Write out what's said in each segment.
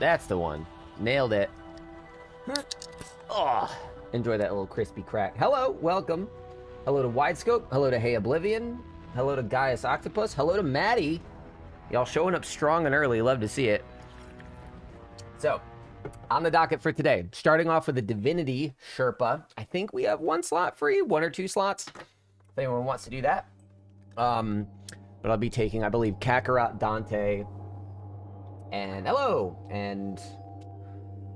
That's the one. Nailed it. Oh, enjoy that little crispy crack. Hello, welcome. Hello to Widescope. Hello to Hey Oblivion. Hello to Gaius Octopus. Hello to Maddie. Y'all showing up strong and early. Love to see it. So, on the docket for today, starting off with the Divinity Sherpa. I think we have one slot free, one or two slots, if anyone wants to do that. But I'll be taking, I believe, Kakarot, Dante, and hello, and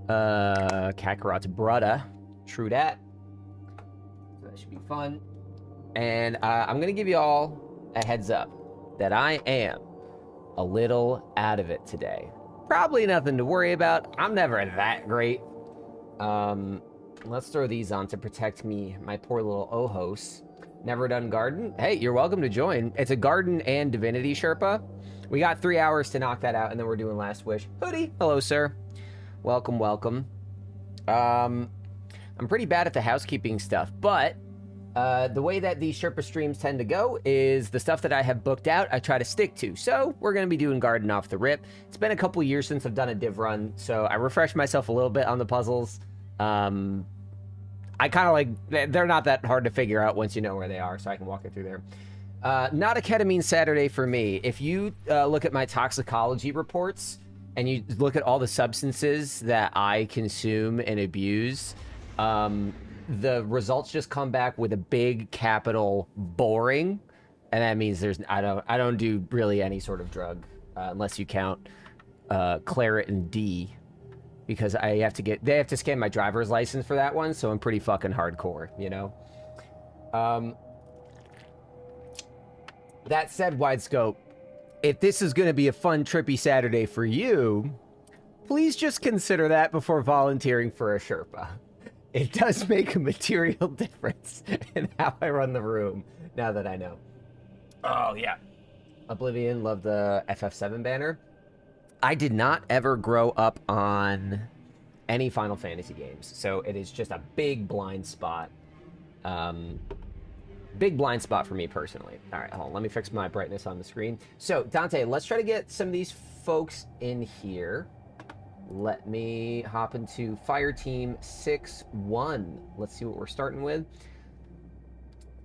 Kakarot's brother, True Dat. So that should be fun. And I'm going to give you all a heads up that I am a little out of it today. Probably nothing to worry about. I'm never that great. Let's throw these on to protect me, my poor little Ohos. Never done garden? Hey, you're welcome to join. It's a garden and divinity Sherpa. We got 3 hours to knock that out, and then we're doing last wish. Hoodie, hello, sir. Welcome, welcome. I'm pretty bad at the housekeeping stuff, but the way that these Sherpa streams tend to go is the stuff that I have booked out, I try to stick to. So we're going to be doing garden off the rip. It's been a couple years since I've done a div run, so I refreshed myself a little bit on the puzzles. I kind of like, they're not that hard to figure out once you know where they are, so I can walk it through there. Not a ketamine Saturday for me. If you look at my toxicology reports and you look at all the substances that I consume and abuse, the results just come back with a big capital boring, and that means I don't do really any sort of drug unless you count Claret and D. Because they have to scan my driver's license for that one, so I'm pretty fucking hardcore, you know? That said, Widescope, if this is going to be a fun, trippy Saturday for you, please just consider that before volunteering for a Sherpa. It does make a material difference in how I run the room, now that I know. Oh, yeah. Oblivion, love the FF7 banner. I did not ever grow up on any Final Fantasy games, so it is just a big blind spot. Big blind spot for me personally. All right, hold on, let me fix my brightness on the screen. So, Dante, let's try to get some of these folks in here. Let me hop into Fire Team 6-1. Let's see what we're starting with.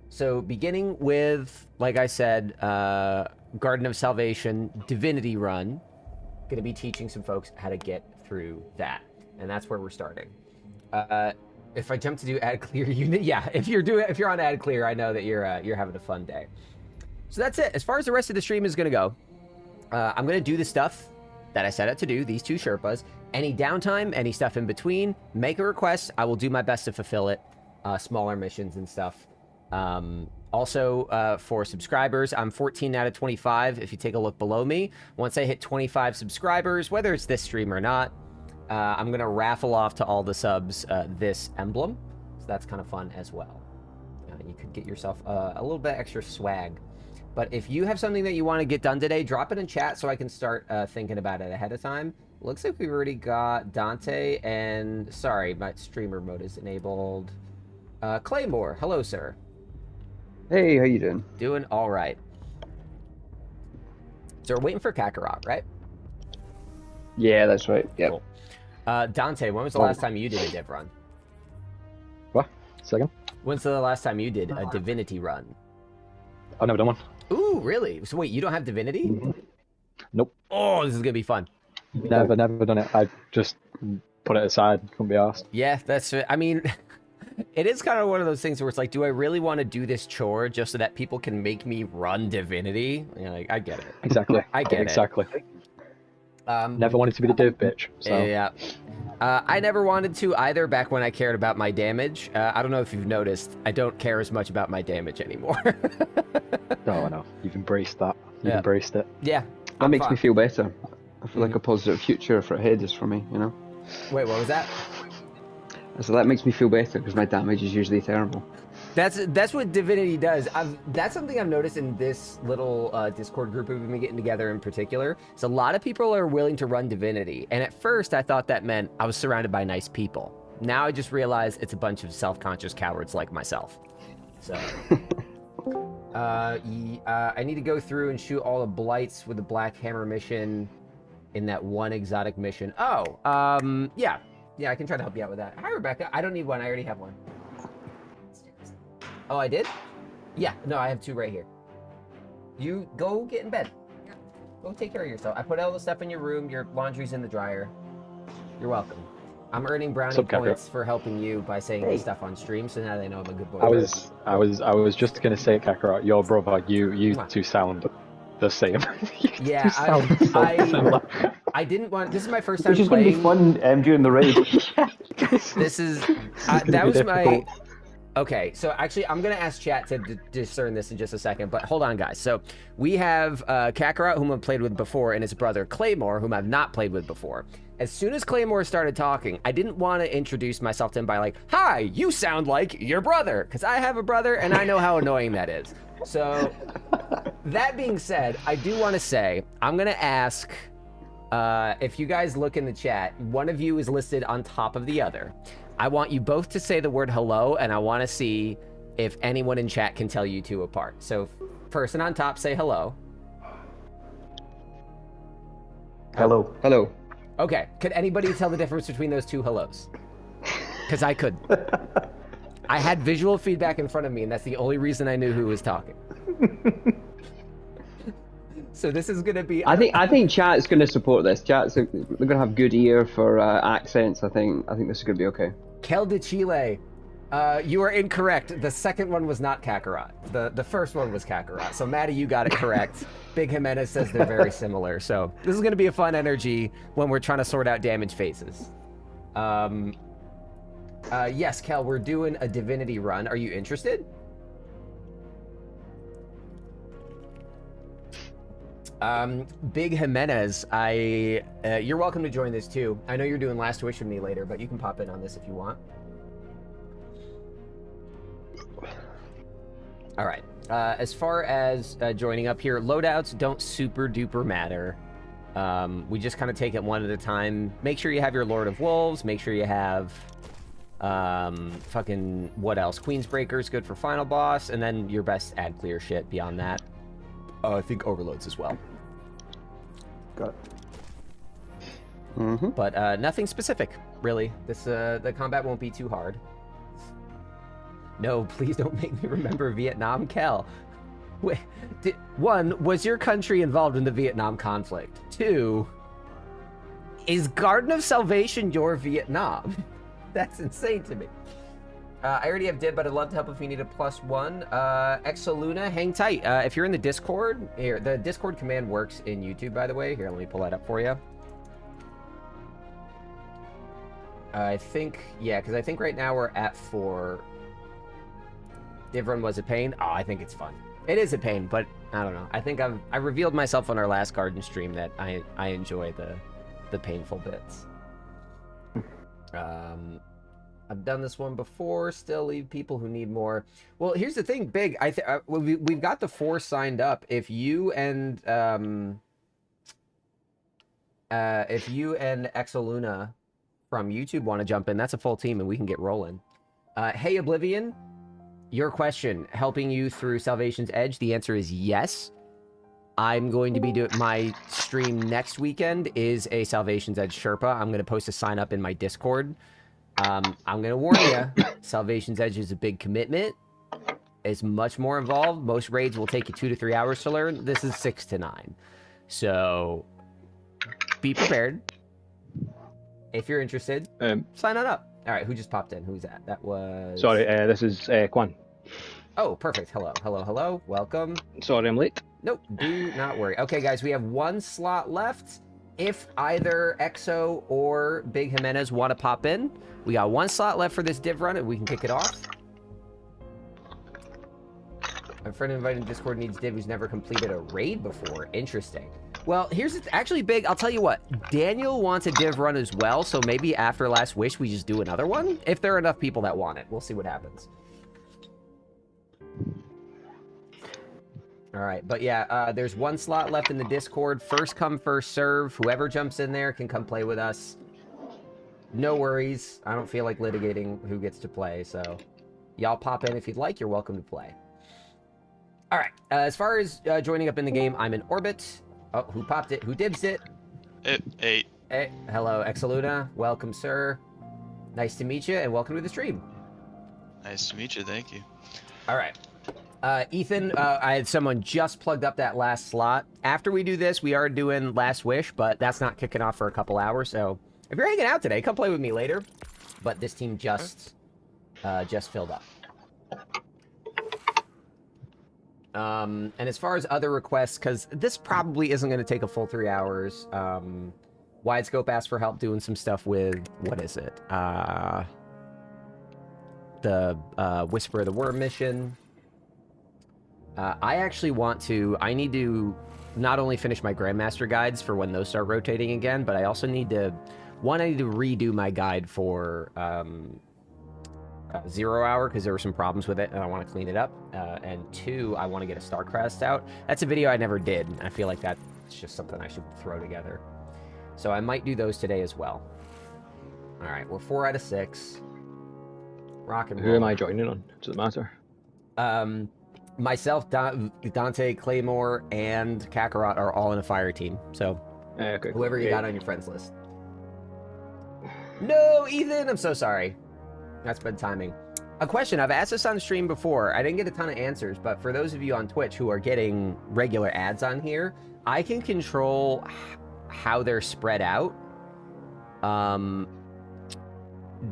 So, beginning with, like I said, Garden of Salvation, Divinity Run. Going to be teaching some folks how to get through that, and that's where we're starting. If I jump to do add clear unit, yeah, if you're on add clear, I know that you're having a fun day. So that's it. As far as the rest of the stream is going to go, I'm going to do the stuff that I set out to do, these two Sherpas. Any downtime, any stuff in between, make a request. I will do my best to fulfill it. Smaller missions and stuff. Also, for subscribers, I'm 14 out of 25. If you take a look below me, once I hit 25 subscribers, whether it's this stream or not, I'm going to raffle off to all the subs this emblem. So that's kind of fun as well. You could get yourself a little bit extra swag. But if you have something that you want to get done today, drop it in chat so I can start thinking about it ahead of time. Looks like we've already got Dante and... Sorry, my streamer mode is enabled. Claymore, hello, sir. Hey, how you doing? Doing all right. So we're waiting for Kakarot, right? Yeah, that's right. Yep. Cool. Dante, when was the last time you did a div run? What? Second? When's the last time you did a divinity run? I've never done one. Ooh, really? So wait, you don't have divinity? Mm-hmm. Nope. Oh, this is gonna be fun. Never done it. I just put it aside. Couldn't be asked. Yeah, that's. I mean, it is kind of one of those things where it's like, do I really want to do this chore just so that people can make me run divinity? You know, like, I get it. Exactly. I get exactly. it. Never wanted to be the div bitch. So. Yeah. I never wanted to either back when I cared about my damage. I don't know if you've noticed, I don't care as much about my damage anymore. Oh, no. You've embraced that. You've embraced it. Yeah. That makes me feel better. I feel like a positive future for ahead is for me, you know? Wait, what was that? So that makes me feel better because my damage is usually terrible. That's what Divinity does. That's something I've noticed in this little Discord group we've been getting together in particular. So a lot of people are willing to run Divinity. And at first I thought that meant I was surrounded by nice people. Now I just realize it's a bunch of self-conscious cowards like myself. So I need to go through and shoot all the blights with the Black Hammer mission. in that one exotic mission. Oh, yeah. Yeah, I can try to help you out with that. Hi, Rebecca. I don't need one. I already have one. Oh, I did? Yeah, no, I have 2 right here. You go get in bed. Go take care of yourself. I put all the stuff in your room. Your laundry's in the dryer. You're welcome. I'm earning brownie points for helping you by saying this stuff on stream, so now they know I'm a good boy. I was just gonna say it, Kakarot. Your brother, you two sound the same. Yeah, I didn't want. This is my first time Which is playing. going to be fun during the raid. This is that was my. Okay, so actually, I'm gonna ask chat to discern this in just a second, but hold on, guys. So we have Kakarot, whom I've played with before, and his brother Claymore, whom I've not played with before. As soon as Claymore started talking, I didn't want to introduce myself to him by like, "Hi, you sound like your brother," because I have a brother and I know how annoying that is. So that being said, I do want to say I'm gonna ask if you guys look in the chat, one of you is listed on top of the other. I want you both to say the word hello, and I want to see if anyone in chat can tell you two apart. So, person on top, say hello. Hello. Hello. Okay, could anybody tell the difference between those 2 hellos? Because I couldn't. I had visual feedback in front of me, and that's the only reason I knew who was talking. So this is gonna be. I think chat's gonna support this. They're gonna have good ear for accents. I think this is gonna be okay. Kel de Chile, you are incorrect. The second one was not Kakarot. The first one was Kakarot. So Maddie, you got it correct. Big Jimenez says they're very similar. So this is gonna be a fun energy when we're trying to sort out damage faces. Yes, Kel, we're doing a Divinity run. Are you interested? Big Jimenez, you're welcome to join this too. I know you're doing Last Wish with me later, but you can pop in on this if you want. All right. As far as joining up here, loadouts don't super duper matter. We just kind of take it one at a time. Make sure you have your Lord of Wolves. Make sure you have fucking what else? Queensbreaker's good for final boss, and then your best ad clear shit beyond that. I think overloads as well. Got it. Mm-hmm. But nothing specific, really. This the combat won't be too hard. No, please don't make me remember Vietnam, Kel. Wait, 1, was your country involved in the Vietnam conflict? 2, is Garden of Salvation your Vietnam? That's insane to me. I already have Dib, but I'd love to help if you need a +1. Exoluna, hang tight. If you're in the Discord, here, the Discord command works in YouTube, by the way. Here, let me pull that up for you. I think, yeah, because I think right now we're at 4. Div run was a pain. Oh, I think it's fun. It is a pain, but I don't know. I think I revealed myself on our last garden stream that I enjoy the painful bits. I've done this one before. Still leave people who need more. Well, here's the thing, Big. We've got the 4 signed up. If you and Exoluna from YouTube want to jump in, that's a full team, and we can get rolling. Hey, Oblivion, your question, helping you through Salvation's Edge. The answer is yes. I'm going to be doing my stream next weekend is a Salvation's Edge Sherpa. I'm going to post a sign up in my Discord. I'm going to warn you, Salvation's Edge is a big commitment. It's much more involved. Most raids will take you 2 to 3 hours to learn. This is 6 to 9. So be prepared. If you're interested, sign on up. All right, who just popped in? Who's that? That was... Sorry, this is Quan. Oh, perfect. Hello, hello, hello. Welcome. Sorry, I'm late. Nope, do not worry. Okay, guys, we have 1 slot left. If either Exo or Big Jimenez want to pop in, we got 1 slot left for this div run, and we can kick it off. My friend invited in Discord needs div who's never completed a raid before. Interesting. Well, here's actually, Big, I'll tell you what. Daniel wants a div run as well, so maybe after Last Wish, we just do another one. If there are enough people that want it. We'll see what happens. All right, but yeah, there's 1 slot left in the Discord. First come, first serve. Whoever jumps in there can come play with us. No worries. I don't feel like litigating who gets to play, so y'all pop in if you'd like. You're welcome to play. All right, as far as joining up in the game, I'm in Orbit. Oh, who popped it? Who dibs it? Eight. Hey, hello, Exaluna. Welcome, sir. Nice to meet you, and welcome to the stream. Nice to meet you. Thank you. All right. Ethan, I had someone just plugged up that last slot. After we do this, we are doing Last Wish, but that's not kicking off for a couple hours, so if you're hanging out today, come play with me later. But this team just filled up. And as far as other requests, because this probably isn't going to take a full 3 hours, Widescope asked for help doing some stuff with, what is it? The Whisper of the Worm mission. I actually I need to not only finish my Grandmaster guides for when those start rotating again, but I also need to, I need to redo my guide for 0 Hour, because there were some problems with it, and I want to clean it up. And 2, I want to get a Starcrest out. That's a video I never did, and I feel like that's just something I should throw together. So I might do those today as well. All right, we're 4 out of 6. Rock and roll. Who am I joining on? Does it matter? Myself, Dante, Claymore, and Kakarot are all in a fire team. So Okay, whoever you got on your friends list. No, Ethan, I'm so sorry. That's bad timing. A question, I've asked this on stream before. I didn't get a ton of answers, but for those of you on Twitch who are getting regular ads on here, I can control how they're spread out.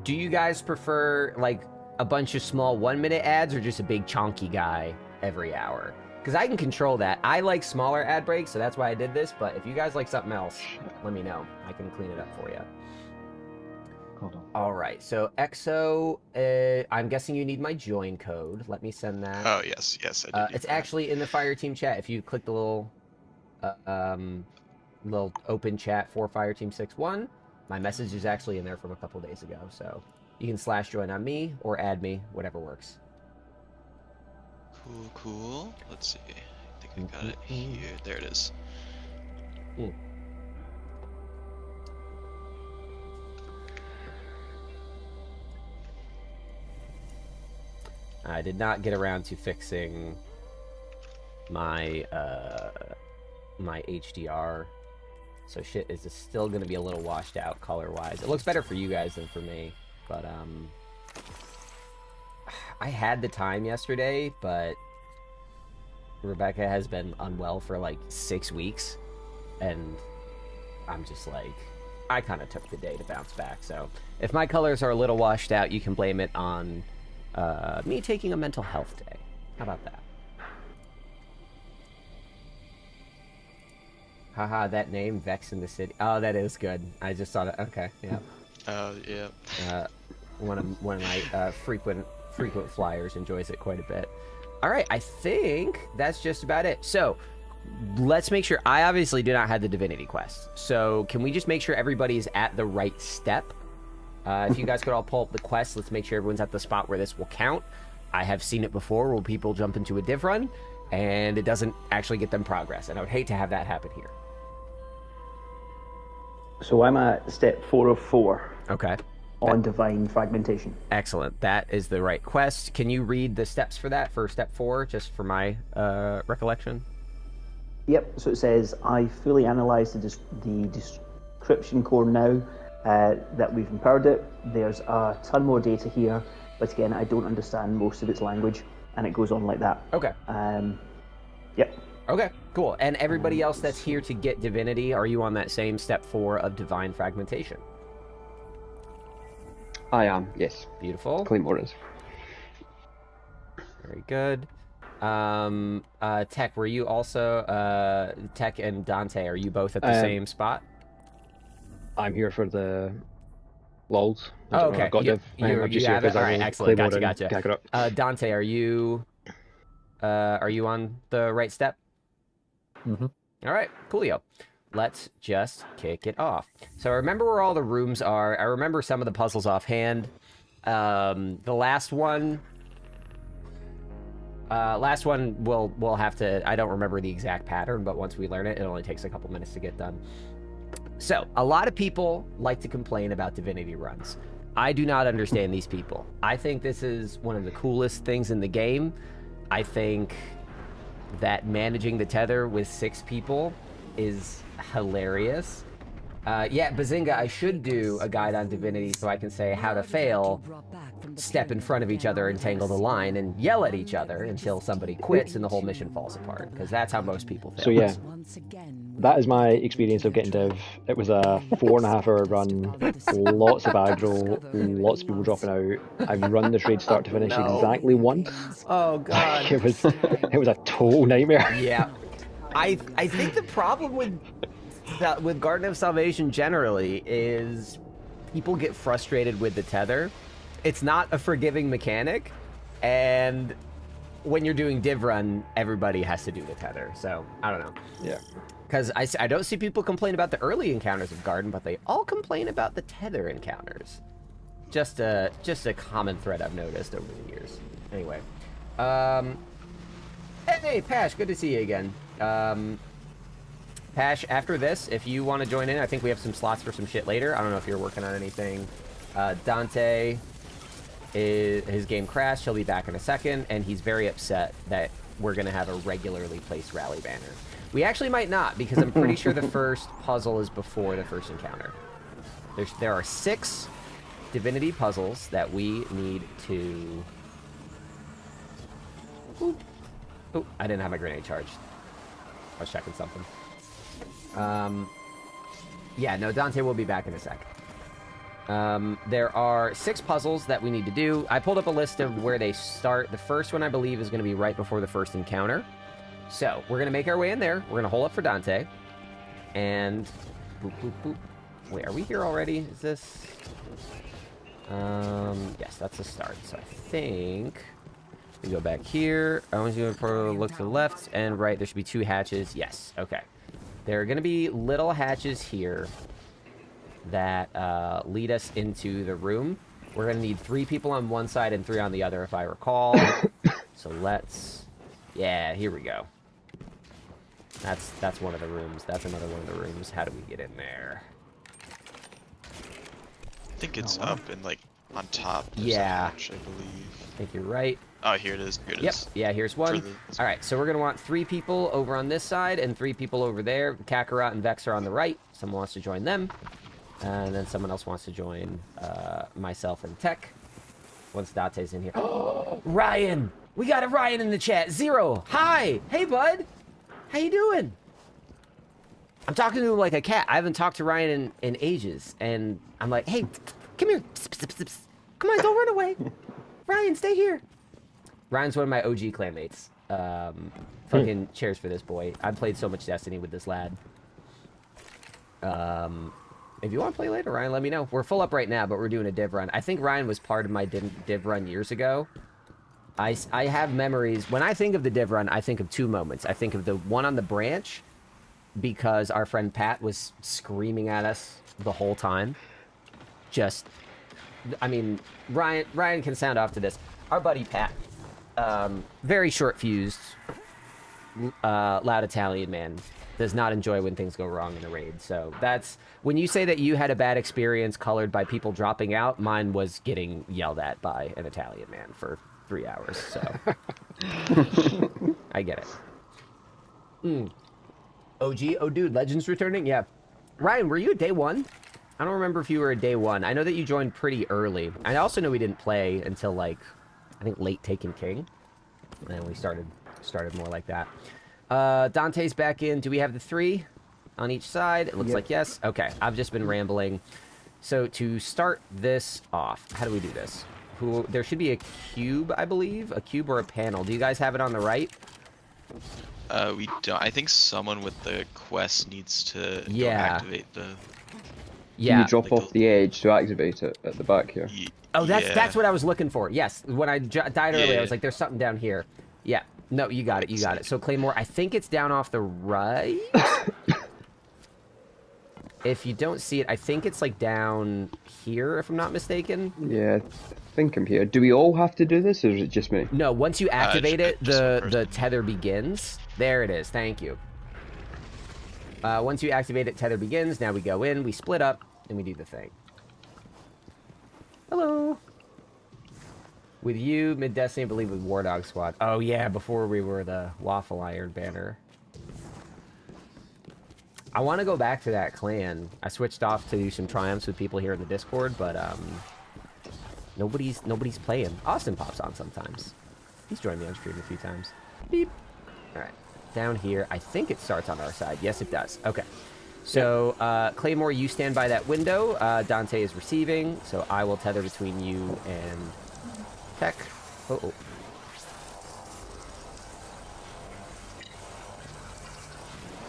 Do you guys prefer like a bunch of small 1-minute ads or just a big chonky guy every hour? Because I can control that. I like smaller ad breaks, so that's why I did this, but if you guys like something else, let me know. I can clean it up for you. Hold on. All right, so EXO, I'm guessing you need my join code. Let me send that. Oh yes, I did. It's actually in the Fire Team chat. If you click the little open chat for Fire Team 61, my message is actually in there from a couple days ago. So you can /join on me or add me, whatever works. Cool. Let's see. I think I got it here. There it is. I did not get around to fixing my my HDR, so shit is still going to be a little washed out color-wise. It looks better for you guys than for me, but I had the time yesterday, but Rebecca has been unwell for like 6 weeks, and I'm just like, I kind of took the day to bounce back. So if my colors are a little washed out, you can blame it on me taking a mental health day. How about that? Haha, that name, Vex in the City. Oh, that is good. I just saw that. Okay, yeah. Oh, yeah. One of my frequent flyers enjoys it quite a bit. All right, I think that's just about it. So let's make sure. I obviously do not have the Divinity quest. So can we just make sure everybody's at the right step? If you guys could all pull up the quest, let's make sure everyone's at the spot where this will count. I have seen it before where people jump into a div run and it doesn't actually get them progress, and I would hate to have that happen here. So I'm at step 4 of 4 Okay. on divine fragmentation. Excellent. That is the right quest. Can you read the steps for that, for step 4, just for my recollection? Yep, so it says, I fully analysed the description core now that we've empowered it. There's a ton more data here, but again, I don't understand most of its language, and it goes on like that. Okay. Yep. Okay, cool. And everybody else that's here to get Divinity, are you on that same step 4 of divine fragmentation? I am, yes. Beautiful. Claymore is. Very good. Tech, were you also, Tech and Dante, are you both at the same spot? I'm here for the lols. Oh, okay. Got you have it? All right, excellent. Gotcha. Dante, are you on the right step? Mm-hmm. All right, coolio. Let's just kick it off. So I remember where all the rooms are. I remember some of the puzzles offhand. The last one we'll have to, I don't remember the exact pattern, but once we learn it, it only takes a couple minutes to get done. So a lot of people like to complain about Divinity runs. I do not understand these people. I think this is one of the coolest things in the game. I think that managing the tether with 6 people is hilarious. Yeah, Bazinga, I should do a guide on Divinity so I can say how to fail, step in front of each other and tangle the line, and yell at each other until somebody quits and the whole mission falls apart, because that's how most people fail. So yeah, that is my experience of getting Div. It was a 4.5-hour run, lots of aggro, lots of people dropping out. I've run this raid start to finish exactly once. Oh, God. it was a total nightmare. Yeah. I think the problem with Garden of Salvation generally is people get frustrated with the tether. It's not a forgiving mechanic, and when you're doing div run, everybody has to do the tether. So I don't know. Yeah. Because I don't see people complain about the early encounters of Garden, but they all complain about the tether encounters. Just a common thread I've noticed over the years. Anyway, hey Pash, good to see you again. Pash, after this, if you want to join in, I think we have some slots for some shit later. I don't know if you're working on anything. Dante, his game crashed. He'll be back in a second, and he's very upset that we're going to have a regularly placed rally banner. We actually might not, because I'm pretty sure the first puzzle is before the first encounter. There are 6 Divinity puzzles that we need to... Ooh. Oh, I didn't have my grenade charged. I was checking something. Yeah, no, Dante will be back in a sec. There are 6 puzzles that we need to do. I pulled up a list of where they start. The first one, I believe, is going to be right before the first encounter. So, we're going to make our way in there. We're going to hole up for Dante. And... Boop, boop, boop. Wait, are we here already? Is this... Yes, that's the start. So, I think... We go back here. I want you to look to the left and right. There should be 2 hatches. Yes, okay. There are going to be little hatches here that lead us into the room. We're going to need 3 people on one side and 3 on the other, if I recall. So let's... Yeah, here we go. That's one of the rooms. That's another one of the rooms. How do we get in there? I think it's up and like on top. Yeah. Hatch, I believe. I think you're right. Oh, here it is. Here it Yep. is. Yeah, here's one. All right, so we're going to want 3 people over on this side and 3 people over there. Kakarot and Vex are on the right. Someone wants to join them. And then someone else wants to join myself and Tech. Once Dante's in here. Oh, Ryan! We got a Ryan in the chat. 0. Hi! Hey, bud! How you doing? I'm talking to him like a cat. I haven't talked to Ryan in ages. And I'm like, hey, come here. Psst, psst, psst, psst. Come on, don't run away. Ryan, stay here. Ryan's one of my OG clanmates. Fucking cheers for this boy. I've played so much Destiny with this lad. If you want to play later, Ryan, let me know. We're full up right now, but we're doing a div run. I think Ryan was part of my div run years ago. I have memories. When I think of the div run, I think of 2 moments. I think of the one on the branch, because our friend Pat was screaming at us the whole time. Just, I mean, Ryan can sound off to this. Our buddy Pat, very short-fused, loud Italian man, does not enjoy when things go wrong in the raid. So that's, when you say that you had a bad experience colored by people dropping out, mine was getting yelled at by an Italian man for 3 hours, so. I get it. OG? Oh, dude, Legends returning? Yeah. Ryan, were you at day 1? I don't remember if you were at day 1. I know that you joined pretty early. I also know we didn't play until, like, I think late Taken King. And we started more like that. Dante's back in. Do we have the 3 on each side? It looks like yes. Okay, I've just been rambling. So to start this off, how do we do this? There should be a cube, I believe. A cube or a panel. Do you guys have it on the right? We don't. I think someone with the quest needs to go activate the... Yeah. You drop off the edge to activate it at the back here. Oh, that's what I was looking for. Yes, when I died earlier, I was like, there's something down here. Yeah. No, you got it. You got it. So, Claymore, I think it's down off the right. If you don't see it, I think it's like down here, if I'm not mistaken. Yeah, I think I'm here. Do we all have to do this, or is it just me? No, once you activate it, the tether begins. There it is. Thank you. Once you activate it, tether begins. Now we go in, we split up, and we do the thing. Hello. With you, mid-Destiny, I believe with War Dog Squad. Oh, yeah, before we were the Waffle Iron banner. I want to go back to that clan. I switched off to do some triumphs with people here in the Discord, but nobody's playing. Austin pops on sometimes. He's joined me on stream a few times. Beep. All right, down here. I think it starts on our side. Yes, it does. Okay. So Claymore, you stand by that window. Dante is receiving, so I will tether between you and Tech. Oh.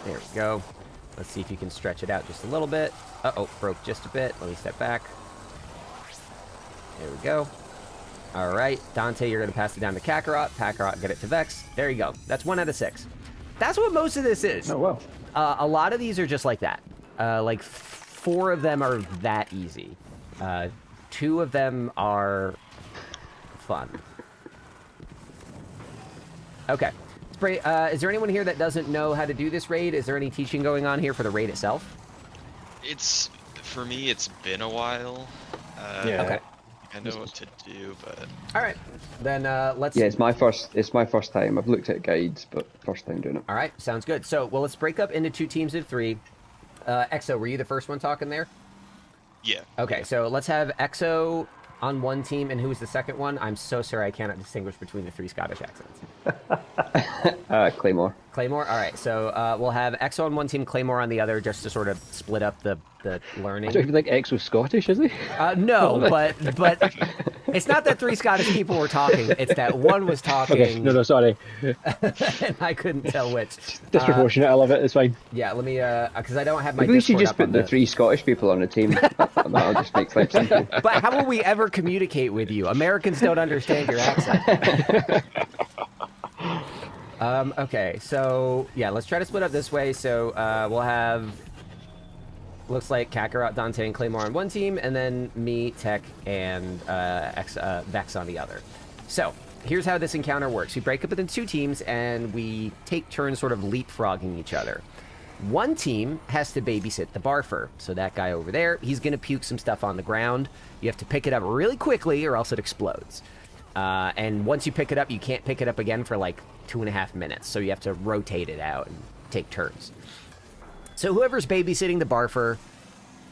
There we go. Let's see if you can stretch it out just a little bit. Uh-oh, broke just a bit. Let me step back. There we go. All right, Dante, you're going to pass it down to Kakarot. Kakarot, get it to Vex. There you go. That's 1 out of 6. That's what most of this is. Oh, wow. A lot of these are just like that. Like 4 of them are that easy. 2 of them are fun. Okay. Is there anyone here that doesn't know how to do this raid? Is there any teaching going on here for the raid itself? For me, it's been a while. Yeah. Okay. I know what to do, but... All right. Then let's... Yeah, it's my first time. I've looked at guides, but first time doing it. All right, sounds good. So, well, let's break up into 2 teams of 3. Exo, were you the first one talking there? Yeah. Okay, so let's have Exo on one team, and who was the second one? I'm so sorry I cannot distinguish between the 3 Scottish accents. Claymore. Claymore? All right, so we'll have Exo on one team, Claymore on the other, just to sort of split up the learning. I don't even think Exo's Scottish, is he? No, but it's not that 3 Scottish people were talking. It's that one was talking. Okay, no, sorry. And I couldn't tell which. Disproportionate, I love it, it's fine. Yeah, let me, because I don't have my Maybe we should Discord just up put on the 3 Scottish people on a team. That'll just make life simple. But how will we ever communicate with you? Americans don't understand your accent. Okay, so, yeah, let's try to split up this way. So, we'll have... Looks like Kakarot, Dante, and Claymore on one team, and then me, Tech, and Vex on the other. So, here's how this encounter works. We break up into 2 teams, and we take turns sort of leapfrogging each other. One team has to babysit the barfer. So that guy over there, he's going to puke some stuff on the ground. You have to pick it up really quickly, or else it explodes. And once you pick it up, you can't pick it up again for like 2.5 minutes. So you have to rotate it out and take turns. So whoever's babysitting the barfer,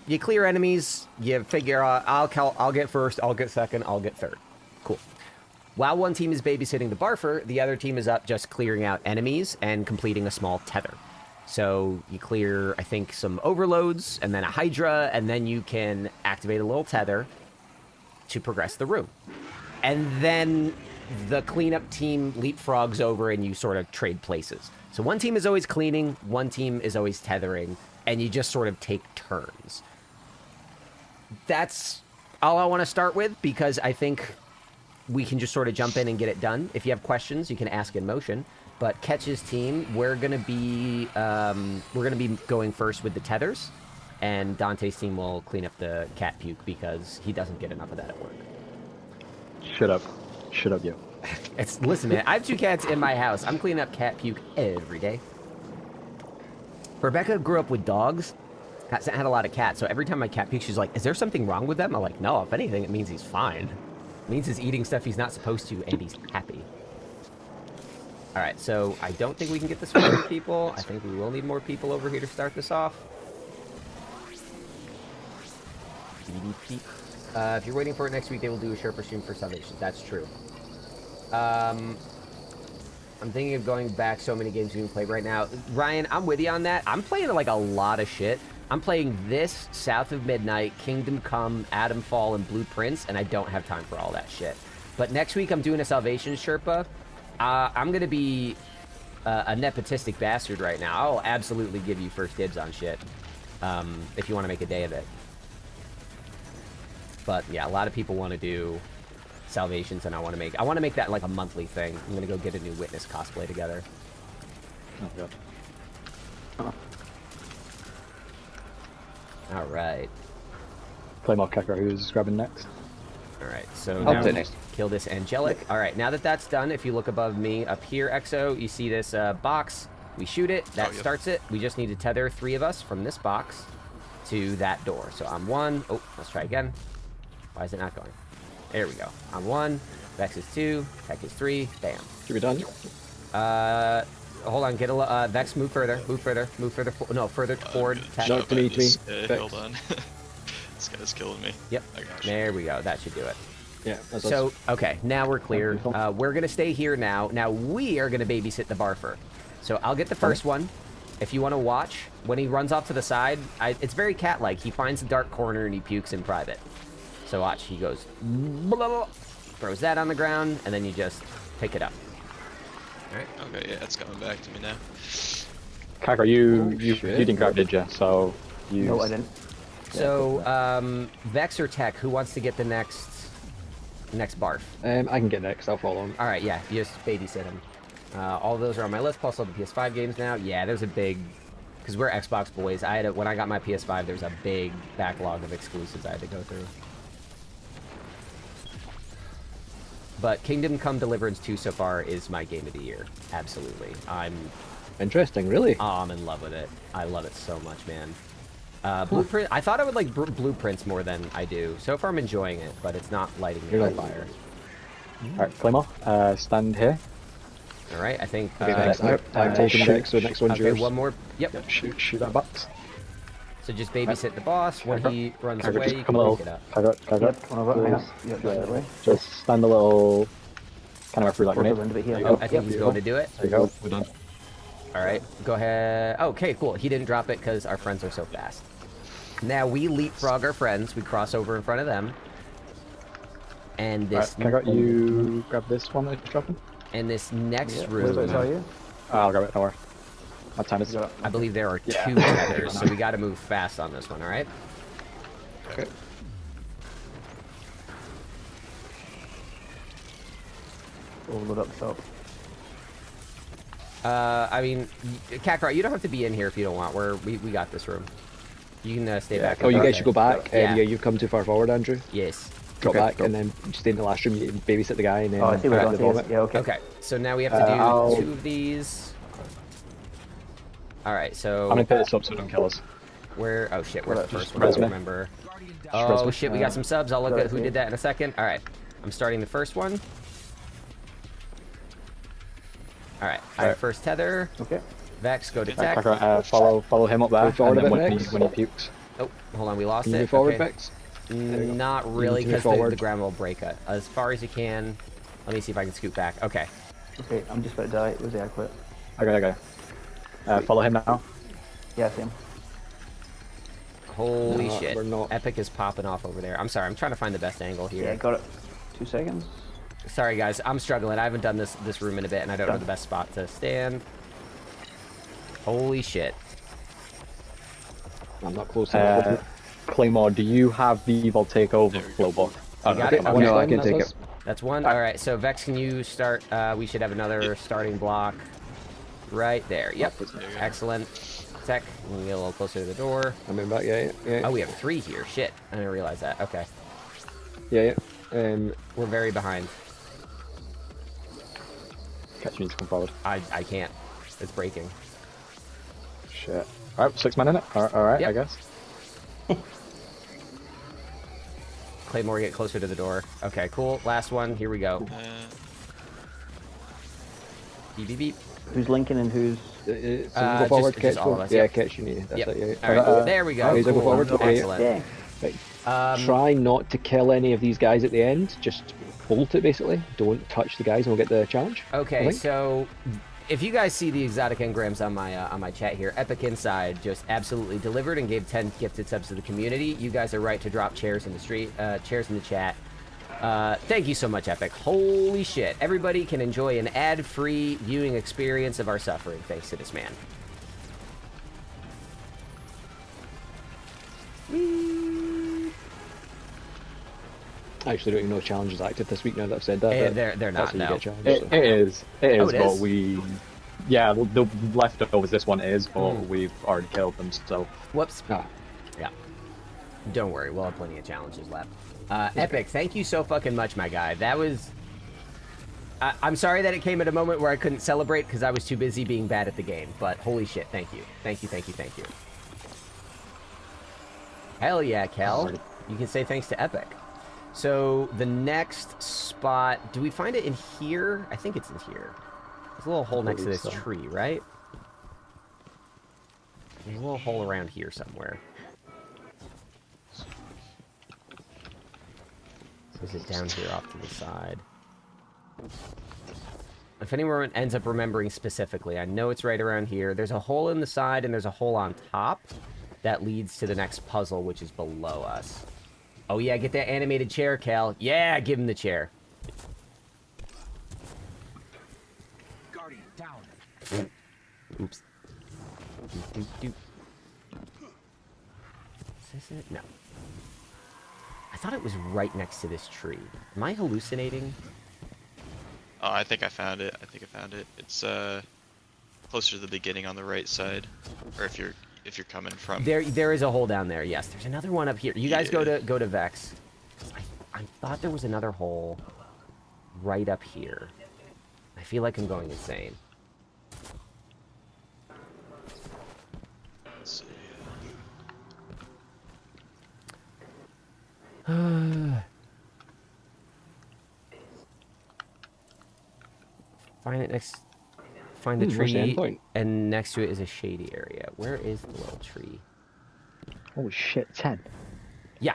you clear enemies, you figure out, I'll get first, I'll get second, I'll get third. Cool. While one team is babysitting the barfer, the other team is up just clearing out enemies and completing a small tether. So you clear, I think, some overloads, and then a Hydra, and then you can activate a little tether to progress the room. And then the cleanup team leapfrogs over and you sort of trade places. So one team is always cleaning, one team is always tethering, and you just sort of take turns. That's all I want to start with, because I think we can just sort of jump in and get it done. If you have questions, you can ask in motion. But Ketch's team, we're gonna be going first with the tethers, and Dante's team will clean up the cat puke because he doesn't get enough of that at work. Shut up, you. Listen, man, I have 2 cats in my house. I'm cleaning up cat puke every day. Rebecca grew up with dogs, had a lot of cats, so every time my cat pukes, she's like, is there something wrong with them? I'm like, no, if anything, it means he's fine. It means he's eating stuff he's not supposed to, and he's happy. All right, so I don't think we can get this 40 people. I think we will need more people over here to start this off. If you're waiting for it next week, they will do a Sherpa stream for Salvation. That's true. I'm thinking of going back so many games we can play right now. Ryan, I'm with you on that. I'm playing like a lot of shit. I'm playing this, South of Midnight, Kingdom Come, Atom Fall, and Blueprints, and I don't have time for all that shit. But next week I'm doing a Salvation Sherpa. I'm going to be a nepotistic bastard right now. I'll absolutely give you first dibs on shit if you want to make a day of it. But yeah, a lot of people want to do Salvations, and I want to make that like a monthly thing. I'm going to go get a new Witness cosplay together. Oh, God. Oh. All right. Claymore Kicker, who's grabbing next? All right, so I'll now play next. kill this Angelic. All right, now that that's done, if you look above me up here, Exo, you see this box. We shoot it. That starts it. We just need to tether 3 of us from this box to that door. So I'm 1. Oh, let's try again. Why is it not going? There we go. I'm 1. Vex is 2. Tech is 3. Bam. Should we done? hold on. Get a Vex. Move further. Move further. Move further. No, further toward. Shut No, up, to me, Vex. to me. Hold on. This guy's killing me. Yep. I got you. There we go. That should do it. Yeah, that's So, us. okay, now we're clear. Beautiful. We're going to stay here now. Now, we are going to babysit the barfer. So, I'll get the first one. If you want to watch, when he runs off to the side, it's very cat-like. He finds a dark corner and he pukes in private. So, watch. He goes, blah, blah, blah, throws that on the ground, and then you just pick it up. All right. Okay, yeah, it's coming back to me now. Kakar, you shit. didn't grab, did you? So you. No, I didn't. So, Vex or Tech, who wants to get the next barf? I can get next. I'll follow him. All right, yeah, you just babysit him. All those are on my list, plus all the PS5 games now. Yeah, there's a big, because we're Xbox boys. When I got my PS5, there's a big backlog of exclusives I had to go through. But Kingdom Come Deliverance 2 so far is my game of the year. Absolutely. I'm Interesting, really. I'm in love with it. I love it so much, man. Blueprint. I thought I would like Blueprints more than I do. So far, I'm enjoying it, but it's not lighting me on fire. Alright, Claymore, stand here. All right, I think. I'm taking next, so next one's Okay, yours. one more. Yep. Yeah, shoot that box. So just babysit the boss. When he runs Kakar, away, just you come can a little. pick it up. Kakar. Yep, one over. Hang on. Yep, that way. Just stand a little. Kind of through that Work grenade. around a bit here. There you go. I think he's going to do it. There you go. We're done. All right, go ahead. Okay, cool. He didn't drop it because our friends are so fast. Now we leapfrog our friends. We cross over in front of them. And this. Alright, Kakar, you grab this one that you're dropping? And this next Where's room. it, are you? I'll grab it, don't worry. What time is it? I believe there are Yeah. two tethers, so we got to move fast on this one. All right. Okay. Overload up top. I mean, Kakarot, you don't have to be in here if you don't want. We got this room. You can stay back. Oh, you Okay. guys should go back. Yeah. Yeah, you've come too far forward, Andrew. Yes. Drop Okay, back, go. and then stay in the last room. You babysit the guy, and then Oh, I see grab we're the going to vomit. Yeah, okay. Okay. So now we have to do I'll- 2 of these. All right. So I'm gonna put this up so it don't kill us. where? Oh shit. Where's the Just first one? I don't resume. remember. resume. Oh shit. We got some subs. I'll look Right at who here. did that in a second. All right. I'm starting the first one. All right. I have Alright. first tether. Okay. Vex, go to Right, tech. Kakar, follow him up there, Move forward and then a bit, when he, Vex. when he pukes. Oh, hold on. We lost Can you it. move forward, Okay. Vex? you go. Not You really, need to move because the forward. ground will break it. As far as you can. Let me see if I can scoot back. Okay. Okay, I'm just about to die. Where's the I quit? Okay. Follow him now. Yeah, same. Holy No, shit. we're not. Epic is popping off over there. I'm sorry. I'm trying to find the best angle here. Yeah, got it. 2 seconds. Sorry, guys. I'm struggling. I haven't done this room in a bit, and I don't know Done. the best spot to stand. Holy shit. I'm not close enough. Claymore, do you have the evil takeover There we flow go. book? You got it? one Okay. No, I line, can that's take us. it. That's one. All right. So, Vex, can you start? We should have another starting block right there. Yep. There you go. Excellent. Tech, we can get a little closer to the door. I'm in back, yeah. Oh, we have 3 here. Shit. I didn't realize that. Okay. Yeah. We're very behind. Catch me to come forward. I can't. It's breaking. Shit. Alright, 6 men in it. Alright, Yep. I guess. Claymore, get closer to the door. Okay, cool. Last one. Here we go. Beep, beep, beep. Who's linking and who's... So you go forward, just catch all of go. us, Yeah, yep. catch you need. That's Yep. it, yeah. All right. There we go. He's Cool. go forward. Okay. Excellent. Yeah. Right. Try not to kill any of these guys at the end. Just bolt it, basically. Don't touch the guys and we'll get the challenge. I Okay, think. so if you guys see the exotic engrams on my chat here, Epic Inside just absolutely delivered and gave 10 gifted subs to the community. You guys are right to drop chairs in the street, chairs in the chat. Thank you so much, Epic. Holy shit. Everybody can enjoy an ad-free viewing experience of our suffering thanks to this man. I actually don't even know if challenge is active this week now that I've said that. but They're that's not, how you no. get challenged, so. It is, Oh, it but is? we... Yeah, the leftovers, this one is, but Hmm. we've already killed them, so... Whoops. Ah, Yeah. Don't worry, we'll have plenty of challenges left. Epic, thank you so fucking much, my guy. That was... I'm sorry that it came at a moment where I couldn't celebrate because I was too busy being bad at the game, but holy shit, thank you. Thank you. Hell yeah, Kel. You can say thanks to Epic. So, the next spot... Do we find it in here? I think it's in here. There's a little hole next to this so. tree, right? There's a little hole around here somewhere. Or is it down here off to the side? If anyone ends up remembering specifically, I know it's right around here. There's a hole in the side and there's a hole on top that leads to the next puzzle, which is below us. Oh yeah, get that animated chair, Cal. Yeah, give him the chair. Guardian down. Oops. Doop, doop, doop. Is this it? No. I thought it was right next to this tree. Am I hallucinating? Oh, I think I found it. It's closer to the beginning on the right side, or if you're coming from. There is a hole down there. Yes, there's another one up here. You guys go to Vex. I thought there was another hole right up here. I feel like I'm going insane. Let's see. Find the where's the tree, endpoint? and next to it is a shady area. Where is the little tree? Holy shit, 10. Yeah.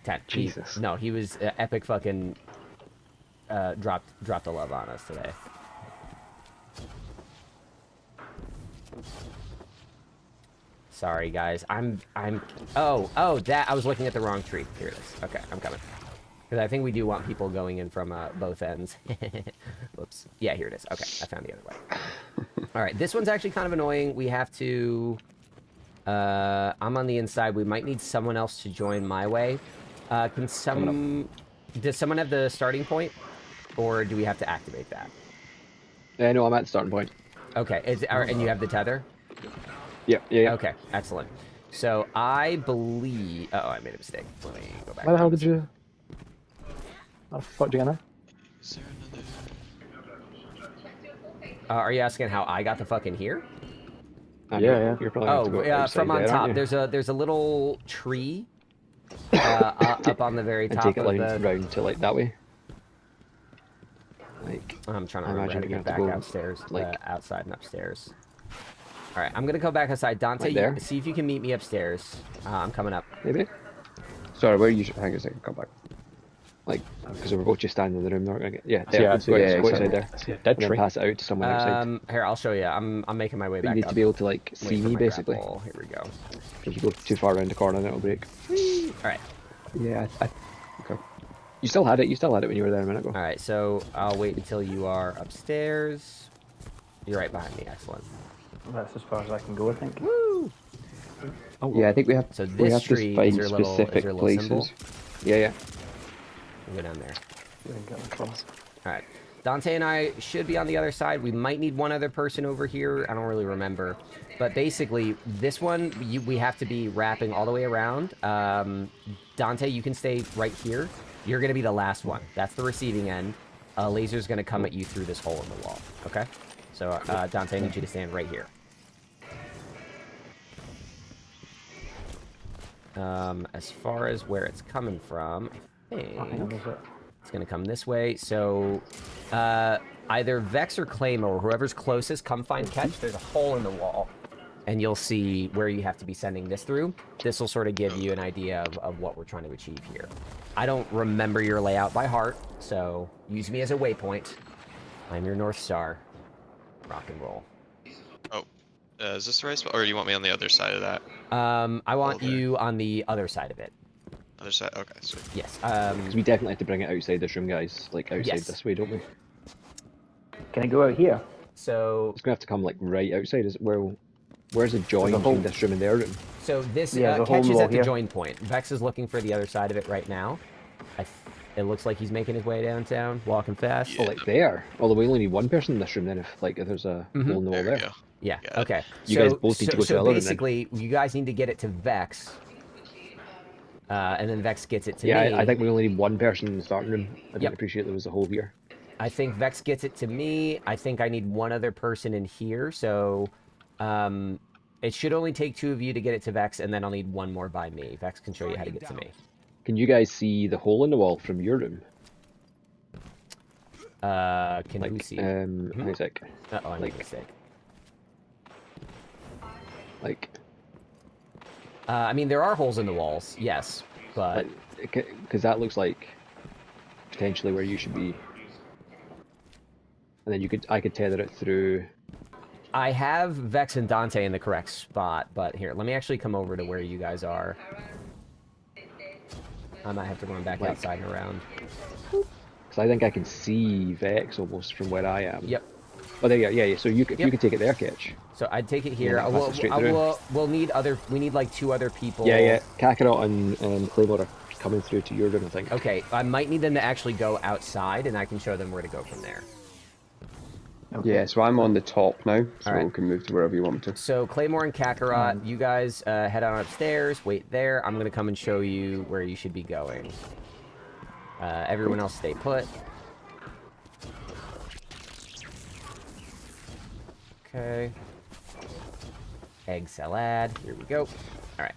10. Jesus. No, he was epic fucking dropped a love on us today. Sorry guys. Oh, that I was looking at the wrong tree. Here it is. Okay, I'm coming. Because I think we do want people going in from both ends. Whoops. Yeah, here it is. Okay, I found the other way. All right, this one's actually kind of annoying. We have to... I'm on the inside. We might need someone else to join my way. Does someone have the starting point? Or do we have to activate that? Yeah, no, I'm at the starting point. Okay, and you have the tether? Yeah. Okay, excellent. So I believe... Oh, I made a mistake. Let me go back. Why the hell did you... How the fuck did you get there? Is there another? Are you asking how I got the fuck in here? Yeah. You're probably gonna have to go outside from on there, top. aren't you? There's a little tree up on the very And top take it of like the... round to like that way. Like, I'm trying to I remember how imagine to you're get gonna back have to go, upstairs, like- outside and upstairs. All right, I'm gonna go back outside. Dante, Right there? see if you can meet me upstairs. I'm coming up. maybe? Sorry, where you? Hang on a second, come back. Like, because we're both just standing in the room, they're not gonna get... Yeah, Yeah, there. I Go see, outside, go exactly. outside there. See a dead And then tree. pass it out to someone outside. Here, I'll show you. I'm making my way But back you need up. to be able to, like, Wait see for me, my basically. grapple. Here we go. If you go too far around the corner, then it'll break. All right. Yeah, okay. You still had it when you were there a minute ago. All right, so I'll wait until you are upstairs. You're right behind me. Excellent. That's as far as I can go, I think. Woo! Oh, Yeah, I think we have So we this have tree, to find is your little, specific places. symbol? Yeah. We'll go down there. Get across. All right. Dante and I should be on the other side. We might need one other person over here. I don't really remember. But basically, this one, we have to be wrapping all the way around. Dante, you can stay right here. You're going to be the last one. That's the receiving end. A laser's going to come at you through this hole in the wall. Okay? So, Dante, I need you to stand right here. As far as where it's coming from, I think it's going to come this way. So, either Vex or Claim or whoever's closest, come find Catch. There's a hole in the wall, and you'll see where you have to be sending this through. This will sort of give you an idea of what we're trying to achieve here. I don't remember your layout by heart, so use me as a waypoint. I'm your North Star. Rock and roll. Oh, is this the right spot, or do you want me on the other side of that? I want Okay. you on the other side of it. Other side. Okay, sweet. Yes. Because we definitely have to bring it outside this room, guys. Like, outside Yes. this way, don't we? Can I go out here? So It's gonna have to come, like, right outside. Where's the join There's a hole. between this room and their room? this Yeah, the hole in Catch the is wall at the here. join point. Vex is looking for the other side of it right now. It looks like he's making his way downtown, walking fast. Oh, Yeah. like there? Although we only need one person in this room then if there's a hole in the wall There we there. go. Yeah. Yeah. Okay. You guys both need to go to the other room then. basically, you guys need to get it to Vex, and then Vex gets it to Yeah, me. I think we only need one person in the starting room. I didn't Yep. appreciate there was a hole here. I think Vex gets it to me. I think I need one other person in here. So, it should only take 2 of you to get it to Vex, and then I'll need 1 more by me. Vex can show you how to get to me. Can you guys see the hole in the wall from your room? Can Like, you see? hang on a sec. Uh-oh, I made like- a mistake. Like, I mean, there are holes in the walls, yes, but because that looks like potentially where you should be. And then I could tether it through. I have Vex and Dante in the correct spot, but here, let me actually come over to where you guys are. I might have to run back outside and around. Because I think I can see Vex almost from where I am. Yep. Oh, there you go. Yeah, so you could take it there, Ketch. So I'd take it here. Yeah, pass it straight through. We'll need we need like 2 other people. Yeah. Kakarot and Claymore are coming through to your room, I think. Okay, I might need them to actually go outside, and I can show them where to go from there. Okay. Yeah, so I'm on the top now, so Alright. we can move to wherever you want me to. So Claymore and Kakarot, you guys head on upstairs. Wait there. I'm gonna come and show you where you should be going. Everyone else stay put. Okay. Egg salad. Here we go. All right.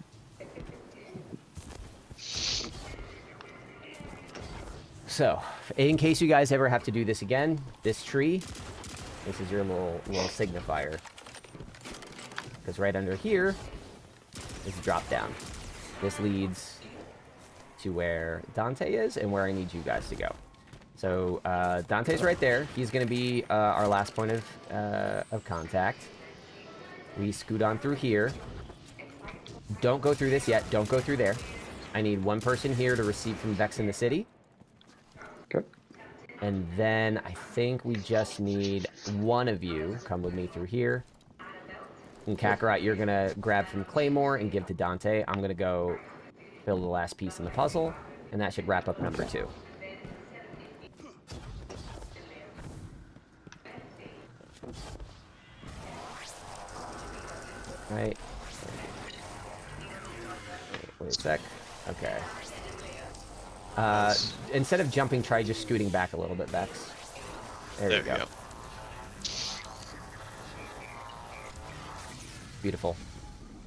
So, in case you guys ever have to do this again, this tree, this is your little signifier. Because right under here is a drop down. This leads to where Dante is and where I need you guys to go. So Dante's right there. He's going to be our last point of contact. We scoot on through here. Don't go through this yet. Don't go through there. I need 1 person here to receive from Vex in the city. Okay. And then I think we just need 1 of you. Come with me through here. And Kakarot, you're going to grab from Claymore and give to Dante. I'm going to go build the last piece in the puzzle. And that should wrap up number 2. Right. Wait a sec. Okay. Instead of jumping, try just scooting back a little bit, Vex. There you go. Beautiful.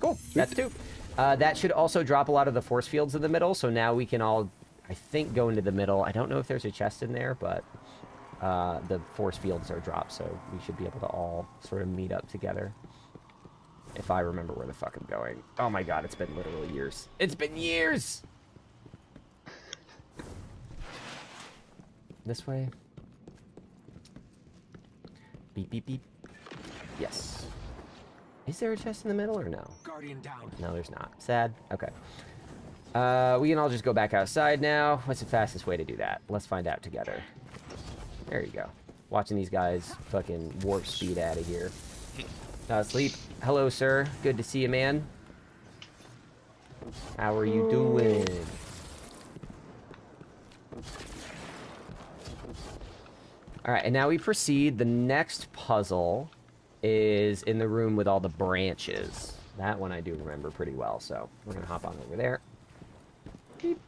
Cool. That's 2. That should also drop a lot of the force fields in the middle, so now we can all, I think, go into the middle. I don't know if there's a chest in there, but the force fields are dropped, so we should be able to all sort of meet up together. If I remember where the fuck I'm going. Oh my god, it's been literally years. It's been years! This way. Beep, beep, beep. Yes. Is there a chest in the middle or no? Guardian down. No, there's not. Sad. Okay. We can all just go back outside now. What's the fastest way to do that? Let's find out together. There you go. Watching these guys fucking warp speed out of here. Sleep. Hello, sir. Good to see you, man. How are you doing? Alright, and now we proceed. The next puzzle is in the room with all the branches. That one I do remember pretty well, so we're gonna hop on over there. Beep.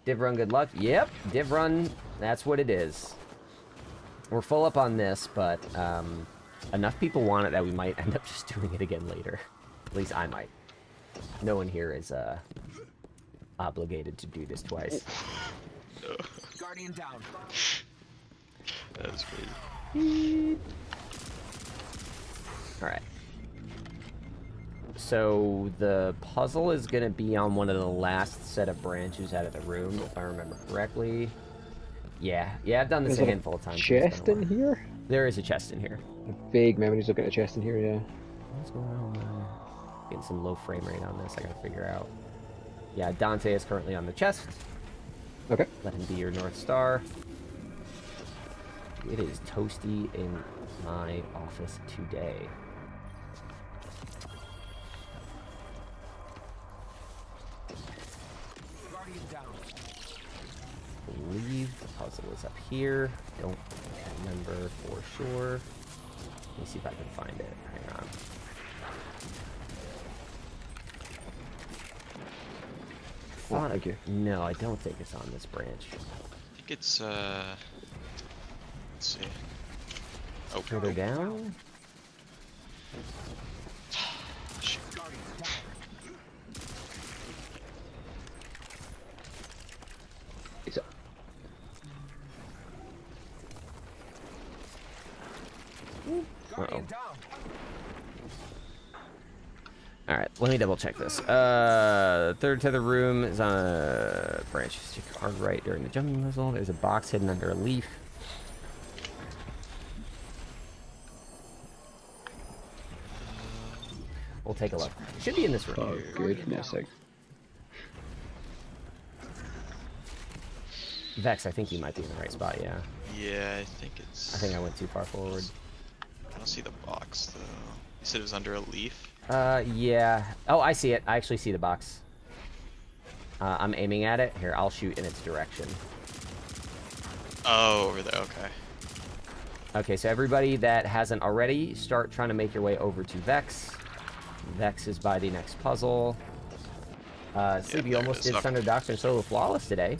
Div run, good luck. Yep, div run, that's what it is. We're full up on this, but enough people want it that we might end up just doing it again later. At least I might. No one here is obligated to do this twice. No. Guardian down. That was crazy. Alright. So the puzzle is going to be on one of the last set of branches out of the room, if I remember correctly. Yeah, I've done this a handful of times. Chest in here? There is a chest in here. Vague memories of getting a chest in here, yeah. What's going on? Getting some low frame rate on this, I gotta figure out. Yeah, Dante is currently on the chest. Okay. Let him be your North Star. It is toasty in my office today. Guardian down. I believe the puzzle is up here. Don't remember for sure. Let me see if I can find it. Hang on. Oh, thank you. No, I don't think it's on this branch. I think it's let's see. Oh, Further down? Shit. Guardian down. It's a... Guardian down. All right, let me double check this. Third tether room is on a branch. Stick hard right during the jumping muzzle. There's a box hidden under a leaf. We'll take a look. Should be in this room. Oh, goodness sake. Vex, I think you might be in the right spot, yeah. Yeah, I think it's. I think I went too far forward. I don't see the box though. You said it was under a leaf. Yeah. Oh, I see it. I actually see the box. I'm aiming at it. Here, I'll shoot in its direction. Oh, over there. Okay. Okay, so everybody that hasn't already, start trying to make your way over to Vex. Vex is by the next puzzle. Sleep, you there it almost is. did Okay. Thunder Doctrine solo flawless today.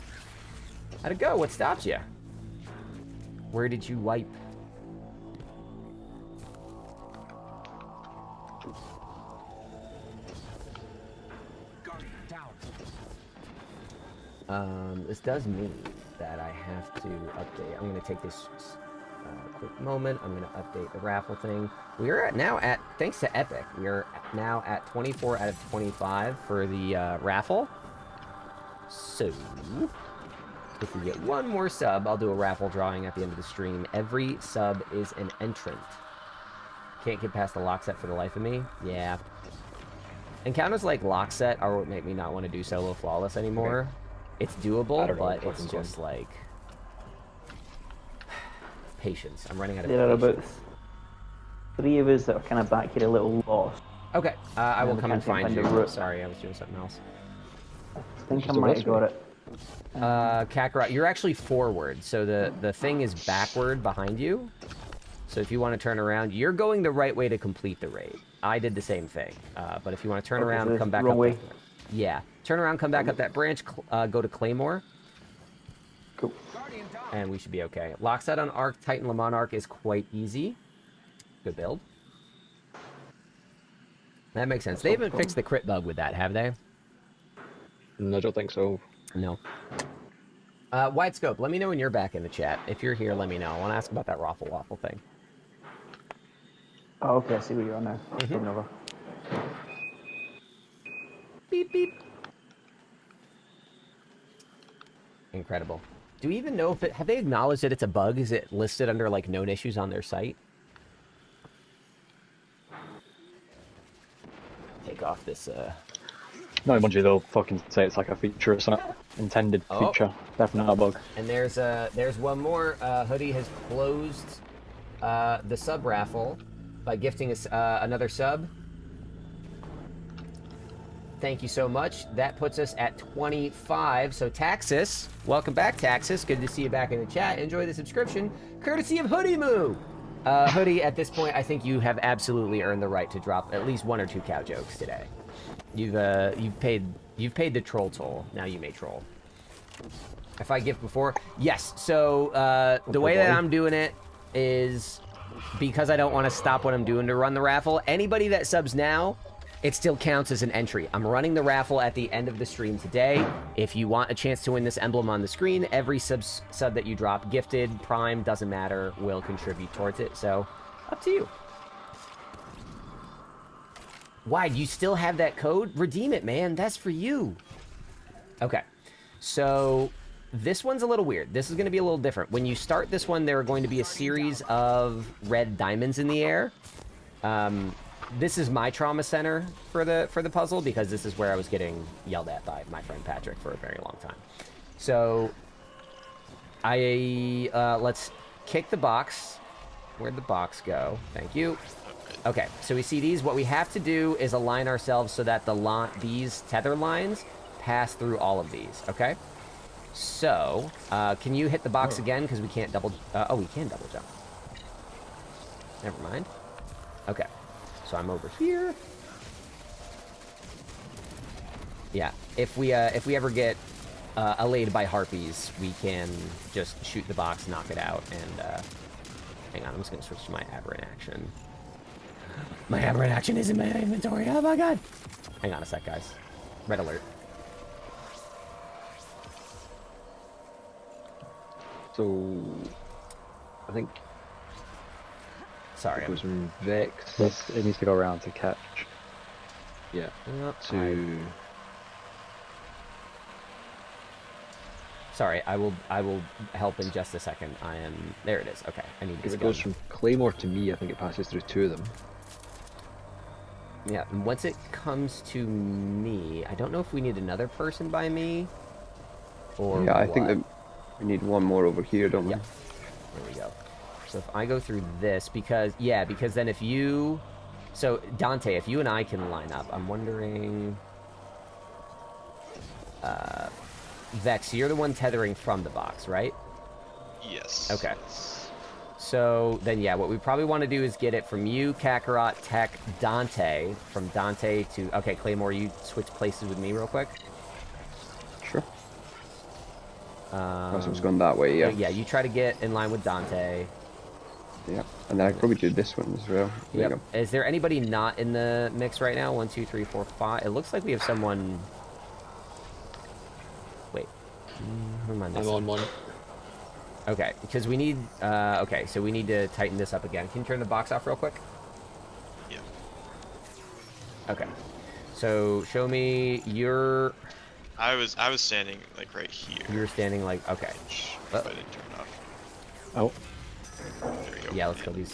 How'd it go? What stopped you? Where did you wipe? Guardian down. This does mean that I have to update. I'm going to take this quick moment. I'm going to update the raffle thing. We are now at, thanks to Epic, we are now at 24 out of 25 for the raffle. So, if we get one more sub, I'll do a raffle drawing at the end of the stream. Every sub is an entrant. Can't get past the lock set for the life of me. Yeah. Encounters like lock set are what make me not want to do solo flawless anymore. Okay. It's I doable, don't know but what it's fucking just like patience. I'm running out of There are about patience. 3 of us that are kind of back here a little lost. Okay, I will we come and can't find find you. the route. Sorry, I was doing something else. I think I Just a might have got it. Kakarot, you're actually forward, so the thing is backward behind you. So if you want to turn around, you're going the right way to complete the raid. I did the same thing, but if you want to turn Okay, around, so come back wrong up. way. Yeah, turn around, come back up that branch, go to Claymore, Cool. Guardian down. and we should be okay. Lockset on Arc, Titan Lamont Arc is quite easy. Good build. That makes sense. They haven't fixed the crit bug with that, have they? No, I don't think so. No. Wide scope, let me know when you're back in the chat. If you're here, let me know. I want to ask about that Raffle Waffle thing. Oh, okay, I see where you are now. Taking over. Beep, beep. Incredible. Do we even know if it... Have they acknowledged that it's a bug? Is it listed under, like, known issues on their site? Take off this, No, Bungie, they'll fucking say it's like a feature or something. Intended Oh. feature. Definitely not a bug. And there's one more. Hoodie has closed the sub raffle by gifting us another sub. Thank you so much. That puts us at 25. So Taxis, welcome back, Taxis. Good to see you back in the chat. Enjoy the subscription, courtesy of Hoodie Moo. Hoodie, at this point, I think you have absolutely earned the right to drop at least 1 or 2 cow jokes today. You've paid the troll toll. Now you may troll. If I gift before, yes. So the way that I'm doing it is because I don't want to stop what I'm doing to run the raffle. Anybody that subs now, it still counts as an entry. I'm running the raffle at the end of the stream today. If you want a chance to win this emblem on the screen, every sub that you drop, gifted, prime, doesn't matter, will contribute towards it. So up to you. Why, do you still have that code? Redeem it, man. That's for you. Okay. So this one's a little weird. This is going to be a little different. When you start this one, there are going to be a series of red diamonds in the air. This is my trauma center for the puzzle because this is where I was getting yelled at by my friend Patrick for a very long time. So let's kick the box. Where'd the box go? Thank you. Okay, so we see these. What we have to do is align ourselves so that these tether lines pass through all of these, okay? So, can you hit the box again? Because we can't double... oh, we can double jump. Never mind. Okay, so I'm over here. Yeah, if we ever get allayed by harpies, we can just shoot the box, knock it out, and... hang on, I'm just going to switch to my aberrant action. My aberrant action is in my inventory. Oh my god. Hang on a sec, guys. Red alert. So, I think Sorry. It goes from Vex It needs to go around to catch. yeah, Yep, to... Sorry, I will help in just a second. I am there. It is. Okay, I need If this it goes gun. from Claymore to me, I think it passes through 2 of them. Yeah, and once it comes to me, I don't know if we need another person by me, or Yeah, I think what. that we need one more over here, don't we? Yep. There we go. So if I go through this, because then if you, so Dante, if you and I can line up, I'm wondering, Vex, you're the one tethering from the box, right? Yes. Okay. Yes. So then, yeah, what we probably want to do is get it from you, Kakarot, Tech, Dante, from Dante to, okay, Claymore, you switch places with me real quick. Sure. So it's gone that way, yeah. Yeah, you try to get in line with Dante. Yeah, and then I could probably do this one as well. There you Yep. go. Is there anybody not in the mix right now? 1, 2, 3, 4, 5. It looks like we have someone. Wait. Who am I I'm missing? on one. Okay, because we need. Okay, so we need to tighten this up again. Can you turn the box off real quick? Yeah. Okay. So show me your. I was standing like right here. You're standing like. Okay. If I didn't turn it off. Oh, There we go. Yeah, let's kill these.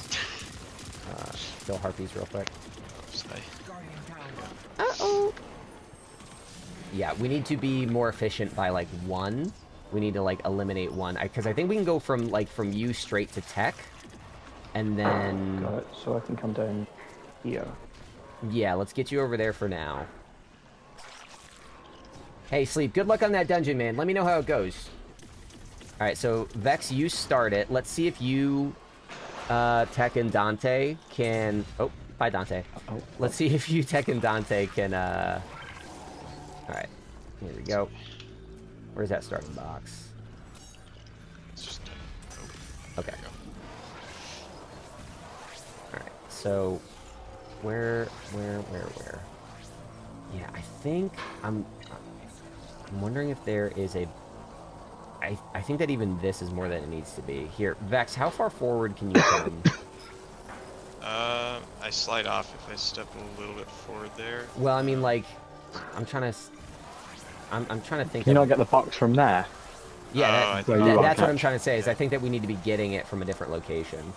Kill harpies real quick. Oops, Guardian down. Uh-oh. Yeah, we need to be more efficient by like 1. We need to like eliminate 1 because I think we can go from you straight to Tech, and then Got it. So I can come down here. yeah, let's get you over there for now. Hey, Sleep, good luck on that dungeon, man. Let me know how it goes. All right, so Vex, you start it. Let's see if you, Tech and Dante can. Oh, bye, Dante. Oh, Let's see if you, Tech and Dante can. All right, here we go. Where's that starting box? It's just. Okay. All right. So, where? Yeah, I think I'm wondering if there is a. I think that even this is more than it needs to be. Here, Vex, how far forward can you come? I slide off if I step a little bit forward there. Well, I mean, like, I'm trying to. I'm trying to think. can you of, not get the box from there? Yeah, Oh, I think- that's what I'm catch. trying to say. Is I think that we need to be getting it from a different location.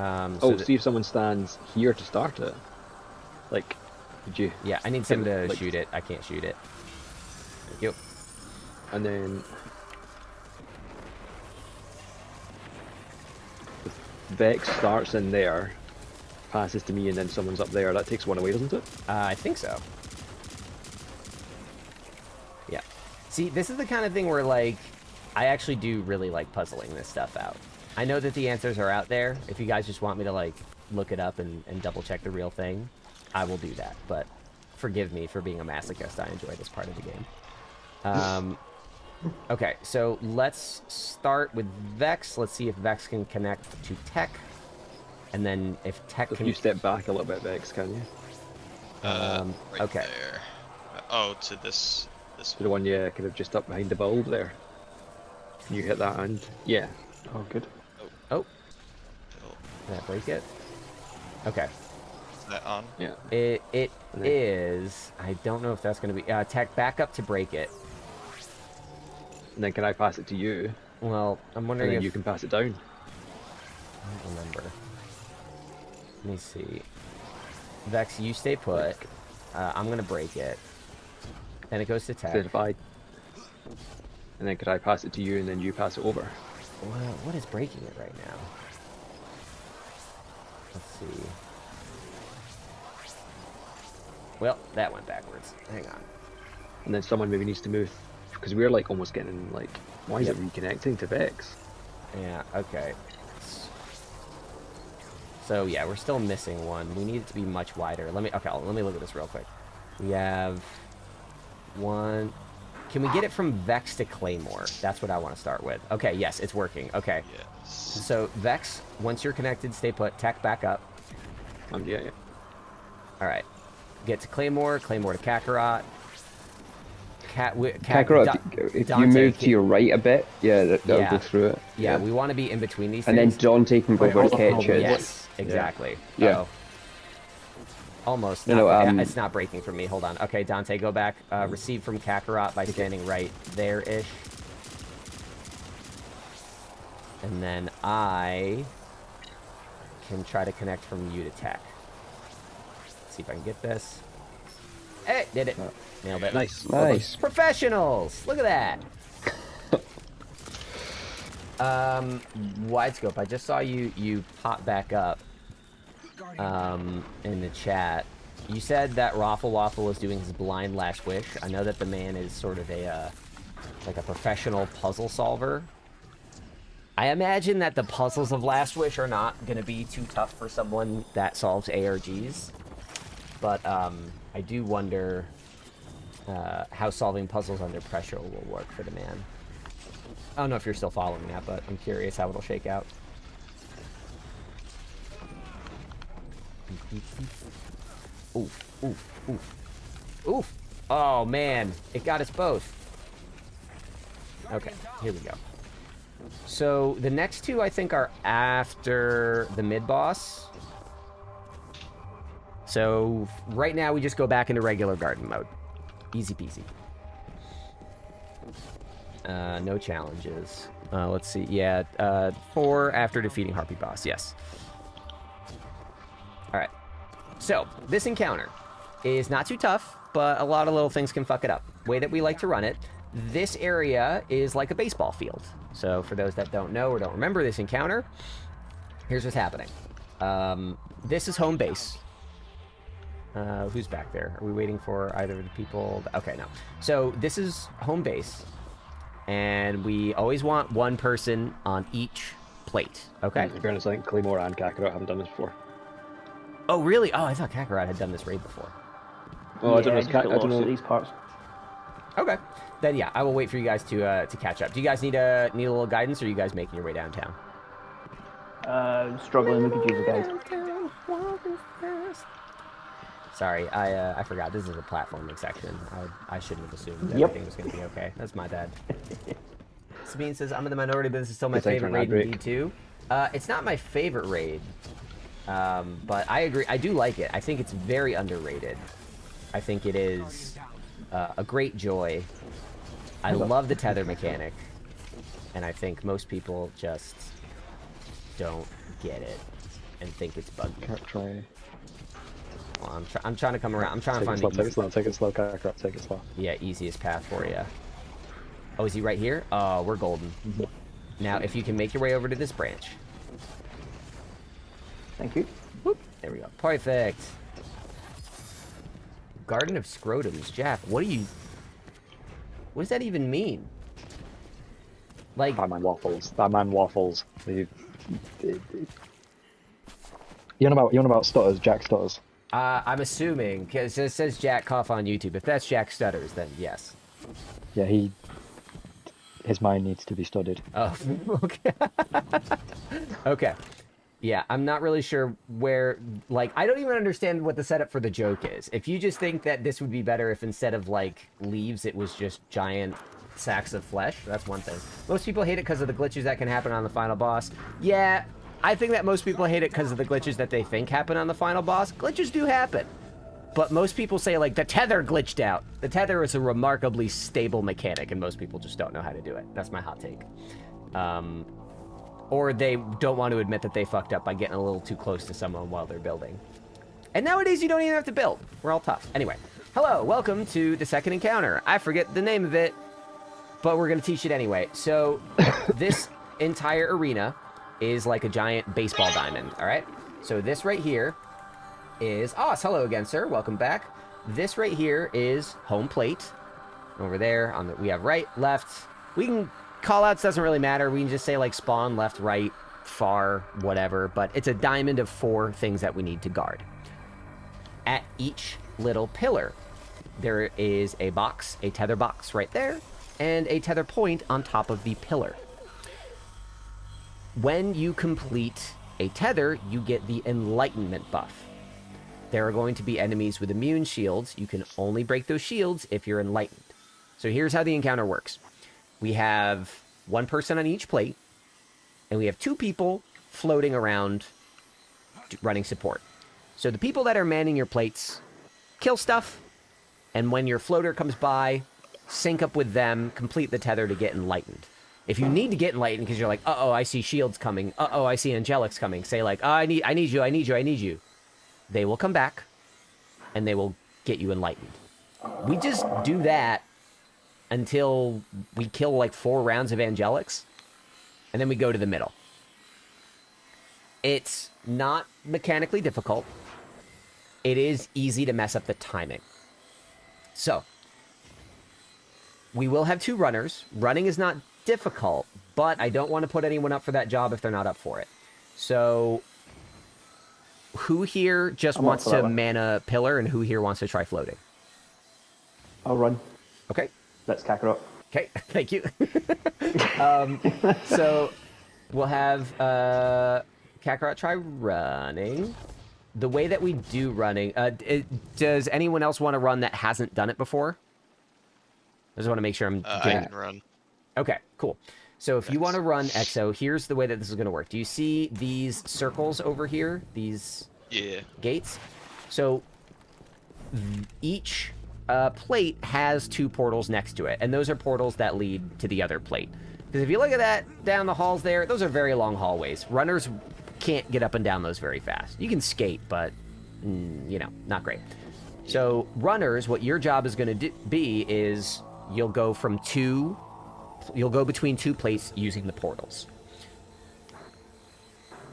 Oh, see if someone stands here to start it. Like, did you? Yeah, I need someone to like- shoot it. I can't shoot it. Thank you. And then... Vex starts in there, passes to me, and then someone's up there. That takes 1 away, doesn't it? I think so. Yeah. See, this is the kind of thing where, like, I actually do really like puzzling this stuff out. I know that the answers are out there. If you guys just want me to, like, look it up and double check the real thing, I will do that. But forgive me for being a masochist. I enjoy this part of the game. Okay, so let's start with Vex. Let's see if Vex can connect to Tech. And then if Tech If can... you step back a little bit, Vex, can you? Right okay. there. Oh, to this To the one, yeah, kind of just up behind the bulb there. Can you hit that and... Yeah. Oh, good. Oh, Oh, did I break it? Okay. is that on? Yeah. It And then- is. I don't know if that's going to be... Tech, back up to break it. And then can I pass it to you? Well, I'm And wondering then if... you can pass it down. I don't remember. Let me see. Vex, you stay put. I'm going to break it. Then it goes to Tech. Then if I... And then could I pass it to you and then you pass it over? Well, what is breaking it right now? Let's see. Well, that went backwards. Hang on. And then someone maybe needs to move... Because we're like almost getting like... Why is it reconnecting to Vex? Yeah, okay. So yeah, we're still missing one. We need it to be much wider. Let me look at this real quick. We have one. Can we get it from Vex to Claymore? That's what I want to start with. Okay, yes, it's working. Okay. Yes. So Vex, once you're connected, stay put. Tech back up. Yeah, yeah. All right. Get to Claymore. Claymore to Kakarot. Kakarot, if you Dante, move to your right a bit, yeah, that'll Yeah. go through it. Yeah, we want to be in between these And then things. Dante can go Wait, where hold on, Ketch hold on. is. Yes, exactly. Yeah. Uh-oh. Almost. No, Not, no, it's not breaking from me. Hold on. Okay, Dante, go back. Receive from Kakarot by standing right there-ish. And then I can try to connect from you to Tech. Let's see if I can get this. Hey, did it. Nailed it. Nice. Nice. Professionals! Look at that! Wide scope. I just saw you pop back up in the chat. You said that Raffle Waffle was doing his blind last wish. I know that the man is sort of a like a professional puzzle solver. I imagine that the puzzles of Last Wish are not going to be too tough for someone that solves ARGs. But I do wonder how solving puzzles under pressure will work for the man. I don't know if you're still following that, but I'm curious how it'll shake out. Oof, oof, oof. Oof! Oh, man. It got us both. Okay, here we go. So, the next two, I think, are after the mid-boss. So, right now, we just go back into regular garden mode. Easy peasy. No challenges. Let's see. Yeah, 4 after defeating Harpy Boss. Yes. Alright. So, this encounter is not too tough, but a lot of little things can fuck it up. Way that we like to run it, this area is like a baseball field. So, for those that don't know or don't remember this encounter, here's what's happening. This is home base. Who's back there? Are we waiting for either of the people? Okay, no. So, this is home base. And we always want one person on each plate, okay? To be honest, I think Claymore and Kakarot haven't done this before. Oh, really? Oh, I thought Kakarot had done this raid before. Oh, I don't know. I just got I don't lost know. at these parts. Okay. Then, yeah, I will wait for you guys to catch up. Do you guys need a little guidance, or are you guys making your way downtown? Struggling, we could use a guide. Sorry, I forgot. This is a platforming section. I shouldn't have assumed Yep. everything was going to be okay. That's my bad. Sabine says, I'm in the minority, but this is still my Good thing for favorite an raid ad in break. D2. It's not my favorite raid, but I agree. I do like it. I think it's very underrated. I think it is a great joy. I love the tether mechanic, and I think most people just don't get it and think it's buggy. Can't try. Well, I'm trying to come around. I'm trying to Take find it slow, the take it slow, take it slow, Kakarot, take it slow. easiest path for you. Oh, is he right here? Oh, we're golden. Now, if you can make your way over to this branch. Thank you. Whoop. There we go. Perfect. Garden of Scrotums. Jack, what does that even mean? Like, That man waffles. That man waffles. You know about stutters, Jack stutters. I'm assuming, because it says Jack Cough on YouTube. If that's Jack Stutters, then yes. Yeah, his mind needs to be studied. Oh, okay. Okay. Yeah, I'm not really sure where, like, I don't even understand what the setup for the joke is. If you just think that this would be better if instead of, like, leaves, it was just giant sacks of flesh, that's one thing. Most people hate it because of the glitches that can happen on the final boss. Yeah, I think that most people hate it because of the glitches that they think happen on the final boss. Glitches do happen. But most people say, like, the tether glitched out. The tether is a remarkably stable mechanic, and most people just don't know how to do it. That's my hot take. Or they don't want to admit that they fucked up by getting a little too close to someone while they're building. And nowadays, you don't even have to build. We're all tough. Anyway, hello, welcome to the second encounter. I forget the name of it, but we're going to teach it anyway. So, this entire arena is like a giant baseball diamond, all right? So this right here is... Oh, hello again, sir. Welcome back. This right here is home plate. Over there, we have right, left. We can... Callouts doesn't really matter. We can just say, like, spawn, left, right, far, whatever. But it's a diamond of 4 things that we need to guard. At each little pillar, there is a box, a tether box right there, and a tether point on top of the pillar. When you complete a tether, you get the Enlightenment buff. There are going to be enemies with immune shields. You can only break those shields if you're enlightened. So here's how the encounter works. We have one person on each plate, and we have 2 people floating around running support. So the people that are manning your plates kill stuff, and when your floater comes by, sync up with them, complete the tether to get enlightened. If you need to get enlightened because you're like, uh-oh, I see shields coming, uh-oh, I see angelics coming, say like, oh, I need you. They will come back, and they will get you enlightened. We just do that until we kill like 4 rounds of angelics, and then we go to the middle. It's not mechanically difficult. It is easy to mess up the timing. So, we will have 2 runners. Running is not difficult, but I don't want to put anyone up for that job if they're not up for it. So, who here just wants to man a pillar, and who here wants to try floating? I'll run. Okay. That's Kakarot. Okay, thank you. So, we'll have Kakarot try running. The way that we do running, does anyone else want to run that hasn't done it before? I just want to make sure I'm I can run. Okay, cool. So if you want to run Exo, here's the way that this is going to work. Do you see these circles over here? These gates? So each plate has 2 portals next to it, and those are portals that lead to the other plate. Because if you look at that down the halls there, those are very long hallways. Runners can't get up and down those very fast. You can skate, but, you know, not great. So runners, what your job is going to be is you'll go between 2 plates using the portals.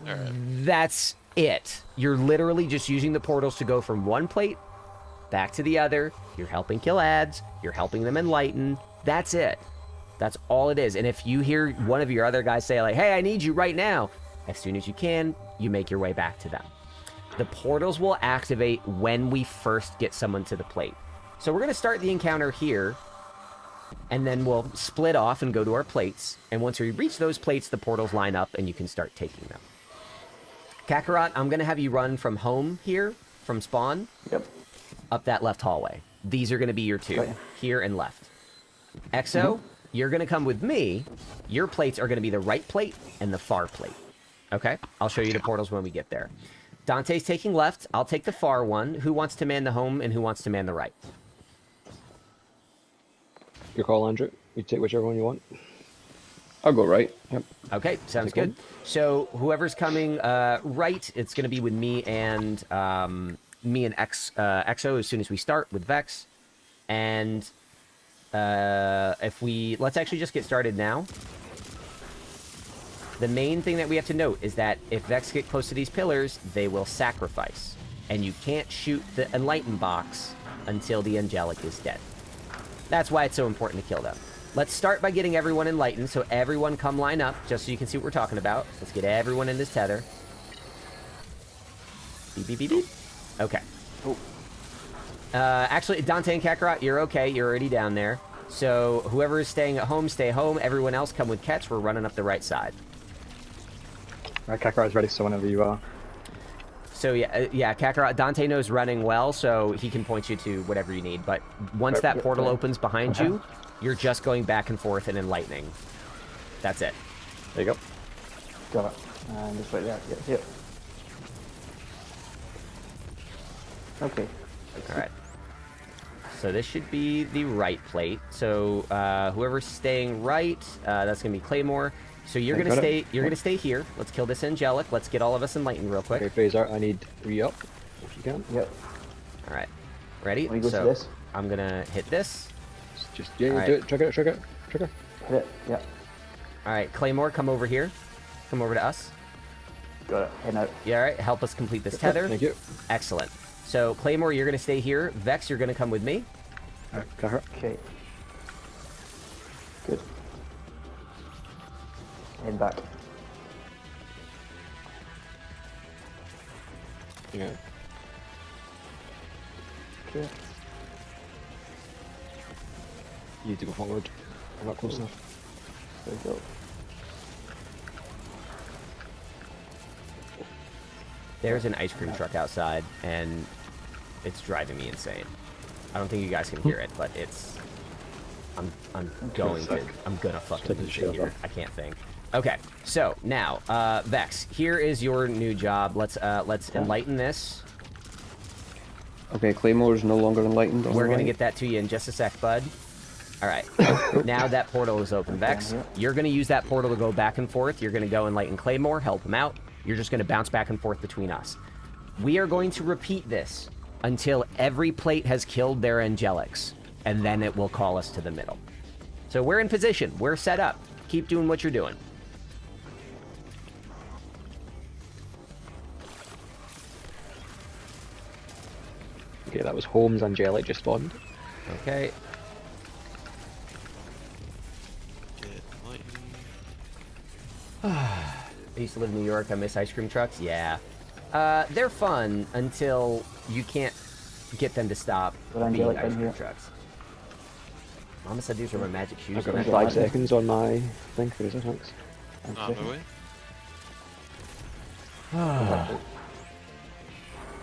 All right. That's it. You're literally just using the portals to go from one plate back to the other. You're helping kill ads. You're helping them enlighten. That's it. That's all it is. And if you hear one of your other guys say like, hey, I need you right now, as soon as you can, you make your way back to them. The portals will activate when we first get someone to the plate. So we're going to start the encounter here, and then we'll split off and go to our plates. And once we reach those plates, the portals line up, and you can start taking them. Kakarot, I'm going to have you run from home here, from spawn, up that left hallway. These are going to be your 2, here and left. Exo, you're going to come with me. Your plates are going to be the right plate and the far plate. Okay? I'll show you the portals when we get there. Dante's taking left. I'll take the far one. Who wants to man the home and who wants to man the right? Your call, Andrew. You take whichever one you want. I'll go right. Yep. Okay, sounds good. So whoever's coming right, it's going to be with me and Exo as soon as we start with Vex. And let's actually just get started now. The main thing that we have to note is that if Vex get close to these pillars, they will sacrifice. And you can't shoot the Enlighten box until the Angelic is dead. That's why it's so important to kill them. Let's start by getting everyone enlightened, so everyone come line up, just so you can see what we're talking about. Let's get everyone in this tether. Beep, beep, beep, beep. Okay. Actually, Dante and Kakarot, you're okay. You're already down there. So whoever is staying at home, stay home. Everyone else come with Ketch. We're running up the right side. Right, Kakarot's ready, so whenever you are. So yeah, Kakarot, Dante knows running well, so he can point you to whatever you need. But once that portal opens behind you, you're just going back and forth and enlightening. That's it. There you go. Got it. And just right there. Yep. Okay. All right. So this should be the right plate. So whoever's staying right, that's gonna be Claymore. So you're gonna stay. You're gonna stay here. Let's kill this Angelic. Let's get all of us enlightened real quick. Okay, Fraser, I need 3 up if you can. Yep. All right. Ready? Let me go so to this. I'm gonna hit this. Just All do right. it. Trigger. Hit it. Yep. All right, Claymore, come over here. Come over to us. Got it. Head out. Yeah, all right. Help us complete this tether. Thank you. Excellent. So Claymore, you're gonna stay here. Vex, you're gonna come with me. Alright, Kakarot. Okay. Good. Head back. Yeah. Okay. You need to go forward. I'm not close enough. There we go. There's an ice cream truck outside, and it's driving me insane. I don't think you guys can hear it, but it's I'm gonna fucking Take the lose it shield here. off. I can't think. Okay, so now, Vex, here is your new job. Let's enlighten this. Okay, Claymore's no longer enlightened. We're gonna alright. get that to you in just a sec, bud. All right. Now that portal is open, Vex. You're gonna use that portal to go back and forth. You're gonna go enlighten Claymore, help him out. You're just gonna bounce back and forth between us. We are going to repeat this until every plate has killed their angelics, and then it will call us to the middle. So we're in position. We're set up. Keep doing what you're doing. Okay, that was Holmes Angelic just spawned. Okay. Get enlightened. I used to live in New York. I miss ice cream trucks. Yeah. They're fun until you can't get them to stop But being Angelic ice in cream here. trucks. Mama said these are my magic shoes. I've got and I 5 bought them. seconds on my thing, Fraser, thanks. On my way.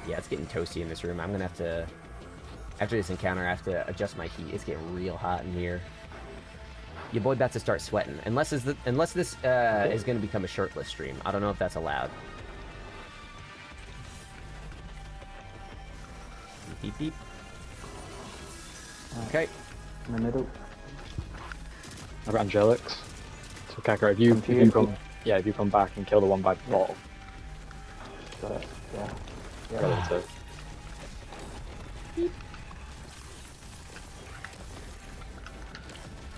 Yeah, it's getting toasty in this room. I'm gonna have to, after this encounter, I have to adjust my heat. It's getting real hot in here. Your boy about to start sweating. Unless this is gonna become a shirtless stream. I don't know if that's allowed. Beep beep. Okay. In the middle. I've got Angelics. So Kakarot, if you come back and kill the one by the bottom. Got it. Yeah. Kill them too.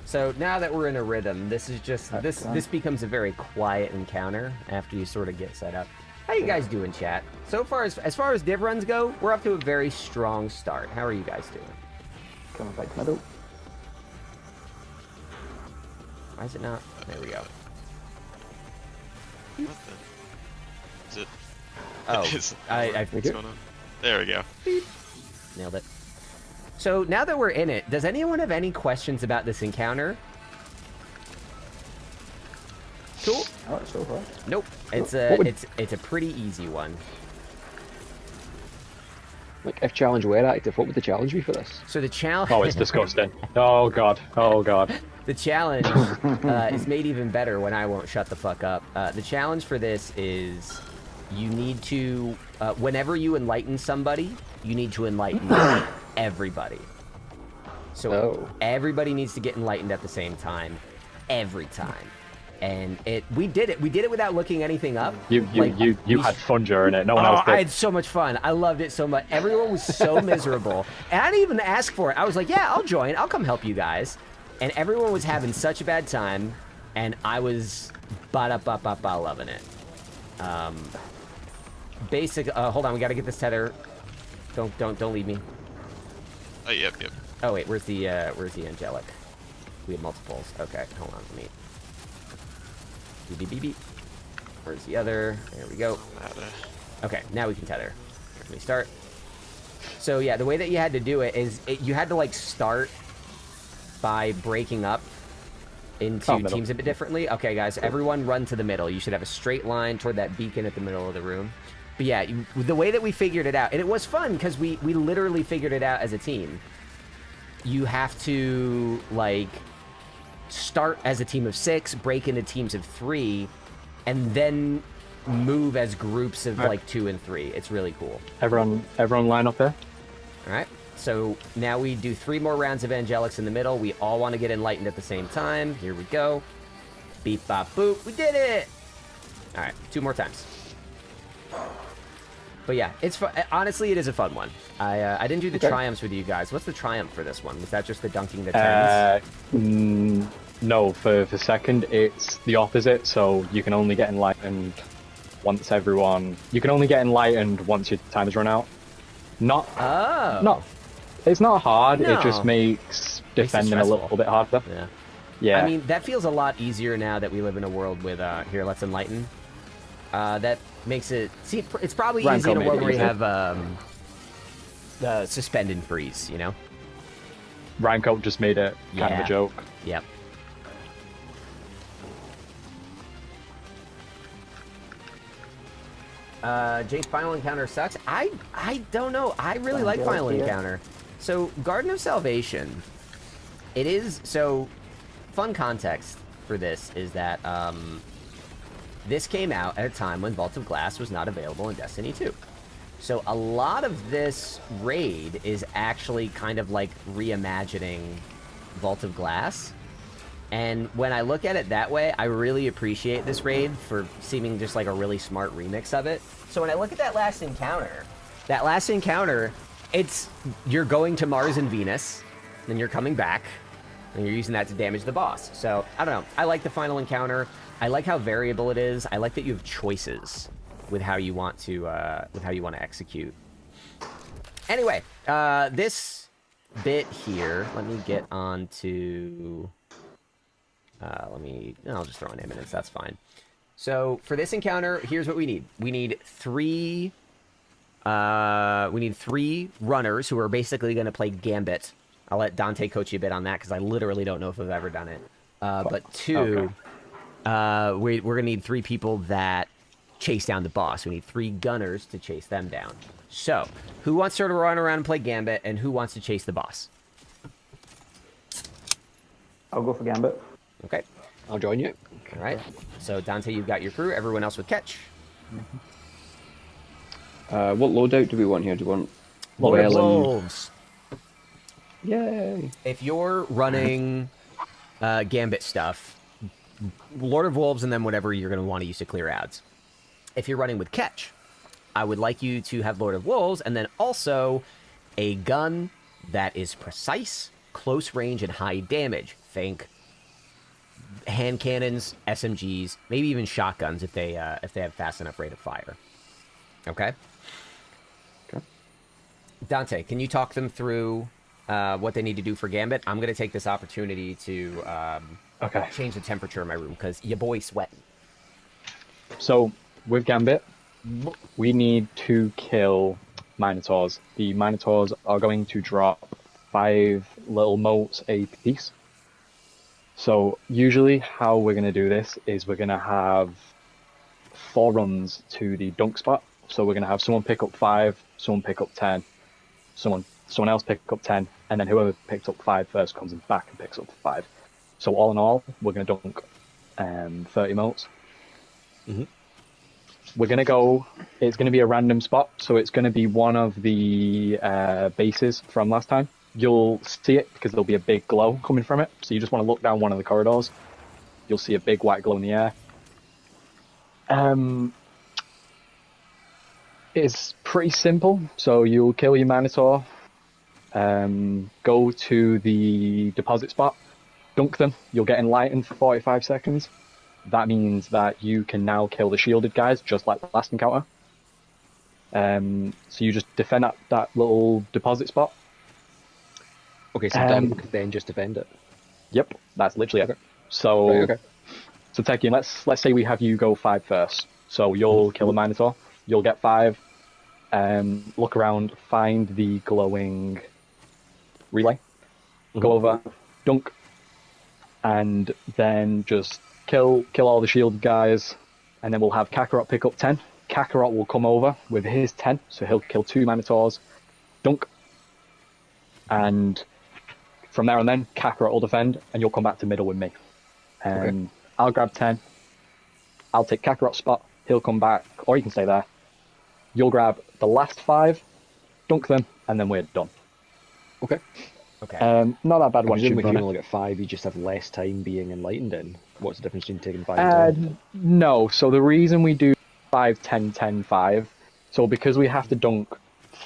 So now that we're in a rhythm, this is just this becomes a very quiet encounter after you sort of get set up. How you guys doing, chat? So far as far as div runs go, we're up to a very strong start. How are you guys doing? Coming back to middle. Why is it not? There we go. What the? Is it? Oh, Is- I What's going on? There we go. nailed it. So now that we're in it, does anyone have any questions about this encounter? Cool. Oh, it's over. Nope. It's What would- it's a pretty easy one. Like, if challenge were active, what would the challenge be for this? So the challenge. Oh, it's disgusting. Oh god. Oh god. The challenge is made even better when I won't shut the fuck up. The challenge for this is you need to, whenever you enlighten somebody, you need to enlighten everybody. So everybody needs to get enlightened at the same time, every time. And we did it without looking anything up. You had fun during it. No one else did. I had so much fun. I loved it so much. Everyone was so miserable. And I didn't even ask for it. I was like, yeah, I'll join. I'll come help you guys. And everyone was having such a bad time. And I was loving it. Hold on. We got to get this tether. Don't leave me. Oh, yep. Oh, wait. Where's the angelic? We have multiples. Okay. Hold on. Let me. Beep. Where's the other? There we go. Okay, now we can tether. Let me start. So yeah, the way that you had to do it is you had to like start by breaking up into teams a bit differently. Okay, guys, everyone run to the middle. You should have a straight line toward that beacon at the middle of the room. But yeah, the way that we figured it out, and it was fun because we literally figured it out as a team. You have to like start as a team of 6, break into teams of 3, and then move as groups of like 2 and 3. It's really cool. Everyone line up here. All right. So now we do 3 more rounds of angelics in the middle. We all want to get enlightened at the same time. Here we go. Beep, bop, boop. We did it. All right. 2 more times. But yeah, it's fun. Honestly, it is a fun one. I didn't do the triumphs with you guys. What's the triumph for this one? Was that just the dunking the 10s? No, for second, it's the opposite. So you can only get enlightened once you can only get enlightened once your time has run out. It's not hard. No. It just makes defending a little bit harder. Yeah. I mean, that feels a lot easier now that we live in a world with here. Let's enlighten. That makes it. See, it's probably easy in a world where you have the suspend and freeze. You know. Rhinecoat just made it kind of a joke. Yep. Jade's final encounter sucks. I don't know. I really like final encounter. So Garden of Salvation It is, so, fun context for this is that, this came out at a time when Vault of Glass was not available in Destiny 2. So a lot of this raid is actually kind of like reimagining Vault of Glass. And when I look at it that way, I really appreciate this raid for seeming just like a really smart remix of it. So when I look at that last encounter, it's, you're going to Mars and Venus, then you're coming back, and you're using that to damage the boss. So, I don't know. I like the final encounter. I like how variable it is. I like that you have choices with how you want to execute. Anyway, this bit here, let me get on to... I'll just throw in imminence, that's fine. So, for this encounter, here's what we need. We need three runners who are basically going to play Gambit. I'll let Dante coach you a bit on that, because I literally don't know if I've ever done it. But two, we're going to need 3 people that chase down the boss. We need 3 gunners to chase them down. So, who wants to run around and play Gambit, and who wants to chase the boss? I'll go for Gambit. Okay. I'll join you. All right. So, Dante, you've got your crew. Everyone else with catch. What loadout do we want here? Do we want Lord of Well and- Wolves. Yay! If you're running Gambit stuff, Lord of Wolves and then whatever you're going to want to use to clear ads. If you're running with catch, I would like you to have Lord of Wolves and then also a gun that is precise, close range, and high damage. Think hand cannons, SMGs, maybe even shotguns if they have fast enough rate of fire. Okay? Okay. Dante, can you talk them through what they need to do for Gambit? I'm going to take this opportunity to change the temperature in my room because your boy's sweating. So, with Gambit, we need to kill Minotaurs. The Minotaurs are going to drop 5 little motes a piece. So, usually how we're going to do this is we're going to have 4 runs to the dunk spot. So we're going to have someone pick up 5, someone pick up 10, someone else pick up 10, and then whoever picks up 5 first comes back and picks up 5. So all in all, we're going to dunk 30 motes. Mm-hmm. We're going to go, it's going to be a random spot, so it's going to be one of the bases from last time. You'll see it because there'll be a big glow coming from it, so you just want to look down one of the corridors. You'll see a big white glow in the air. It's pretty simple. So you'll kill your Minotaur, go to the deposit spot, dunk them. You'll get enlightened for 45 seconds. That means that you can now kill the shielded guys, just like the last encounter. So you just defend that little deposit spot. Okay, so then just defend it. Yep, that's literally it. So, Right, okay. So Tekken, let's say we have you go 5 first. So you'll kill the Minotaur, you'll get 5. Look around, find the glowing relay, go over, dunk, and then just kill all the shield guys, and then we'll have Kakarot pick up 10. Kakarot will come over with his 10, so he'll kill 2 Minotaurs, dunk, and from there on then, Kakarot will defend, and you'll come back to middle with me. Okay. I'll grab 10, I'll take Kakarot's spot, he'll come back, or you can stay there. You'll grab the last 5, dunk them, and then we're done. Okay. Okay. Not that bad I once presume you've if you run it. only get 5, you just have less time being enlightened in. What's the difference between taking 5 and 10? No, so the reason we do 5, 10, 10, 5, so because we have to dunk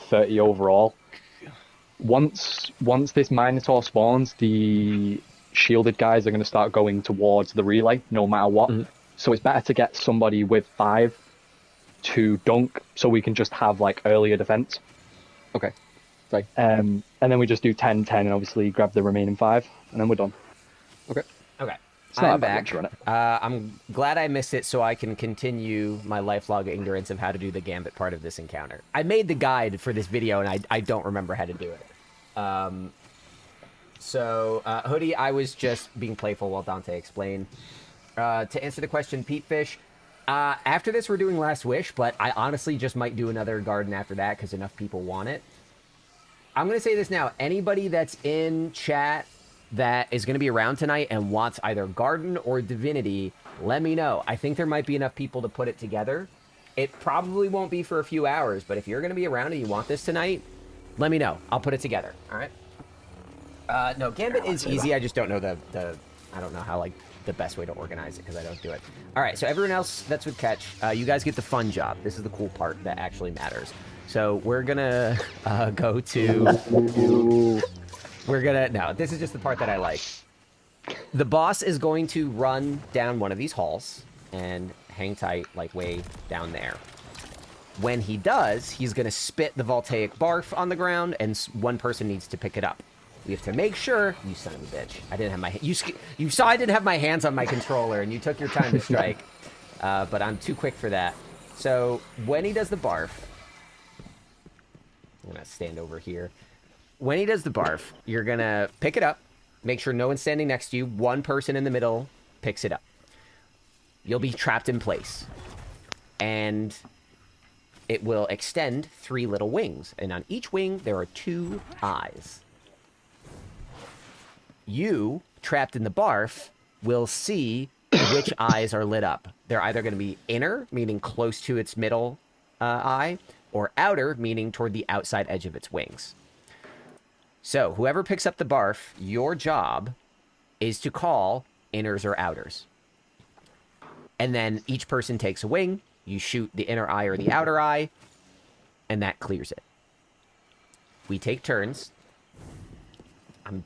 30 overall, once this Minotaur spawns, the shielded guys are going to start going towards the relay, no matter what. Mm-hmm. So it's better to get somebody with 5 to dunk, so we can just have like earlier defense. Okay. Fine. And then we just do 10, 10, and obviously grab the remaining 5, and then we're done. Okay. Okay. It's not I'm that bad back. once you run it. I'm glad I missed it so I can continue my lifelong ignorance of how to do the Gambit part of this encounter. I made the guide for this video, and I don't remember how to do it. Hoodie, I was just being playful while Dante explained. To answer the question, Pete Fish, after this we're doing Last Wish, but I honestly just might do another garden after that because enough people want it. I'm going to say this now. Anybody that's in chat that is going to be around tonight and wants either Garden or Divinity, let me know. I think there might be enough people to put it together. It probably won't be for a few hours, but if you're going to be around and you want this tonight, let me know. I'll put it together. All right? No, Gambit is easy. I just don't know I don't know how, like, the best way to organize it because I don't do it. All right, so everyone else that's with Catch, you guys get the fun job. This is the cool part that actually matters. So we're gonna go to... No, this is just the part that I like. The boss is going to run down one of these halls and hang tight, like, way down there. When he does, he's gonna spit the voltaic barf on the ground, and one person needs to pick it up. We have to make sure... You son of a bitch. I didn't have my... You saw I didn't have my hands on my controller, and you took your time to strike. But I'm too quick for that. So, when he does the barf... I'm going to stand over here. When he does the barf, you're going to pick it up. Make sure no one's standing next to you. One person in the middle picks it up. You'll be trapped in place. And it will extend 3 little wings. And on each wing, there are 2 eyes. You, trapped in the barf, will see which eyes are lit up. They're either going to be inner, meaning close to its middle eye, or outer, meaning toward the outside edge of its wings. So, whoever picks up the barf, your job is to call inners or outers. And then each person takes a wing, you shoot the inner eye or the outer eye, and that clears it. We take turns. I'm...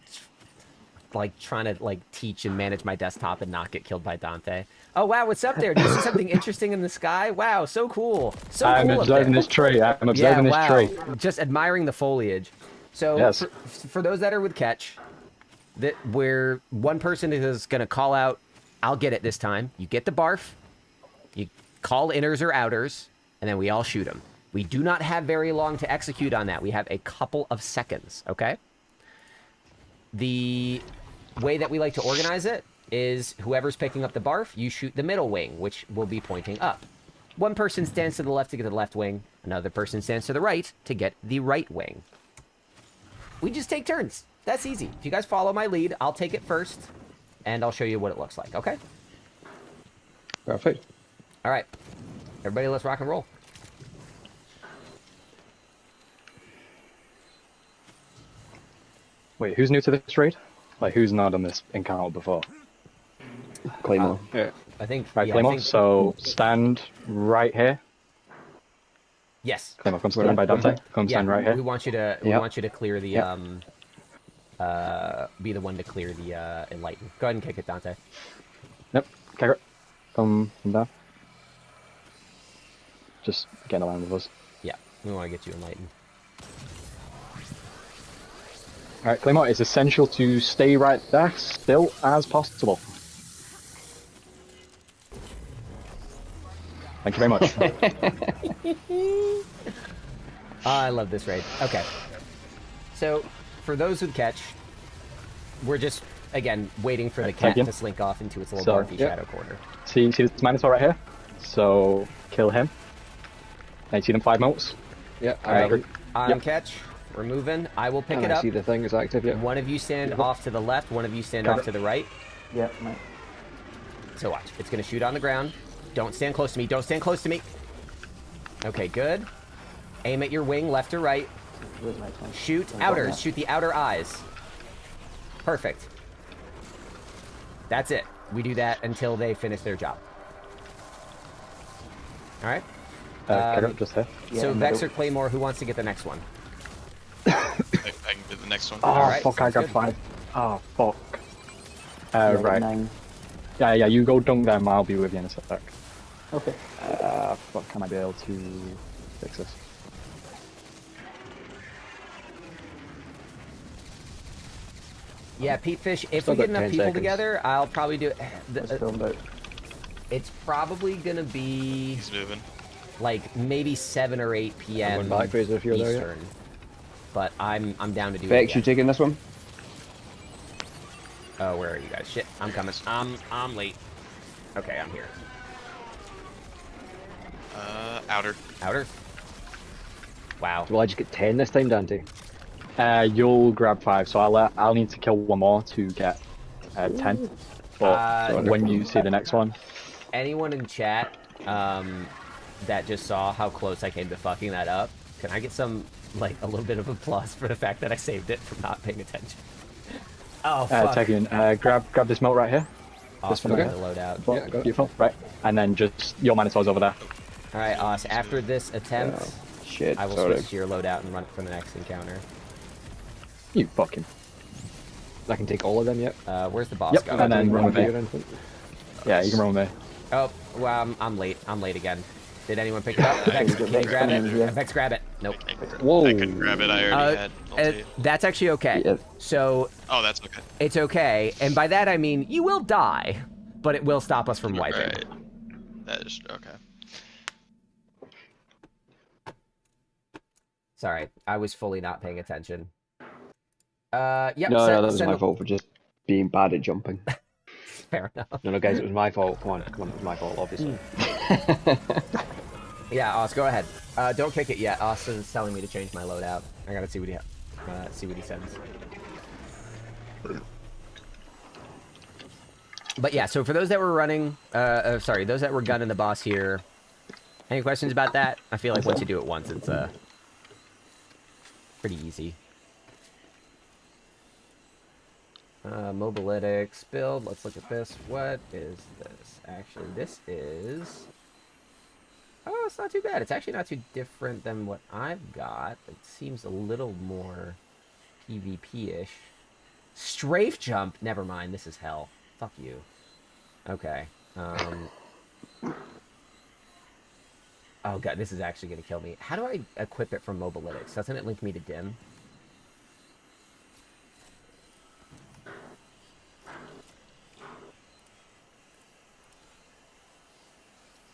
like trying to like teach and manage my desktop and not get killed by Dante. Oh wow, what's up there? Do you see something interesting in the sky? Wow, so cool. So I'm cool observing this tree. I'm observing this tree. Just admiring the foliage. So yes. for those that are with Catch, that where one person is gonna call out, I'll get it this time. You get the barf, you call inners or outers, and then we all shoot them. We do not have very long to execute on that. We have a couple of seconds, okay? The way that we like to organize it is whoever's picking up the barf, you shoot the middle wing, which will be pointing up. One person stands to the left to get the left wing. Another person stands to the right to get the right wing. We just take turns. That's easy. If you guys follow my lead, I'll take it first, and I'll show you what it looks like, okay? Perfect. All right. Everybody, let's rock and roll. Wait, who's new to this raid? Like, who's not done this encounter before? Claymore. Yeah. I think... Right, yeah, Claymore, I think... so stand right here. Yes. Claymore, come stand by Dante. Come stand right here. We want you to want you to clear the be the one to clear the enlighten. Go ahead and kick it, Dante. Yep. Carrot. Come down. Just get in line with us. Yeah, we want to get you enlightened. Alright, Claymore, it's essential to stay right there, still as possible. Thank you very much. I love this raid. Okay. So, for those who catch, we're just, again, waiting for the cat to slink off into its little barfy shadow corner. See this Minotaur right here? So, kill him. Now you see them 5 motes? Yeah, Alright, I'm catch. We're moving. I will pick it up. I see the thing is active, yeah. One of you stand off to the left, one of you stand off to the right. Yep, mate. So watch. It's going to shoot on the ground. Don't stand close to me. Don't stand close to me. Okay, good. Aim at your wing, left or right. Shoot outers. Shoot the outer eyes. Perfect. That's it. We do that until they finish their job. All right? Just here. So Vex or Claymore, who wants to get the next one? I can do the next one. Oh, Alright, fuck, I got good. 5. Oh, fuck. Right. Right. Yeah, you go dunk them, I'll be with you in a sec. Okay. Fuck, can I be able to fix this? Yeah, Pete Fish, if Still we get got enough 10 people seconds. together, I'll probably do... Let's film out. It's probably going to be... He's moving. like maybe 7 or 8 p.m. I'm going back, Fraser, if you're there yet. Eastern. But I'm down to do Vex, it. you Again. taking this one? Oh, where are you guys? Shit, I'm coming. I'm late. Okay, I'm here. Outer. Outer. Wow. Will I just get 10 this time, Dante? You'll grab 5, so I'll need to kill one more to get 10. But when you see the next one, Anyone in chat that just saw how close I came to fucking that up, can I get some, like, a little bit of applause for the fact that I saved it from not paying attention? Oh, fuck. Tekken, grab this moat right here. Awesome, Okay. the loadout. Yeah, beautiful. Right, and then just your Minotaur's over there. All right, Os. After this attempt, Shit, I will sorry. switch to your loadout and run for the next encounter. You fucking. I can take all of them, yep. Where's the boss Yep, going? and then run with me. Or anything. Yeah, you can run with me. Oh, well, I'm late. I'm late again. Did anyone pick it up? Vex, can you grab it? Vex, grab it. Nope. Whoa. I couldn't grab it. I already had. I'll tell you. That's actually okay. Yeah. So Oh, that's okay. it's okay, and by that I mean you will die, but it will stop us from wiping. Right. That is okay. Sorry, I was fully not paying attention. Yep. No, send- that was send my a- fault for just being bad at jumping. Fair enough. No, guys, it was my fault. Come on, it was my fault, obviously. Yeah, Os, go ahead. Don't kick it yet. Austin's telling me to change my loadout. I gotta see what he sends. But yeah, so for those that were running, sorry, those that were gunning the boss here, any questions about that? I feel like once you do it once, it's pretty easy. Mobilytics build. Let's look at this. What is this? Actually, this is. Oh, it's not too bad. It's actually not too different than what I've got. It seems a little more PvP-ish. Strafe jump. Never mind. This is hell. Fuck you. Okay. Oh god, this is actually gonna kill me. How do I equip it from Mobilytics? Doesn't it link me to Dim?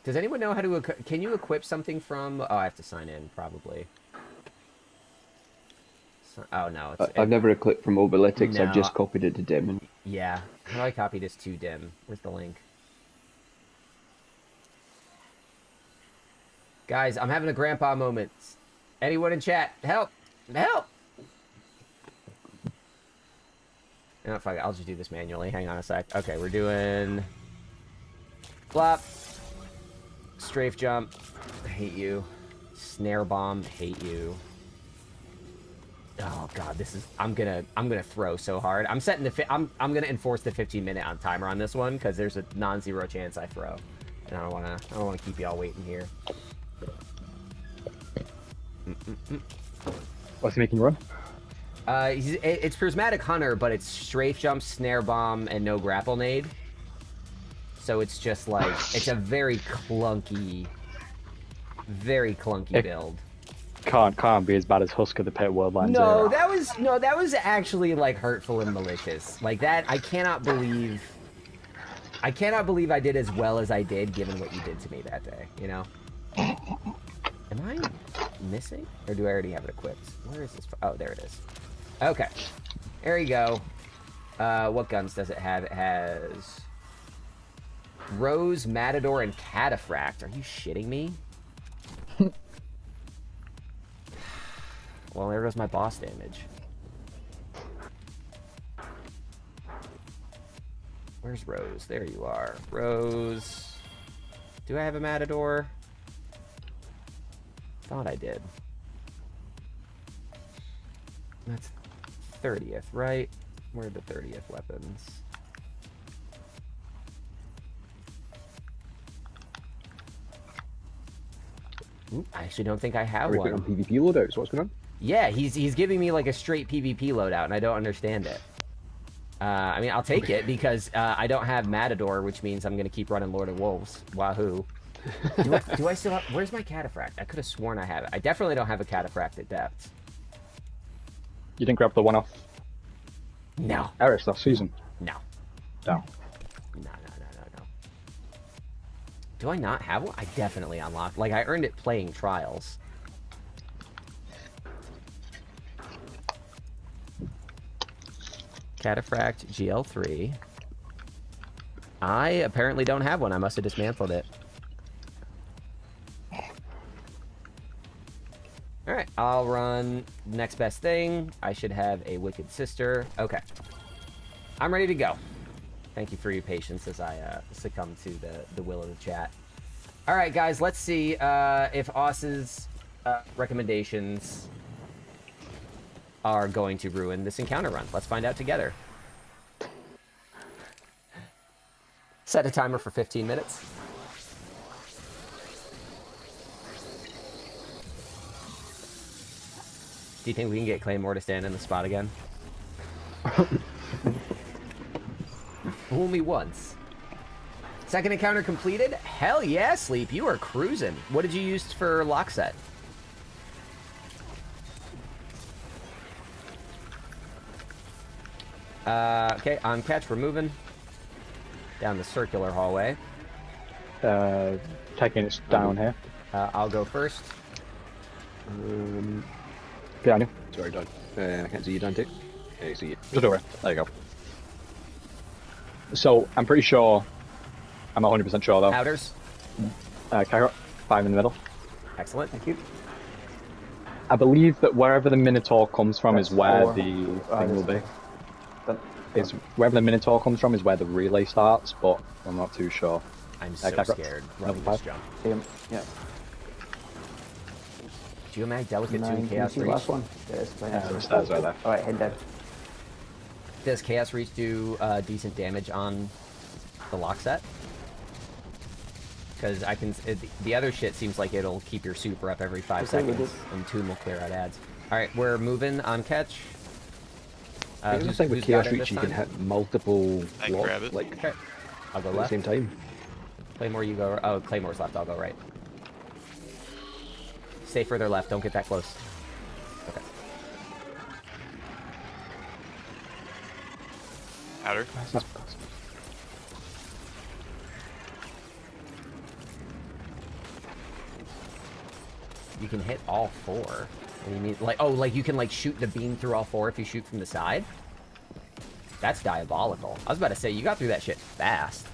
Does anyone know how to... Can you equip something from... Oh, I have to sign in, probably. Oh, no. I've never clicked from Mobilytics, No. I've just copied it to Dim. Yeah. How do I copy this to Dim? Where's the link? Guys, I'm having a grandpa moment. Anyone in chat, help! Help! No, fuck it. I'll just do this manually. Hang on a sec. Okay, we're doing... Flop. Strafe jump. Hate you. Snare bomb. Hate you. Oh god, this is... I'm gonna throw so hard. I'm setting the... I'm gonna enforce the 15-minute on timer on this one because there's a non-zero chance I throw. And I don't wanna keep y'all waiting here. What's he making you run? It's Prismatic Hunter, but it's strafe jump, snare bomb, and no grapple nade. So it's just like it's a very clunky build. Can't be as bad as Husk of the Pit Worldline No, Zero. that was actually like hurtful and malicious. Like that, I cannot believe I did as well as I did given what you did to me that day. You know. Am I missing? Or do I already have it equipped? Where is this? Oh, there it is. Okay. There you go. What guns does it have? It has... Rose, Matador, and Cataphract. Are you shitting me? Well, there goes my boss damage. Where's Rose? There you are. Rose. Do I have a Matador? Thought I did. That's 30th, right? Where are the 30th weapons? Ooh, I actually don't think I have Are we one. putting on PvP loadouts? What's going on? Yeah, he's giving me like a straight PvP loadout, and I don't understand it. I mean, I'll take it because I don't have Matador, which means I'm gonna keep running Lord of Wolves. Wahoo! Do I still have? Where's my Cataphract? I could have sworn I have it. I definitely don't have a Cataphract at depth. You didn't grab the one off No. Eris last season. No. No. No. Do I not have one? I definitely unlocked. Like I earned it playing Trials. Cataphract GL3. I apparently don't have one. I must have dismantled it. Alright, I'll run next best thing. I should have a Wicked Sister. Okay. I'm ready to go. Thank you for your patience as I succumb to the will of the chat. Alright, guys, let's see if Oss's recommendations are going to ruin this encounter run. Let's find out together. Set a timer for 15 minutes. Do you think we can get Claymore to stand in the spot again? Fool me once. Second encounter completed? Hell yeah, Sleep. You are cruising. What did you use for lock set? Okay, on catch, we're moving down the circular hallway. Taking it down here. I'll go first. Behind you. Sorry, Don. I can't see you, Dante. I see you. Just over. There you go. So, I'm pretty sure, I'm 100% sure though. Outers. Kakarot, 5 in the middle. Excellent. Thank you. I believe that wherever the Minotaur comes from is where Four. the thing will be. Done. Is wherever the Minotaur comes from is where the relay starts, but I'm not too sure. I'm so Kakarot, scared. level Running this 5. jump. Yeah. Geomag, Delicate 2, 9, and Chaos can you see the Reach. last one? Yes, The stairs right there. Alright, head down. Does Chaos Reach do decent damage on the lock set? Because I can. The other shit seems like it'll keep your super up every 5 Okay, we seconds, did. and Tomb will clear out ads. Alright, we're moving on catch. The other thing with who's Chaos got it Reach, this you can time? hit multiple I blocks, grab it. like, Okay. I'll go at the left. same time. Claymore, you go. Oh, Claymore's left. I'll go right. Stay further left. Don't get that close. Okay. Outer. You can hit all 4. What do you mean? Like, oh, like you can like shoot the beam through all 4 if you shoot from the side? That's diabolical. I was about to say, you got through that shit fast.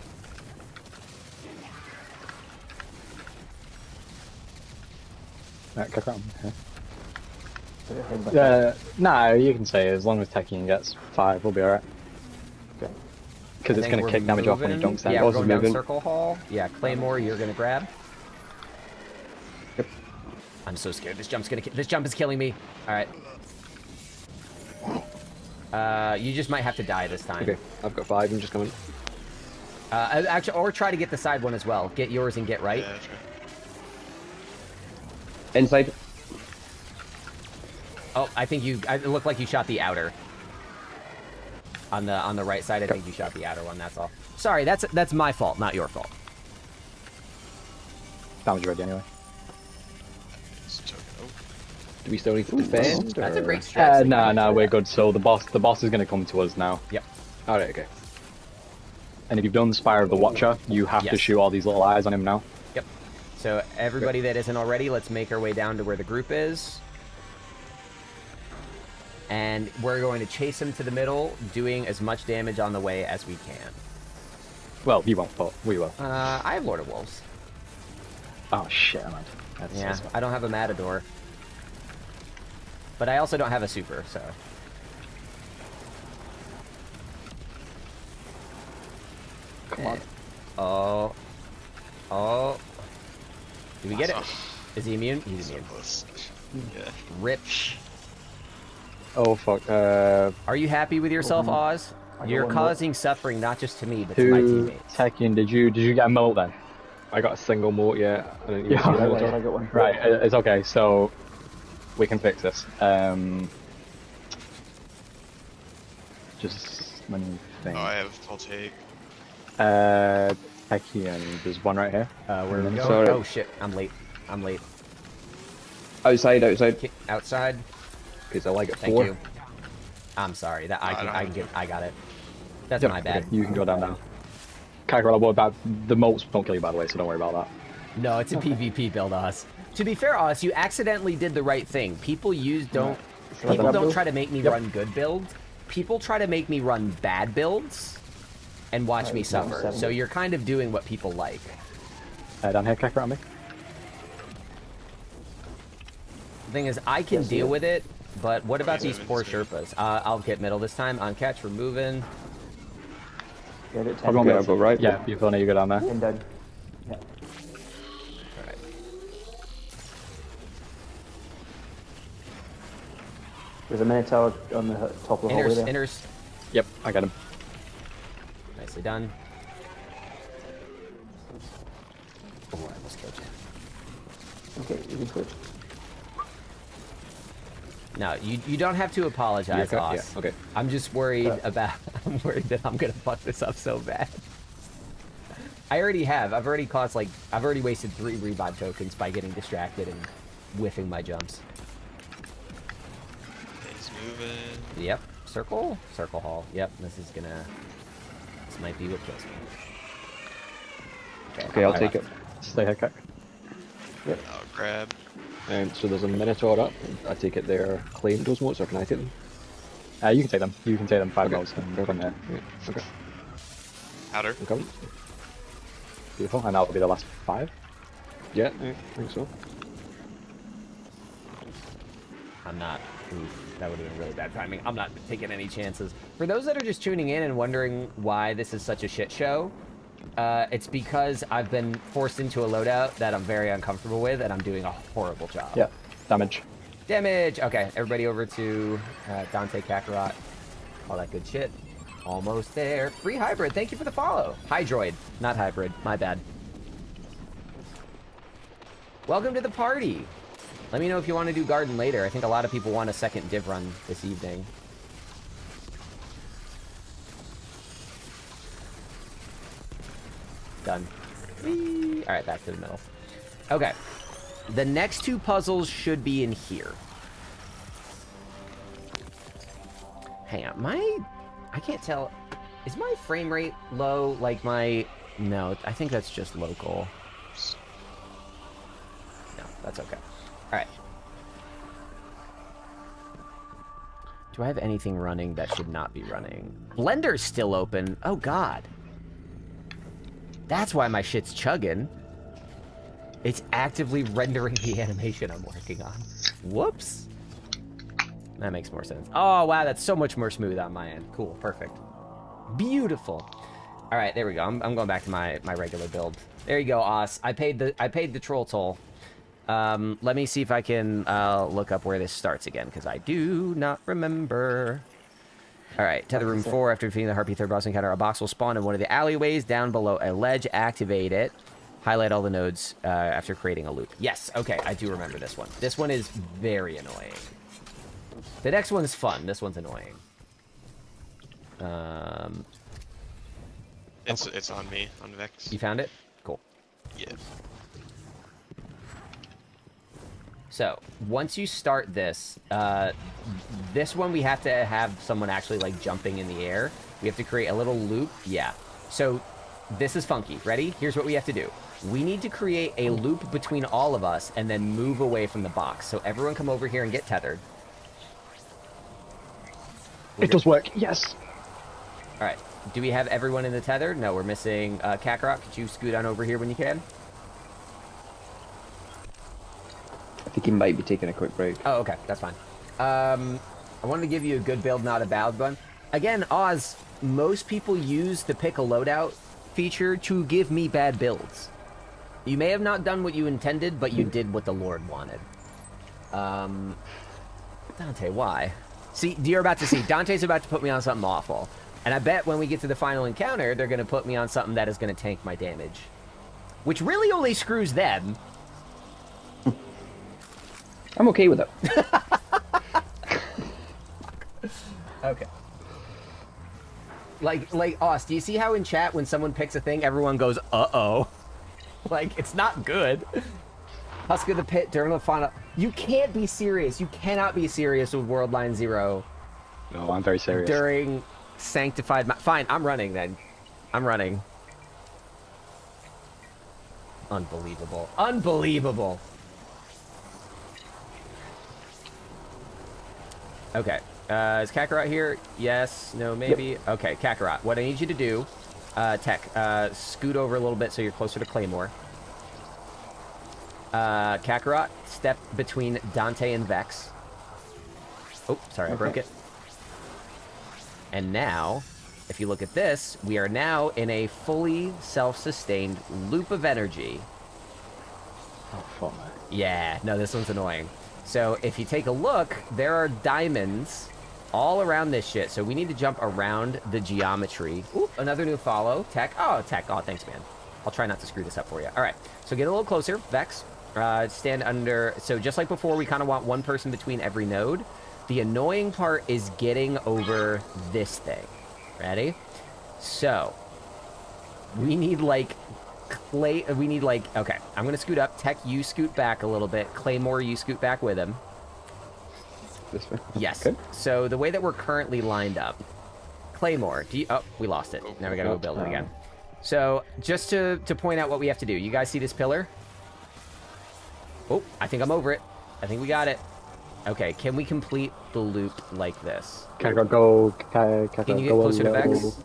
Right, Kakarot. Head back. Nah, you can say as long as Tekken gets 5, we'll be alright. Okay. Because it's I think going to we're kick damage off when he moving. dunks down. Yeah, we're Boss is going down moving. Circle Hall. Yeah, Claymore, you're gonna grab. Yep. I'm so scared. This jump is killing me. All right. You just might have to die this time. Okay, I've got 5, I'm just coming. Actually, or try to get the side one as well. Get yours and get right. Yeah, that's right. Inside. Oh, I think you. It looked like you shot the outer. On the right side, I think you shot the outer one. That's all. Sorry, that's my fault, not your fault. Damage ready anyway. It's token. Oh, Do we still need to defend? That's a or- great strat. No, we're good. So the boss is going to come to us now. Yep. Alright, okay. And if you've done the Spire of the Watcher, you have to Yes. shoot all these little eyes on him now. Yep. So everybody that isn't already, let's make our way down to where the group is. And we're going to chase him to the middle, doing as much damage on the way as we can. Well, you won't, but we will. I have Lord of Wolves. Oh shit, man. Yeah, I don't have a Matador. But I also don't have a super, so... Come on. Oh. Oh. Did we get it? awesome. Is he immune? He's So immune. close. Yeah. Rip. Oh fuck. Are you happy with yourself, Oz? got You're one more. causing suffering not just to me, but to my Who teammates. Tekken? Did you get a moat then? I got a single moat, yeah. I didn't even Yeah. see that Right, at all. I got one. Right, it's okay. So we can fix this. Just let me think. Oh, I have. I'll take. Tekken. There's one right here. Where are we going? Sorry. Oh shit, I'm late. I'm late. Outside. Okay, outside. Because I like it Thank 4. you. I'm sorry. That I No, can. no. I can get. I got it. That's Yep, my bad. okay, you can go down now. Kakarot, what about the moats? Don't kill you, by the way, so don't worry about that. No, it's a PvP build, Oz. To be fair, Oz, you accidentally did the right thing. People don't try to make me run good builds. People try to make me run bad builds and watch me Right, down suffer. 7. So you're kind of doing what people like. Down here, Kakarot, on me. thing is, I can Yes, deal yeah. with it, but what about He's these moving, poor he's moving. Sherpas? I'll get middle this time. On catch, we're moving. Get it. I'll go middle, go right. Yeah, you've done you good on there. And down. Yeah. All right. There's a Minotaur on the top of the hallway there. Inners. Yep, I got him. Nicely done. Oh, I almost killed you. Okay, you can switch. No, you don't have to apologize, Yeah, Oz. yeah, okay. I'm just worried about. I'm worried that I'm gonna fuck this up so bad. I already have. I've already wasted 3 revive tokens by getting distracted and whiffing my jumps. He's moving. Yep. Circle hall. Yep. This might be what kills me. Okay, I'll take it. Stay here, I'll grab. So there's a Minotaur up. I take it they're claimed those motes, or can I take them? You can take them. You can take them 5 Okay. motes and from there. Yeah, okay. Powder. I'm coming. Beautiful. And that'll be the last 5. Yeah, I think so. I'm not. Oof, that would have been really bad timing. I'm not taking any chances. For those that are just tuning in and wondering why this is such a shit show, it's because I've been forced into a loadout that I'm very uncomfortable with, and I'm doing a horrible job. Yeah, damage. Damage! Okay, everybody over to Dante Kakarot. All that good shit. Almost there. Free Hybrid, thank you for the follow. Hydroid, not Hybrid, my bad. Welcome to the party. Let me know if you want to do Garden later. I think a lot of people want a second div run this evening. Done. Whee! All right, back to the middle. Okay. The next 2 puzzles should be in here. Hang on, I can't tell. Is my frame rate low? Like my... No, I think that's just local. No, that's okay. All right. Do I have anything running that should not be running? Blender's still open. Oh, God. That's why my shit's chugging. It's actively rendering the animation I'm working on. Whoops. That makes more sense. Oh, wow, that's so much more smooth on my end. Cool, perfect. Beautiful. All right, there we go. I'm going back to my regular build. There you go, Oz. I paid the troll toll. Let me see if I can look up where this starts again, because I do not remember. All right, tether room 4. After defeating the Harpy 3rd boss encounter, a box will spawn in one of the alleyways down below a ledge. Activate it. Highlight all the nodes after creating a loop. Yes, okay, I do remember this one. This one is very annoying. The next one's fun. This one's annoying. It's on me, on Vex. You found it? Cool. Yeah. So, once you start this, this one we have to have someone actually, like, jumping in the air. We have to create a little loop. Yeah. So, this is funky. Ready? Here's what we have to do. We need to create a loop between all of us and then move away from the box. So, everyone come over here and get tethered. It does work. Yes. All right. Do we have everyone in the tether? No, we're missing Kakarot. Could you scoot on over here when you can? I think he might be taking a quick break. Oh, okay. That's fine. I wanted to give you a good build, not a bad one. Again, Oz, most people use the pick a loadout feature to give me bad builds. You may have not done what you intended, but you did what the Lord wanted. Dante, why? See, you're about to see. Dante's about to put me on something awful. And I bet when we get to the final encounter, they're going to put me on something that is going to tank my damage. Which really only screws them. I'm okay with it. Okay. Like, Oz, do you see how in chat when someone picks a thing, everyone goes, uh-oh? Like, it's not good. Husk of the Pit, during the final... You can't be serious. You cannot be serious with World Line Zero. No, I'm very serious. During Sanctified... Fine, I'm running then. I'm running. Unbelievable. Unbelievable. Okay. Is Kakarot here? Yes. No, maybe. Yep. Okay, Kakarot. What I need you to do, Tech, scoot over a little bit so you're closer to Claymore. Kakarot, step between Dante and Vex. Oh, sorry, I broke it. And now, if you look at this, we are now in a fully self-sustained loop of energy. Oh, fuck me. Yeah, no, this one's annoying. So if you take a look, there are diamonds all around this shit. So we need to jump around the geometry. Oop, another new follow. Tech. Oh, Tech. Oh, thanks, man. I'll try not to screw this up for you. All right, so get a little closer, Vex. Stand under. So just like before, we kind of want one person between every node. The annoying part is getting over this thing. Ready? So we need like clay. We need like. Okay, I'm gonna scoot up. Tech, you scoot back a little bit. Claymore, you scoot back with him. This way. Yes. Okay. So the way that we're currently lined up, Claymore, do you, oh, we lost it. Now we gotta go build it again. So just to point out what we have to do, you guys see this pillar? Oh, I think I'm over it. I think we got it. Okay, can we complete the loop like this? Can you get closer to Vex?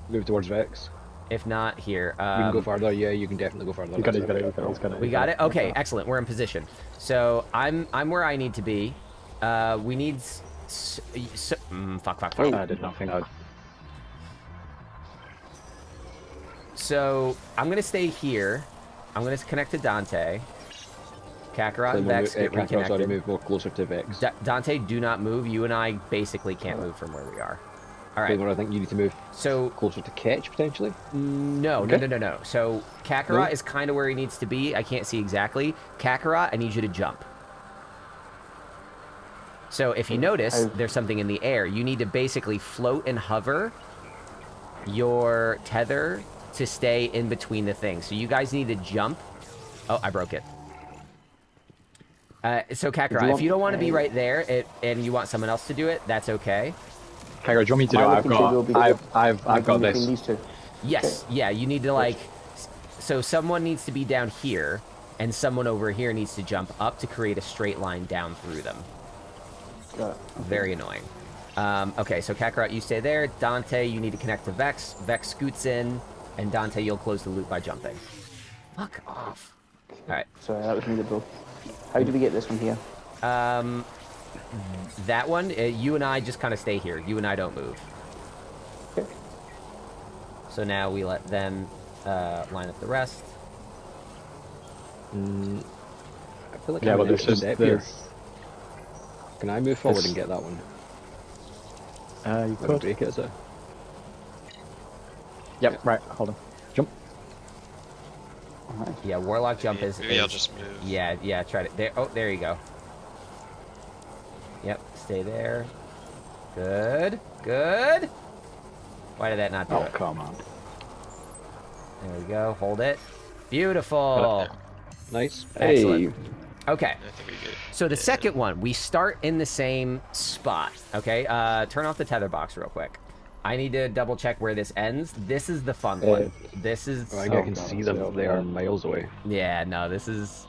Move towards Vex. If not, here. You can go further. Yeah, you can definitely go further. You got it. We got it? Okay, excellent. We're in position. So I'm where I need to be. We need... fuck. I did nothing. So I'm going to stay here. I'm going to connect to Dante. Kakarot and Vex get reconnected. Sorry, move more closer to Vex. Dante, do not move. You and I basically can't move from where we are. All right. Claymore, I think you need to move so closer to Ketch, potentially? No. So Kakarot is kind of where he needs to be. I can't see exactly. Kakarot, I need you to jump. So if you notice, there's something in the air. You need to basically float and hover your tether to stay in between the things. So you guys need to jump. Oh, I broke it. So Kakarot, if you don't want to be right there and you want someone else to do it, that's okay. Kakarot, do you want me to do it? I've got this. These two. Yes, Okay. yeah, you need to like, so someone needs to be down here and someone over here needs to jump up to create a straight line down through them. Got it. Very annoying. Okay, so Kakarot, you stay there. Dante, you need to connect to Vex. Vex scoots in, and Dante, you'll close the loop by jumping. Fuck off. All right. Sorry, that was me that broke. How do we get this one here? That one, you and I just kind of stay here. You and I don't move. Okay. So now we let them line up the rest. I feel like Yeah, I'm but an there's extra just step here. Can I move forward and get that one? You I'll could. break it, is it? Yep, right, hold on. Jump. Alright. Yeah, Warlock jump Maybe I'll just move. Yeah, try to... There, oh, there you go. Yep, stay there. Good. Why did that not do Oh, it? come on. There we go, hold it. Beautiful. Nice. Excellent. Okay, I think we get it. so the second one, we start in the same spot, okay? Turn off the tether box real quick. I need to double check where this ends. This is the fun one. This is... I can see them up there miles away. Yeah, no, this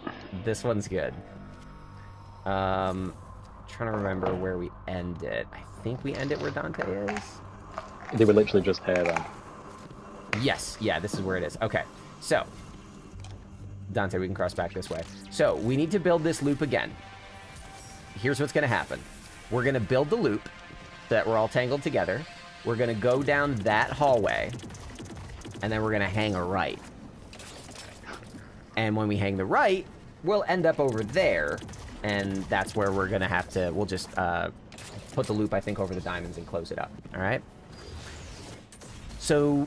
one's good. Trying to remember where we end it. I think we end it where Dante is. They were literally just here then. Yes, yeah, this is where it is. Okay, so Dante, we can cross back this way. So we need to build this loop again. Here's what's gonna happen. We're gonna build the loop so that we're all tangled together. We're gonna go down that hallway, and then we're gonna hang a right. And when we hang the right, we'll end up over there, and that's where we're gonna have to, we'll just put the loop, I think, over the diamonds and close it up, all right? So,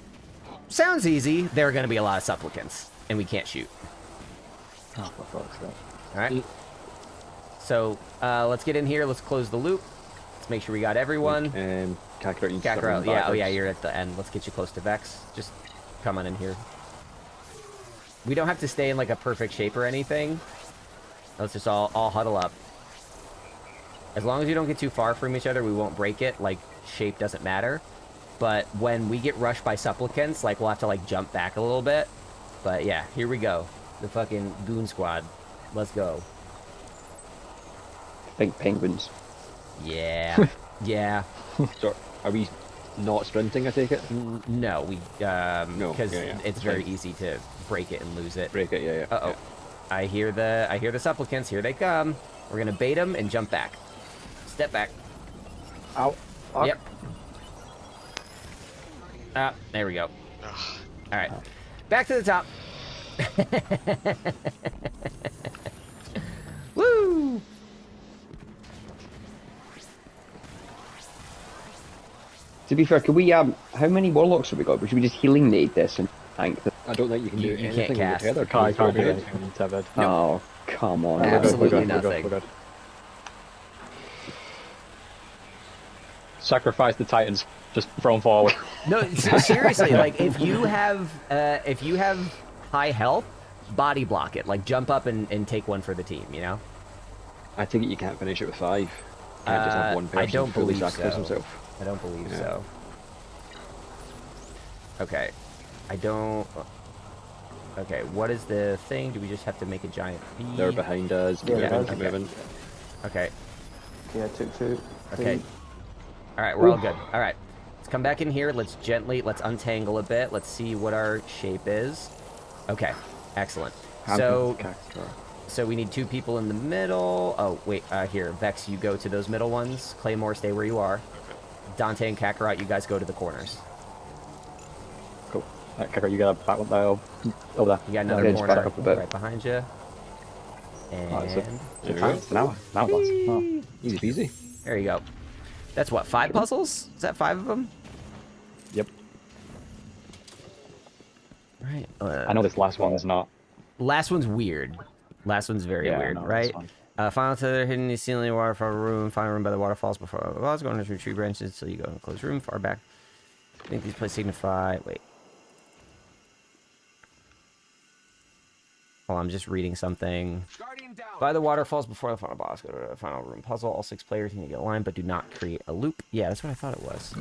sounds easy. There are gonna be a lot of supplicants, and we can't shoot. Oh, for fuck's sake. All right? So, let's get in here, let's close the loop. Let's make sure we got everyone. Kakarot, you can Kakarot, yeah, oh yeah, you're at the end. Let's get you close to Vex. Just come on in here. We don't have to stay in like a perfect shape or anything. Let's just all huddle up. As long as you don't get too far from each other, we won't break it. Like, shape doesn't matter. But when we get rushed by supplicants, like, we'll have to like jump back a little bit. But yeah, here we go. The fucking goon squad. Let's go. Big penguins. Yeah. Yeah. So, are we not sprinting, I take it? No, we No, because yeah. it's very easy to break it and lose it. Break it, yeah. Uh-oh. I hear the supplicants. Here they come. We're gonna bait them and jump back. Step back. Ow. Fuck. Yep. Ah, there we go. Ugh. All right, back to the top. Woo! To be fair, could we how many warlocks have we got? Should we just healing nade this and tank them? I don't think you can do You can't anything with cast. the tether. I can't do it. anything with tethered. Oh, come on. Absolutely We're good, nothing. we're good. Sacrifice the titans. Just throw them forward. No, seriously, like if you have high health, body block it. Like jump up and take one for the team. You know. I take it you can't finish it with 5. You can't just have one person I don't fully believe sacrifice so. himself. I don't believe Yeah. so. Okay. I don't... Okay, what is the thing? Do we just have to make a giant V? They're behind us. Yeah, Keep okay. moving. Okay. Okay, I took 2. Okay. Alright, we're all good. Alright. Let's come back in here. Let's untangle a bit. Let's see what our shape is. Okay. Excellent. So we need 2 people in the middle. Oh, wait, here. Vex, you go to those middle ones. Claymore, stay where you are. Dante and Kakarot, you guys go to the corners. Cool. Kakarot, you got a back one there. Over there. You got another Yeah, just corner back up a bit. right behind you. And That's it. There we go. Now it's lost. Oh. Easy peasy. there you go. That's what, 5 puzzles? Is that 5 of them? Yep. Right. I know this last one's not. Last one's weird. Last one's very Yeah, weird, no, right? that's Final tether hidden in the ceiling waterfall room. Final room by the waterfalls before the walls. Going into tree branches until you go in a closed room far back. I think these places signify. Wait. Oh, I'm just reading something. Guardian down. By the waterfalls before the final boss. Go to the final room puzzle. All 6 players need to get a line, but do not create a loop. Yeah, that's what I thought it was.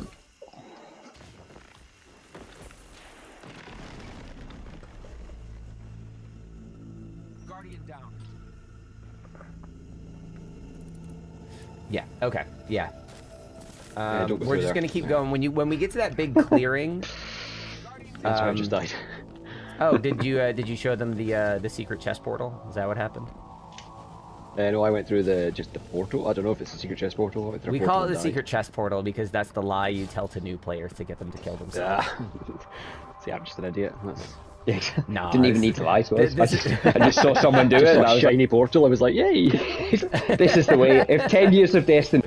Guardian down. Yeah. Okay. Yeah. don't go We're through just there. gonna keep going. When we get to that big clearing. That's why I just died. Oh, did you show them the secret chest portal? Is that what happened? No, I went through the portal. I don't know if it's a secret chest portal. I went through a We portal call it and the died. secret chest portal because that's the lie you tell to new players to get them to kill themselves. See, I'm just an idiot. That's... No, Didn't even need to lie to us. I just saw someone do it. Just And I a was like, shiny portal. I was like, yay! this is the way. If 10 years of Destiny.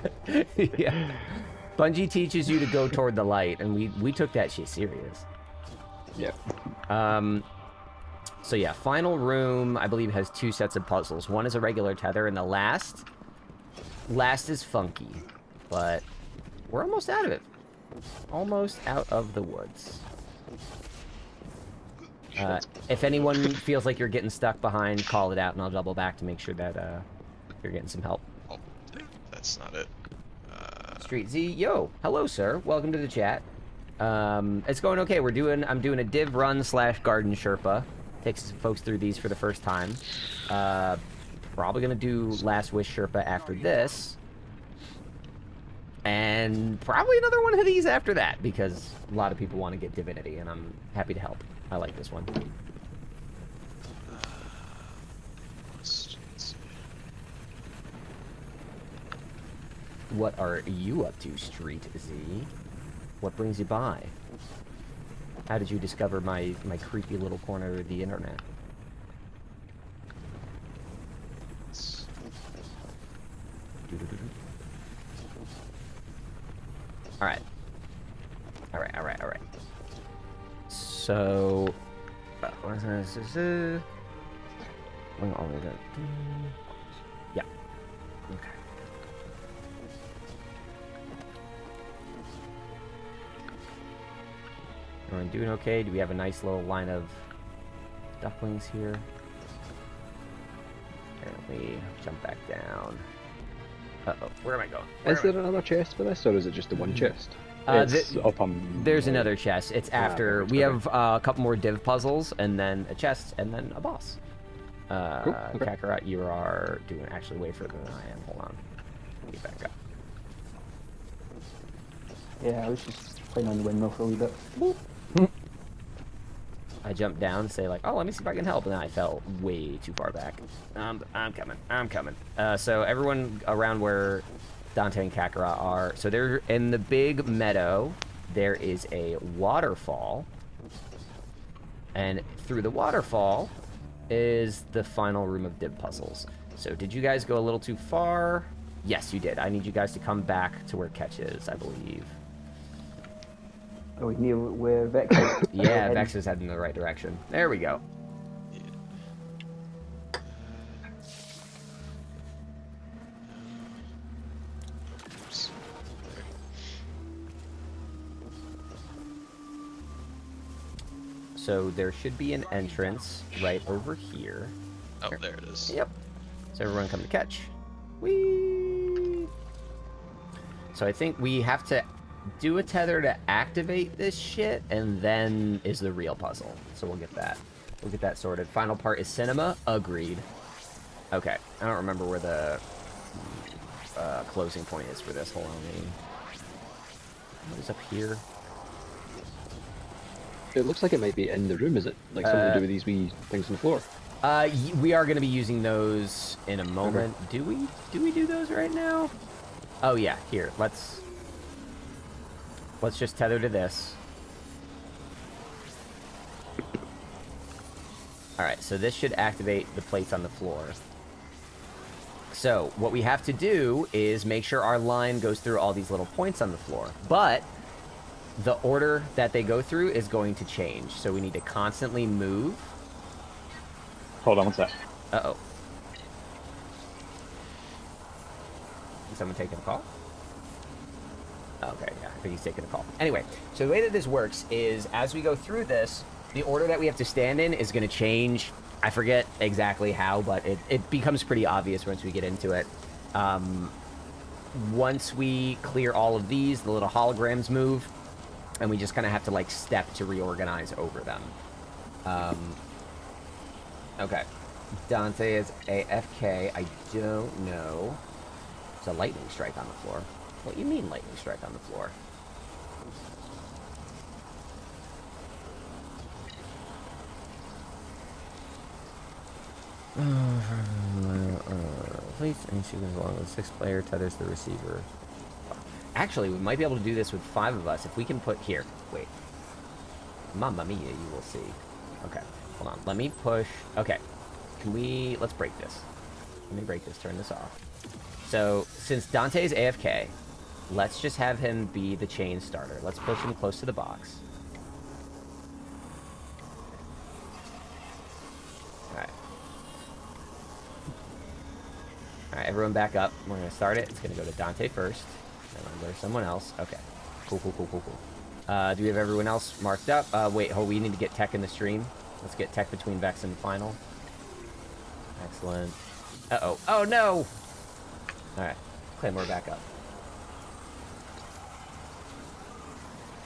Yeah. Bungie teaches you to go toward the light, and we took that shit serious. Yeah. So yeah, final room, I believe, has 2 sets of puzzles. One is a regular tether, and the last is funky. But we're almost out of it. Almost out of the woods. If anyone feels like you're getting stuck behind, call it out, and I'll double back to make sure that you're getting some help. Oh, that's not it. Street Z, yo, hello, sir. Welcome to the chat. It's going okay. I'm doing a div run / garden Sherpa. Takes folks through these for the first time. Probably gonna do Last Wish Sherpa after this. And probably another one of these after that, because a lot of people want to get Divinity, and I'm happy to help. I like this one. Let's see. What are you up to, Street Z? What brings you by? How did you discover my creepy little corner of the internet? Alright. Alright. So... Yeah. Okay. Everyone doing okay? Do we have a nice little line of ducklings here? Apparently, jump back down. Uh-oh, where am I going? Is there another chest for this, or is it just the one chest? It's up on. There's another chest. It's after. perfect, We okay. have a couple more div puzzles, and then a chest, and then a boss. Cool, okay. Kakarot, you are doing actually way further than I am. Hold on. Get back up. Yeah, I was just playing on the windmill for a wee bit. I jumped down to say like, oh, let me see if I can help, and then I fell way too far back. I'm coming. So everyone around where Dante and Kakarot are, so they're in the big meadow. There is a waterfall, and through the waterfall is the final room of dib puzzles. So did you guys go a little too far? Yes, you did. I need you guys to come back to where Ketch is, I believe. Are we near where Vex is? Yeah, Vex is heading in the right direction. There we go. So there should be an entrance right over here. Oh, there it is. Yep. So everyone come to Ketch. Whee! So I think we have to do a tether to activate this shit, and then is the real puzzle. So we'll get that. We'll get that sorted. Final part is cinema. Agreed. Okay. I don't remember where the closing point is for this. Hold on. What is up here? It looks like it might be in the room, is it? Like something to do with these wee things on the floor. We are going to be using those in a moment. Okay. Do we do those right now? Oh yeah, here. Let's just tether to this. All right, so this should activate the plates on the floor. So what we have to do is make sure our line goes through all these little points on the floor, but the order that they go through is going to change. So we need to constantly move. Hold on one sec. Uh-oh. Is someone taking a call? Okay, yeah, I think he's taking a call. Anyway, so the way that this works is as we go through this, the order that we have to stand in is going to change. I forget exactly how, but it becomes pretty obvious once we get into it. Once we clear all of these, the little holograms move, and we just kind of have to, like, step to reorganize over them. Okay. Dante is AFK. I don't know. There's a lightning strike on the floor. What do you mean, lightning strike on the floor? Please, and she goes along with 6th player tethers the receiver. Actually, we might be able to do this with 5 of us if we can put here. Wait. Mamma mia, you will see. Okay, hold on. Let me push. Okay, can we? Let's break this. Let me break this. Turn this off. So since Dante is AFK, let's just have him be the chain starter. Let's push him close to the box. Alright. Alright, everyone back up. We're going to start it. It's going to go to Dante first. Then I'll go to someone else. Okay. Cool. Do we have everyone else marked up? Wait, hold. We need to get tech in the stream. Let's get tech between Vex and final. Excellent. Uh-oh. Oh, no! Alright. Claymore back up.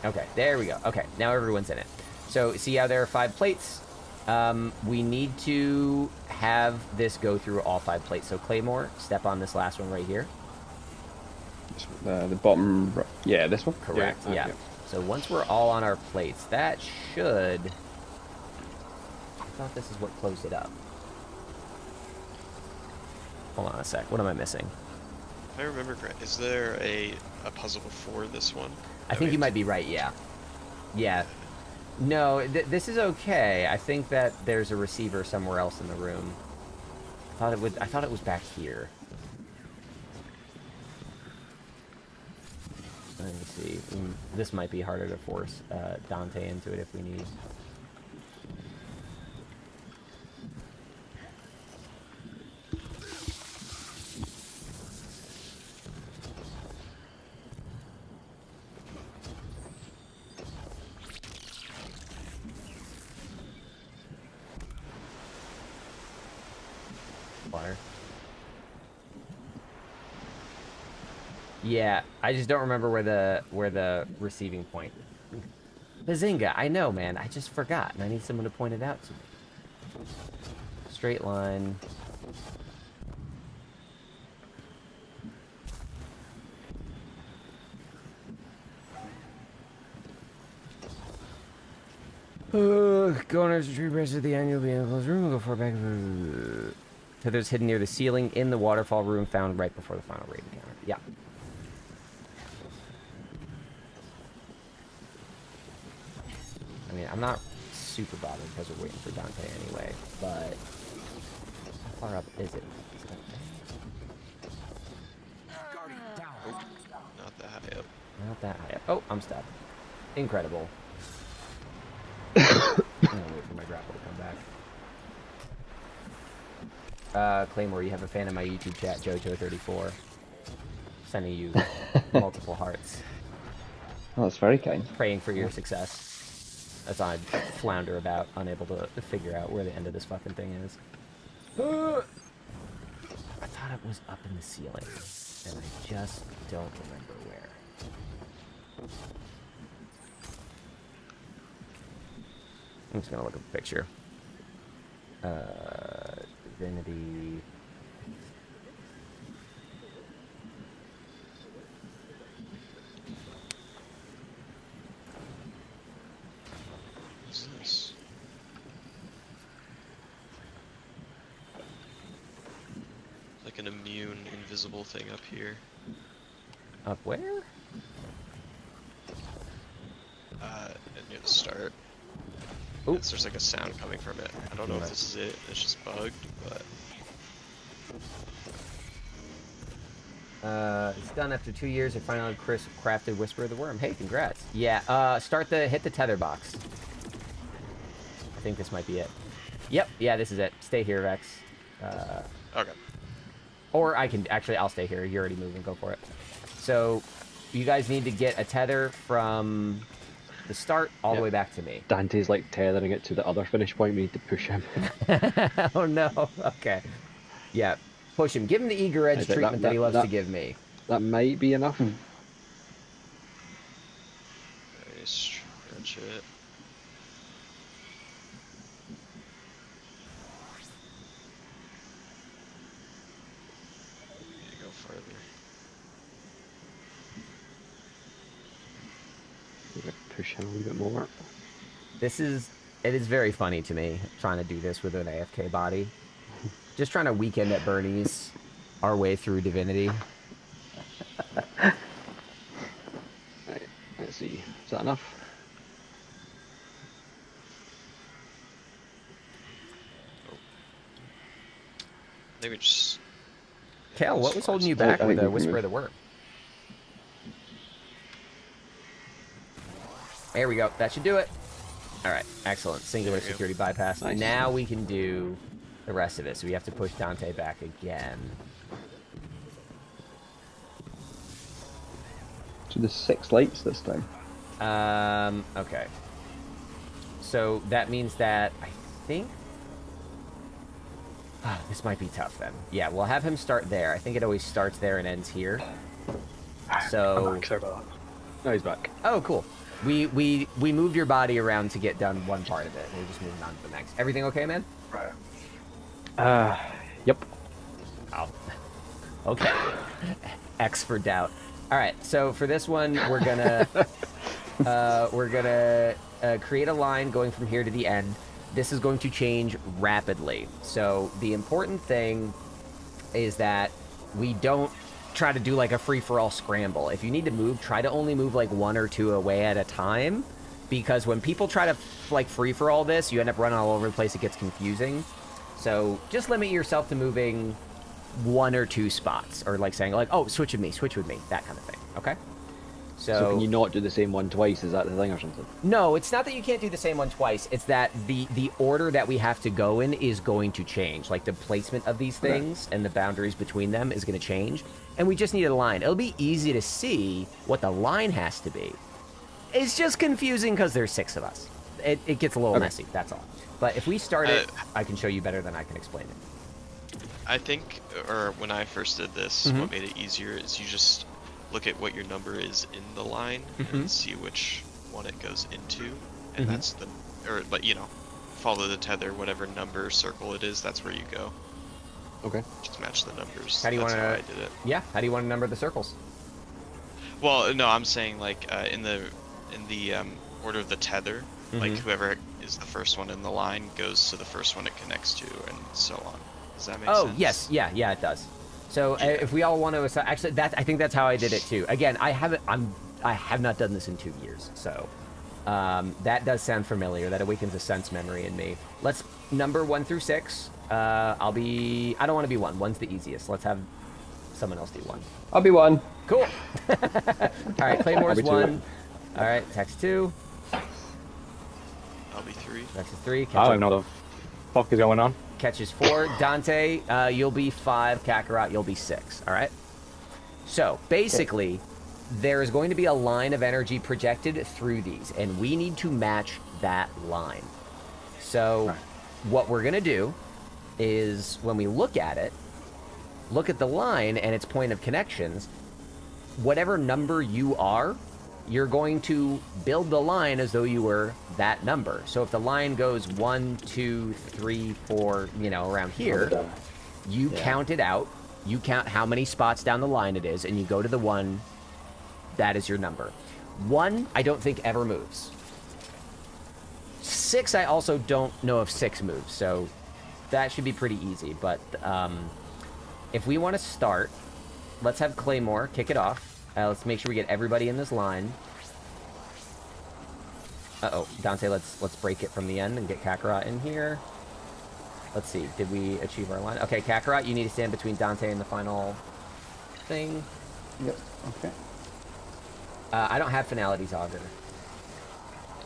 Okay, there we go. Okay, now everyone's in it. So, see how there are 5 plates? We need to have this go through all 5 plates. So, Claymore, step on this last one right here. The bottom, yeah, this one? Correct, yeah. So, once we're all on our plates, that should... I thought this is what closed it up. Hold on a sec. What am I missing? If I remember correct, is there a puzzle before this one? I think you might be right, yeah. Yeah. No, this is okay. I think that there's a receiver somewhere else in the room. I thought it was back here. Let me see. This might be harder to force Dante into it if we need. Yeah, I just don't remember where the receiving point. Bazinga, I know, man. I just forgot, and I need someone to point it out to me. Straight line. Go on as a tree branch at the end, you'll be in a closed room. Go far back. Tether's hidden near the ceiling in the waterfall room found right before the final raid encounter. Yeah. I mean, I'm not super bothered because we're waiting for Dante anyway, but how far up is it? Is it up there? Guardian down. Not that high up. Not that high up. Oh, I'm stuck. Incredible. I'm gonna wait for my grapple to come back. Claymore, you have a fan in my YouTube chat, Jojo34. Sending you multiple hearts. Oh, that's very kind. Praying for your success. As I flounder about, unable to figure out where the end of this fucking thing is. I thought it was up in the ceiling, and I just don't remember where. I'm just gonna look at the picture. Divinity. What's this? Like an immune, invisible thing up here. Up where? Near the start. Ooh. There's like a sound coming from it. I don't know if this is it. It's just bugged, but It's done after 2 years. I finally crafted Whisper of the Worm. Hey, congrats. Yeah, hit the tether box. I think this might be it. Yep, yeah, this is it. Stay here, Vex. okay. Or I'll stay here. You're already moving, go for it. So, you guys need to get a tether from the start all the way back to me. Dante's like tethering it to the other finish point. We need to push him. Oh no, okay. Yeah, push him. Give him the eager edge treatment that he loves to give me. That might be enough. Nice, stretch it. Need to go further. Push him a little bit more. It is very funny to me trying to do this with an AFK body. Just trying to weekend at Bernie's our way through Divinity. Right, let's see. Is that enough? I think we just... Kel, what was holding you back with a Whisper of the Worm? There we go. That should do it. All right. Excellent. Singular security bypass. Nice. Now we can do the rest of it. So we have to push Dante back again. So there's 6 lights this time. Okay. So that means that I think... this might be tough then. Yeah, we'll have him start there. I think it always starts there and ends here. So... I'm back, sorry about that. No, he's back. Oh, cool. We moved your body around to get done one part of it. We're just moving on to the next. Everything okay, man? Right. Yep. Oh. Okay. X for doubt. All right. So for this one, we're gonna create a line going from here to the end. This is going to change rapidly. So the important thing is that we don't try to do like a free-for-all scramble. If you need to move, try to only move like 1 or 2 away at a time, because when people try to like free-for-all this, you end up running all over the place. It gets confusing. So just limit yourself to moving 1 or 2 spots, or like saying like, oh, switch with me, that kind of thing. Okay. So can you not do the same one twice? Is that the thing or something? No, it's not that you can't do the same one twice. It's that the order that we have to go in is going to change. Like the placement of these things and the boundaries between them is going to change. And we just need a line. It'll be easy to see what the line has to be. It's just confusing because there's 6 of us. It gets a little messy, that's all. But if we start it, I can show you better than I can explain it. I think, or when I first did this, what made it easier is you just look at what your number is in the line and see which one it goes into, and that's the, but you know, follow the tether, whatever number circle it is, that's where you go. Okay. Just match the numbers. How do you want to? I did it. Yeah. How do you want to number the circles? Well, no, I'm saying like in the order of the tether, like whoever is the first one in the line goes to the first one it connects to, and so on. Does that make Oh, sense? yes, yeah, it does. So if we all want to assign, actually, I think that's how I did it too. Again, I have not done this in 2 years, so that does sound familiar. That awakens a sense memory in me. Let's number 1 through 6. I don't want to be 1. 1's the easiest. Let's have someone else do 1. I'll be 1. Cool. All right, Claymore's 1. All right, Tex 2. I'll be 3. Tex is 3. I don't even know what the fuck is going on. Catch is 4. Dante, you'll be 5. Kakarot, you'll be 6. All right? So, basically, there is going to be a line of energy projected through these, and we need to match that line. So, what we're going to do is, when we look at it, look at the line and its point of connections, whatever number you are, you're going to build the line as though you were that number. So if the line goes 1, 2, 3, 4, around here, you count it out. You count how many spots down the line it is, and you go to the 1. That is your number. 1, I don't think ever moves. 6, I also don't know if 6 moves, so that should be pretty easy. But if we want to start, let's have Claymore kick it off. Let's make sure we get everybody in this line. Uh-oh, Dante, let's break it from the end and get Kakarot in here. Let's see, did we achieve our line? Okay, Kakarot, you need to stand between Dante and the final thing. Yep, okay. I don't have finalities either.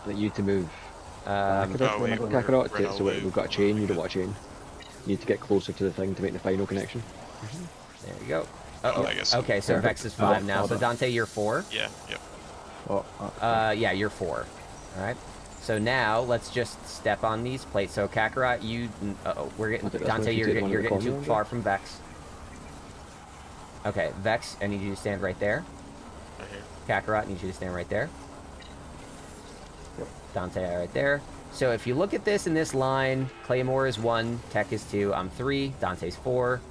That you to move. Kakarot, So we've got a chain, you don't want a chain. You need to get closer to the thing to make the final connection. There you go. Uh-oh. I guess Okay, so Vex is 5 now. So Dante, you're 4. Yeah, yep. Yeah, you're 4. All right. So now let's just step on these plates. So Kakarot, you. We're getting Dante. You're getting too far from Vex. Okay, Vex, I need you to stand right there. Right here. Kakarot, I need you to stand right there. Dante, right there. So if you look at this in this line, Claymore is 1, Tech is 2, I'm 3, Dante's 4,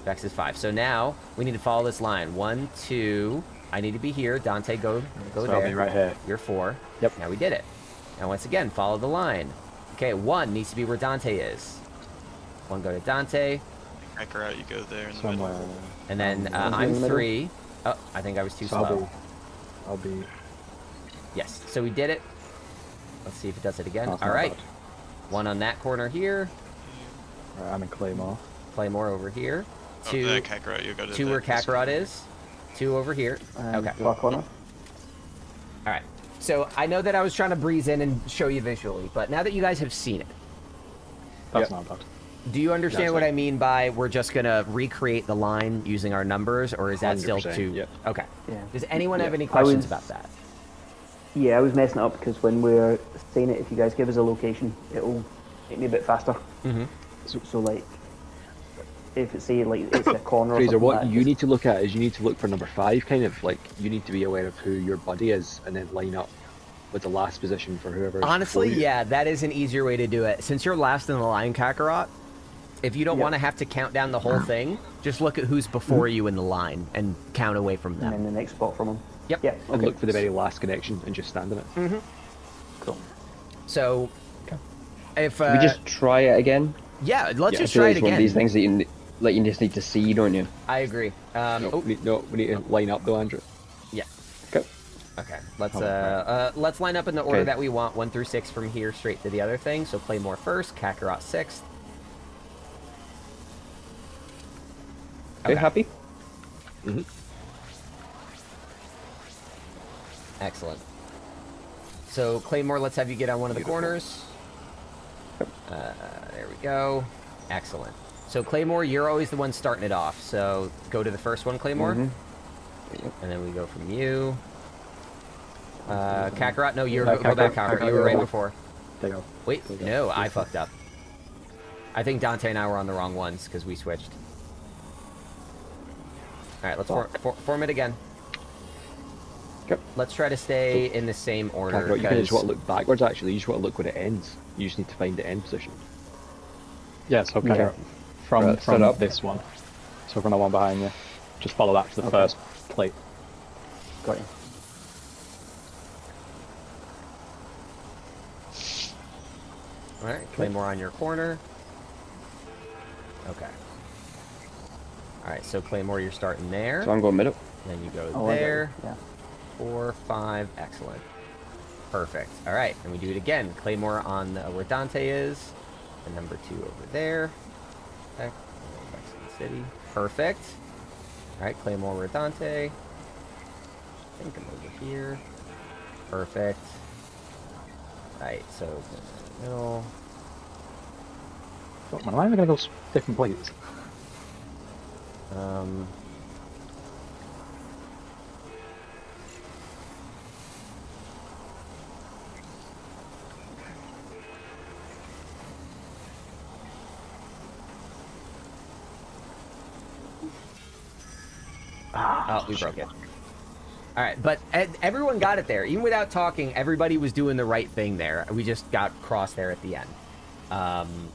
Vex is 5. So now we need to follow this line. 1, 2. I need to be here. Dante, go So there. I'll be right here. You're 4. Yep. Now we did it. Now once again, follow the line. Okay, 1 needs to be where Dante is. 1 go to Dante. Kakarot, you go there in the Somewhere. middle. And then I'm 3. Oh, I think I was too slow. I'll be. Yes. So we did it. Let's see if it does it again. That's All not right. bad. 1 on that corner here. Alright, I'm in Claymore. Claymore over here. Oh, 2. Kakarot, you go to 2 where Kakarot is. 2 over here. Okay. Far corner. All right. So I know that I was trying to breeze in and show you visually, but now that you guys have seen it, That's not bad. do you understand That's what right. I mean by we're just going to recreate the line using our numbers, or is that still 100%, too... yeah. Okay. Yeah. Does anyone have Yeah. any questions was- about that? Yeah, I was messing it up because when we're saying it, if you guys give us a location, it'll make me a bit faster. Mm-hmm. So like, if it's say like it's a corner. Fraser, or something what like you that, need to look at is you need to look for number 5, kind of like you need to be aware of who your buddy is, and then line up with the last position for whoever. Honestly, yeah, that is an easier way to do it. Since you're last in the line, Kakarot, if you don't Yeah. want to have to count down the whole thing, just look at who's before you in the line and count away from and them. then the next spot from them. Yep. Yeah. And Okay. look for the very last connection and just stand in it. Cool. So, if... we just try it again. yeah, let's I just feel try like it it's one of again. these things that you just need to see, don't you? I agree. No, we need to line up though, Andrew. Yeah. Okay. Okay. Let's line up in the order Okay. that we want, 1 through 6 from here straight to the other thing. So Claymore first, Kakarot 6th. Okay, happy? Excellent. So Claymore, let's have you get on one of the corners. There we go. Excellent. So Claymore, you're always the one starting it off. So go to the first one, Claymore. And then we go from you. Kakarot, no, you're go back, Kakarot. You were right before. There you go. Wait, no, I fucked up. I think Dante and I were on the wrong ones because we switched. All right, let's form it again. Okay. Let's try to stay in the same order. Kakarot, you can just 'cause- want to look backwards actually, you just want to look where it ends. You just need to find the end position. Yes, okay. Yeah. From Right, set up. this one. So from the one behind you. Just follow that to the first plate. Got you. Alright, Claymore on your corner. Okay. Alright, so Claymore, you're starting there. So I'm going middle. Then you go Oh, I got there. you. Yeah. 4, 5, excellent. Perfect. Alright, and we do it again. Claymore on where Dante is. And number 2 over there. Okay. Mexican City. Perfect. Alright, Claymore where Dante. I think I'm over here. Perfect. Alright, so middle. Fuck, man, why am I gonna go different places? Oh, we broke it. All right, but everyone got it there. Even without talking, everybody was doing the right thing there. We just got crossed there at the end.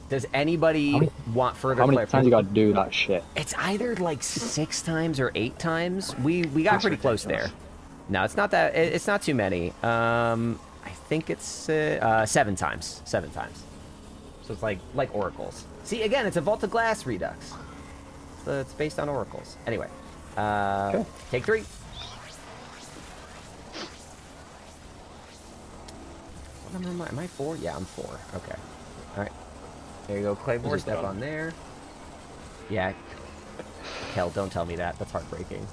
Does anybody want further How many clarification? times you gotta do that shit? It's either like 6 times or 8 times. We got pretty close there. No, it's not that. It's not too many. I think it's 7 times. 7 times. So it's like oracles. See, again, it's a Vault of Glass redux. So it's based on oracles. Anyway, take 3. What number am I? Am I 4? Yeah, I'm 4. Okay. All right. There you go, Claymore. Step on there. Yeah. Hell, don't tell me that. That's heartbreaking.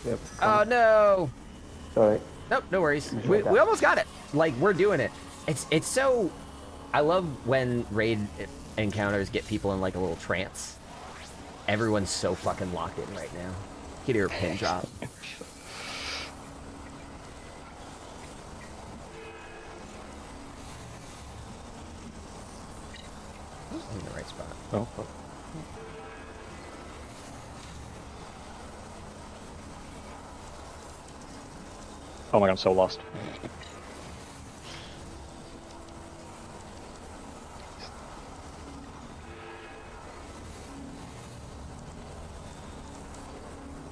Yep. Oh no! Sorry. Nope, no worries. We almost got it. Like, we're doing it. It's so... I love when raid encounters get people in like a little trance. Everyone's so fucking locked in right now. You can hear a pin drop. I'm in the right spot. Oh. Oh my god, I'm so lost.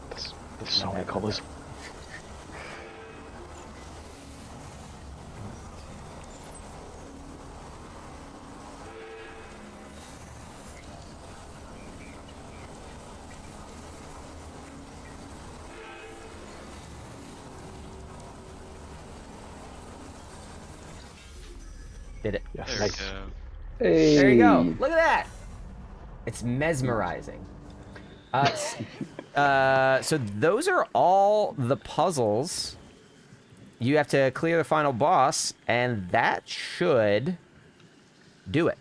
There's so many colours. Did it. Yes, There nice. we go. Hey. There you go. Look at that. It's mesmerizing. So those are all the puzzles. You have to clear the final boss, and that should do it.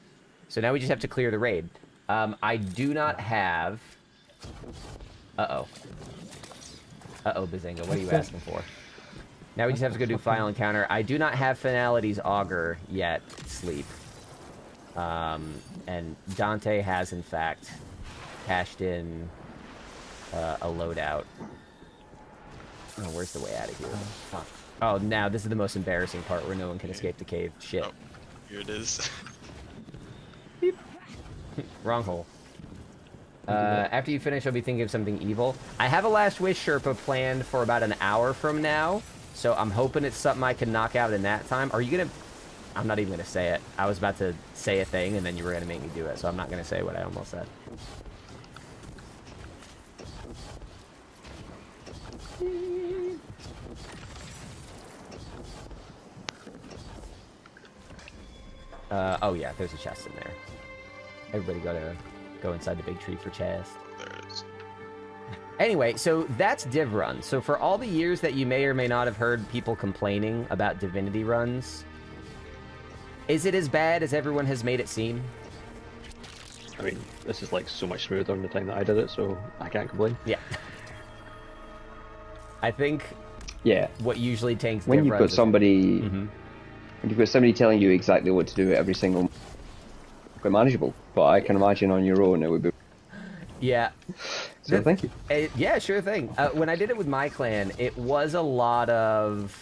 So now we just have to clear the raid. I do not have... Uh-oh. Uh-oh, Bazinga, what are you asking for? Now we just have to go do final encounter. I do not have Finality's Augur yet, Sleep. And Dante has, in fact, cashed in a loadout. Oh, where's the way out of here? Fuck. Oh, now this is the most embarrassing part where no one can escape the cave. Shit. Oh, here it is. Beep. Wrong hole. After you finish, I'll be thinking of something evil. I have a Last Wish Sherpa planned for about an hour from now, so I'm hoping it's something I can knock out in that time. Are you gonna... I'm not even gonna say it. I was about to say a thing, and then you were gonna make me do it, so I'm not gonna say what I almost said. Oh yeah, there's a chest in there. Everybody go inside the big tree for chest. There it is. Anyway, so that's Div Run. So for all the years that you may or may not have heard people complaining about Divinity runs, is it as bad as everyone has made it seem? I mean, this is like so much smoother than the time that I did it, so I can't complain. Yeah. I think Yeah. what usually tanks When Div you've runs got is- somebody, Mhm. when you've got somebody telling you exactly what to do every single, quite manageable. But I can imagine on your own it would be. Yeah. So thank you. Yeah, sure thing. When I did it with my clan, it was a lot of,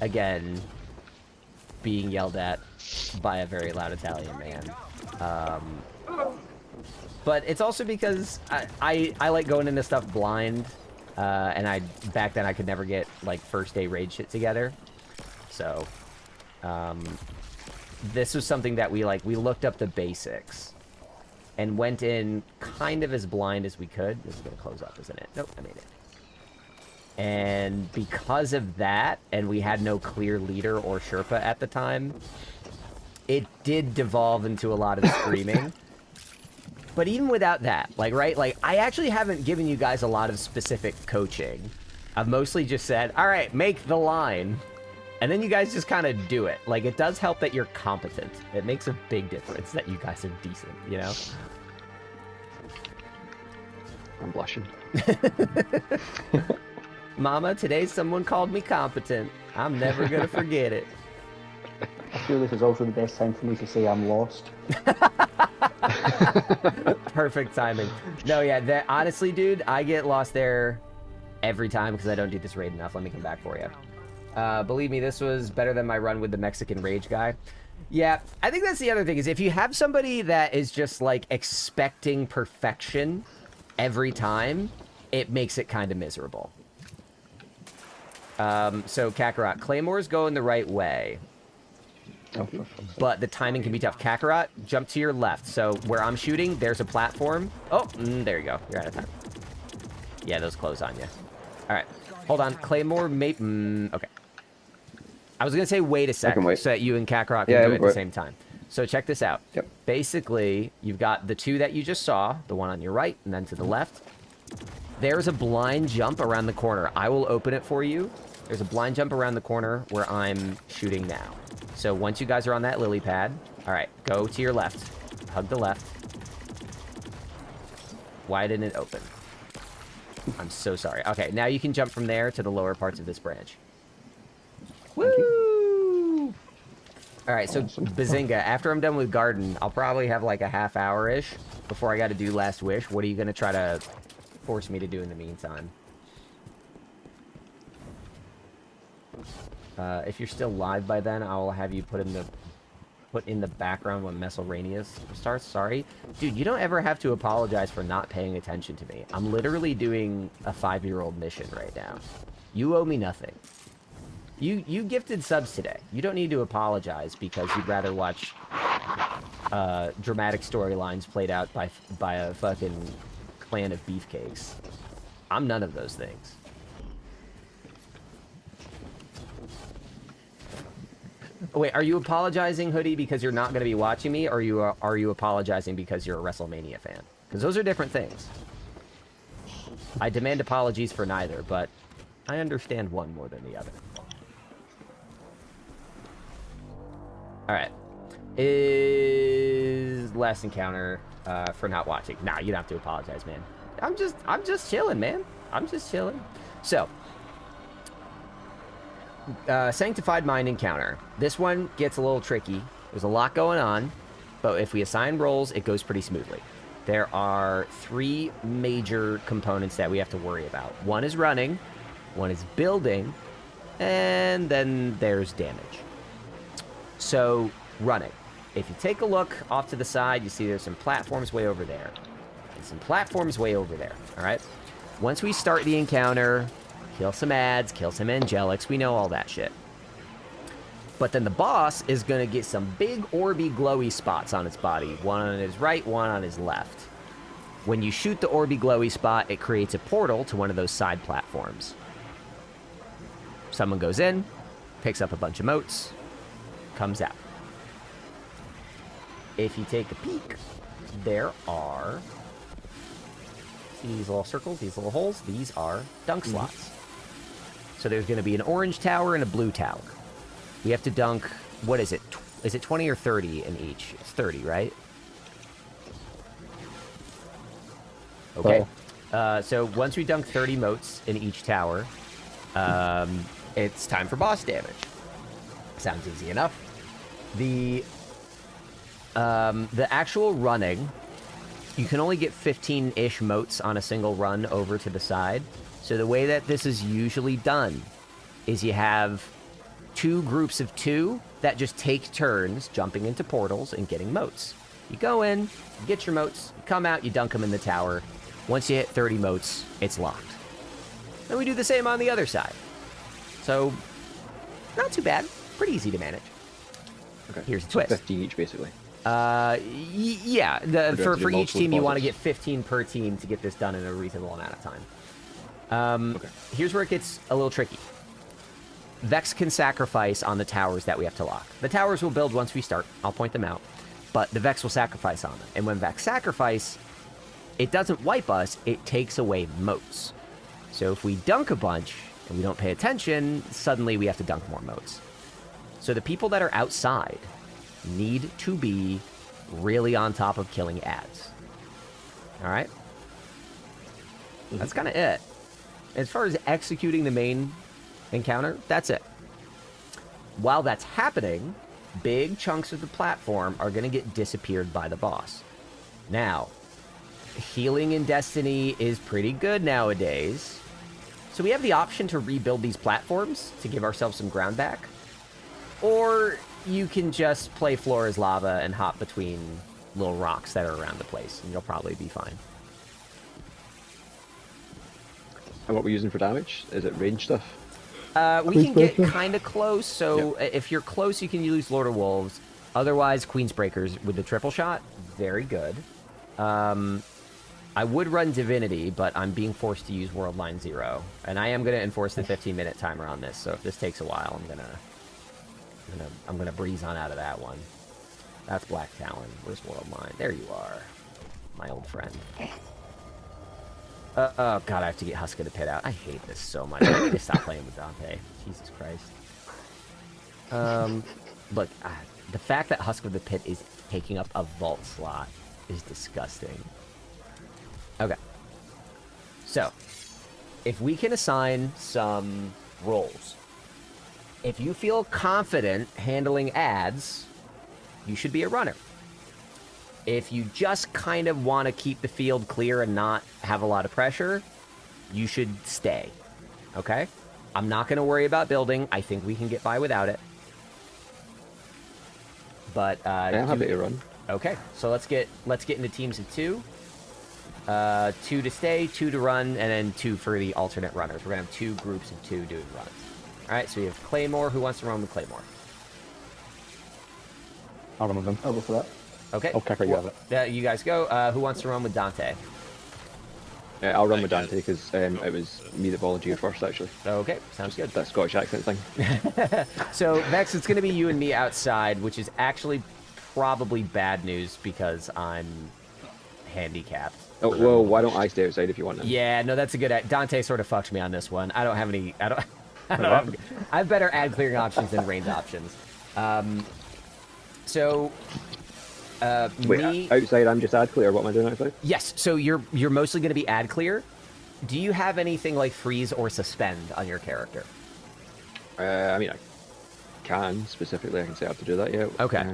again, being yelled at by a very loud Italian man. But it's also because I like going into stuff blind, and back then I could never get like first day raid shit together. So this was something that we looked up the basics and went in kind of as blind as we could. This is gonna close up, isn't it? Nope, I made it. And because of that, and we had no clear leader or Sherpa at the time, it did devolve into a lot of screaming. But even without that, right? I actually haven't given you guys a lot of specific coaching. I've mostly just said, all right, make the line. And then you guys just kind of do it. It does help that you're competent. It makes a big difference that you guys are decent, you know? I'm blushing. Mama, today someone called me competent. I'm never gonna forget it. I feel this is also the best time for me to say I'm lost. Perfect timing. No, yeah, honestly, dude, I get lost there every time because I don't do this raid enough. Let me come back for you. Believe me, this was better than my run with the Mexican Rage guy. Yeah, I think that's the other thing, is if you have somebody that is just, expecting perfection every time, it makes it kind of miserable. So, Kakarot, Claymores go in the right way. But the timing can be tough. Kakarot, jump to your left. So, where I'm shooting, there's a platform. Oh, there you go. You're out of time. Yeah, those close on you. All right. Hold on. Claymore, okay. I was going to say wait a second so that you and Kakarot can do it at the same time. So check this out. Yep. Basically, you've got the two that you just saw, the one on your right and then to the left. There's a blind jump around the corner. I will open it for you. There's a blind jump around the corner where I'm shooting now. So once you guys are on that lily pad, all right, go to your left. Hug the left. Why didn't it open? I'm so sorry. Okay, now you can jump from there to the lower parts of this branch. Woo! All right, so Bazinga, after I'm done with Garden, I'll probably have a half hour-ish before I got to do Last Wish. What are you going to try to force me to do in the meantime? If you're still live by then, I'll have you put in the background when Messelrania starts. Sorry. Dude, you don't ever have to apologize for not paying attention to me. I'm literally doing a 5-year-old mission right now. You owe me nothing. You gifted subs today. You don't need to apologize because you'd rather watch dramatic storylines played out by a fucking clan of beefcakes. I'm none of those things. Wait, are you apologizing, Hoodie, because you're not going to be watching me, or are you apologizing because you're a WrestleMania fan? Because those are different things. I demand apologies for neither, but I understand one more than the other. Alright. Is last encounter for not watching. Nah, you don't have to apologize, man. I'm just chilling, man. I'm just chilling. So, Sanctified Mind encounter. This one gets a little tricky. There's a lot going on, but if we assign roles, it goes pretty smoothly. There are 3 major components that we have to worry about. One is running, one is building, and then there's damage. So, running. If you take a look off to the side, you see there's some platforms way over there. And some platforms way over there, alright? Once we start the encounter, kill some ads, kill some angelics, we know all that shit. But then the boss is going to get some big orby glowy spots on its body. One on his right, one on his left. When you shoot the orby glowy spot, it creates a portal to one of those side platforms. Someone goes in, picks up a bunch of motes, comes out. If you take a peek, there are... See these little circles, these little holes? These are dunk slots. So there's going to be an orange tower and a blue tower. We have to dunk, what is it? Is it 20 or 30 in each? It's 30, right? Okay. So once we dunk 30 motes in each tower, it's time for boss damage. Sounds easy enough. The The actual running, you can only get 15-ish motes on a single run over to the side. So the way that this is usually done is you have 2 groups of 2 that just take turns jumping into portals and getting motes. You go in, you get your motes, you come out, you dunk them in the tower. Once you hit 30 motes, it's locked. Then we do the same on the other side. So, not too bad. Pretty easy to manage. Okay. Here's a twist. 15 each, basically. Yeah. For each team, you want to get 15 per team to get this done in a reasonable amount of time. Okay. Here's where it gets a little tricky. Vex can sacrifice on the towers that we have to lock. The towers will build once we start. I'll point them out. But the Vex will sacrifice on them. And when Vex sacrifice, it doesn't wipe us, it takes away motes. So if we dunk a bunch and we don't pay attention, suddenly we have to dunk more motes. So the people that are outside need to be really on top of killing ads. All right? That's kind of it. As far as executing the main encounter, that's it. While that's happening, big chunks of the platform are going to get disappeared by the boss. Now, healing in Destiny is pretty good nowadays, so we have the option to rebuild these platforms to give ourselves some ground back, or you can just play floor as lava and hop between little rocks that are around the place, and you'll probably be fine. And what we're using for damage? Is it range stuff? We can get kind of close, so if you're close, you can use Lord of Wolves. Otherwise, Queensbreakers with the triple shot, very good. I would run Divinity, but I'm being forced to use World Line 0. And I am going to enforce the 15-minute timer on this, so if this takes a while, I'm gonna breeze on out of that one. That's Black Talon. Where's World Line? There you are, my old friend. Oh god, I have to get Husk of the Pit out. I hate this so much. I need to stop playing with Dante. Jesus Christ. Look, the fact that Husk of the Pit is taking up a vault slot is disgusting. Okay. So, if we can assign some roles. If you feel confident handling ads, you should be a runner. If you just kind of want to keep the field clear and not have a lot of pressure, you should stay. Okay? I'm not going to worry about building. I think we can get by without it. But I'm happy to run. Okay, so let's get into teams of 2. 2 to stay, 2 to run, and then 2 for the alternate runners. We're gonna have 2 groups of 2 doing runs. All right, so we have Claymore. Who wants to run with Claymore? I'll run with them. I'll go for that. Okay. Oh, Kekra, you have it. You guys go. Who wants to run with Dante? I'll run with Dante because it was me that volunteered first, actually. Okay, sounds good. That Scottish accent thing. So, Vex, it's going to be you and me outside, which is actually probably bad news because I'm handicapped. Oh, well, why don't I stay outside if you want them? Yeah, no, that's a good... Dante sort of fucked me on this one. I don't have any... I have better ad clearing options than range options. Wait, outside I'm just ad clear. What am I doing outside? Yes, so you're mostly going to be ad clear. Do you have anything like freeze or suspend on your character? I mean, I can specifically. I can say I have to do that. Yeah. Okay.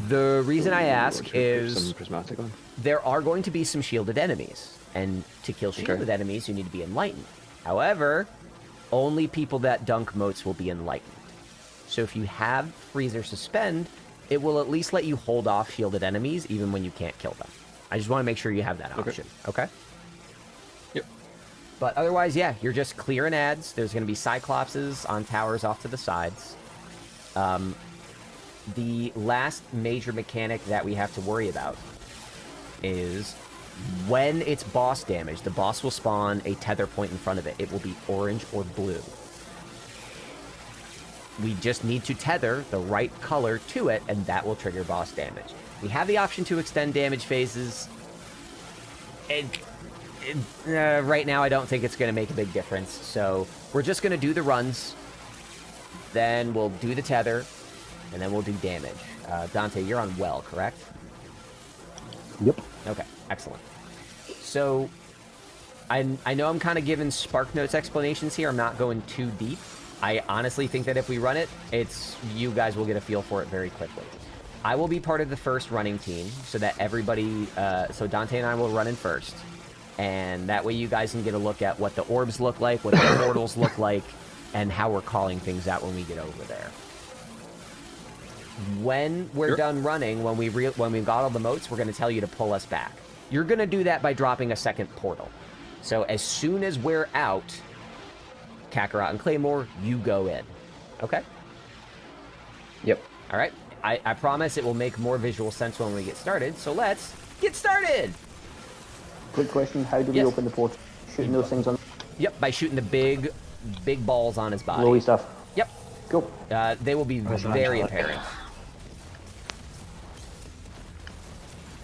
The reason I ask is some prismatic on. There are going to be some shielded enemies, and to kill shielded enemies, you need to be enlightened. However, only people that dunk motes will be enlightened. So if you have freeze or suspend, it will at least let you hold off shielded enemies even when you can't kill them. I just want to make sure you have that option. Okay? Yep. But otherwise, yeah, you're just clearing ads. There's going to be Cyclopses on towers off to the sides. The last major mechanic that we have to worry about is when it's boss damage, the boss will spawn a tether point in front of it. It will be orange or blue. We just need to tether the right color to it, and that will trigger boss damage. We have the option to extend damage phases. Right now, I don't think it's going to make a big difference. So we're just going to do the runs. Then we'll do the tether, and then we'll do damage. Dante, you're on well, correct? Yep. Okay, excellent. So I know I'm kind of giving Spark Notes explanations here. I'm not going too deep. I honestly think that if we run it, you guys will get a feel for it very quickly. I will be part of the first running team so that everybody, so Dante and I will run in first. And that way you guys can get a look at what the orbs look like, what the portals look like, and how we're calling things out when we get over there. When we're done running, when we've got all the motes, we're going to tell you to pull us back. You're going to do that by dropping a second portal. So as soon as we're out, Kakarot and Claymore, you go in. Okay? Yep. All right. I promise it will make more visual sense when we get started, so let's get started! Quick question, how do we open the portal? Shooting those things on... Yep, by shooting the big balls on his body. Glowy stuff. Yep. Cool. They will be very apparent.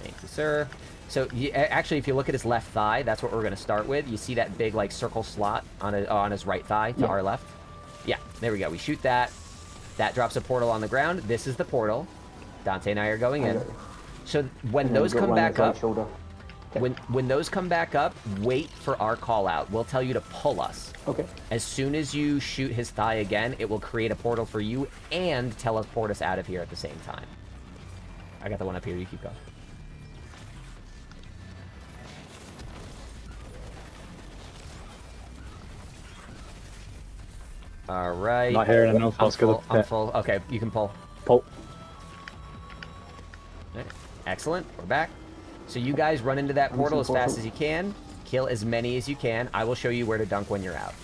Thank you, sir. So, actually, if you look at his left thigh, that's what we're going to start with. You see that big, like, circle slot on his right thigh to our left? Yeah, there we go. We shoot that. That drops a portal on the ground. This is the portal. Dante and I are going in. So, when those come back up... When those come back up, wait for our call out. We'll tell you to pull us. Okay. As soon as you shoot his thigh again, it will create a portal for you and teleport us out of here at the same time. I got the one up here. You keep going. All right. Not hearing enough. I'm full. Okay, you can pull. Pull. Right. Excellent. We're back. So you guys run into that portal as fast as you can. Kill as many as you can. I will show you where to dunk when you're out.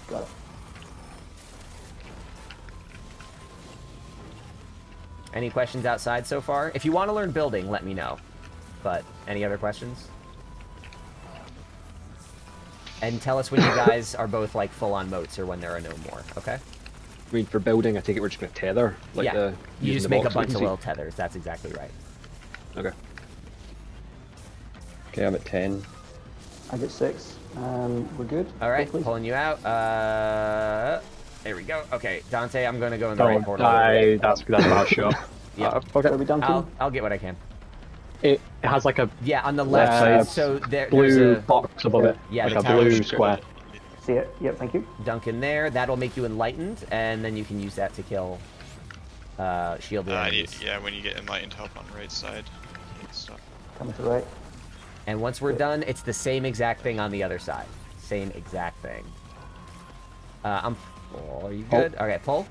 Got it. Any questions outside so far? If you want to learn building, let me know. But any other questions? And tell us when you guys are both like full-on moats or when there are no more, okay? I mean, for building, I take it we're just going to tether. Like yeah, you just make a bunch of little little tethers. That's exactly right. Okay. Okay, I'm at 10. I get 6. We're good. All right, hopefully. pulling you out. There we go. Okay, Dante, I'm going to go in the right Don't portal. die. That's about sure. Yeah. Okay. Are we dunking? I'll get what I can. It has like a Yeah, on the left side. So there's blue a box above it. Yeah, like the a tower blue should- square. See it? Yep, thank you. dunk in there. That'll make you enlightened, and then you can use that to kill shielded enemies. Yeah, when you get enlightened, help on the right side. Stuff. Coming to the right. And once we're done, it's the same exact thing on the other side. Same exact thing. I'm full. Are you good? Okay, pull.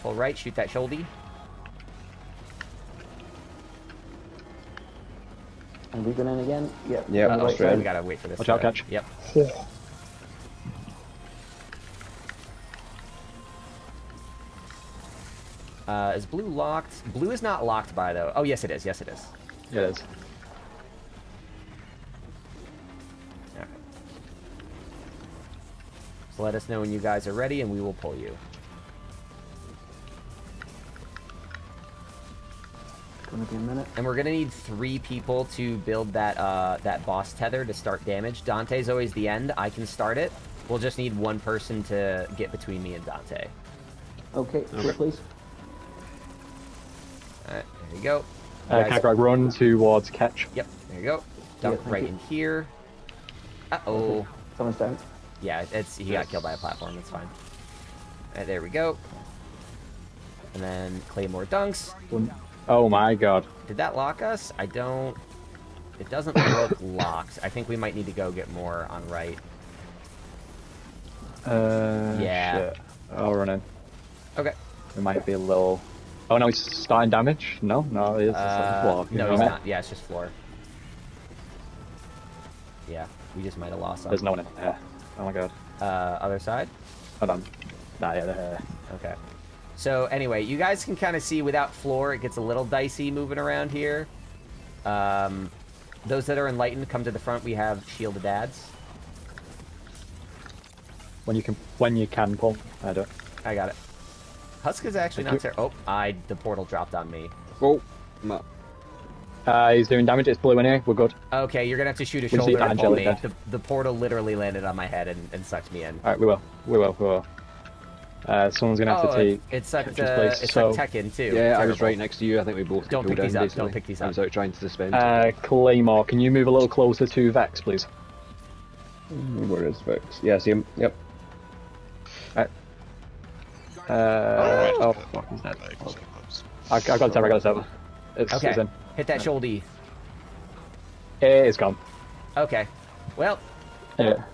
Pull right, shoot that shoulder. And we going in again? Yep. Yep, on the that's right right. We gotta wait for this. Watch out, to- catch. Yep. Is blue locked? Blue is not locked by though. Oh yes it is. Yes it is. It is. Okay. So let us know when you guys are ready, and we will pull you. Gonna be a minute. And we're gonna need 3 people to build that that boss tether to start damage. Dante's always the end. I can start it. We'll just need 1 person to get between me and Dante. Okay, sure, please. Alright, there you go. You guys- Kakarot, run towards catch. Yep, there you go. Dump thank right you. in here. Uh-oh. Someone's down. Yeah, he got killed by a platform. That's fine. Alright, there we go. And then Claymore dunks. Oh my god. Did that lock us? I don't... It doesn't look locked. I think we might need to go get more on right. Yeah. Shit. I'll run in. Okay. It might be a little... Oh no, he's starting damage? No, it is. No, he's not. Yeah, it's just floor. Yeah, we just might have lost some. There's no one in there. Oh my god. Other side? Hold on. Nah, yeah, there. Okay. So anyway, you guys can kind of see without floor, it gets a little dicey moving around here. Those that are enlightened, come to the front. We have shielded ads. When you can pull. I don't. I got it. Husk is actually Thank not terrible. Oh, the portal dropped on me. Oh, no. He's doing damage. It's blue in here. We're good. Okay, you're gonna have to shoot a We see shoulder and pull me. Angelica. The portal literally landed on my head and sucked me in. Alright, we will. Someone's gonna have to take. It sucked. Catch's place. It So- sucked Tekken too. Yeah, I was Terrible. right next to you. I think we both Don't got pick pulled these down, up, don't basically. pick these I up. was out trying to suspend. Claymore, can you move a little closer to Vex, please? Where is Vex? Yeah, I see him. Yep. Oh, fuck, he's dead. Like, so close. I got a 7, I got a 7. It's Okay. in. Hit that shoulder. It's gone. Okay. Well, Yeah. Are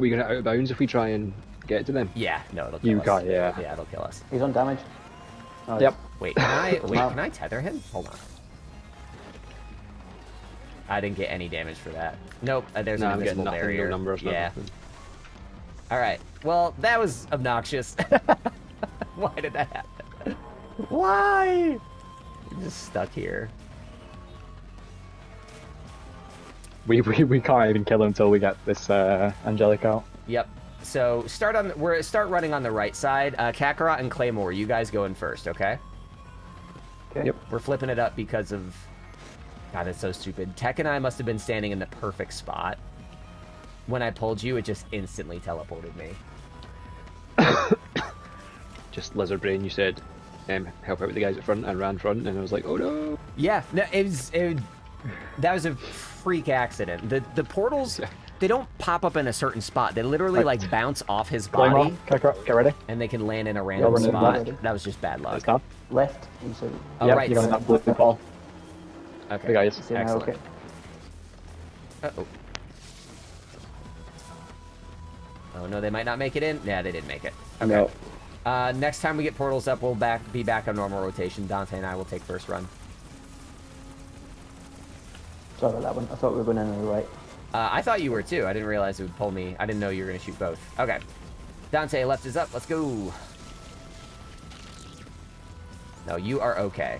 we going to out of bounds if we try and get to them? yeah. No, it'll kill You us. got it, yeah. Yeah, it'll kill us. He's on damage. Oh, Yep. Wait, can I tether him? Hold on. I didn't get any damage for that. Nope, there's Nah, an I'm getting invisible nothing, barrier. no numbers, no yeah. nothing. Alright. Well, that was obnoxious. Why did that happen? Why? I'm just stuck here. We can't even kill him until we get this Angelic out. Yep. So start running on the right side. Kakarot and Claymore, you guys going first, okay? Okay. Yep. We're flipping it up because of... God, that's so stupid. Tech and I must have been standing in the perfect spot. When I pulled you, it just instantly teleported me. Just lizard brain, you said, help out with the guys at front, and ran front, and I was like, oh no! Yeah, no, that was a freak accident. The portals, they don't pop up in a certain spot. They literally like bounce off his body, Claymore, Kakarot, get ready. and they can land in a random running spot. left. That was just bad luck. It's done. Left. You said. Oh, Yep, right. you're gonna have blue ball. Okay. The guys. Say now, Excellent. okay. Uh-oh. Oh no, they might not make it in. Yeah, they did make it. No. Next time we get portals up, we'll be back on normal rotation. Dante and I will take first run. Sorry about that one. I thought we were going in on the right. I thought you were too. I didn't realize it would pull me. I didn't know you were going to shoot both. Okay. Dante, left is up. Let's go. No, you are okay.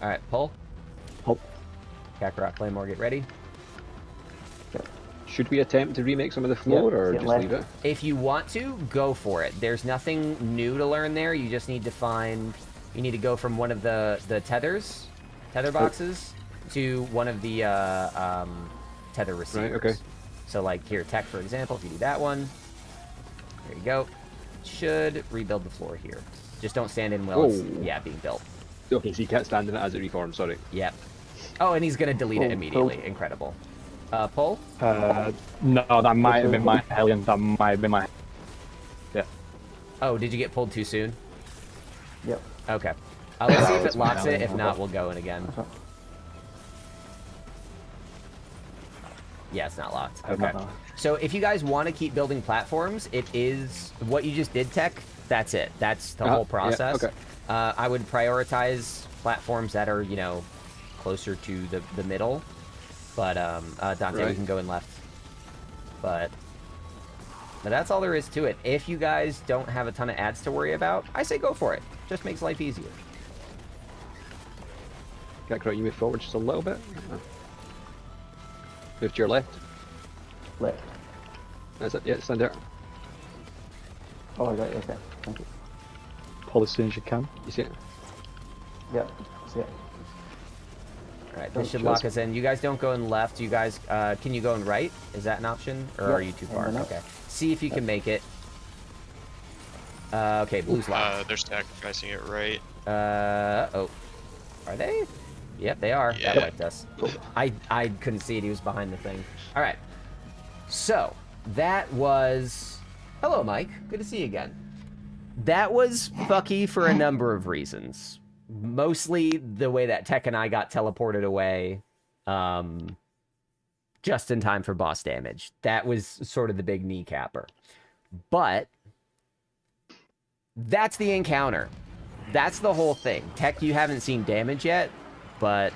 All right, pull. Pull. Kakarot, Claymore, get ready. Should we attempt to remake some of the floor, Yeah, or get just left. leave it? If you want to, go for it. There's nothing new to learn there. You just need to find... You need to go from one of the tether boxes, to one of the tether receivers. Right, okay. So like here, tech for example, if you do that one, there you go. Should rebuild the floor here. Just don't stand in while it's, Oh. yeah, being built. Okay, so you can't stand in it as it reforms, sorry. Yep. Oh, and he's gonna delete it Pull, immediately. pull. Incredible. Pull? No, that might have been my Hellion. That might have been my... Yeah. Oh, did you get pulled too soon? Yep. Okay. Let's see if it It's locks it. fine. If not, we'll go in again. Yeah, it's not locked. Okay. No. So if you guys want to keep building platforms, it is what you just did, Tech. That's it. That's the whole Yeah, process. okay. I would prioritize platforms that are, you know, closer to the middle. But Dante, we Right. can go in left. But that's all there is to it. If you guys don't have a ton of ads to worry about, I say go for it. Just makes life easier. Kakarot, you move forward just a little bit. Move to your left. Left. That's it, yeah, stand there. Oh, right. Okay. Thank you. Pull as soon as you can. You see it? Yep. See it. All right, Oh, this should sure. lock us in. You guys don't go in left. You guys, can you go in right? Is that an option, or Yep, are you too far? and then up. Okay. See if you can make it. Okay, blue's locked. They're sacrificing it right. Oh, are they? Yep, they are. Yeah. That wiped us. I couldn't see it. He was behind the thing. All right. So that was. Hello, Mike. Good to see you again. That was fucky for a number of reasons. Mostly the way that Tech and I got teleported away, just in time for boss damage. That was sort of the big kneecapper. But that's the encounter. That's the whole thing. Tech, you haven't seen damage yet, but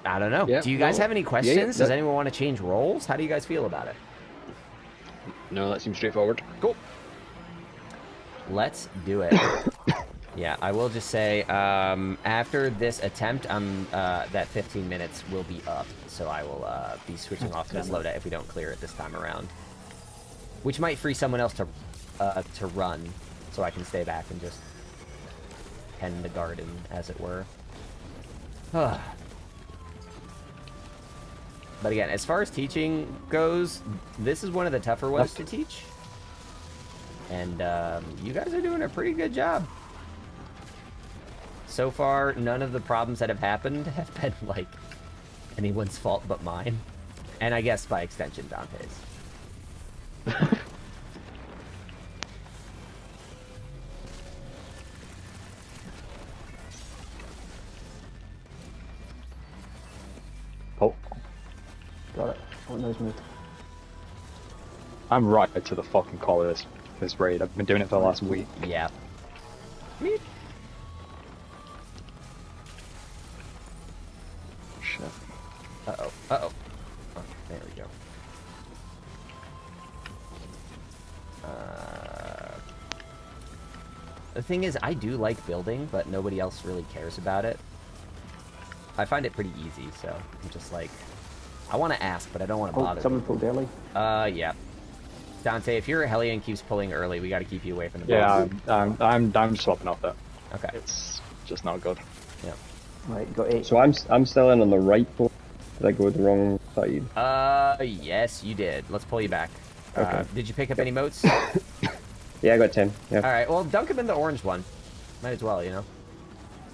I don't know. Yeah, Do you guys no. have any questions? Does that- anyone want to change roles? How do you guys feel about it? No, that seems straightforward. Cool. Let's do it. Yeah, I will just say, after this attempt, that 15 minutes will be up, so I will be switching off this loadout if we don't clear it this time around. Which might free someone else to run, so I can stay back and just tend the garden, as it were. But again, as far as teaching goes, this is one of the tougher ones to teach. And you guys are doing a pretty good job. So far, none of the problems that have happened have been, like, anyone's fault but mine. And I guess, by extension, Dante's. Oh. Got it. Oh, nice move. I'm right to the fucking core of this raid. I've been doing it for the last week. Yeah. Shit. Uh-oh. Uh-oh. Oh, there we go. The thing is, I do like building, but nobody else really cares about it. I find it pretty easy, so I'm just like, I want to ask, but I don't want to bother. Someone pulled early. Yeah. Dante, if your Hellion keeps pulling early, we got to keep you away from the Yeah, boss. I'm swapping off that. Okay. It's just not good. Yeah. Right, got 8. So I'm still in on the right pole. Did I go the wrong side? Yes, you did. Let's pull you back. Okay. Did you pick up any moats? Yeah, I got 10. Yeah. Alright, well, dunk him in the orange one. Might as well, you know?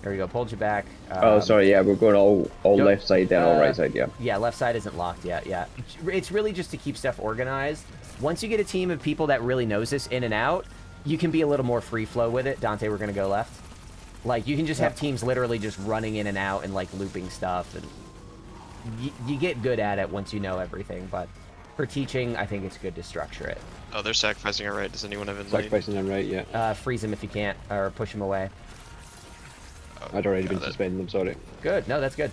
There we go, pulled you back. Oh, sorry, yeah, we're going all left side, then all right side, yeah. Yeah, left side isn't locked yet, yeah. It's really just to keep stuff organized. Once you get a team of people that really knows this in and out, you can be a little more free flow with it. Dante, we're gonna go left. Like, you can just have teams literally just running in and out and, like, looping stuff. And you get good at it once you know everything, but for teaching, I think it's good to structure it. Oh, they're sacrificing our right. Does anyone have in lane? Sacrificing them right, yeah. Freeze him if you can't, or push him away. Oh, I'd already been got it. suspending them, sorry. Good, no, that's good.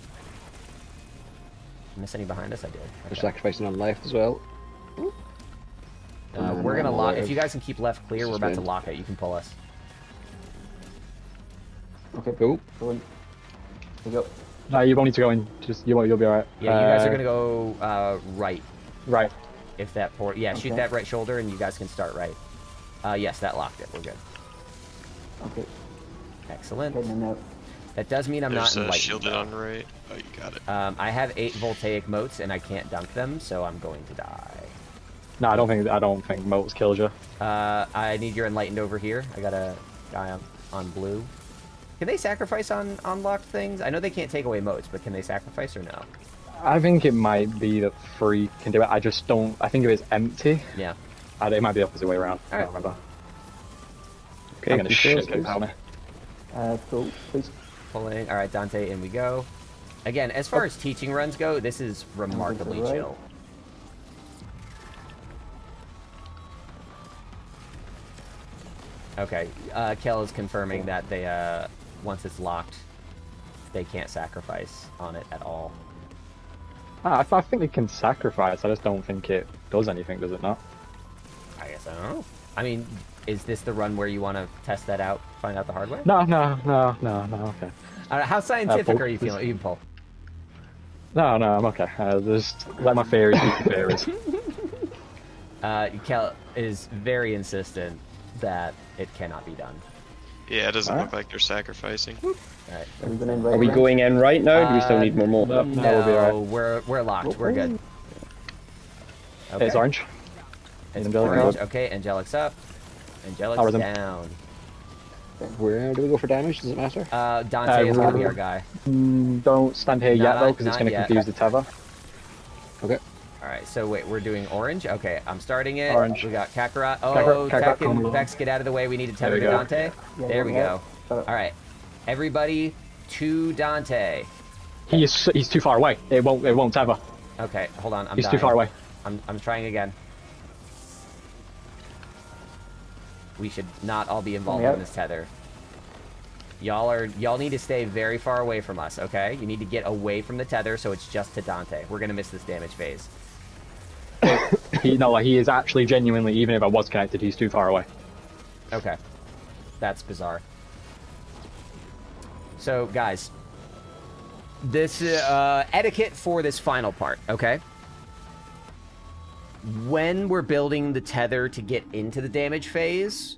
Miss any behind us? I did. They're sacrificing on left as well. We're gonna lock. If you guys can keep left clear, we're about to lock it. You can pull us. Okay, Cool. go in. Here we go. No, you won't need to go in. Just you'll be alright. Yeah, you guys are gonna go right. Right. If that port, yeah, shoot that right shoulder, and you guys can start right. Yes, that locked it. We're good. Okay, Excellent. heading in now. That does mean I'm There's not enlightened. shielded on right. Oh, you got it. I have 8 voltaic moats, and I can't dunk them, so I'm going to die. No, I don't think moats kills you. I need your enlightened over here. I got a guy on blue. Can they sacrifice on unlocked things? I know they can't take away moats, but can they sacrifice or no? I think it might be that free can do it. I just don't. I think if it's empty, Yeah. it might be the opposite way around. I Alright. don't remember. Okay, I'm gonna shit it out me. Pull, please. Pulling. All right, Dante, in we go. Again, as far as teaching runs go, this is remarkably right. chill. Okay, Kel is confirming that they, once it's locked, they can't sacrifice on it at all. I think they can sacrifice. I just don't think it does anything. Does it not? I guess I don't know. I mean, is this the run where you want to test that out, find out the hard way? No. Okay. How scientific Paul, are you feeling? You, Paul. No, I'm okay. Just let my theories be theories. Kel is very insistent that it cannot be done. Yeah, it doesn't look like they're sacrificing. All right. Are we going in right Are we now? going in right now? Do we still need more more? No, No, we'll be alright. we're locked. We're good. Okay. It's orange. It's Angelic orange. up. Okay, Angelic's up. Angelic's Power them. down. Where do we go for damage? Does it matter? Dante is gonna be our guy. Don't stand here yet Not- though, because it's not going to yet. confuse the tether. Okay. All right, so wait, we're doing orange. Okay, I'm starting it. Orange. We got Kakarot. Kakarot, Tech come and on. Vex, get out of the way. We need to tether we to go. Dante. Yeah, There we yeah. go. All right, everybody to Dante. He's too far away. It won't tether. Okay, hold on. I'm He's too dying. far away. I'm trying again. We should not all be involved Yep. in this tether. Y'all need to stay very far away from us, okay? You need to get away from the tether so it's just to Dante. We're gonna miss this damage phase. He is actually genuinely, even if I was connected, he's too far away. Okay. That's bizarre. So, guys, this etiquette for this final part, okay? When we're building the tether to get into the damage phase,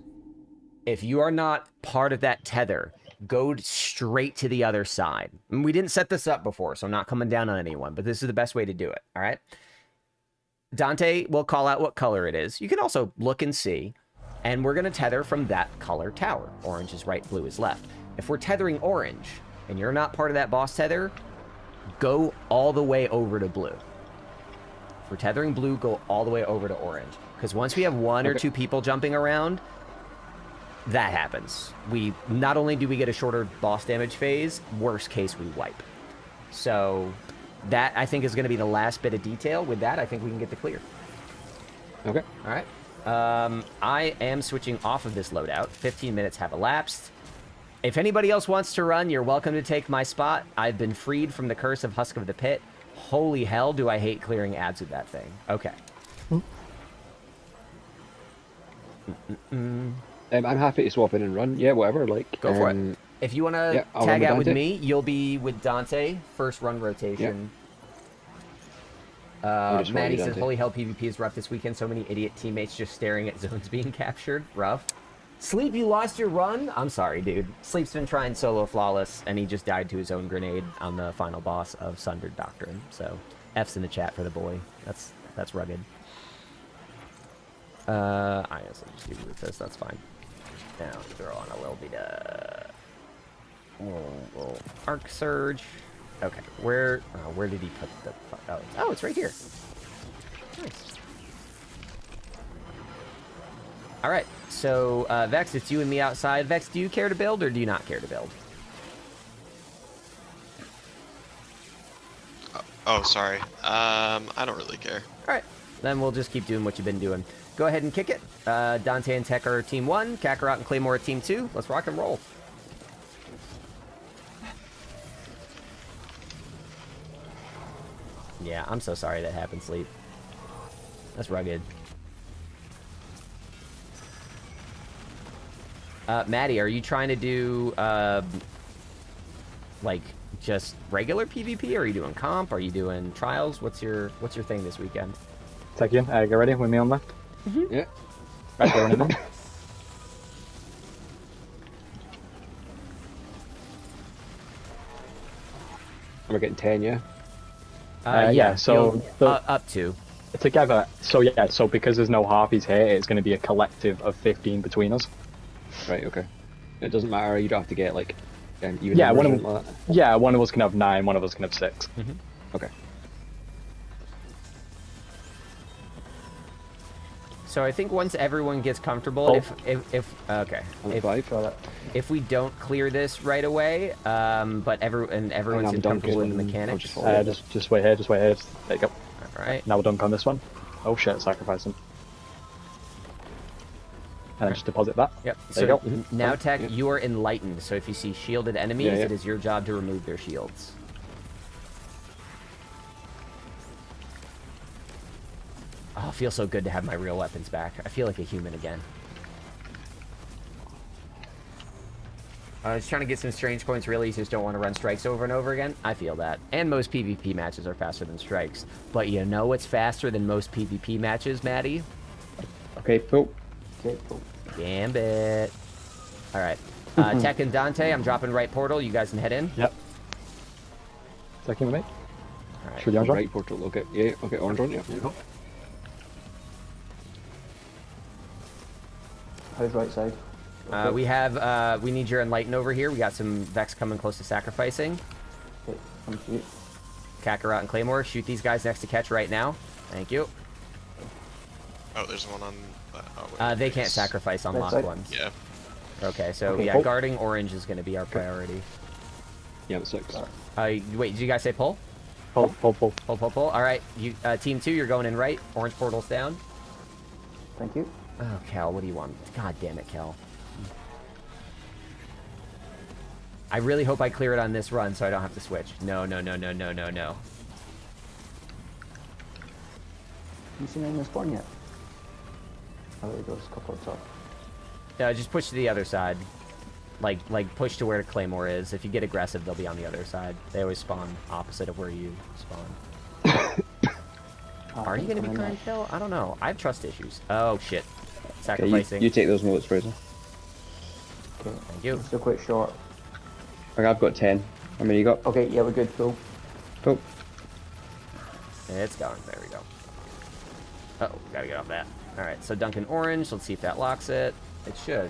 if you are not part of that tether, go straight to the other side. And we didn't set this up before, so I'm not coming down on anyone, but this is the best way to do it, all right? Dante will call out what color it is. You can also look and see, and we're going to tether from that color tower. Orange is right, blue is left. If we're tethering orange, and you're not part of that boss tether, go all the way over to blue. If we're tethering blue, go all the way over to orange. Because once we have one or two people jumping around, that happens. We not only do we get a shorter boss damage phase, worst case we wipe. So that I think is going to be the last bit of detail. With that, I think we can get the clear. Okay. All right. I am switching off of this loadout. 15 minutes have elapsed. If anybody else wants to run, you're welcome to take my spot. I've been freed from the curse of Husk of the Pit. Holy hell, do I hate clearing ads with that thing. Okay. I'm happy to swap in and run. Yeah, whatever. Like, go for it. If you want to tag out with me, you'll be with Dante. First run rotation. Maddie says, holy hell, PvP is rough this weekend. So many idiot teammates just staring at zones being captured. Rough. Sleep, you lost your run? I'm sorry, dude. Sleep's been trying solo flawless, and he just died to his own grenade on the final boss of Sundered Doctrine. So, F's in the chat for the boy. That's rugged. I guess I'll just do this. That's fine. Now throw on a little bit of little arc surge. Okay, where did he put the? Oh, it's right here. Nice. All right, so Vex, it's you and me outside. Vex, do you care to build or do you not care to build? Oh, sorry. I don't really care. All right, then we'll just keep doing what you've been doing. Go ahead and kick it. Dante and Tech are team 1. Kakarot and Claymore are team 2. Let's rock and roll. Yeah, I'm so sorry that happened, Sleep. That's rugged. Maddie, are you trying to do, like, just regular PvP? Or are you doing comp? Are you doing trials? What's your thing this weekend? Techian, get ready with me on left. Mm-hmm. Yeah. Right, going in. We're getting 10, yeah? Yeah, so... up to. Together, so yeah, so because there's no harpies here, it's going to be a collective of 15 between us. Right, okay. It doesn't matter, you don't have to get, like, even yeah, one of us can have 9, one of us can have 6. Mm-hmm. Okay. So I think once everyone gets comfortable, if we don't clear this right away, but everyone's comfortable with the mechanics. Just wait here, there you go. Alright. Now we're dunk on this one. Oh shit, sacrifice him. And just deposit that. Yep. There So you go. now, Tech, you are enlightened. So if you see shielded enemies, it is your job to remove their shields. Oh, it feels so good to have my real weapons back. I feel like a human again. I was trying to get some strange points really, you just don't want to run strikes over and over again. I feel that. And most PvP matches are faster than strikes. But you know what's faster than most PvP matches, Maddie? Okay, cool. Gambit. Alright. Tech and Dante, I'm dropping right portal. You guys can head in. Yep. Second with me. Alright. Should we on Right portal, okay. Yeah, okay, orange on, yeah. How's right side? We need your enlighten over here. We got some Vex coming close to sacrificing. Okay, come to you. Kakarot and Claymore, shoot these guys next to catch right now. Thank you. Oh, there's one on... They can't sacrifice on locked ones. Yeah. Okay, so Okay, yeah, pull. guarding orange is going to be our priority. Yeah, it's 6. Wait, did you guys say pull? Pull. Pull. All right, you team 2, you're going in right. Orange portal's down. Thank you. Oh, Cal, what do you want? God damn it, Cal. I really hope I clear it on this run so I don't have to switch. No. You seen anyone spawn yet? Oh, there he goes. Couple up top. Just push to the other side. Like push to where the Claymore is. If you get aggressive, they'll be on the other side. They always spawn opposite of where you spawn. Are you gonna be kind, Cal? I don't know. I have trust issues. Oh shit. Sacrificing. Okay, you take those notes, Fraser. Okay. Thank you. Still quite short. Okay, I've got 10. How many you got? Okay, yeah, we're good. Cool. Cool. It's going. There we go. Oh, gotta get off that. All right, so Duncan orange. Let's see if that locks it. It should.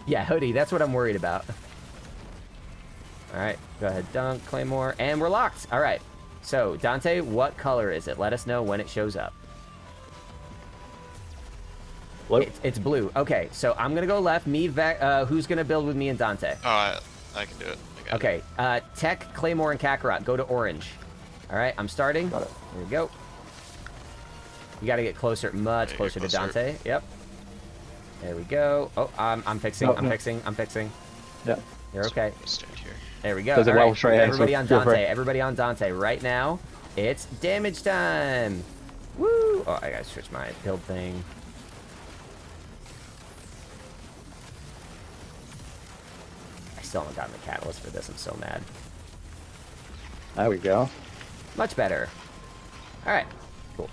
Yeah, hoodie. That's what I'm worried about. All right, go ahead, dunk, Claymore, and we're locked. All right. So, Dante, what color is it? Let us know when it shows up. Blue. It's blue. Okay, so I'm gonna go left. Who's gonna build with me and Dante? Oh, I can do it. I got it. Okay, Tech, Claymore, and Kakarot, go to orange. All right, I'm starting. Got it. Here we go. You gotta get closer, much Yeah, closer get to closer. Dante. Yep. There we go. Oh, I'm fixing. No, I'm no. fixing. I'm fixing. Yeah. You're okay. I'll stand here. There we go. There's a All well right, straight ahead, everybody so on feel Dante. free. Everybody on Dante right now. It's damage time. Woo! Oh, I gotta switch my build thing. I still haven't gotten the catalyst for this. I'm so mad. There we go. Much better. All right. Cool.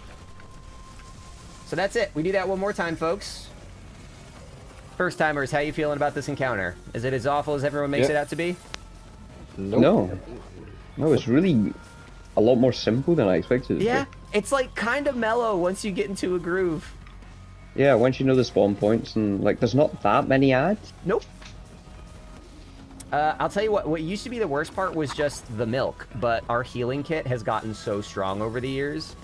So that's it. We do that one more time, folks. First timers, how you feeling about this encounter? Is it as awful as everyone makes Yeah. it out to be? No. No, it's really a lot more simple than I expected it to Yeah. be. It's like kind of mellow once you get into a groove. Yeah, once you know the spawn points and like there's not that many ads. Nope. I'll tell you what used to be the worst part was just the milk, but our healing kit has gotten so strong over the years.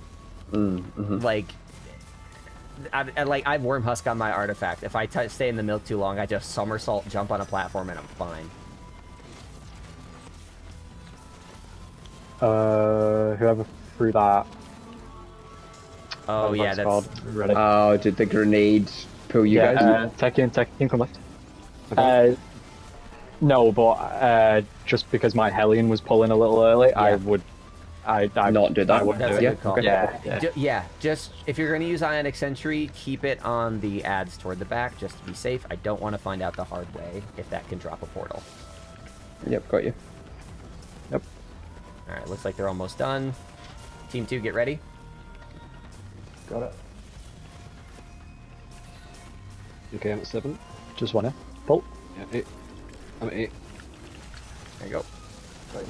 Like, I've worm husk on my artifact. If I stay in the milk too long, I just somersault, jump on a platform, and I'm fine. Whoever threw that. Oh yeah, what's that's called. Ready. Oh, did the grenades pull you guys? Tech in, come left. No, but just because my Hellion was pulling a little early, I would. I Not do that. I wouldn't That's do a it. good call. Okay. Yeah. Yeah, just if you're going to use Ionic Sentry, keep it on the ads toward the back, just to be safe. I don't want to find out the hard way if that can drop a portal. Yep, got you. Yep. All right, looks like they're almost done. Team 2, get ready. Got it. Okay, I'm at 7. Just one. Pull. Yeah, 8. I'm at 8. There you go. Right.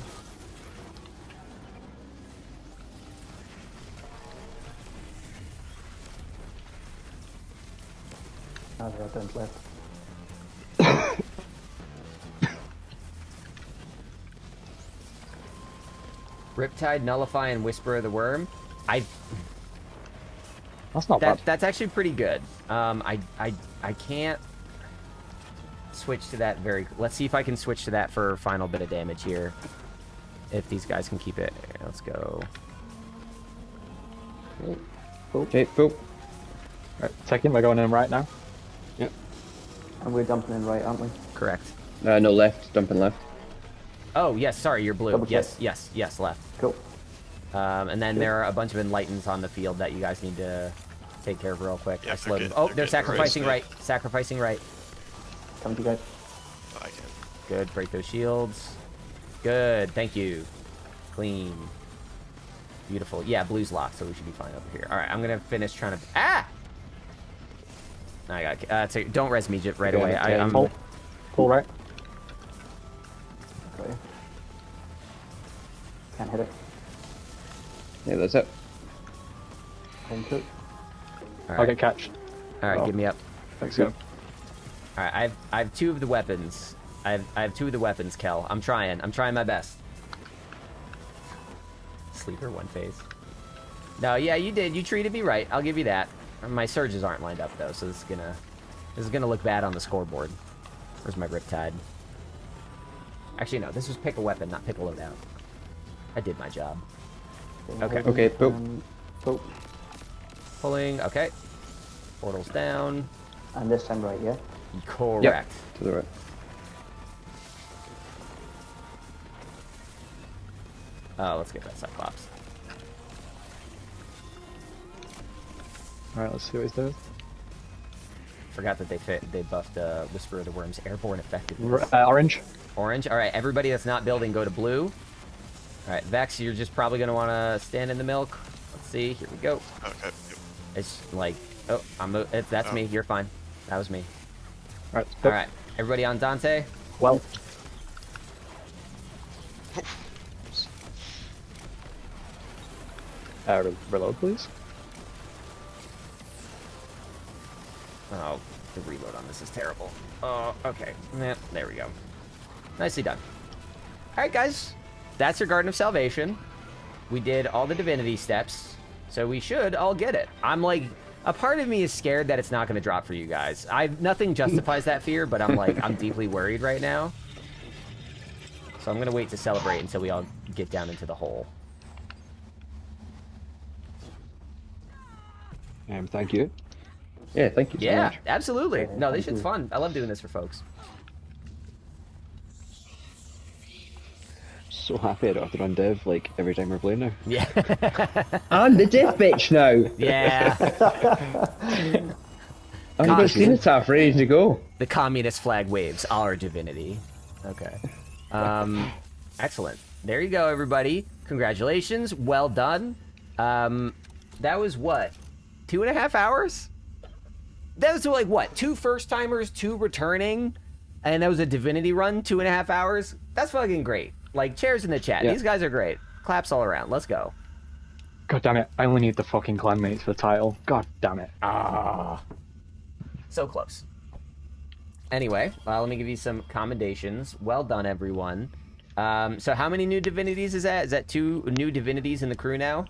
Ah, there are turns left. Riptide, Nullify, and Whisper of the Worm. That's not bad. That's actually pretty good. I can't switch to that let's see if I can switch to that for final bit of damage here. If these guys can keep it. Let's go. Okay, cool. Right, second, we're going in right now. Yep. And we're dumping in right, aren't we? Correct. No, left, dumping left. Oh, yes, sorry, you're blue. Double check. Yes, left. Cool. And then there are a bunch of enlightens on the field that you guys need to take care of real quick. Yeah, I slowed they're them. good, Oh, they're they're good. sacrificing Right, right. Sacrificing right. Come to you guys. Oh, I can. Good. Break those shields. Good. Thank you. Clean. Beautiful. Yeah, blue's locked, so we should be fine over here. All right, I'm gonna finish trying to. Ah! I got. Don't res me right Okay, away. I'm. Pull right. Got you. Can't hit it. Yeah, that's it. Time took. All I'll right. get catched. All right. Oh. Give me up. Thanks, go. All right. I have 2 of the weapons. I have 2 of the weapons, Kel. I'm trying my best. Sleeper 1 phase. No, yeah, you did. You treated me right. I'll give you that. My surges aren't lined up though, so this is gonna look bad on the scoreboard. Where's my Riptide? Actually, no. This was pick a weapon, not pick a loadout. I did my job. Okay. Okay, cool. Cool. Pulling. Okay. Portals down. And this time right, yeah? Correct. To the right. Oh, let's get that Cyclops. Alright, let's see what he's doing. Forgot that they buffed Whisper of the Worm's airborne effectiveness. Orange. Orange. All right, everybody that's not building, go to blue. All right, Vex, you're just probably gonna want to stand in the milk. Let's see. Here we go. Okay. Yep. It's like, oh, that's me. You're fine. That was me. Alright, All right, everybody on Dante. Well, Reload, please. Oh, the reload on this is terrible. Oh, okay. Yeah, there we go. Nicely done. All right, guys. That's your Garden of Salvation. We did all the divinity steps, so we should all get it. I'm like, a part of me is scared that it's not going to drop for you guys. Nothing justifies that fear, but I'm like, I'm deeply worried right now. So I'm going to wait to celebrate until we all get down into the hole. Thank you. Yeah, thank you so much. Yeah, absolutely. No, this shit's fun. I love doing this for folks. So happy I don't have to run Div like every time we're playing now. Yeah. I'm the diff bitch now. Yeah. I've got Cenotaph ready to go. The communist flag waves, our divinity. Okay. Excellent. There you go, everybody. Congratulations. Well done. That was what? 2.5 hours? That was like what? 2 first-timers, 2 returning, and that was a divinity run, 2.5 hours? That's fucking great. Like, chairs in the chat. Yeah. These guys are great. Claps all around. Let's go. God damn it! I only need the fucking clanmates for the title. God damn it! Ah. So close. Anyway, let me give you some commendations. Well done, everyone. So how many new divinities is that? Is that 2 new divinities in the crew now?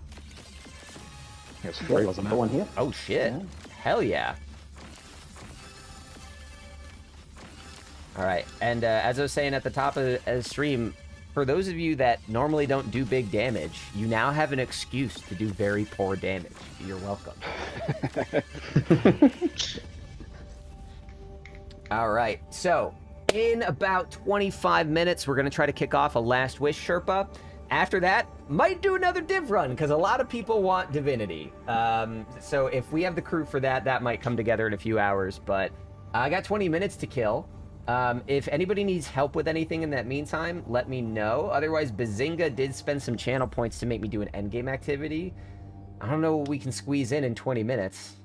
It's 3, wasn't it? One here. Oh, shit. Yeah. Hell yeah. All right, and as I was saying at the top of the stream, for those of you that normally don't do big damage, you now have an excuse to do very poor damage. You're welcome. All right, so in about 25 minutes, we're going to try to kick off a Last Wish Sherpa. After that, might do another div run, because a lot of people want Divinity. So if we have the crew for that, that might come together in a few hours, but I got 20 minutes to kill. If anybody needs help with anything in that meantime, let me know. Otherwise, Bazinga did spend some channel points to make me do an endgame activity. I don't know what we can squeeze in 20 minutes.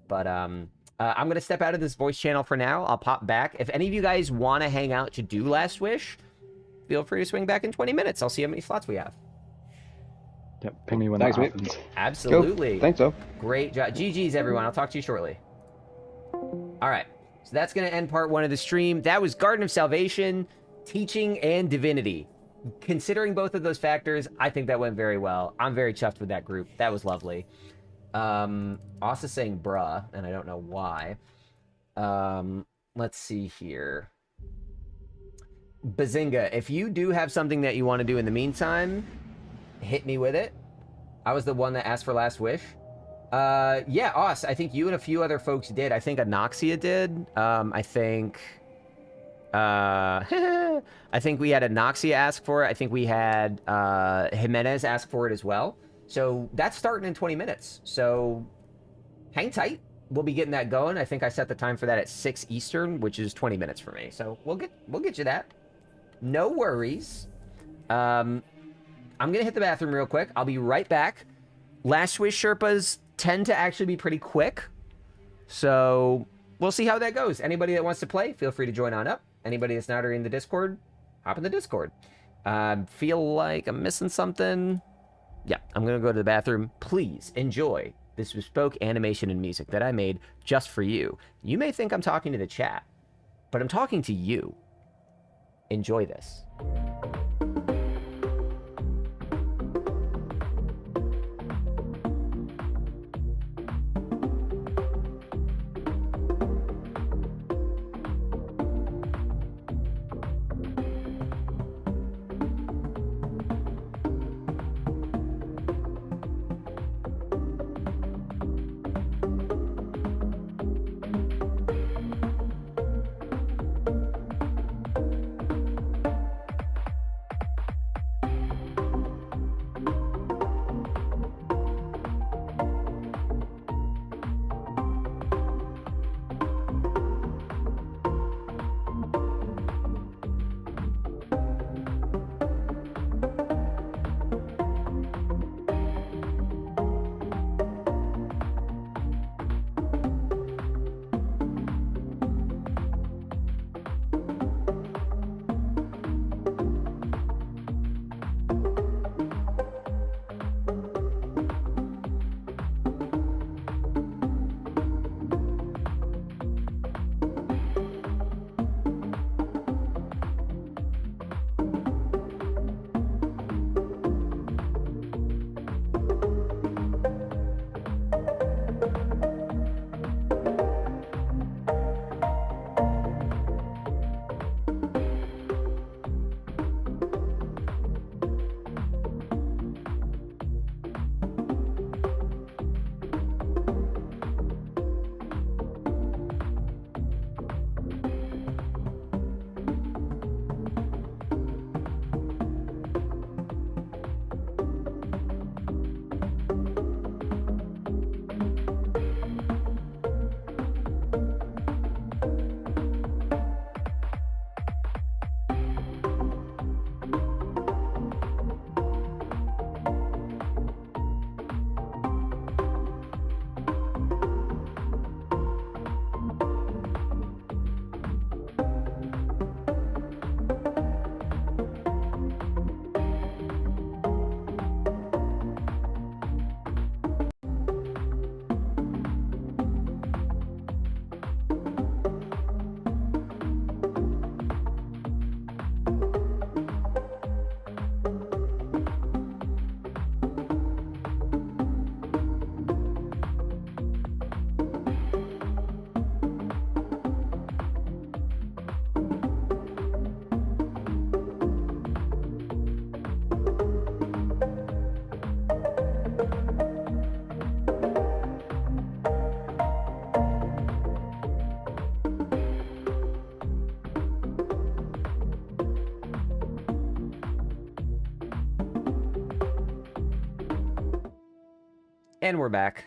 But I'm going to step out of this voice channel for now. I'll pop back. If any of you guys want to hang out to do Last Wish, feel free to swing back in 20 minutes. I'll see how many slots we have. Yep, ping me when Thanks, that mate. happens. Absolutely. Cool. Thanks, though. Great job. GG's, everyone. I'll talk to you shortly. All right. So that's going to end part 1 of the stream. That was Garden of Salvation, Teaching, and Divinity. Considering both of those factors, I think that went very well. I'm very chuffed with that group. That was lovely. Also saying bruh, and I don't know why. Let's see here. Bazinga, if you do have something that you want to do in the meantime, hit me with it. I was the one that asked for Last Wish. Yeah, Os, I think you and a few other folks did. I think Anoxia did. I think we had Anoxia ask for it. I think we had Jimenez ask for it as well. So that's starting in 20 minutes. So hang tight. We'll be getting that going. I think I set the time for that at 6 Eastern, which is 20 minutes for me. So we'll get you that. No worries. I'm gonna hit the bathroom real quick. I'll be right back. Last Wish Sherpas tend to actually be pretty quick, so we'll see how that goes. Anybody that wants to play, feel free to join on up. Anybody that's not already in the Discord, hop in the Discord. Feel like I'm missing something? Yeah, I'm gonna go to the bathroom. Please enjoy this bespoke animation and music that I made just for you. You may think I'm talking to the chat, but I'm talking to you. Enjoy this. And we're back.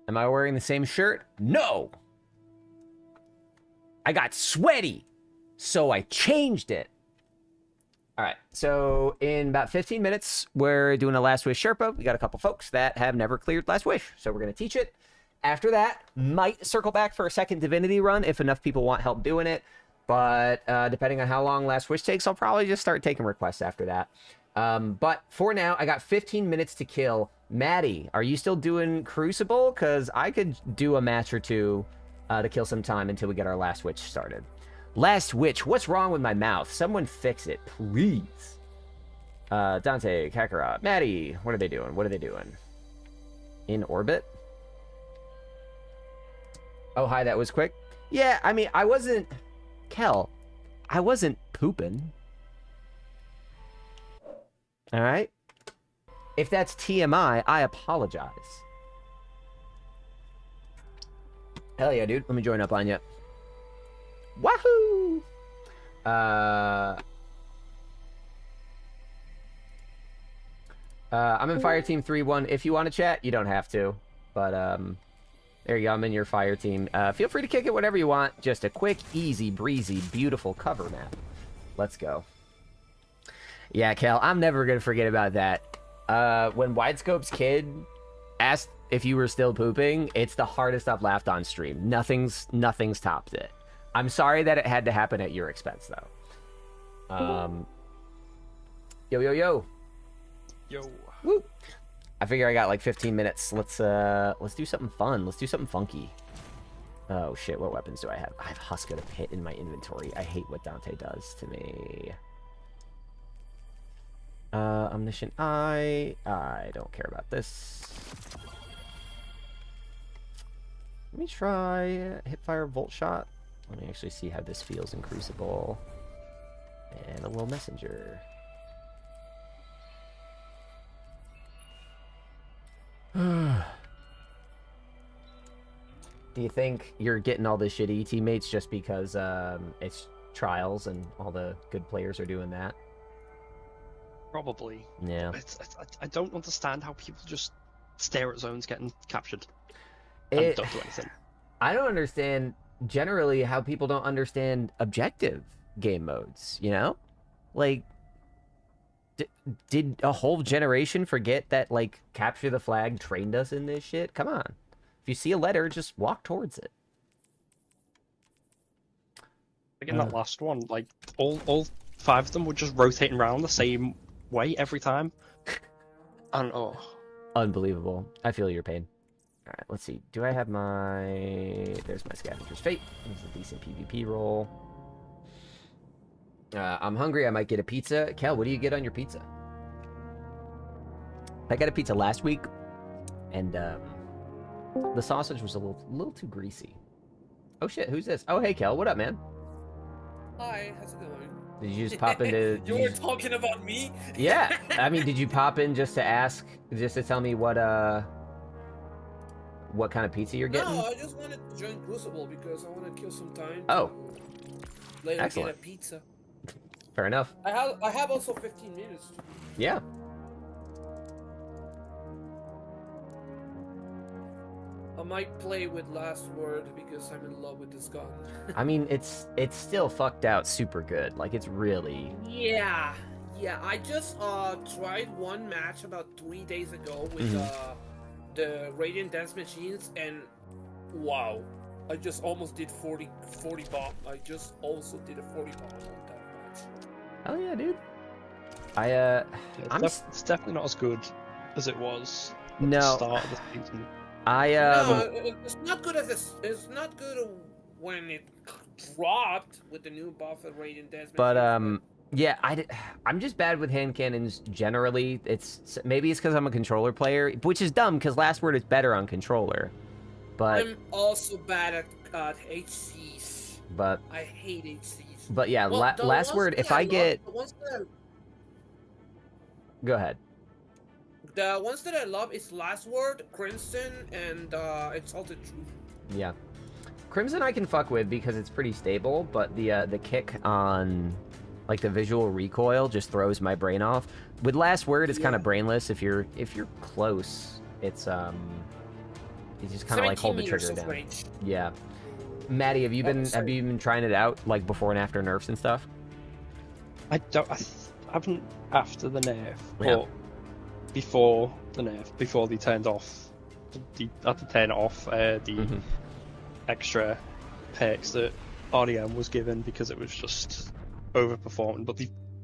Am I wearing the same shirt? No! I got sweaty, so I changed it. All right, so in about 15 minutes, we're doing a Last Wish Sherpa. We got a couple folks that have never cleared Last Wish, so we're going to teach it. After that, might circle back for a second Divinity run if enough people want help doing it. But depending on how long Last Wish takes, I'll probably just start taking requests after that. But for now, I got 15 minutes to kill. Maddie, are you still doing Crucible? Because I could do a match or two to kill some time until we get our Last Witch started. Last Witch, what's wrong with my mouth? Someone fix it, please. Dante, Kakarot, Maddie, what are they doing? What are they doing? In orbit? Oh, hi, that was quick. Yeah, I mean, I wasn't... Kel, I wasn't pooping. All right? If that's TMI, I apologize. Hell yeah, dude. Let me join up on you. Wahoo! I'm in Fire Team 3-1. If you want to chat, you don't have to. But, there you go. I'm in your Fire Team. Feel free to kick it whenever you want. Just a quick, easy, breezy, beautiful cover map. Let's go. Yeah, Kel, I'm never going to forget about that. When Widescope's kid asked if you were still pooping, it's the hardest I've laughed on stream. Nothing's topped it. I'm sorry that it had to happen at your expense, though. Yo, yo, yo. Yo. Woo. I figure I got like 15 minutes. Let's do something fun. Let's do something funky. Oh shit, what weapons do I have? I have Husk of the Pit in my inventory. I hate what Dante does to me. Omniscient Eye. I don't care about this. Let me try Hipfire Volt Shot. Let me actually see how this feels in Crucible. And a little Messenger. Do you think you're getting all the shitty teammates just because it's trials and all the good players are doing that? Probably. Yeah. I don't understand how people just stare at zones getting captured and don't do anything. I don't understand generally how people don't understand objective game modes, you know? Like, did a whole generation forget that, like, capture the flag trained us in this shit? Come on. If you see a letter, just walk towards it. Like in that last one, like, all 5 of them were just rotating around the same way every time. And, oh. Unbelievable. I feel your pain. Alright, let's see. Do I have my... There's my Scavenger's Fate. This is a decent PvP roll. I'm hungry. I might get a pizza. Kel, what do you get on your pizza? I got a pizza last week, and the sausage was a little too greasy. Oh shit, who's this? Oh hey Kel, what up, man? Hi, how's it going? Did you just pop into... You were talking about me? Yeah, I mean, did you pop in just to ask, just to tell me what kind of pizza you're getting? No, I just wanted to join Crucible because I want to kill some time. Oh, later excellent. Get a pizza. Fair enough. I have also 15 minutes. Yeah. I might play with Last Word because I'm in love with this gun. I mean, it's still fucked out super good. Like, it's really... Yeah. I just tried one match about 3 days ago with the Radiant Dance Machines, and wow, I just almost did 40 bomb. I just also did a 40 bomb on that match. Oh yeah, dude. It's definitely not as good as it was at No. the start of the season. No, it's not good it's not good when it dropped with the new buff of Radiant Dance Machines. But yeah, I'm just bad with hand cannons generally. Maybe it's because I'm a controller player, which is dumb because Last Word is better on controller. But I'm also bad at HCs. But I hate HCs. But yeah, Well, Last Word. If I get, go ahead. The ones that I love is Last Word, Crimson, and Exalted Truth. Yeah, Crimson I can fuck with because it's pretty stable, but the kick on like the visual recoil just throws my brain off. With Last Word, it's kind of brainless if you're close It's you just kind of like hold the 17 trigger meters of down. range. Yeah. Maddie, have you been trying it out like before and after nerfs and stuff? I haven't after the nerf, Yeah. but before the nerf, before they turned off, they had to turn off the extra perks that RDM was given because it was just overperforming. But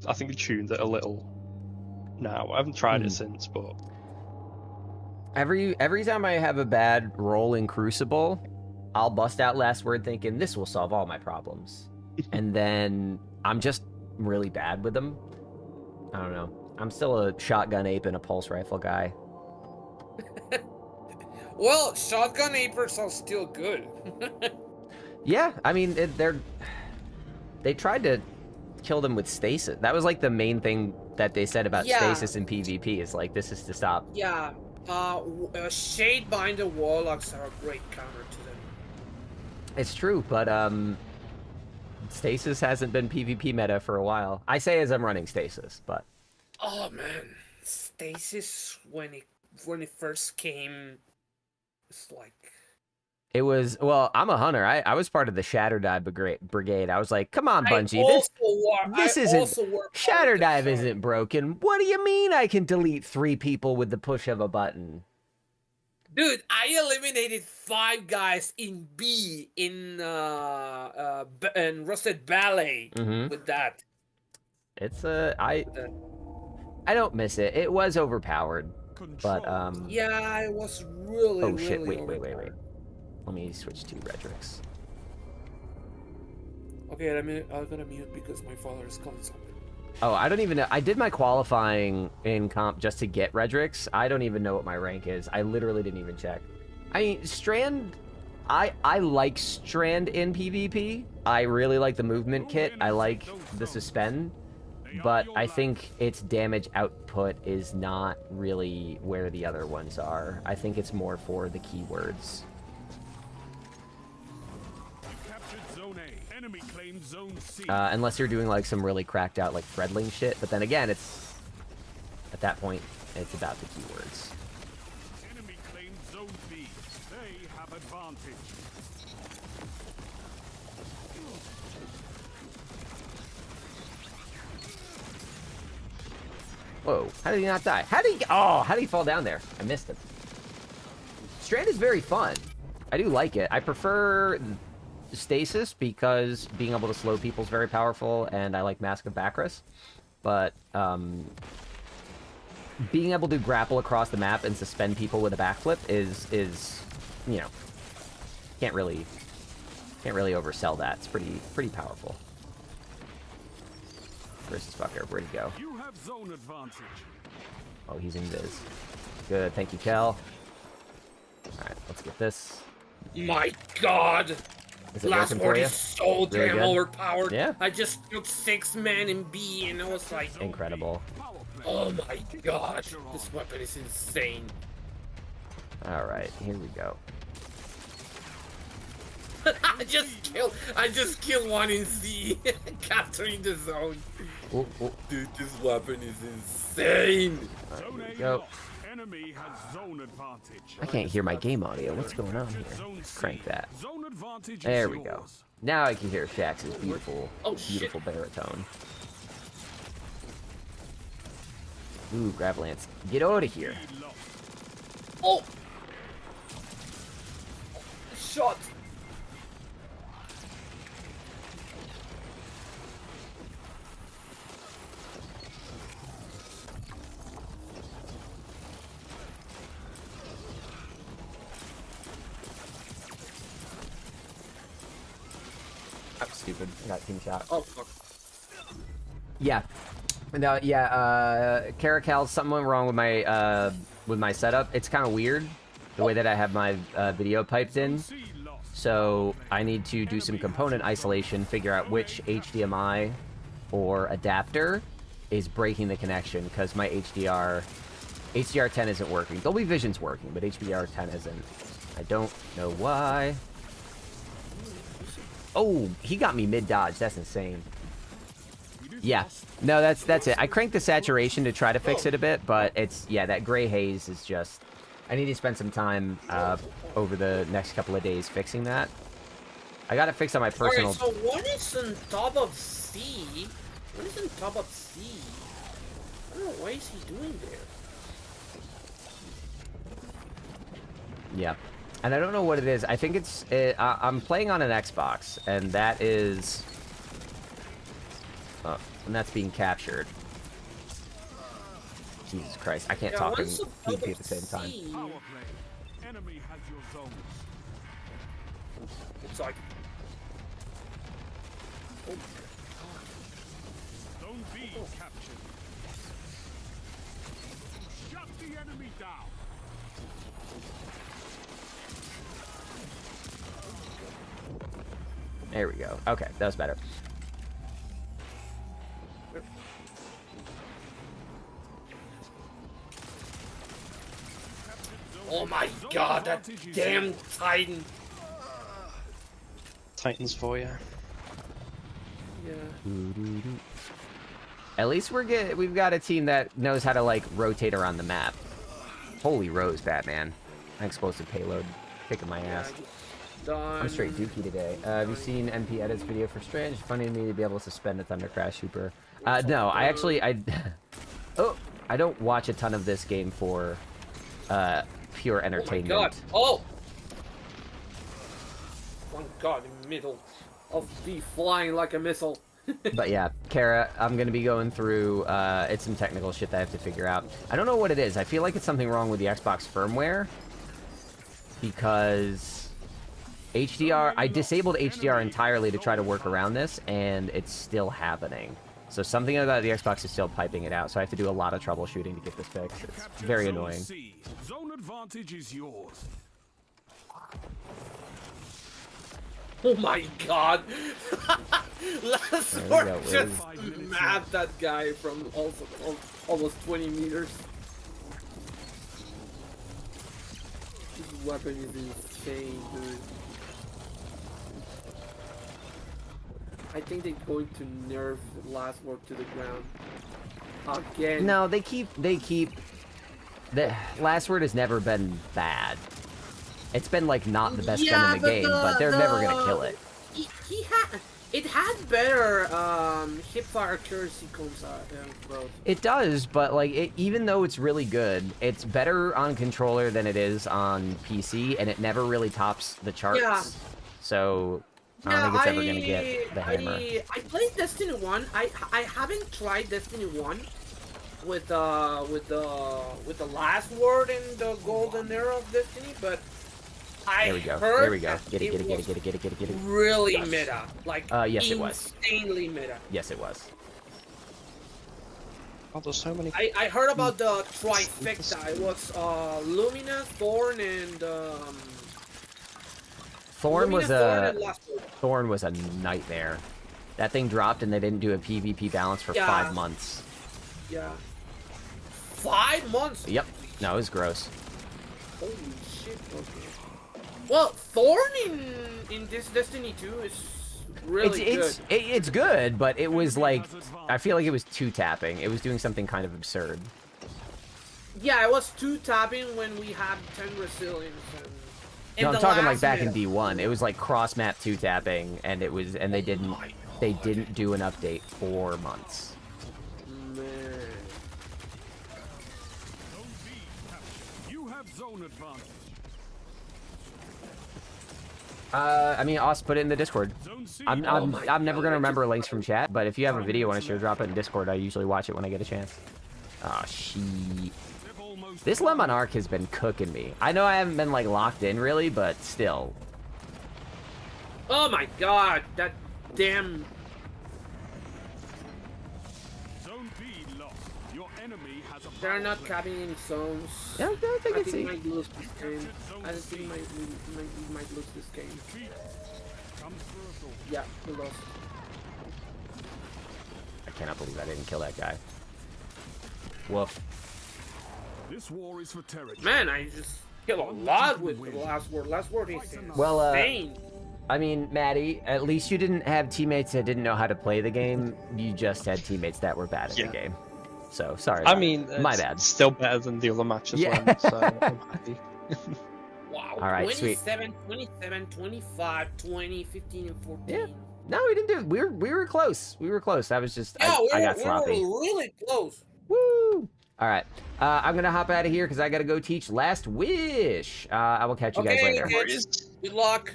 I think they tuned it a little now. I haven't tried it since, but Every time I have a bad roll in Crucible, I'll bust out Last Word thinking this will solve all my problems, and then I'm just really bad with them. I don't know. I'm still a shotgun ape and a pulse rifle guy. Well, shotgun apers are still good. Yeah, I mean they tried to kill them with stasis. That was like the main thing that they said about stasis in PvP. Is like this is to stop. Yeah. Shadebinder warlocks are a great counter to them. It's true, but stasis hasn't been PvP meta for a while. I say as I'm running stasis, but Oh man, stasis when it first came, it's like it was. Well, I'm a hunter. I was part of the Shatter Dive brigade. I was like, come on, Bungie, this isn't Shatter Dive isn't broken. What do you mean I can delete 3 people with the push of a button? Dude, I eliminated 5 guys in B in Rusted Ballet with that. It's I don't miss it. It was overpowered, but yeah, it was really. Oh shit! Really Wait. Let me switch to Redrix. Okay, I'm gonna mute because my father is calling something. Oh, I don't even know. I did my qualifying in comp just to get Redrix. I don't even know what my rank is. I literally didn't even check. I mean, Strand... I like Strand in PvP. I really like the movement kit. I like the suspend. But I think its damage output is not really where the other ones are. I think it's more for the keywords. Unless you're doing like some really cracked out like Threadling shit, but then again, it's at that point it's about the keywords. Enemy claimed zone B. They have advantage. Whoa! How did he not die? How did he fall down there? I missed him. Strand is very fun. I do like it. I prefer stasis because being able to slow people is very powerful, and I like Mask of Bacchus. But being able to grapple across the map and suspend people with a backflip is you know, can't really oversell that. It's pretty powerful. Where's this fucker? Where'd he go? You have zone advantage. Oh, he's invis. Good, thank you, Kel. Alright, let's get this. My god! Is it Last working for word you? is so Really damn good? overpowered. Yeah. I just killed 6 men in B and I was like, Incredible. oh my god, this weapon is insane. Alright, here we go. I just killed one in C, capturing the zone. Ooh, ooh. Dude, this weapon is insane. Alright, here we go. Enemy has zone advantage. I can't hear my game audio. What's going on here? Let's crank that. Zone advantage There is we go. yours. Now I can hear Shax's beautiful, Oh, shit. beautiful baritone. Ooh, Gravelance. Get out of here. Oh! Shot! I'm stupid. I got team shot. Oh, fuck. Yeah. No, yeah, Caracal, something went wrong with my setup. It's kind of weird, the way that I have my video piped in. So I need to do some component isolation, figure out which HDMI or adapter is breaking the connection, because my HDR10 isn't working. Dolby Vision's working, but HDR10 isn't. I don't know why. Oh, he got me mid-dodge. That's insane. Yeah. No, that's it. I cranked the saturation to try to fix it a bit, but it's, yeah, that gray haze is just I need to spend some time over the next couple of days fixing that. I got it fixed on my personal... Alright, so what is on top of C? What is on top of C? I don't know, why is he doing there? Yeah. And I don't know what it is. I think it's... I'm playing on an Xbox, and that is... Oh, and that's being captured. Jesus Christ, I can't talk and PvP at the same time. Power play. Enemy has your zones. It's like... Oh. Zone B captured. Shut the enemy down. There we go. Okay, that was better. Oh my god, that damn Titan! Titans for you. Yeah. At least we've got a team that knows how to, like, rotate around the map. Holy rose, Batman. Explosive payload. Kicking my ass. Done. I'm straight dookie today. Have you seen MP Edit's video for Strange? Funny to me to be able to suspend a Thunder Crash Super. No, I actually... Oh! I don't watch a ton of this game for, pure entertainment. Oh my god! Oh! Oh god, in the middle of the flying like a missile. But yeah, Kara, I'm gonna be going through, it's some technical shit that I have to figure out. I don't know what it is. I feel like it's something wrong with the Xbox firmware. Because HDR, I disabled HDR entirely to try to work around this, and it's still happening. So something about the Xbox is still piping it out, so I have to do a lot of troubleshooting to get this fixed. It's very annoying. Zone advantage is yours. Oh my god! Last one just mapped that guy from almost 20 meters. This weapon is insane, dude. I think they're going to nerf the last word to the ground. Again. No, they keep... The last word has never been bad. It's been, like, not the best gun in the game, but they're never gonna kill it. It had better hipfire accuracy growth. It does, but, like, even though it's really good, it's better on controller than it is on PC, and it never really tops the charts. Yeah. So... I don't think it's ever gonna get the hammer. I played Destiny 1. I haven't tried Destiny 1 with the last word in the golden era of Destiny, but I heard there we go. Get it. Really meta. Like yes, it was. Insanely meta. Yes, it was. Oh, there's so many. I heard about the trifecta. It was Lumina, Thorn, and Thorn was a nightmare. That thing dropped and they didn't do a PvP balance for 5 months. Yeah. 5 months? Yep. No, it was gross. Holy shit, okay. Well, Thorn in this Destiny 2 is really good. It's good, but it was like... I feel like it was 2-tapping. It was doing something kind of absurd. Yeah, it was 2-tapping when we had 10 resilience and... No, I'm talking like back in D1. It was like cross-map 2-tapping, and it was, and they didn't do an update for months. Man. You have zone advantage. I mean, Oz, put it in the Discord. I'm never gonna remember links from chat, but if you have a video you want to share, drop it in Discord. I usually watch it when I get a chance. Oh, shit. This Lemon Arc has been cooking me. I know I haven't been, like, locked in, really, but still. Oh my god, that damn... Zone B lost. Your enemy has a They're not capping any zones. Yeah, I think we might lose this game. I think we might lose this game. Yeah, we lost. I cannot believe I didn't kill that guy. Woof. This war is for territory. Man, I just kill a lot with the last word. Last word is insane. Well, I mean, Maddie, at least you didn't have teammates that didn't know how to play the game. You just had teammates that were bad at the game. So sorry. I mean, my it's bad. still better than the other matches Yeah. went, so I'm happy. Wow. All right, sweet. 27, 27, 25, 20, 15, and 14. Yeah. No, we didn't do it. We were close. We were close. I was just Yeah, I got we sloppy. were really close. Woo! All right. I'm gonna hop out of here because I gotta go teach Last Wish. I will catch you guys later. Good luck.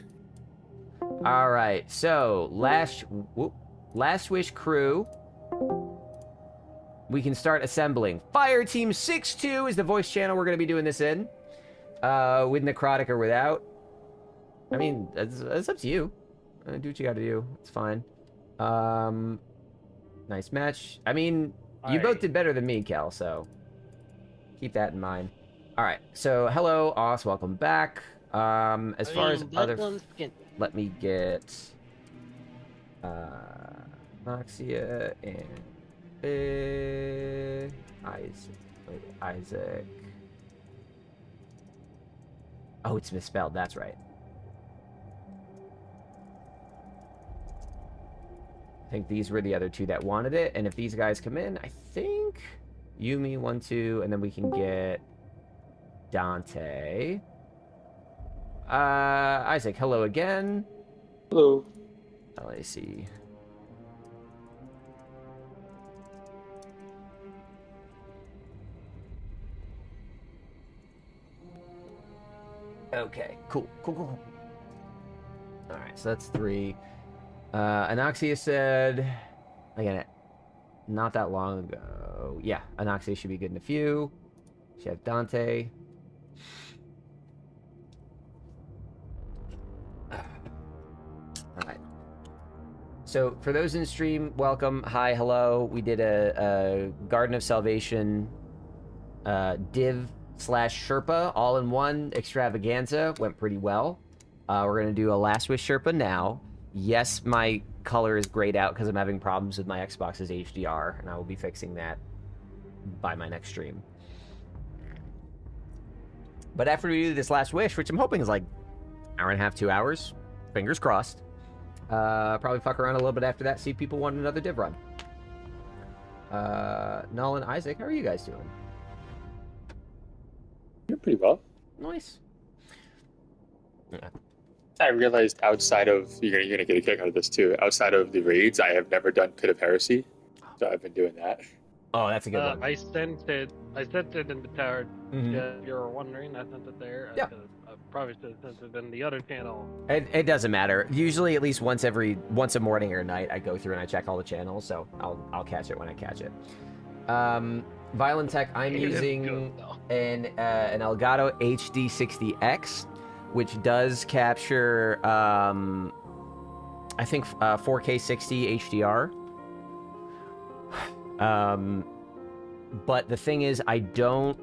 All right. So Last Wish crew. We can start assembling. Fire Team 6-2 is the voice channel we're gonna be doing this in. With necrotic or without. I mean, that's up to you. Do what you gotta do. It's fine. Nice match. I mean, you both did better than me, Kel, so keep that in mind. All right. So, hello, Oz. Welcome back. As far as other... Let me get... Noxia and... Isaac. Oh, it's misspelled. That's right. I think these were the other two that wanted it, and if these guys come in, I think Yumi 1, 2, and then we can get Dante. Isaac, hello again. Hello. LAC. Okay, cool. All right, so that's 3. Anoxia said, again, not that long ago. Yeah, Anoxia should be good in a few. She has Dante. All right. So for those in stream, welcome. Hi, hello. We did a Garden of Salvation div/Sherpa all-in-one extravaganza. Went pretty well. We're going to do a Last Wish Sherpa now. Yes, my color is grayed out because I'm having problems with my Xbox's HDR, and I will be fixing that by my next stream. But after we do this Last Wish, which I'm hoping is like an hour and a half, 2 hours, fingers crossed, probably fuck around a little bit after that, see if people want another div run. Null and Isaac, how are you guys doing? You're pretty well. Nice. Yeah. I realized outside of you're gonna get a kick out of this too. Outside of the raids, I have never done Pit of Heresy, so I've been doing that. Oh, that's a good one. I sent it in the tower. Yeah, if you're wondering, I sent it there. Yeah. I probably should have sent it in the other channel. It doesn't matter. Usually, at least once a morning or night, I go through and I check all the channels, so I'll catch it when I catch it. Violent Tech, I'm using an Elgato HD60X, which does capture, I think 4K 60 HDR. But the thing is, I don't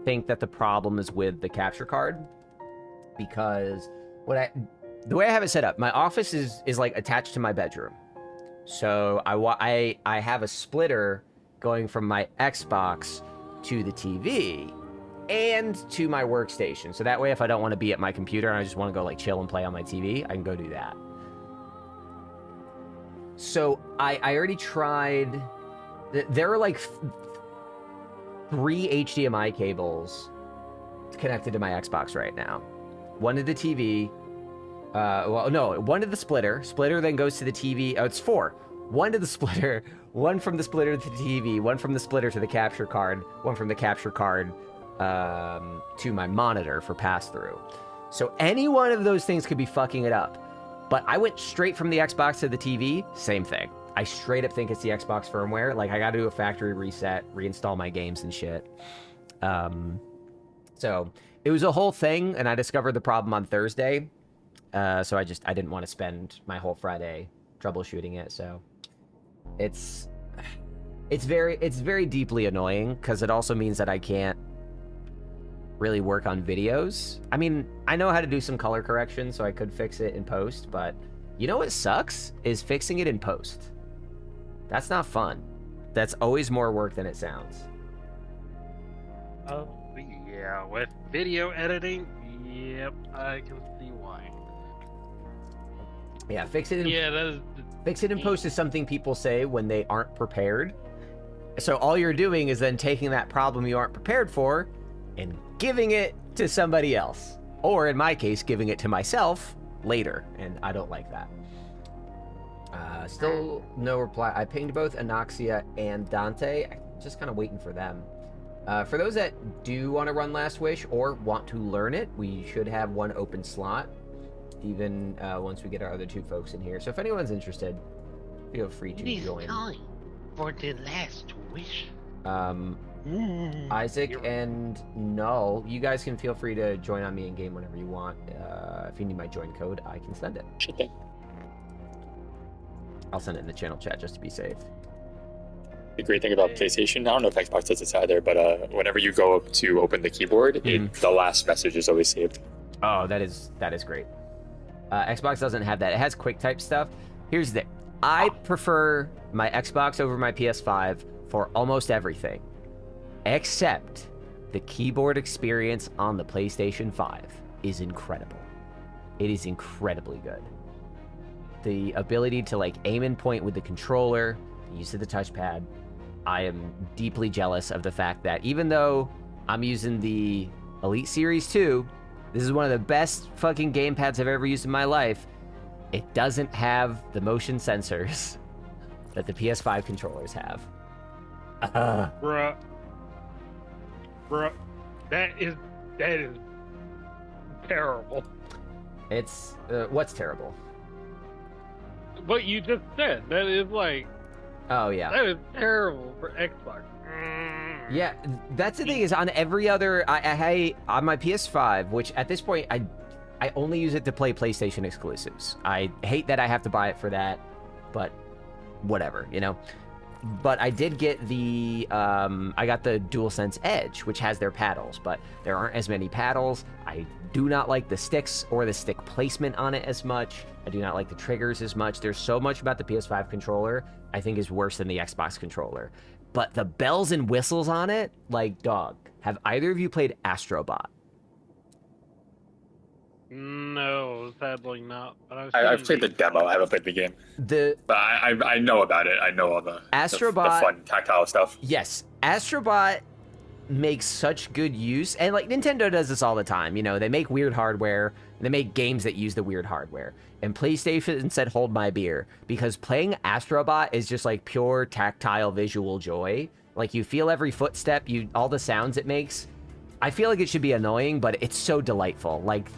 think that the problem is with the capture card, because the way I have it set up, my office is like attached to my bedroom. So I have a splitter going from my Xbox to the TV and to my workstation. So that way, if I don't want to be at my computer and I just want to go like chill and play on my TV, I can go do that. So I already tried. There are like 3 HDMI cables connected to my Xbox right now. One to the TV. Well, no, one to the splitter. Splitter then goes to the TV. Oh, it's 4. One to the splitter. One from the splitter to the TV. One from the splitter to the capture card. One from the capture card to my monitor for pass-through. So any one of those things could be fucking it up. But I went straight from the Xbox to the TV. Same thing. I straight up think it's the Xbox firmware. Like, I got to do a factory reset, reinstall my games and shit. So it was a whole thing, and I discovered the problem on Thursday. So I didn't want to spend my whole Friday troubleshooting it. So it's very deeply annoying, because it also means that I can't really work on videos. I mean, I know how to do some color correction, so I could fix it in post, but you know what sucks is fixing it in post. That's not fun. That's always more work than it sounds. Oh, yeah, with video editing, yep, I can see why. Yeah, fix it in post is something people say when they aren't prepared. So all you're doing is then taking that problem you aren't prepared for and giving it to somebody else. Or in my case, giving it to myself later. And I don't like that. Still no reply. I pinged both Anoxia and Dante. I'm just kind of waiting for them. For those that do want to run Last Wish or want to learn it, we should have one open slot, even once we get our other two folks in here. So if anyone's interested, feel free to join. Time for the Last Wish. Isaac and Null, you guys can feel free to join on me in game whenever you want. If you need my join code, I can send it. Sure thing. I'll send it in the channel chat just to be safe. The great thing about PlayStation, I don't know if Xbox does this either, but whenever you go up to open the keyboard, the last message is always saved. Oh, that is great. Xbox doesn't have that. It has quick type stuff. Here's the thing. I prefer my Xbox over my PS5 for almost everything, except the keyboard experience on the PlayStation 5 is incredible. It is incredibly good. The ability to like aim and point with the controller, the use of the touchpad. I am deeply jealous of the fact that even though I'm using the Elite Series 2, this is one of the best fucking gamepads I've ever used in my life, it doesn't have the motion sensors that the PS5 controllers have. Bruh, that is terrible. It's what's terrible? What you just said. That is like. Oh yeah. That is terrible for Xbox. Yeah, that's the thing is on every other I on my PS5, which at this point I only use it to play PlayStation exclusives. I hate that I have to buy it for that, but whatever, you know. But I did get the I got the DualSense Edge, which has their paddles, but there aren't as many paddles. I do not like the sticks or the stick placement on it as much. I do not like the triggers as much. There's so much about the PS5 controller I think is worse than the Xbox controller. But the bells and whistles on it, like, dog. Have either of you played Astrobot? No, sadly not. But I've played the demo. I haven't played the game. But I know about it. I know all the Astrobot, the fun tactile stuff. Yes, Astrobot makes such good use, and like Nintendo does this all the time. You know, they make weird hardware. They make games that use the weird hardware. And PlayStation said, "Hold my beer," because playing Astrobot is just like pure tactile visual joy. Like you feel every footstep, all the sounds it makes. I feel like it should be annoying, but it's so delightful. Like.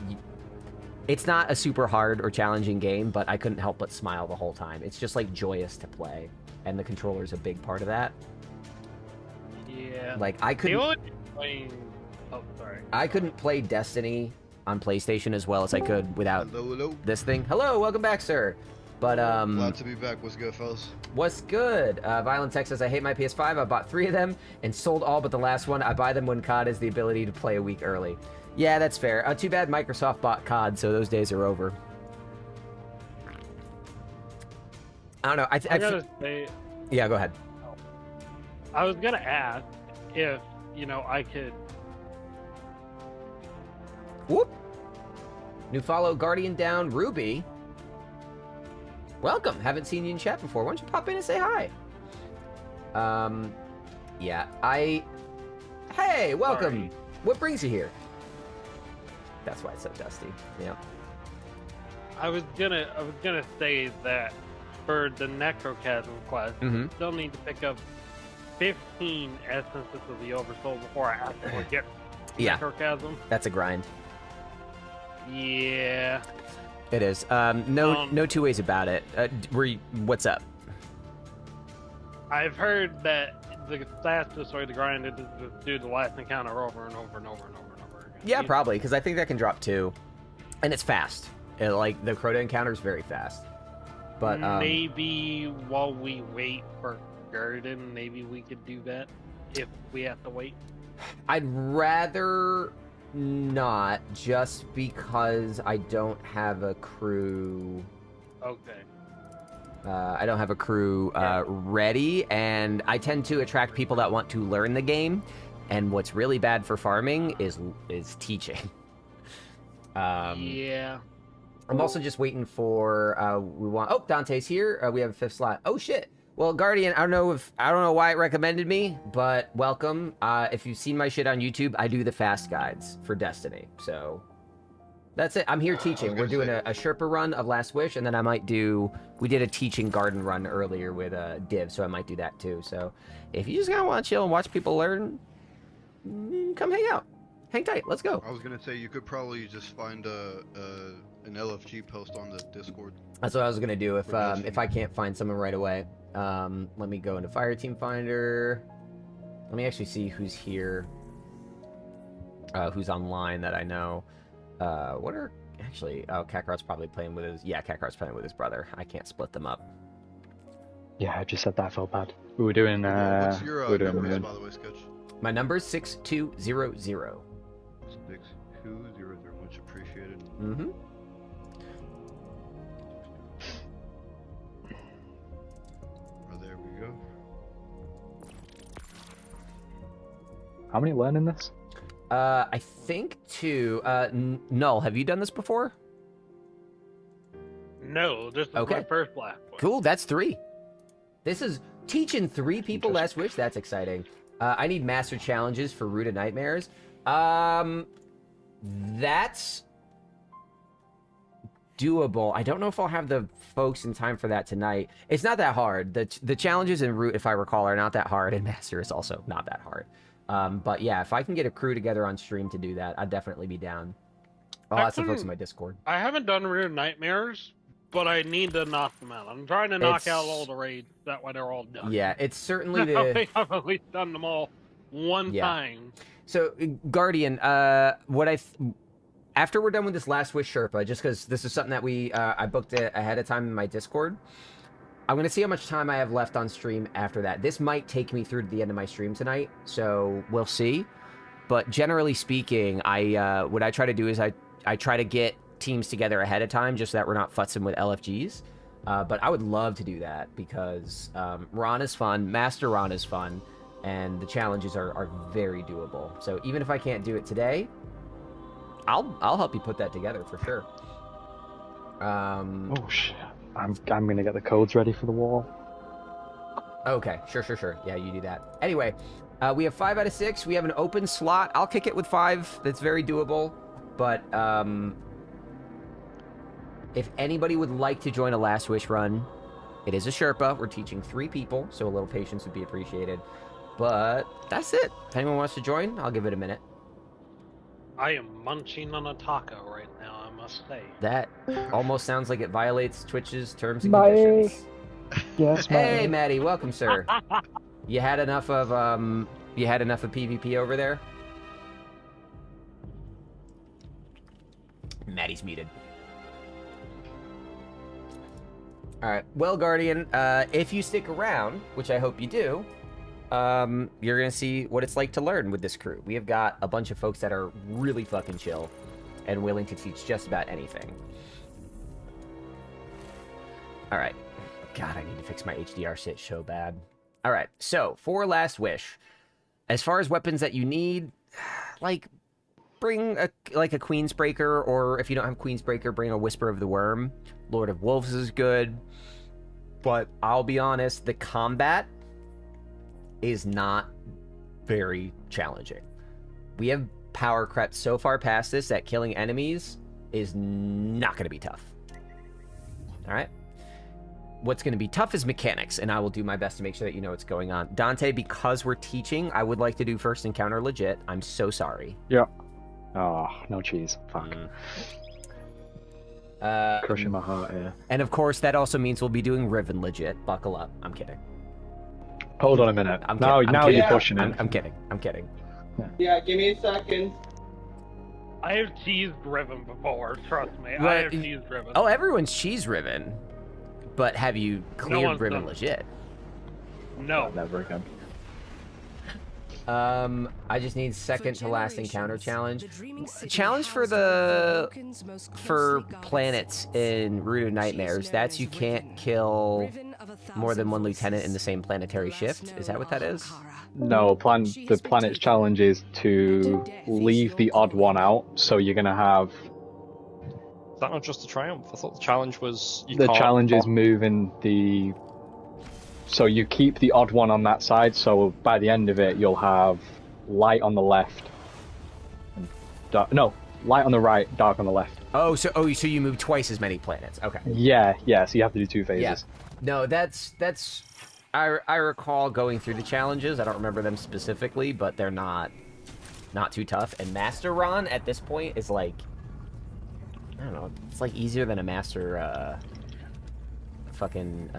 It's not a super hard or challenging game, but I couldn't help but smile the whole time. It's just like joyous to play, and the controller is a big part of that. Yeah. Like I couldn't. Oh, sorry. I couldn't play Destiny on PlayStation as well as I could without this thing. Hello, welcome back, sir. But glad to be back. What's good, fellas? What's good? Violent Tech says, I hate my PS5. I bought 3 of them and sold all but the last one. I buy them when COD has the ability to play a week early. Yeah, that's fair. Too bad Microsoft bought COD, so those days are over. I don't know. I gotta say. Yeah, go ahead. I was gonna ask if I could. Whoop. New follow, Guardian down, Ruby. Welcome. Haven't seen you in chat before. Why don't you pop in and say hi? Yeah. Hey, welcome. Sorry. What brings you here? That's why it's so dusty. Yeah. I was gonna say that for the Necrochasm quest, I still need to pick up 15 essences of the Oversoul before I actually get Necrochasm. That's a grind. Yeah. It is. No two ways about it. What's up? I've heard that the fastest way to grind it is to do the last encounter over and over and over and over and over again. Yeah, probably, because I think that can drop 2. And it's fast. Like, the Crota encounter is very fast. But maybe while we wait for Garden, maybe we could do that if we have to wait. I'd rather not, just because I don't have a crew. Okay. I don't have a crew ready, and I tend to attract people that want to learn the game. And what's really bad for farming is teaching. Yeah. I'm also just waiting for Oh, Dante's here. We have a 5th slot. Oh shit. Well, Guardian, I don't know why it recommended me, but welcome. If you've seen my shit on YouTube, I do the fast guides for Destiny. So that's it. I'm here teaching. We're doing a Sherpa run of Last Wish, and then I might do. We did a teaching garden run earlier with Div, so I might do that too. So if you just kind of want to chill and watch people learn, come hang out. Hang tight. Let's go. I was gonna say you could probably just find an LFG post on the Discord. That's what I was gonna do if I can't find someone right away. Let me go into Fireteam Finder. Let me actually see who's here, who's online that I know. What are actually? Oh, Kakarot's probably playing with his. Yeah, Kakarot's playing with his brother. I can't split them up. Yeah, I just said that. I felt bad. We were doing. What's your we were doing numbers, by the way, Sketch? My number's 6200. 6200, much appreciated. Mm-hmm. Oh, there we go. How many learn in this? I think 2. Null, have you done this before? No, this is my first Black Wish. Cool, that's 3. This is teaching 3 people Last Wish. That's exciting. I need master challenges for Root of Nightmares. That's doable. I don't know if I'll have the folks in time for that tonight. It's not that hard. The challenges in Root, if I recall, are not that hard, and Master is also not that hard. But yeah, if I can get a crew together on stream to do that, I'd definitely be down. I'll ask the folks in my Discord. I haven't done Real Nightmares, but I need to knock them out. I'm trying to knock out all the raids. That way they're all done. Yeah, it's certainly I've at least done them all one time. So, Guardian, after we're done with this Last Wish Sherpa, just because this is something that I booked it ahead of time in my Discord, I'm going to see how much time I have left on stream after that. This might take me through to the end of my stream tonight, so we'll see. But generally speaking, what I try to do is I try to get teams together ahead of time just so that we're not futzing with LFGs. But I would love to do that because Ron is fun, Master Ron is fun, and the challenges are very doable. So even if I can't do it today, I'll help you put that together for sure. Oh shit! I'm gonna get the codes ready for the wall. Okay, sure. Yeah, you do that. Anyway, we have 5 out of 6. We have an open slot. I'll kick it with 5. That's very doable. But if anybody would like to join a Last Wish run, it is a Sherpa. We're teaching 3 people, so a little patience would be appreciated. But that's it. If anyone wants to join, I'll give it a minute. I am munching on a taco right now, I must say. That almost sounds like it violates Twitch's terms and conditions. Yes, hey, Maddie, welcome, sir. You had enough of PvP over there? Maddie's muted. All right. Well, Guardian, if you stick around, which I hope you do, you're gonna see what it's like to learn with this crew. We have got a bunch of folks that are really fucking chill and willing to teach just about anything. All right. God, I need to fix my HDR shit so bad. All right. So for Last Wish, as far as weapons that you need, like, bring a Queensbreaker, or if you don't have Queensbreaker, bring a Whisper of the Worm. Lord of Wolves is good, but I'll be honest, the combat is not very challenging. We have power crept so far past this that killing enemies is not going to be tough. All right? What's going to be tough is mechanics, and I will do my best to make sure that you know what's going on. Dante, because we're teaching, I would like to do first encounter legit. I'm so sorry. Yeah. Oh, no cheese. Fuck. Crushing my heart here. And of course, that also means we'll be doing Riven legit. Buckle up. I'm kidding. Hold on a minute. Now you're pushing it. I'm kidding. I'm kidding. Yeah, give me a second. I have cheese Riven before, trust me. But, I have cheese Riven. Oh, everyone's cheese Riven. But have you cleared Riven legit? No. Never again. I just need second to last encounter challenge. Challenge for planets in Root of Nightmares. That's you can't kill more than 1 lieutenant in the same planetary shift. Is that what that is? No, the planet's challenge is to leave the odd one out, so you're gonna have... Is that not just a triumph? I thought the challenge was... The challenge is moving the So you keep the odd one on that side, so by the end of it, you'll have light on the left. And dark, no, light on the right, dark on the left. Oh, so you move twice as many planets. Okay. Yeah, so you have to do 2 phases. Yeah. No, that's I recall going through the challenges. I don't remember them specifically, but they're not too tough. And Master Ron at this point is like, I don't know, it's like easier than a Master fucking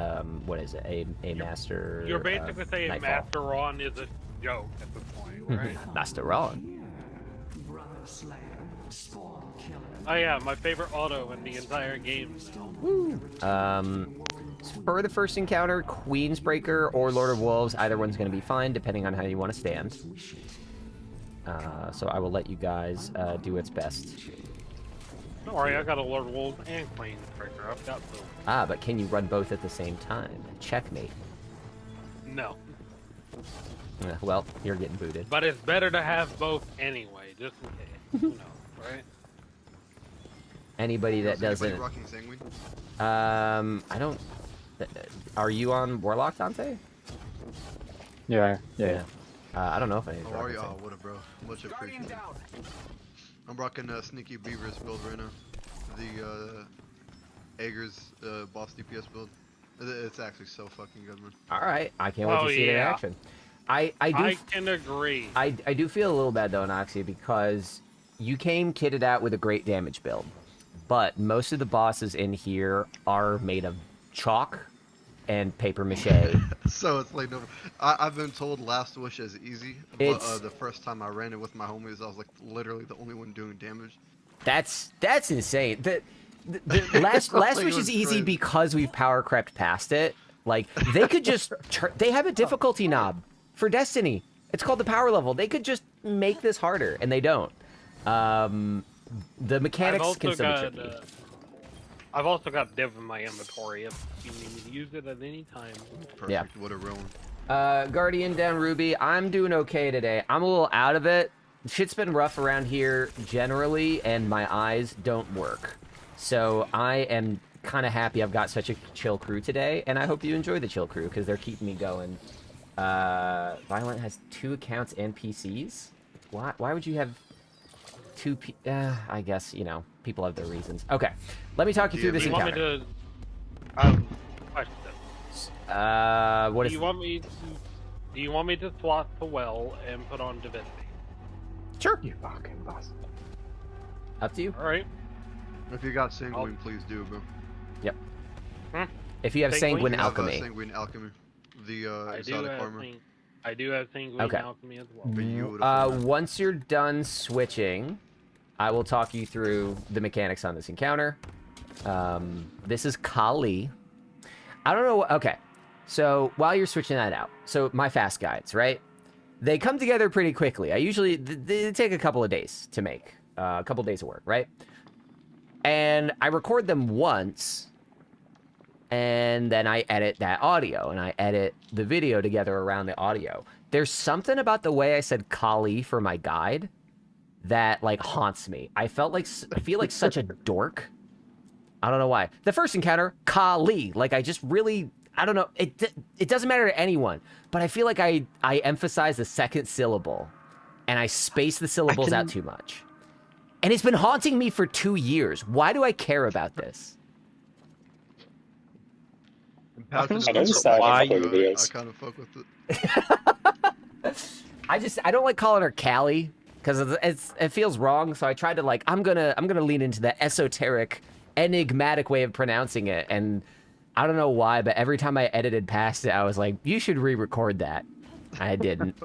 what is it? A Master You're basically saying Nightfall. Master Ron is a joke at this point, right? Master Ron. Oh yeah, my favorite auto in the entire game. For the first encounter, Queensbreaker or Lord of Wolves, either one's going to be fine, depending on how you want to stand. So I will let you guys do its best. Don't worry, I got a Lord of Wolves and Queensbreaker. I've got both. Ah, but can you run both at the same time? Checkmate. No. Well, you're getting booted. But it's better to have both anyway, just in case. Who knows, right? Anybody that doesn't... rocking Sanguine? I don't... Are you on Warlock, Dante? Yeah. I don't know if anybody's How are rocking you? Oh, Sanguine. what up, bro? Much appreciated. I'm rocking Sneaky Beavers build right now. The Ager's boss DPS build. It's actually so fucking good, man. Alright, I can't wait to see it in action. I can agree. I do feel a little bad though, Noxie, because you came kitted out with a great damage build. But most of the bosses in here are made of chalk and paper mache. So it's like, no, I've been told Last Wish is easy, but the first time I ran it with my homies, I was like literally the only one doing damage. That's insane. The last Wish is easy because we've power crept past it. Like, they could just... they have a difficulty knob for Destiny. It's called the power level. They could just make this harder, and they don't. The mechanics can still be tricky. I've also got Div in my inventory if you need me to use it at any time. Perfect. Yeah. What a real one. Guardian down Ruby. I'm doing okay today. I'm a little out of it. Shit's been rough around here generally, and my eyes don't work. So I am kind of happy I've got such a chill crew today, and I hope you enjoy the chill crew, because they're keeping me going. Violent has 2 accounts and PCs? Why would you have... I guess, you know, people have their reasons. Okay, let me talk you through this encounter. Do you want me to... question. What is... Do you want me to swap to Well and put on Divinity? Sure. You fucking bastard. Up to you. Alright. If you got Sanguine, please do, bro. Yep. If you have Sanguine Alchemy. Sanguine Alchemy. The exotic armor. I do have Sanguine Alchemy as well. Beautiful. Once you're done switching, I will talk you through the mechanics on this encounter. This is Kali. I don't know. Okay. So while you're switching that out, so my fast guides, right? They come together pretty quickly. They take a couple of days to make, a couple of days of work, right? And I record them once, and then I edit that audio, and I edit the video together around the audio. There's something about the way I said Kali for my guide that, like, haunts me. I feel like such a dork. I don't know why. The first encounter, Kali. Like, I just really... I don't know. It doesn't matter to anyone, but I feel like I emphasize the second syllable, and I space the syllables out too much. And it's been haunting me for 2 years. Why do I care about this? I noticed that in a couple of videos. I kind of fuck with it. I don't like calling her Callie because it feels wrong. So I tried to, like, I'm gonna lean into the esoteric, enigmatic way of pronouncing it, and I don't know why, but every time I edited past it, I was like, you should re-record that. I didn't.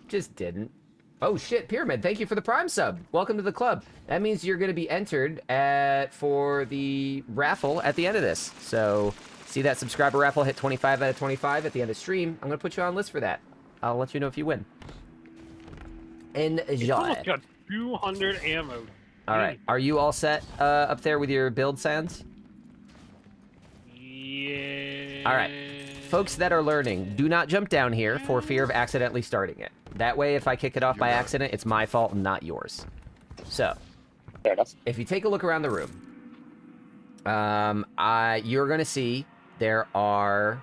Just didn't. Oh shit, Pyramid, thank you for the Prime sub. Welcome to the club. That means you're gonna be entered for the raffle at the end of this. So see that subscriber raffle hit 25 out of 25 at the end of stream. I'm gonna put you on list for that. I'll let you know if you win. Enjoy. It's almost got 200 ammo. All right, are you all set up there with your build sounds? Yeah. All right, folks that are learning, do not jump down here for fear of accidentally starting it. That way, if I kick it off by accident, it's my fault and not yours. So, if you take a look around the room, you're gonna see there are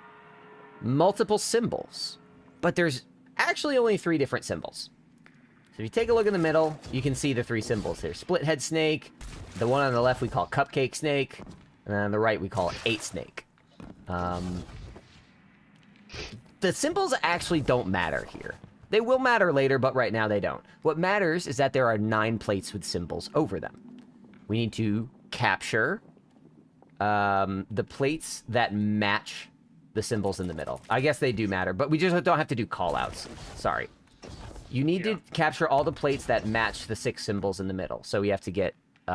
multiple symbols, but there's actually only 3 different symbols. So if you take a look in the middle, you can see the 3 symbols here. Split head snake, the one on the left we call cupcake snake, and then on the right we call it 8 snake. The symbols actually don't matter here. They will matter later, but right now they don't. What matters is that there are 9 plates with symbols over them. We need to capture the plates that match the symbols in the middle. I guess they do matter, but we just don't have to do call-outs. Sorry. You need to capture all the plates that match the 6 symbols in the middle. So we have to get 2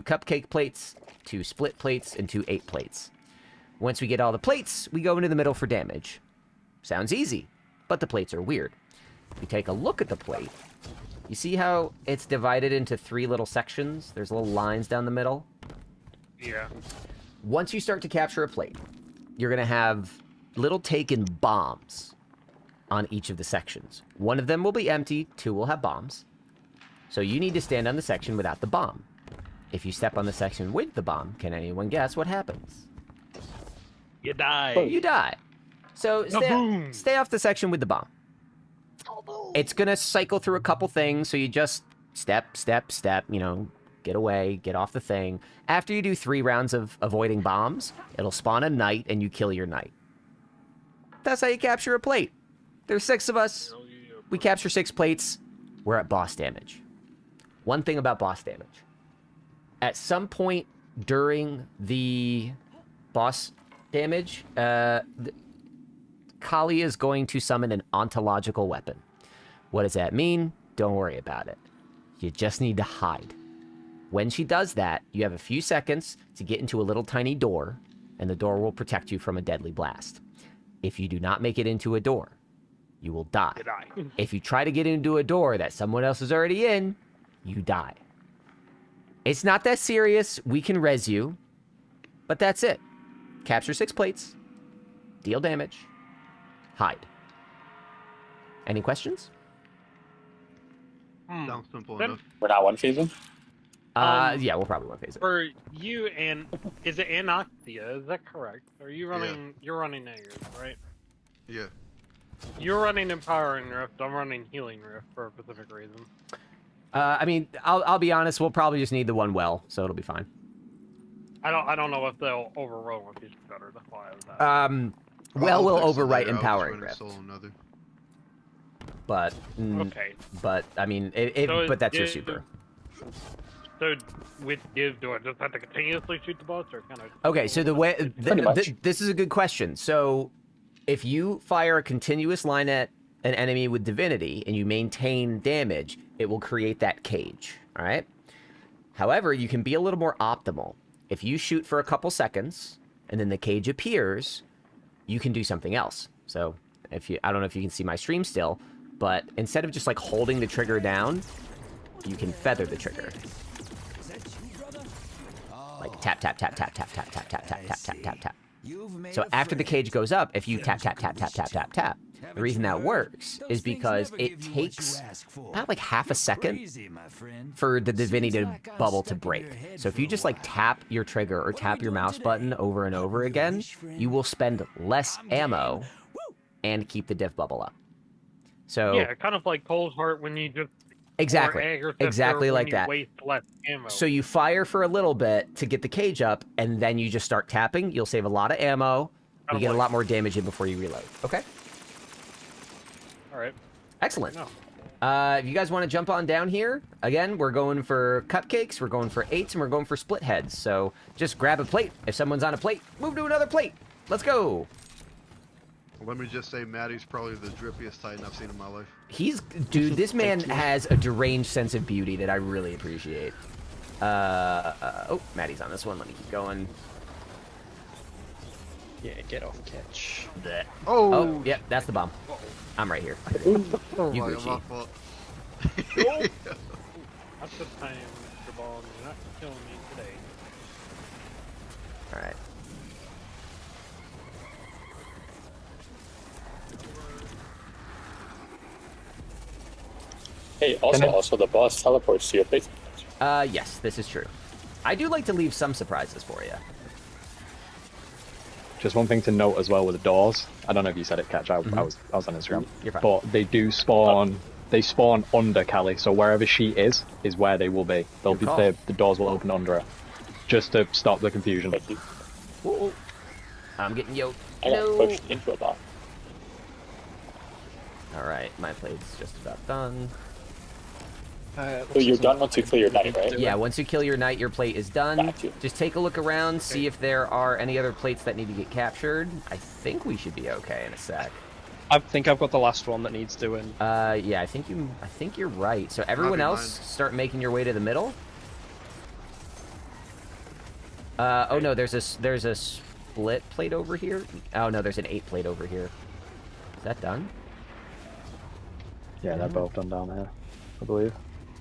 cupcake plates, 2 split plates, and 2 8 plates. Once we get all the plates, we go into the middle for damage. Sounds easy, but the plates are weird. If you take a look at the plate, you see how it's divided into 3 little sections? There's little lines down the middle. Yeah. Once you start to capture a plate, you're going to have little taken bombs on each of the sections. 1 of them will be empty, 2 will have bombs. So you need to stand on the section without the bomb. If you step on the section with the bomb, can anyone guess what happens? You die. You die. So stay off the section with the bomb. It's going to cycle through a couple things, so you just step, you know, get away, get off the thing. After you do 3 rounds of avoiding bombs, it'll spawn a knight and you kill your knight. That's how you capture a plate. There's 6 of us. We capture 6 plates. We're at boss damage. One thing about boss damage. At some point during the boss damage, Kali is going to summon an ontological weapon. What does that mean? Don't worry about it. You just need to hide. When she does that, you have a few seconds to get into a little tiny door, and the door will protect you from a deadly blast. If you do not make it into a door, you will die. If you try to get into a door that someone else is already in, you die. It's not that serious. We can res you, but that's it. Capture 6 plates, deal damage, hide. Any questions? Sounds simple enough. We're not one phasing? Yeah, we'll probably one phase it. For you and is it Anoxia? Is that correct? Are you running? You're running Naggers, right? Yeah. You're running Empowering Rift. I'm running Healing Rift for a specific reason. I mean, I'll be honest. We'll probably just need the one well, so it'll be fine. I don't know if they'll overrun with each other. That's why I was asking. Well, we'll overwrite Empowering Rift. But okay. But I mean, So but that's your is- super. So with Div, do I just have to continuously shoot the boss, or kind of? Okay, so the way this is a good question. So if you fire a continuous line at an enemy with Divinity and you maintain damage, it will create that cage. All right. However, you can be a little more optimal. If you shoot for a couple seconds and then the cage appears, you can do something else. So I don't know if you can see my stream still, but instead of just like holding the trigger down, you can feather the trigger. Like tap, tap, tap, tap, tap, tap, tap, tap, tap, tap, tap, tap, tap. So after the cage goes up, if you tap, tap, tap, tap, tap, tap, tap, the reason that works is because it takes about like half a second for the Divinity bubble to break. So if you just like tap your trigger or tap your mouse button over and over again, you will spend less ammo and keep the div bubble up. So Yeah, kind of like Cold Heart when you just exactly like that. Waste less ammo. So you fire for a little bit to get the cage up, and then you just start tapping. You'll save a lot of ammo. You get a lot more damage in before you reload. Okay. All right. Excellent. If you guys want to jump on down here, again, we're going for cupcakes, we're going for 8s, and we're going for split heads. So just grab a plate. If someone's on a plate, move to another plate. Let's go. Let me just say, Maddie's probably the drippiest Titan I've seen in my life. Dude, this man has a deranged sense of beauty that I really appreciate. Oh, Maddie's on this one. Let me keep going. Yeah, get off catch. Oh, yeah, that's the bomb. I'm right here. You Gucci. That's the time, Mr. Ball. You're not killing me today. All right. Hey, also the boss teleports to your place. Yes, this is true. I do like to leave some surprises for you. just one thing to note as well with the doors. I don't know if you said it, Catch. I was on Instagram. You're fine. But they do spawn. They spawn under Callie, so wherever she is where they will be. They'll be the doors will open under her, just to stop the confusion. Ooh. I'm getting yoked. I got pushed into a bot. Alright, my plate's just about done. So you're done once you kill your knight, right? Yeah, once you kill your knight, your plate is done. Just take a look around, see if there are any other plates that need to get captured. I think we should be okay in a sec. I think I've got the last one that needs doing. Yeah, I think you're right. So everyone else, start making your way to the middle. Oh no, there's a split plate over here. Oh no, there's an 8 plate over here. Is that done? Yeah, they're both done down there, I believe.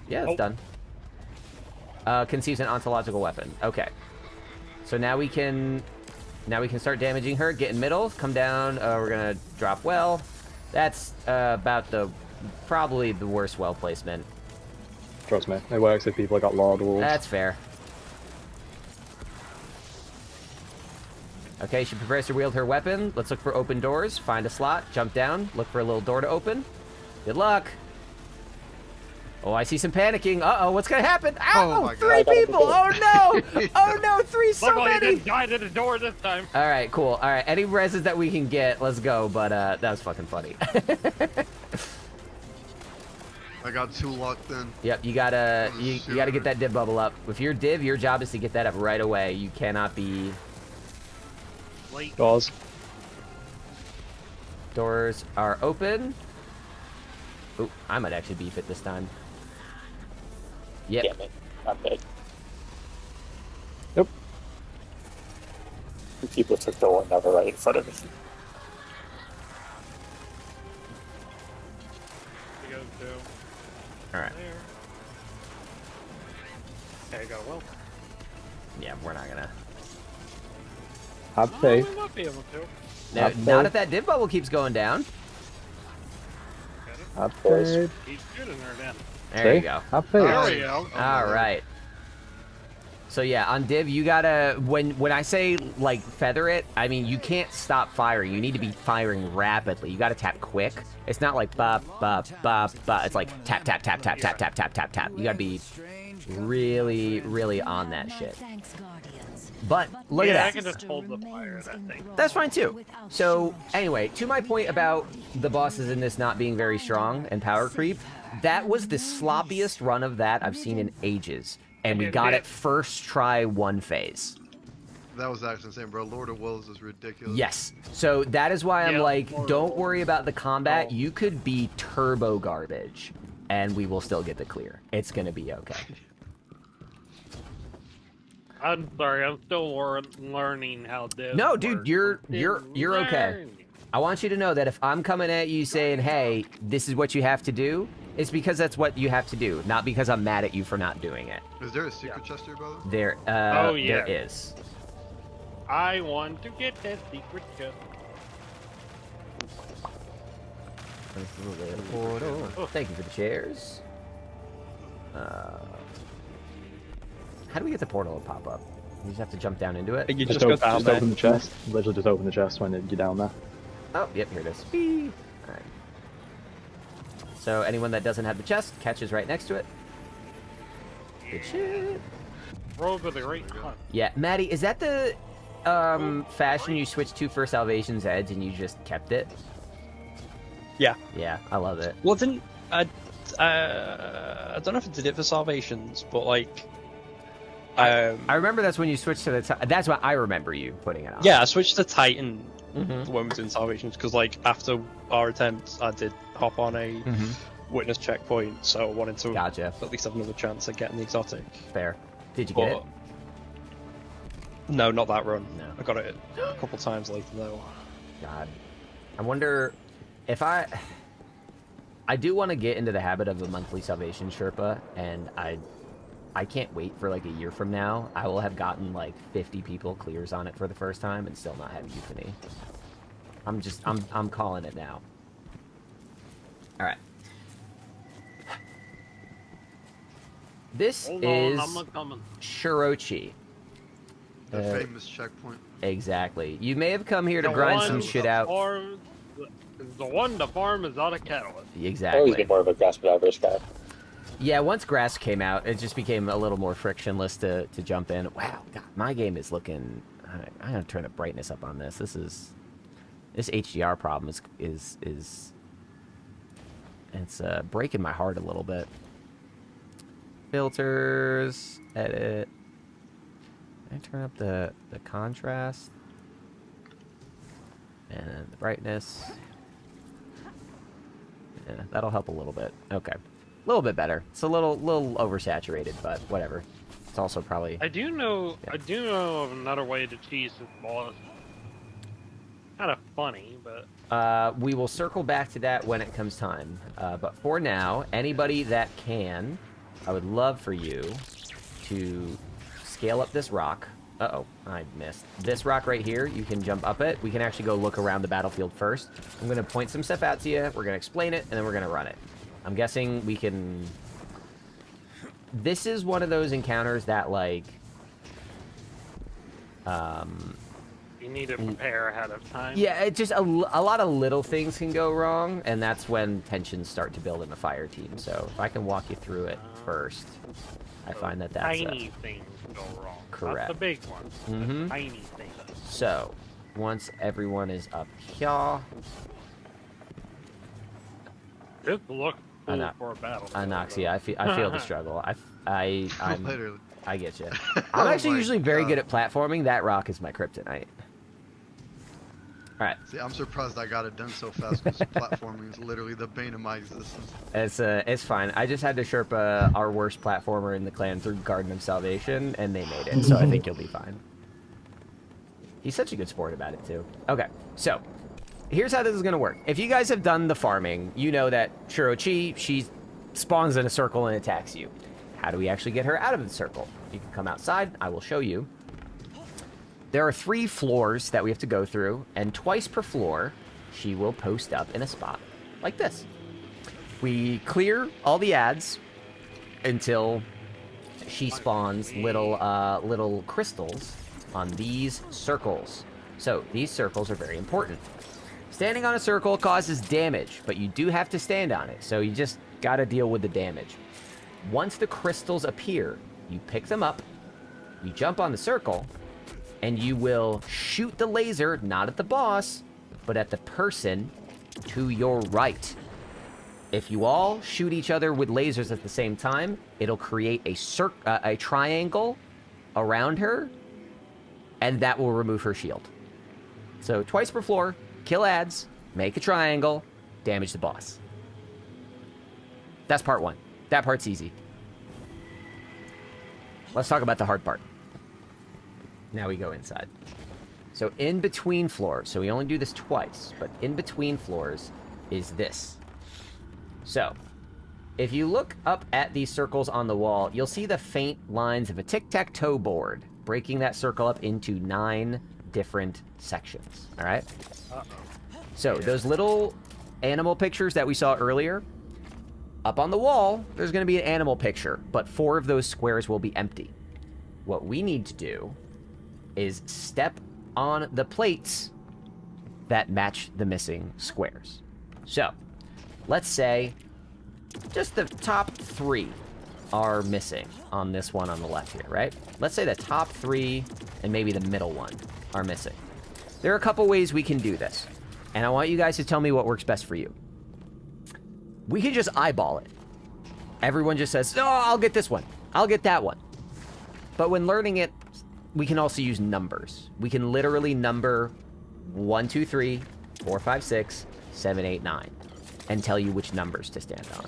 Yeah, it's done. Conceives an ontological weapon. Okay. So now we can start damaging her. Get in middle. Come down. We're gonna drop well. That's about probably the worst well placement. Trust me, it works if people have got Lord Wolves. That's fair. Okay, she prepares to wield her weapon. Let's look for open doors. Find a slot. Jump down. Look for a little door to open. Good luck. Oh, I see some panicking. Uh-oh, what's gonna happen? Ow! 3 people! Oh no! Oh no, 3 so Luckily, many! I didn't die to the door this time. Alright, cool. Alright, any reses that we can get, let's go, but that was fucking funny. I got 2 locked in. Yep, you gotta get that div bubble up. If you're div, your job is to get that up right away. You cannot be... Late. Doors. Doors are open. Ooh, I might actually beef it this time. Yep. Damn it, I'm dead. Yep. 2 people took the one that were right in front of me. Alright. There you go, well. Yeah, we're not gonna... Have faith. We might be able to. No, not if that div bubble keeps going down. Have faith. He's good in there then. There you go. Have faith. There we go. Alright. So yeah, on div, you gotta... When I say, like, feather it, I mean, you can't stop firing. You need to be firing rapidly. You gotta tap quick. It's not like bop, bop, bop, bop. It's like tap, tap, tap, tap, tap, tap, tap, tap, tap. You gotta be really, really on that shit. But look at that. I can just hold the fire, I think. That's fine too. So anyway, to my point about the bosses in this not being very strong and power creep, that was the sloppiest run of that I've seen in ages. And we got it first try 1 phase. That was actually insane, bro. Lord of Wells is ridiculous. Yes. So that is why I'm like, don't worry about the combat. You could be turbo garbage, and we will still get the clear. It's gonna be okay. I'm sorry, I'm still learning how this No, dude, works. you're okay. I want you to know that if I'm coming at you saying, hey, this is what you have to do, it's because that's what you have to do, not because I'm mad at you for not doing it. Is there a secret chest here, brother? There, Oh, yeah. there is. I want to get that secret chest. Oh, thank you for the chairs. How do we get the portal to pop up? You just have to jump down into it? You Just, just go down there. open the chest. Literally just open the chest when you're down there. Oh, yep, here it is. Whee! Alright. So anyone that doesn't have the chest catches right next to it. Good shit. Roll to the right hunt. Yeah, Maddie, is that the fashion you switched to for Salvation's Edge and you just kept it? Yeah. Yeah, I love it. Well, didn't I don't know if I did it for Salvations, but like, I remember that's when you switched to the. That's what I remember you putting it on. yeah, I switched to Titan when we were doing Salvations because like after our attempt, I did hop on a witness checkpoint, so I wanted to at least have another chance at getting the exotic. Fair. Did you get it? No, not that run. No. I got it a couple times later though. God, I wonder if I do want to get into the habit of a monthly Salvation Sherpa, and I can't wait for like a year from now. I will have gotten like 50 people clears on it for the first time and still not have euphony. I'm calling it now. All right. This Hold is on, I'm coming. Shirochi. The famous checkpoint. Exactly. You may have come here to grind some shit out. The one to farm is out of catalyst. Exactly. I've always been more of a grass diverse guy. Yeah, once grass came out, it just became a little more frictionless to jump in. Wow, God, my game is looking... I'm going to turn the brightness up on this. This HDR problem is it's breaking my heart a little bit. Filters, edit. Can I turn up the contrast? And the brightness. Yeah, that'll help a little bit. Okay. A little bit better. It's a little oversaturated, but whatever. It's also probably... I do know of another way to cheese this boss. Kind of funny, but... we will circle back to that when it comes time. But for now, anybody that can, I would love for you to scale up this rock. Uh-oh, I missed. This rock right here, you can jump up it. We can actually go look around the battlefield first. I'm going to point some stuff out to you. We're going to explain it, and then we're going to run it. I'm guessing we can... This is one of those encounters that, like... You need to prepare ahead of time. Yeah, it just a lot of little things can go wrong, and that's when tensions start to build in the fire team. So if I can walk you through it first, I find that's tiny things go wrong. Correct. Not the big ones. Mm-hmm. Tiny things. So once everyone is up here, this looks cool for a battle. Anoxia, I feel the struggle. I'm Literally. I get you. I'm actually usually very good at platforming. That rock is my kryptonite. All right. See, I'm surprised I got it done so fast because platforming is literally the bane of my existence. It's fine. I just had to Sherpa our worst platformer in the clan through Garden of Salvation, and they made it, so I think you'll be fine. He's such a good sport about it, too. Okay, so here's how this is going to work. If you guys have done the farming, you know that Shirochi, she spawns in a circle and attacks you. How do we actually get her out of the circle? You can come outside. I will show you. There are 3 floors that we have to go through, and twice per floor, she will post up in a spot like this. We clear all the ads until she spawns little crystals on these circles. So these circles are very important. Standing on a circle causes damage, but you do have to stand on it, so you just gotta deal with the damage. Once the crystals appear, you pick them up, you jump on the circle, and you will shoot the laser, not at the boss, but at the person to your right. If you all shoot each other with lasers at the same time, it'll create a triangle around her, and that will remove her shield. So twice per floor, kill ads, make a triangle, damage the boss. That's part 1. That part's easy. Let's talk about the hard part. Now we go inside. So in between floors, so we only do this twice, but in between floors is this. So if you look up at these circles on the wall, you'll see the faint lines of a tic-tac-toe board, breaking that circle up into 9 different sections, all right? So those little animal pictures that we saw earlier, up on the wall, there's going to be an animal picture, but 4 of those squares will be empty. What we need to do is step on the plates that match the missing squares. So, let's say just the top 3 are missing on this one on the left here, right? Let's say the top 3 and maybe the middle one are missing. There are a couple ways we can do this, and I want you guys to tell me what works best for you. We can just eyeball it. Everyone just says, oh, I'll get this one. I'll get that one. But when learning it, we can also use numbers. We can literally number 1, 2, 3, 4, 5, 6, 7, 8, 9, and tell you which numbers to stand on.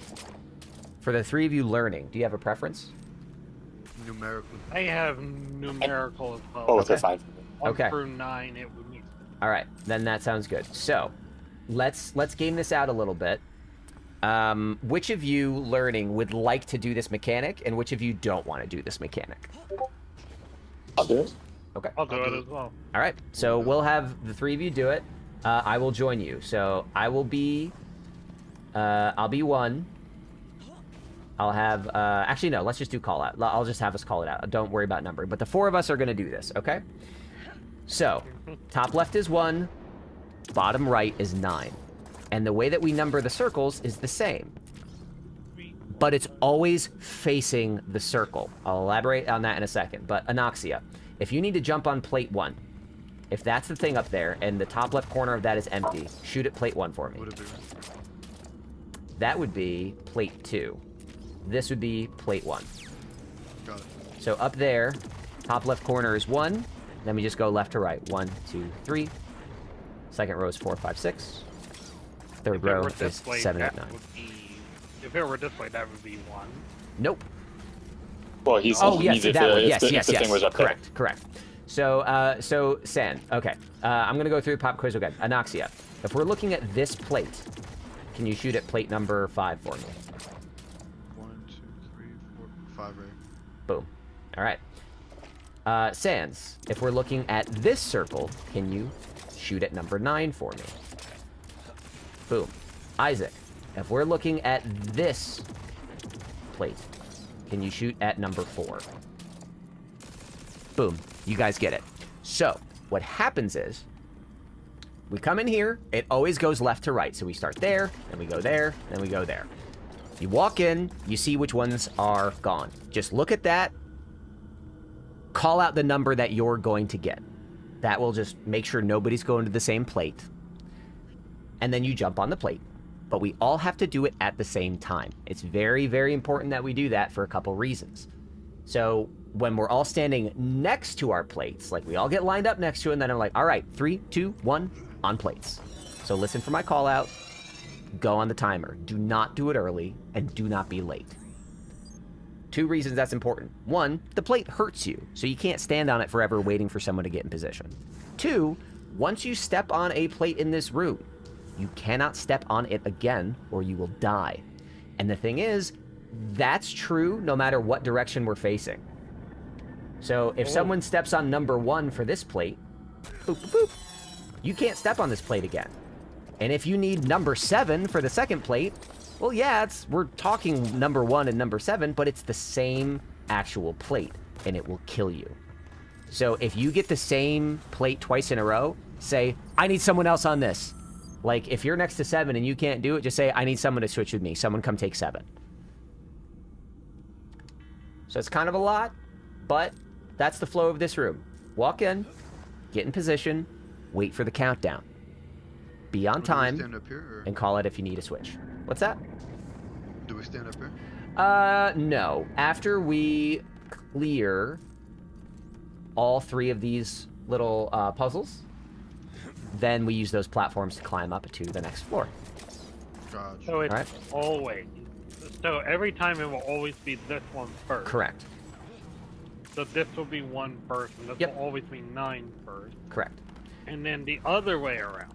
For the 3 of you learning, do you have a preference? Numerical. I have numerical as well. Both are fine. 1 Okay. through 9, it would be. All right, then that sounds good. So, let's game this out a little bit. Which of you learning would like to do this mechanic, and which of you don't want to do this mechanic? I'll do it. Okay. I'll do it as well. All right, so we'll have the 3 of you do it. I will join you. So I will be, I'll be 1. I'll have, actually no, let's just do call out. I'll just have us call it out. Don't worry about numbering. But the 4 of us are going to do this, okay? So, top left is 1, bottom right is 9. And the way that we number the circles is the same. But it's always facing the circle. I'll elaborate on that in a second. But Anoxia, if you need to jump on plate 1, if that's the thing up there, and the top left corner of that is empty, shoot at plate 1 for me. That would be plate 2. This would be plate 1. Got it. So up there, top left corner is 1. Then we just go left to right. 1, 2, 3. Second row is 4, 5, 6. Third row is 7, 8, 9. If it were this way, that would be 1. Nope. Well, he's oh yes, if that one. the, Yes, if the, yes, if the yes. thing was up Correct, there. correct. So, San. Okay. I'm gonna go through pop quiz again. Anoxia. If we're looking at this plate, can you shoot at plate number 5 for me? 1, 2, 3, 4, 5 right. Boom. All right. Sans. If we're looking at this circle, can you shoot at number 9 for me? Boom. Isaac. If we're looking at this plate, can you shoot at number 4? Boom. You guys get it. So, what happens is, we come in here, it always goes left to right. So we start there, then we go there, then we go there. You walk in, you see which ones are gone. Just look at that, call out the number that you're going to get. That will just make sure nobody's going to the same plate. And then you jump on the plate. But we all have to do it at the same time. It's very, very important that we do that for a couple reasons. So when we're all standing next to our plates, like we all get lined up next to it, and then I'm like, all right, 3, 2, 1, on plates. So listen for my call out, go on the timer. Do not do it early, and do not be late. 2 reasons that's important. 1, the plate hurts you, so you can't stand on it forever waiting for someone to get in position. 2, once you step on a plate in this room, you cannot step on it again or you will die. And the thing is, that's true no matter what direction we're facing. So if someone steps on number 1 for this plate, boop, boop, boop, you can't step on this plate again. And if you need number 7 for the second plate, well, yeah, we're talking number 1 and number 7, but it's the same actual plate, and it will kill you. So if you get the same plate twice in a row, say, I need someone else on this. Like, if you're next to 7 and you can't do it, just say, I need someone to switch with me. Someone come take 7. So it's kind of a lot, but that's the flow of this room. Walk in, get in position, wait for the countdown. Be on time, stand up here, or? and call it if you need a switch. What's that? Do we stand up here? No. After we clear all 3 of these little puzzles, then we use those platforms to climb up to the next floor. Gotcha. So it's Alright. always. So every time it will always be this one first. Correct. So this will be 1 first, and this will always be 9 first. Correct. And then the other way around.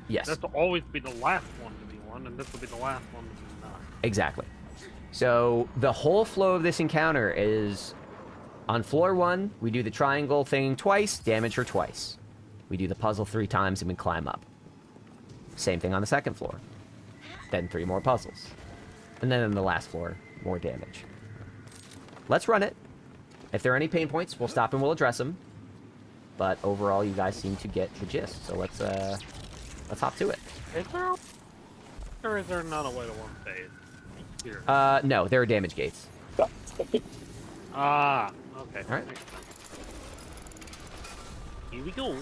Yes. This will always be the last one to be 1, and this will be the last one to be 9. Exactly. So the whole flow of this encounter is, on floor 1, we do the triangle thing twice, damage her twice. We do the puzzle 3 times and we climb up. Same thing on the second floor. Then 3 more puzzles. And then on the last floor, more damage. Let's run it. If there are any pain points, we'll stop and we'll address them. But overall, you guys seem to get the gist. So let's hop to it. Is there, or is there not a way to 1 phase? Here. No, there are damage gates. Ah, okay. All right. Here we go.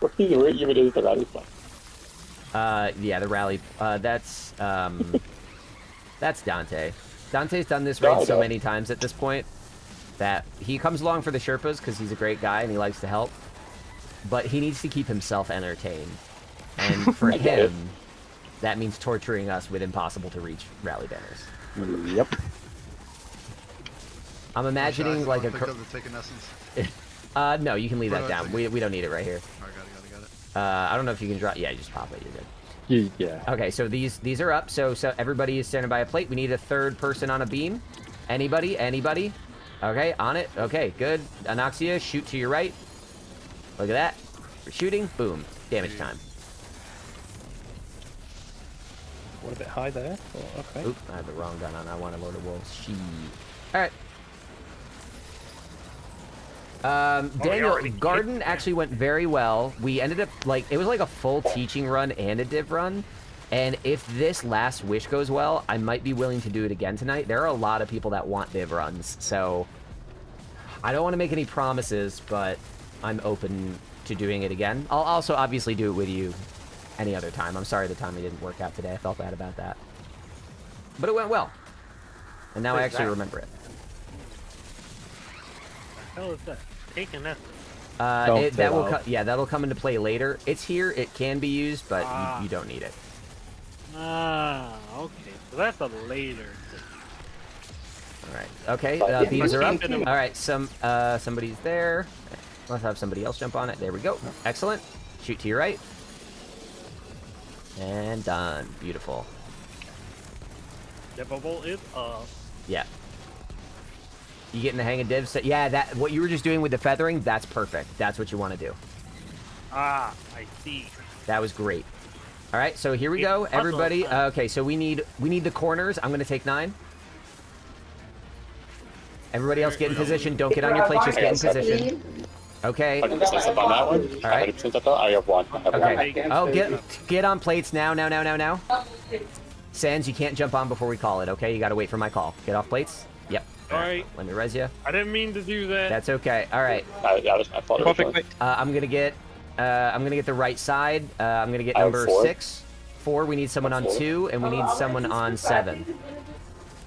Where even is the rally flag? Yeah, the rally. That's Dante. Dante's done this raid so many times at this point that he comes along for the Sherpas because he's a great guy and he likes to help. But he needs to keep himself entertained. And for him, that means torturing us with impossible to reach rally banners. Yep. I'm imagining like a... no, you can leave that down. We don't need it right here. Alright, got it. I don't know if you can draw... Yeah, you just pop it. You're good. Yeah. Okay, so these are up. So everybody is standing by a plate. We need a 3rd person on a beam. Anybody? Okay, on it. Okay, good. Anoxia, shoot to your right. Look at that. We're shooting. Boom. Damage time. Went a bit high there. But okay. Oop, I had the wrong gun on. I want to load a wolf. She. All right. Daniel, Garden actually went very well. We ended up, like, it was like a full teaching run and a div run. And if this last wish goes well, I might be willing to do it again tonight. There are a lot of people that want div runs, so I don't want to make any promises, but I'm open to doing it again. I'll also obviously do it with you any other time. I'm sorry the time it didn't work out today. I felt bad about that. But it went well. And now I actually remember it. What the hell is that? Taking that. That'll come into play later. It's here. It can be used, but you don't need it. Okay. So that's a later thing. All right. Okay. Beams are up. All right. Somebody's there. Let's have somebody else jump on it. There we go. Excellent. Shoot to your right. And done. Beautiful. Dippable is up. Yeah. You getting the hang of div? Yeah, what you were just doing with the feathering, that's perfect. That's what you want to do. I see. That was great. All right, so here we go, everybody. Okay, so we need the corners. I'm gonna take 9. Everybody else get in position. Don't get on your plates. Just get in position. Okay. 100% on that one. All right. 100% up. I have 1. Okay. Oh, get on plates now. Sans, you can't jump on before we call it. Okay, you gotta wait for my call. Get off plates. Yep. All right. Let me res you. I didn't mean to do that. That's okay. All right. Yeah, that's my fault. I'm gonna get the right side. I'm gonna get number 6. 4. We need someone on 2, and we need someone on 7.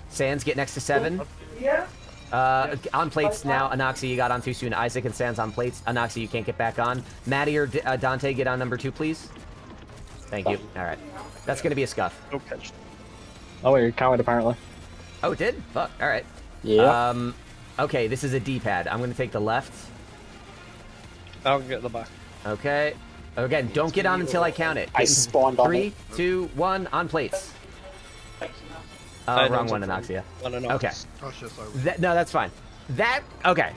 Sans, get next to 7. Yeah. On plates now. Anoxia, you got on too soon. Isaac and Sans on plates. Anoxia, you can't get back on. Maddie or Dante, get on number 2, please. Thank you. All right. That's gonna be a scuff. Okay. Oh, wait, you're coward apparently. Oh, it did? Fuck. All right. Yeah. Okay, this is a D-pad. I'm gonna take the left. I'll get the back. Okay. Again, don't get on until I count it. I spawned on 3, 2, 1, on plates. Wrong one, Anoxia. Okay. Oh shit, sorry. No, that's fine. Okay.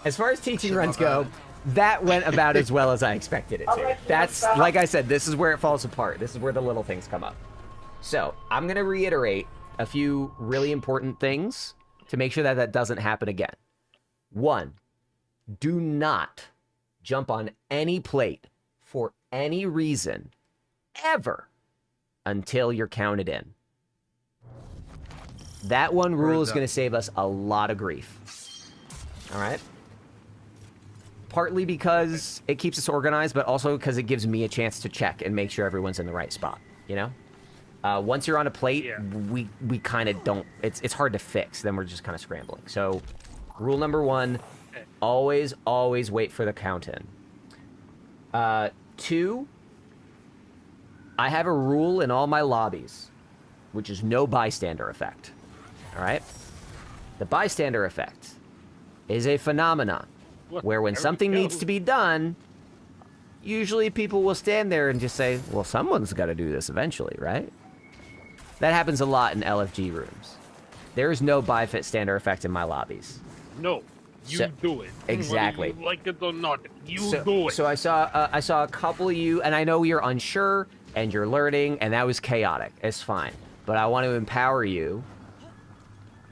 As far as teaching runs go, that went about as well as I expected it to. That's, like I said, this is where it falls apart. This is where the little things come up. So, I'm going to reiterate a few really important things to make sure that that doesn't happen again. 1, do not jump on any plate for any reason ever until you're counted in. That one rule is going to save us a lot of grief. All right? Partly because it keeps us organized, but also because it gives me a chance to check and make sure everyone's in the right spot, you know? Once you're on a plate, we kind of don't... It's hard to fix. Then we're just kind of scrambling. So, rule number 1, always wait for the count-in. 2, I have a rule in all my lobbies, which is no bystander effect. All right? The bystander effect is a phenomenon where when something needs to be done, usually people will stand there and just say, well, someone's got to do this eventually, right? That happens a lot in LFG rooms. There is no bystander effect in my lobbies. No, you do it. Exactly. Whether you like it or not, you do it. So I saw a couple of you, and I know you're unsure, and you're learning, and that was chaotic. It's fine. But I want to empower you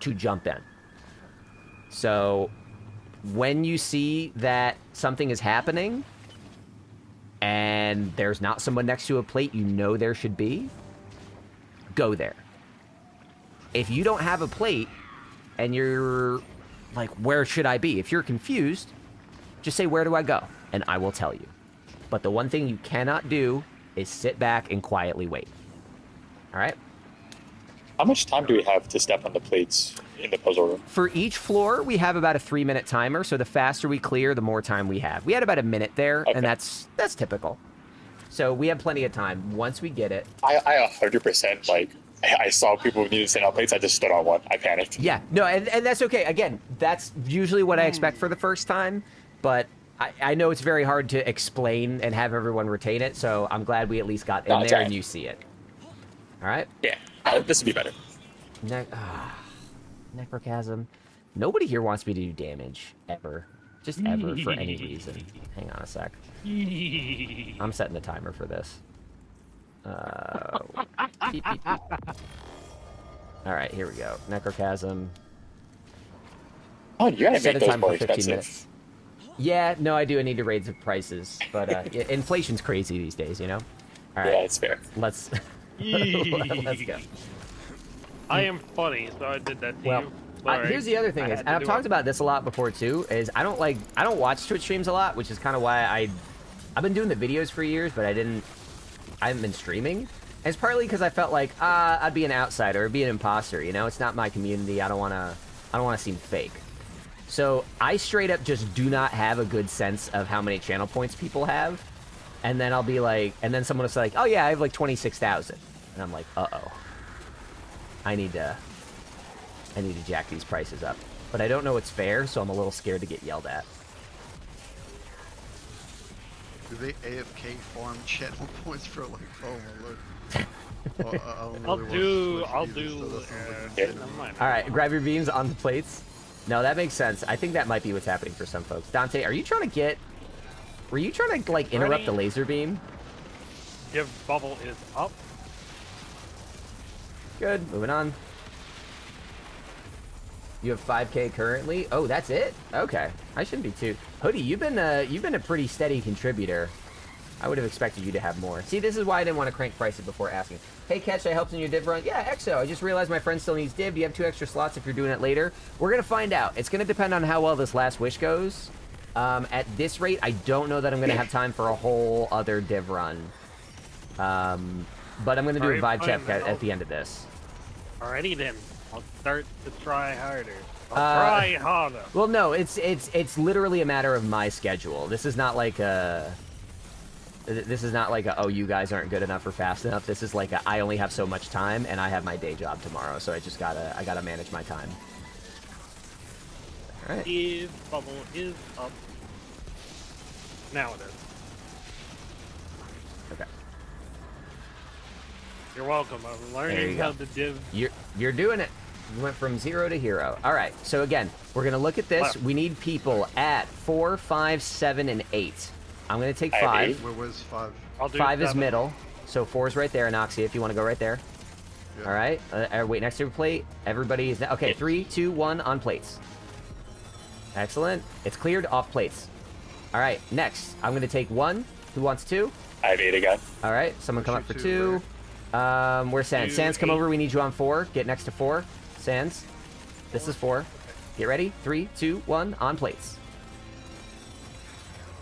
to jump in. So when you see that something is happening and there's not someone next to a plate you know there should be, go there. If you don't have a plate and you're like, where should I be? If you're confused, just say, where do I go? And I will tell you. But the one thing you cannot do is sit back and quietly wait. All right? How much time do we have to step on the plates in the puzzle room? For each floor, we have about a 3-minute timer, so the faster we clear, the more time we have. We had about a minute there, and that's typical. So we have plenty of time. Once we get it... I 100%, like, I saw people needed to stand on plates, I just stood on one. I panicked. Yeah, no, and that's okay. Again, that's usually what I expect for the first time, but I know it's very hard to explain and have everyone retain it, so I'm glad we at least got in there and you see it. All right? Yeah, this would be better. Necrochasm. Nobody here wants me to do damage, ever. Just ever, for any reason. Hang on a sec. I'm setting the timer for this. beep, beep, beep. All right, here we go. Necrochasm. Oh, you gotta Set make a those time more for 15 expensive. minutes. Yeah, no, I do. I need to raise the prices, but yeah, inflation's crazy these days, you know. All right, Yeah, it's fair. Let's let's go. I am funny, so I did that to Well, you. Sorry. here's the other thing is, and I've talked about this a lot before too, is I don't watch Twitch streams a lot, which is kind of why I've been doing the videos for years, but I haven't been streaming. And it's partly because I felt like I'd be an outsider, or be an imposter, you know. It's not my community. I don't want to seem fake. So I straight up just do not have a good sense of how many channel points people have, and then I'll be like, and then someone will say like, oh yeah, I have like 26,000, and I'm like, uh-oh, I need to jack these prices up, but I don't know what's fair, so I'm a little scared to get yelled at. Do they AFK farm channel points for like, oh my lord. I'll do. Never mind. All right, grab your beams on the plates. No, that makes sense. I think that might be what's happening for some folks. Dante, were you trying to like interrupt the laser beam? Div bubble is up. Good, moving on. You have 5K currently. Oh, that's it? Okay, I shouldn't be too. Hoodie, you've been a pretty steady contributor. I would have expected you to have more. See, this is why I didn't want to crank prices before asking. Hey, Ketch, I helped in your div run. Yeah, Exo, I just realized my friend still needs div. Do you have 2 extra slots if you're doing it later? We're going to find out. It's going to depend on how well this last wish goes. At this rate, I don't know that I'm going to have time for a whole other div run. But I'm going to do a vibe check at the end of this. Alrighty then. I'll start to try harder. I'll try harder. Well, no, it's literally a matter of my schedule. This is not like a... oh, you guys aren't good enough or fast enough. This is like I only have so much time, and I have my day job tomorrow, so I gotta manage my time. All right. If bubble is up. Now it is. Okay. You're welcome. I'm learning how to div. You're doing it. You went from 0 to hero. All right. So again, we're gonna look at this. Left. We need people at 4, 5, 7, and 8. I'm going to take 5. Where was 5? I'll do 5 is 7. middle. So 4 is right there, Anoxia, if you want to go right there. Yeah. All right. Wait next to your plate. Everybody is... Okay, 3, 2, 1 on plates. Excellent. It's cleared off plates. All right, next. I'm going to take 1. Who wants 2? I have 8 again. All right, someone come up for 2. Where's Sans? Sans, come over. We need you on 4. Get next to 4. Sans. This is 4. Get ready. 3, 2, 1 on plates.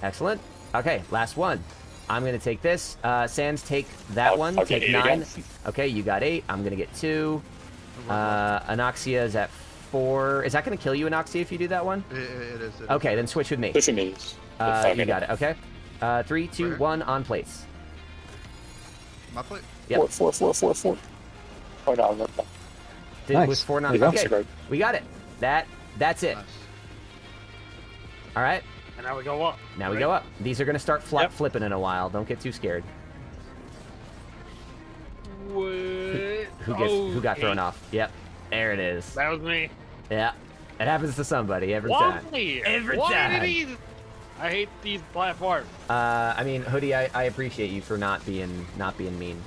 Excellent. Okay, last one. I'm going to take this. Sans, take that one. I'll Take get 9. again. Okay, you got 8. I'm going to get 2. Anoxia is at 4. Is that going to kill you, Anoxia, if you do that one? It is. Okay, then switch with me. Switch with me. You got it. Okay. 3, 2, 1 on plates. My plate? Yep. 4. Oh, no, no. Was 4 not? There you go. Okay, we got it. That's it. Nice. All right. And now we go up. Now we go up. These are going to start flipping in a while. Don't get too scared. What? Who got thrown off? Yep. There it is. That was me. Yeah. It happens to somebody every Why? time. Every Why time. did I hate these platforms. I mean, Hoodie, I appreciate you for not being mean.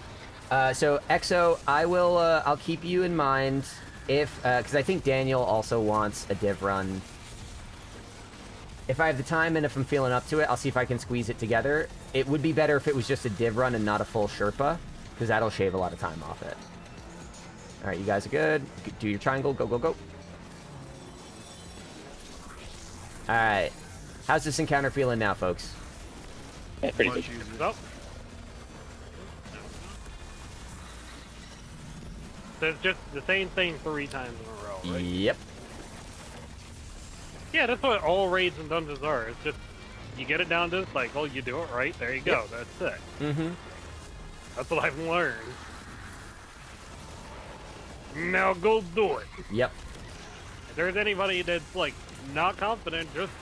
So Exo, I'll keep you in mind if because I think Daniel also wants a div run. If I have the time and if I'm feeling up to it, I'll see if I can squeeze it together. It would be better if it was just a div run and not a full Sherpa, because that'll shave a lot of time off it. All right, you guys are good. Do your triangle. Go, go, go. All right. How's this encounter feeling now, folks? Yeah, pretty good. So, it's just the same thing 3 times in a row, right? Yep. Yeah, that's what all raids and dungeons are. It's just, you get it down to this cycle, you do it right, there you go, that's it. Mm-hmm. That's what I've learned. Now go do it. Yep. If there's anybody that's, like, not confident, just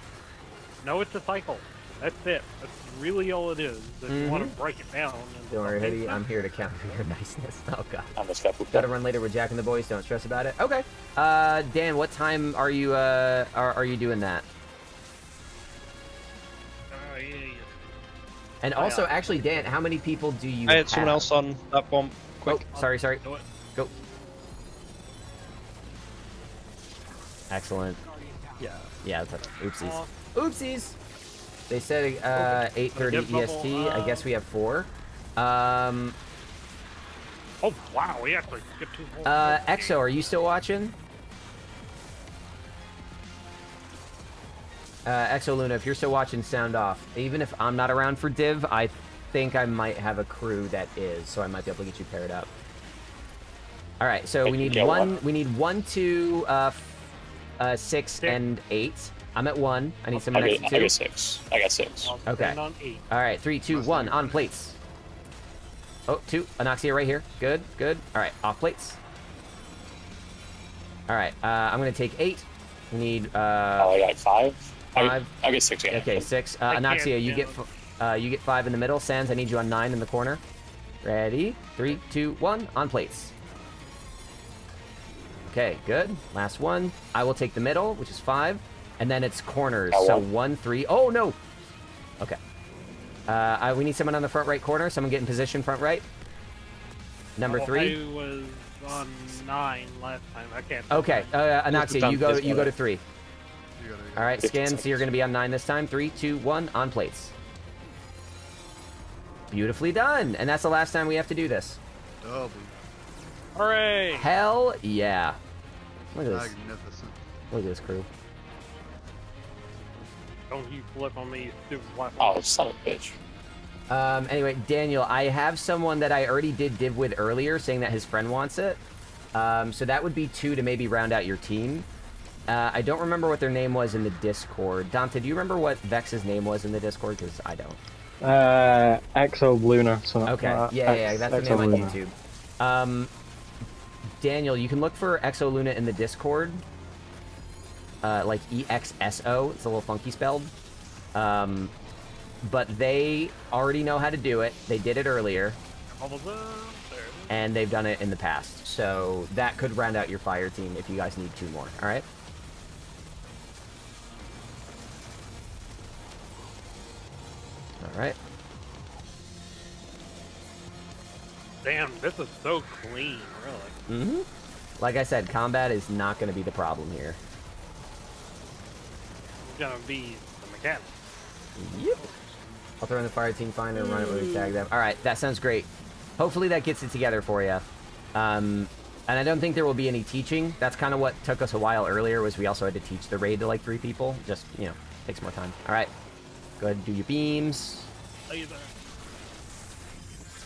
know it's a cycle. That's it. That's really all it is. If you want to break it down. Don't worry, Hoodie. I'm here to counter your niceness. Oh, God. I'm a step. Gotta run later with Jack and the boys. Don't stress about it. Okay. Dan, what time are you are you doing that? Yeah. And also, actually, Dan, how many people do you I have? had someone else on that bomb. Quick. Oh, sorry. Do it. Go. Excellent. Yeah. Yeah, that's oopsies. Aw. Oopsies! They said 8:30 Give EST. bubble, I guess we have 4. Oh wow, we actually skipped 2 whole. Exo, are you still watching? Exo Luna, if you're still watching, sound off. Even if I'm not around for Div, I think I might have a crew that is, so I might be able to get you paired up. All right, so we need one. We need 1, 2, 6, and 8. I'm at 1. I need someone next to 2. I got 6. I got 6. Okay. On 8. All right, 3, 2, 1. On plates. Oh, 2. Anoxia right here. Good, good. All right, off plates. All right, I'm gonna take 8. We need. I got 5. 5. I get 6 again. Okay, 6. Anoxia, you get 5 in the middle. Sans, I need you on 9 in the corner. Ready? 3, 2, 1. On plates. Okay, good. Last one. I will take the middle, which is 5, and then it's corners. So 1, 3. Oh no. Okay. We need someone on the front right corner. Someone get in position front right. Number 3. I was on 9 last time. I can't. Okay. Anoxia, you go to 3. All right, Scan. So you're going to be on 9 this time. 3, 2, 1. On plates. Beautifully done. And that's the last time we have to do this. Double. Hooray! Hell yeah. Look at this. Magnificent. Look at this crew. Don't you flip on me, you stupid black. Oh, son of a bitch. Anyway, Daniel, I have someone that I already did div with earlier saying that his friend wants it. So that would be 2 to maybe round out your team. I don't remember what their name was in the Discord. Dante, do you remember what Vex's name was in the Discord? Because I don't. Exo Luna. So Okay, yeah, that's the name on YouTube. Daniel, you can look for Exo Luna in the Discord. Like EXSO. It's a little funky spelled. But they already know how to do it. They did it earlier. And they've done it in the past. So that could round out your fire team if you guys need 2 more. All right? All right. Damn, this is so clean, really. Mm-hmm. Like I said, combat is not going to be the problem here. It's gonna be the mechanic. Yep. I'll throw in the fire team finder and run it where we tag them. All right, that sounds great. Hopefully that gets it together for you. And I don't think there will be any teaching. That's kind of what took us a while earlier, was we also had to teach the raid to like 3 people. Just, you know, takes more time. All right. Go ahead and do your beams.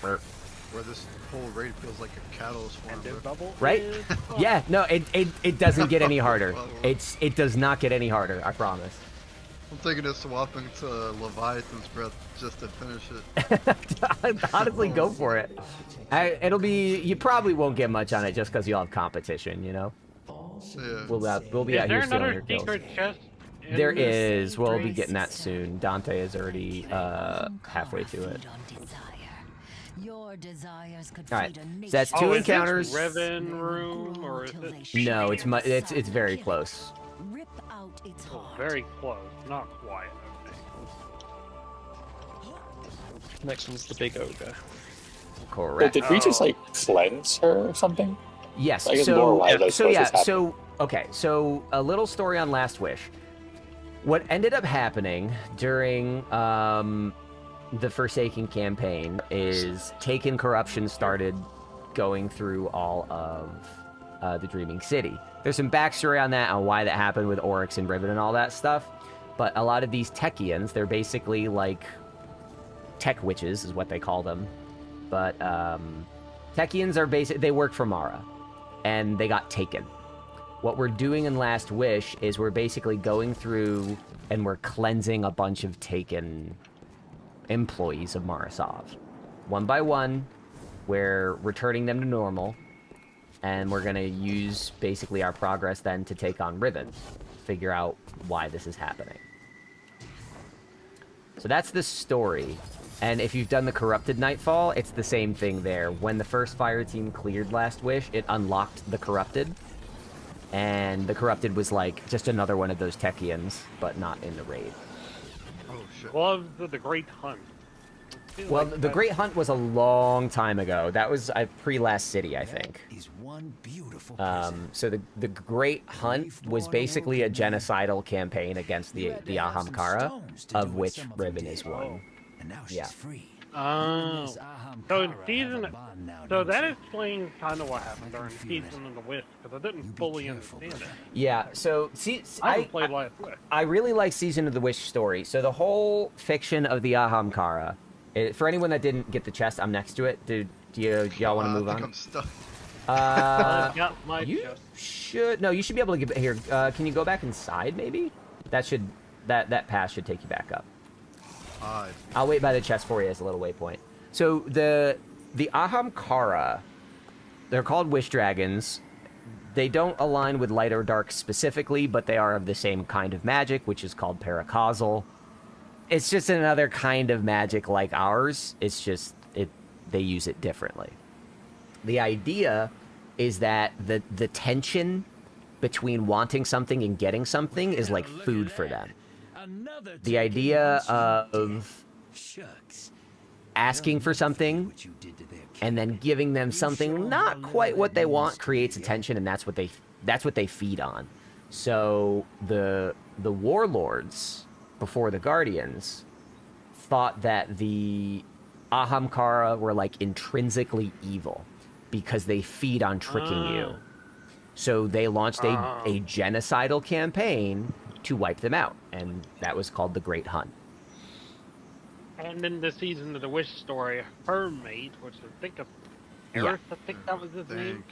Where this whole raid feels like a cattle swarm. Right? Yeah, no, it doesn't get any harder. It does not get any harder, I promise. I'm thinking of swapping to Leviathan's Breath just to finish it. Honestly, go for it. You probably won't get much on it just because you'll have competition, you know? Yeah. We'll be out here stealing your kills. Secret chest There is. We'll be getting that soon. Dante is already halfway to it. Your desires could all right, so that's 2 encounters. Is this Revan room or is it? No, it's very close. Rip out its heart. Very close, not quite. Okay. Next one's the big ogre. Correct. Did we just like cleanse her or something? Yes. I guess more why those processes happen. So a little story on Last Wish. What ended up happening during the Forsaken campaign is Taken corruption started going through all of the Dreaming City. There's some backstory on that, on why that happened with Oryx and Riven and all that stuff. But a lot of these Techians, they're basically like tech witches is what they call them. But Techians are they work for Mara, and they got taken. What we're doing in Last Wish is we're basically going through and we're cleansing a bunch of Taken employees of Marasov. One by one, we're returning them to normal, and we're going to use basically our progress then to take on Riven, figure out why this is happening. So that's the story. And if you've done the Corrupted Nightfall, it's the same thing there. When the first fire team cleared Last Wish, it unlocked the Corrupted. And the Corrupted was like just another one of those Techians, but not in the raid. Oh shit. Gloves of the Great Hunt. Well, the Great Hunt was a long time ago. That was pre-Last City, I think. So the Great Hunt was basically a genocidal campaign against the Ahamkara, of which Riven is one. Yeah. Oh. So in season, so that explains kind of what happened during Season of the Witch, because I didn't fully understand it. Yeah. So I haven't played Last Witch. I really like Season of the Witch story. So the whole fiction of the Ahamkara. For anyone that didn't get the chest, I'm next to it. Do y'all want to move on? I'm stuck. You should. No, you should be able to get here. Can you go back inside? Maybe that path should take you back up. I'll wait by the chest for you as a little waypoint. So the Ahamkara, they're called wish dragons. They don't align with light or dark specifically, but they are of the same kind of magic, which is called paracausal. It's just another kind of magic like ours. It's just they use it differently. The idea is that the tension between wanting something and getting something is like food for them. The idea of asking for something and then giving them something not quite what they want creates a tension, and that's what they feed on. So the warlords before the Guardians thought that the Ahamkara were like intrinsically evil because they feed on tricking you. So they launched a genocidal campaign to wipe them out, and that was called the Great Hunt. And in the Season of the Wish story, her mate, which I think of Eris, I think that was his name,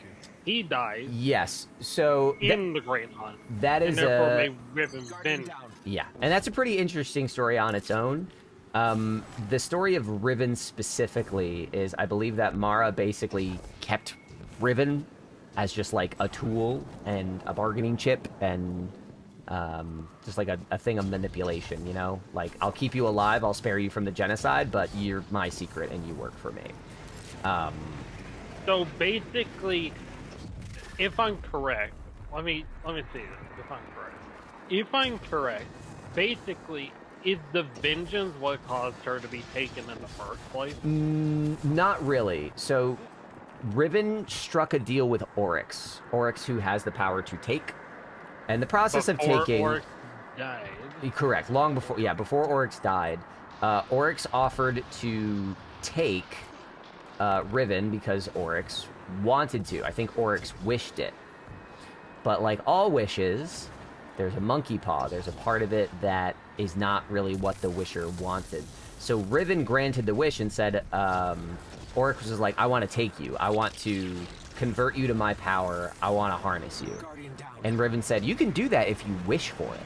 he dies. Yes, so in the Great Hunt. That is and therefore may Riven been. Yeah, and that's a pretty interesting story on its own. The story of Riven specifically is, I believe that Mara basically kept Riven as just like a tool and a bargaining chip and just like a thing of manipulation, you know? Like, I'll keep you alive, I'll spare you from the genocide, but you're my secret and you work for me. So basically, if I'm correct, let me see this, if I'm correct, basically, is the vengeance what caused her to be taken in the first place? Not really. So, Riven struck a deal with Oryx, who has the power to take. And the process of taking... Oryx died. Correct. Long before... Yeah, before Oryx died, Oryx offered to take Riven because Oryx wanted to. I think Oryx wished it. But like all wishes, there's a monkey paw. There's a part of it that is not really what the wisher wanted. So Riven granted the wish and said, Oryx was like, I want to take you. I want to convert you to my power. I want to harness you. And Riven said, you can do that if you wish for it.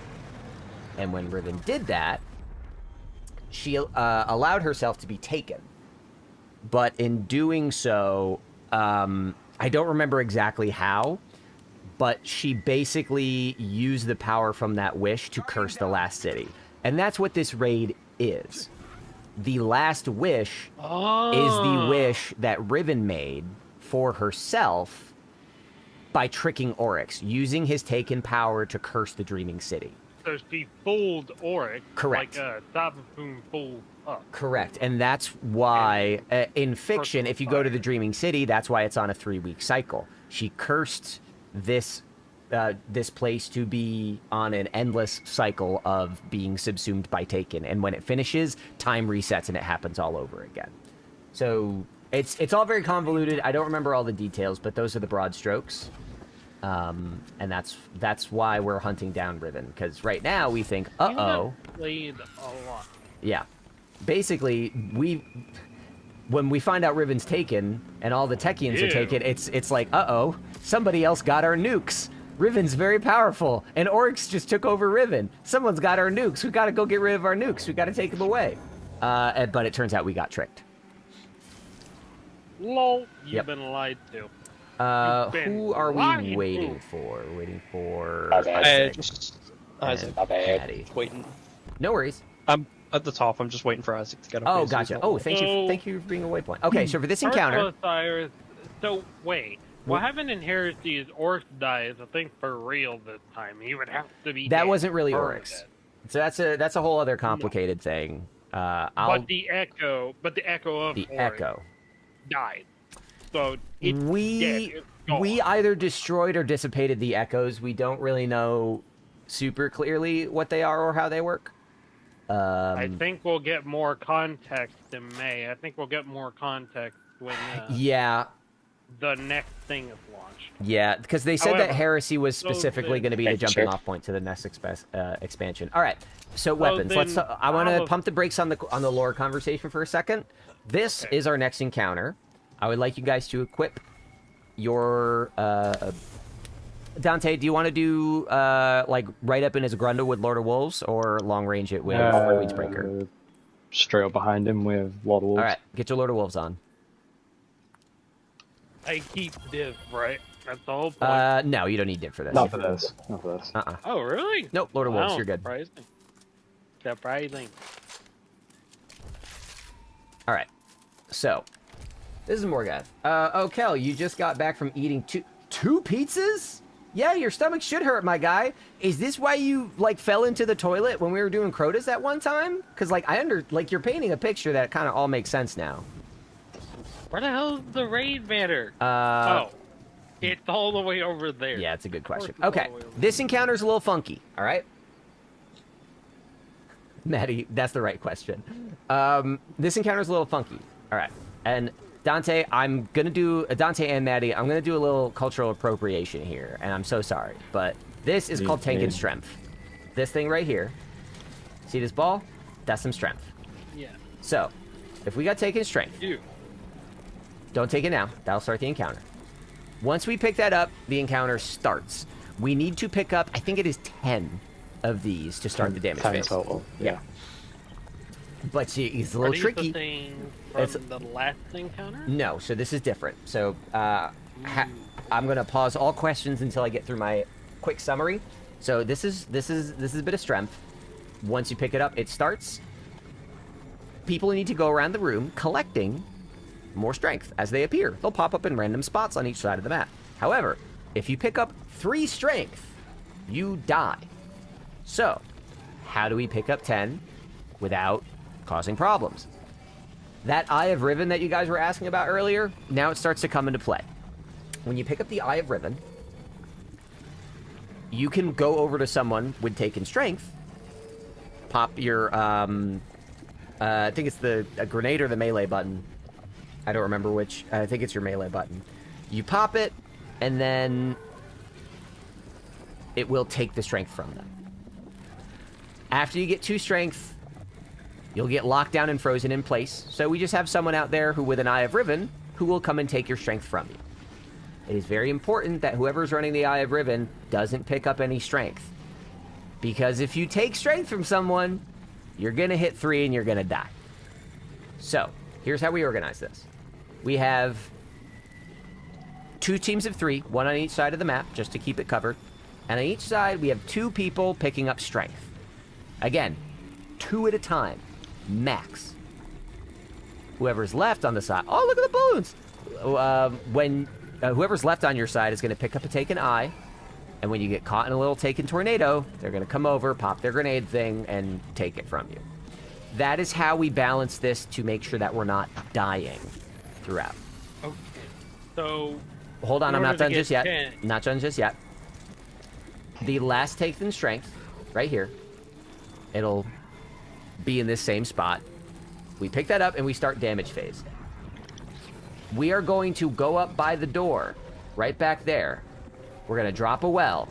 And when Riven did that, she allowed herself to be taken. But in doing so, I don't remember exactly how, but she basically used the power from that wish to curse the last city. And that's what this raid is. The last wish is the wish that Riven made for herself by tricking Oryx, using his taken power to curse the Dreaming City. So she fooled Oryx. Correct. Like Sabafoon fooled us. Correct. And that's why, in fiction, if you go to the Dreaming City, that's why it's on a 3-week cycle. She cursed this place to be on an endless cycle of being subsumed by Taken. And when it finishes, time resets and it happens all over again. So it's all very convoluted. I don't remember all the details, but those are the broad strokes. And that's why we're hunting down Riven, because right now we think, uh-oh. Played a lot. Yeah. Basically, when we find out Riven's taken and all the Techians are taken, it's like, uh-oh, somebody else got our nukes. Riven's very powerful, and Oryx just took over Riven. Someone's got our nukes. We gotta go get rid of our nukes. We gotta take them away. But it turns out we got tricked. Lol, you've been lied to. Who are we waiting for? We're waiting for Isaac. Patty. Waiting. No worries. I'm at the top. I'm just waiting for Isaac to get up. Oh, gotcha. Oh, thank you for being a waypoint. Okay, so for this encounter. So wait, what happened in Heresy is Oryx dies. I think for real this time. He would have to be. That wasn't really Oryx. So that's a whole other complicated thing. But the echo of the Ori echo died. So it's dead. we It's gone. we either destroyed or dissipated the echoes. We don't really know super clearly what they are or how they work. I think we'll get more context in May. I think we'll get more context when yeah, the next thing is launched. yeah, because they said that However, Heresy was so specifically then- going to be the jumping off point to the next expansion. All right, so weapons. Let's. then I want to I'll- pump the brakes on the lore conversation for a second. This is our next encounter. I would like you guys to equip your Dante. Do you want to do like right up in his Grundle with Lord of Wolves, or long range it with Queensbreaker? Straight up behind him with Lord of Wolves. All right, get your Lord of Wolves on. I keep div, right? That's the whole point. No, you don't need Div for this. Not for this. Not for this. Oh, really? Nope, Lord of Wolves, Wow, you're good. Surprising. All right, so this is Morgath. Oh, Kel, you just got back from eating two pizzas? Yeah, your stomach should hurt, my guy. Is this why you like fell into the toilet when we were doing Crotas that one time? Because like you're painting a picture that kind of all makes sense now. Where the hell is the raid banner? It's all the way over there. Yeah, it's a good question. Of course it's Okay, all the way over this encounter's a little funky. All right, Maddie, that's the right question. This encounter's a little funky. All right, and Dante, I'm gonna do Dante and Maddie. I'm gonna do a little cultural appropriation here, and I'm so sorry, but this is called taking strength. This thing right here. See this ball? That's some strength. Yeah. So, if we got taken strength, don't take it now. That'll start the encounter. Once we pick that up, the encounter starts. We need to pick up, I think it is 10 of these to start the damage 10 phase. total. Yeah. But it's a little tricky. The thing from the last encounter? No, so this is different. So I'm going to pause all questions until I get through my quick summary. So this is a bit of strength. Once you pick it up, it starts. People need to go around the room collecting more strength as they appear. They'll pop up in random spots on each side of the map. However, if you pick up 3 strength, you die. So, how do we pick up 10 without causing problems? That Eye of Riven that you guys were asking about earlier, now it starts to come into play. When you pick up the Eye of Riven, you can go over to someone with taken strength, pop your, I think it's the grenade or the melee button. I don't remember which. I think it's your melee button. You pop it, and then it will take the strength from them. After you get 2 strength, you'll get locked down and frozen in place. So we just have someone out there who, with an Eye of Riven, who will come and take your strength from you. It is very important that whoever's running the Eye of Riven doesn't pick up any strength. Because if you take strength from someone, you're going to hit 3 and you're going to die. So, here's how we organize this. We have 2 teams of 3, 1 on each side of the map, just to keep it covered. And on each side, we have 2 people picking up strength. Again, 2 at a time, max. Whoever's left on the side... Oh, look at the balloons! Whoever's left on your side is going to pick up a taken eye. And when you get caught in a little taken tornado, they're going to come over, pop their grenade thing, and take it from you. That is how we balance this to make sure that we're not dying throughout. Okay. So... Hold on, I'm not done just yet. 10. Not done just yet. The last taken strength, right here, it'll be in this same spot. We pick that up and we start damage phase. We are going to go up by the door, right back there. We're going to drop a well,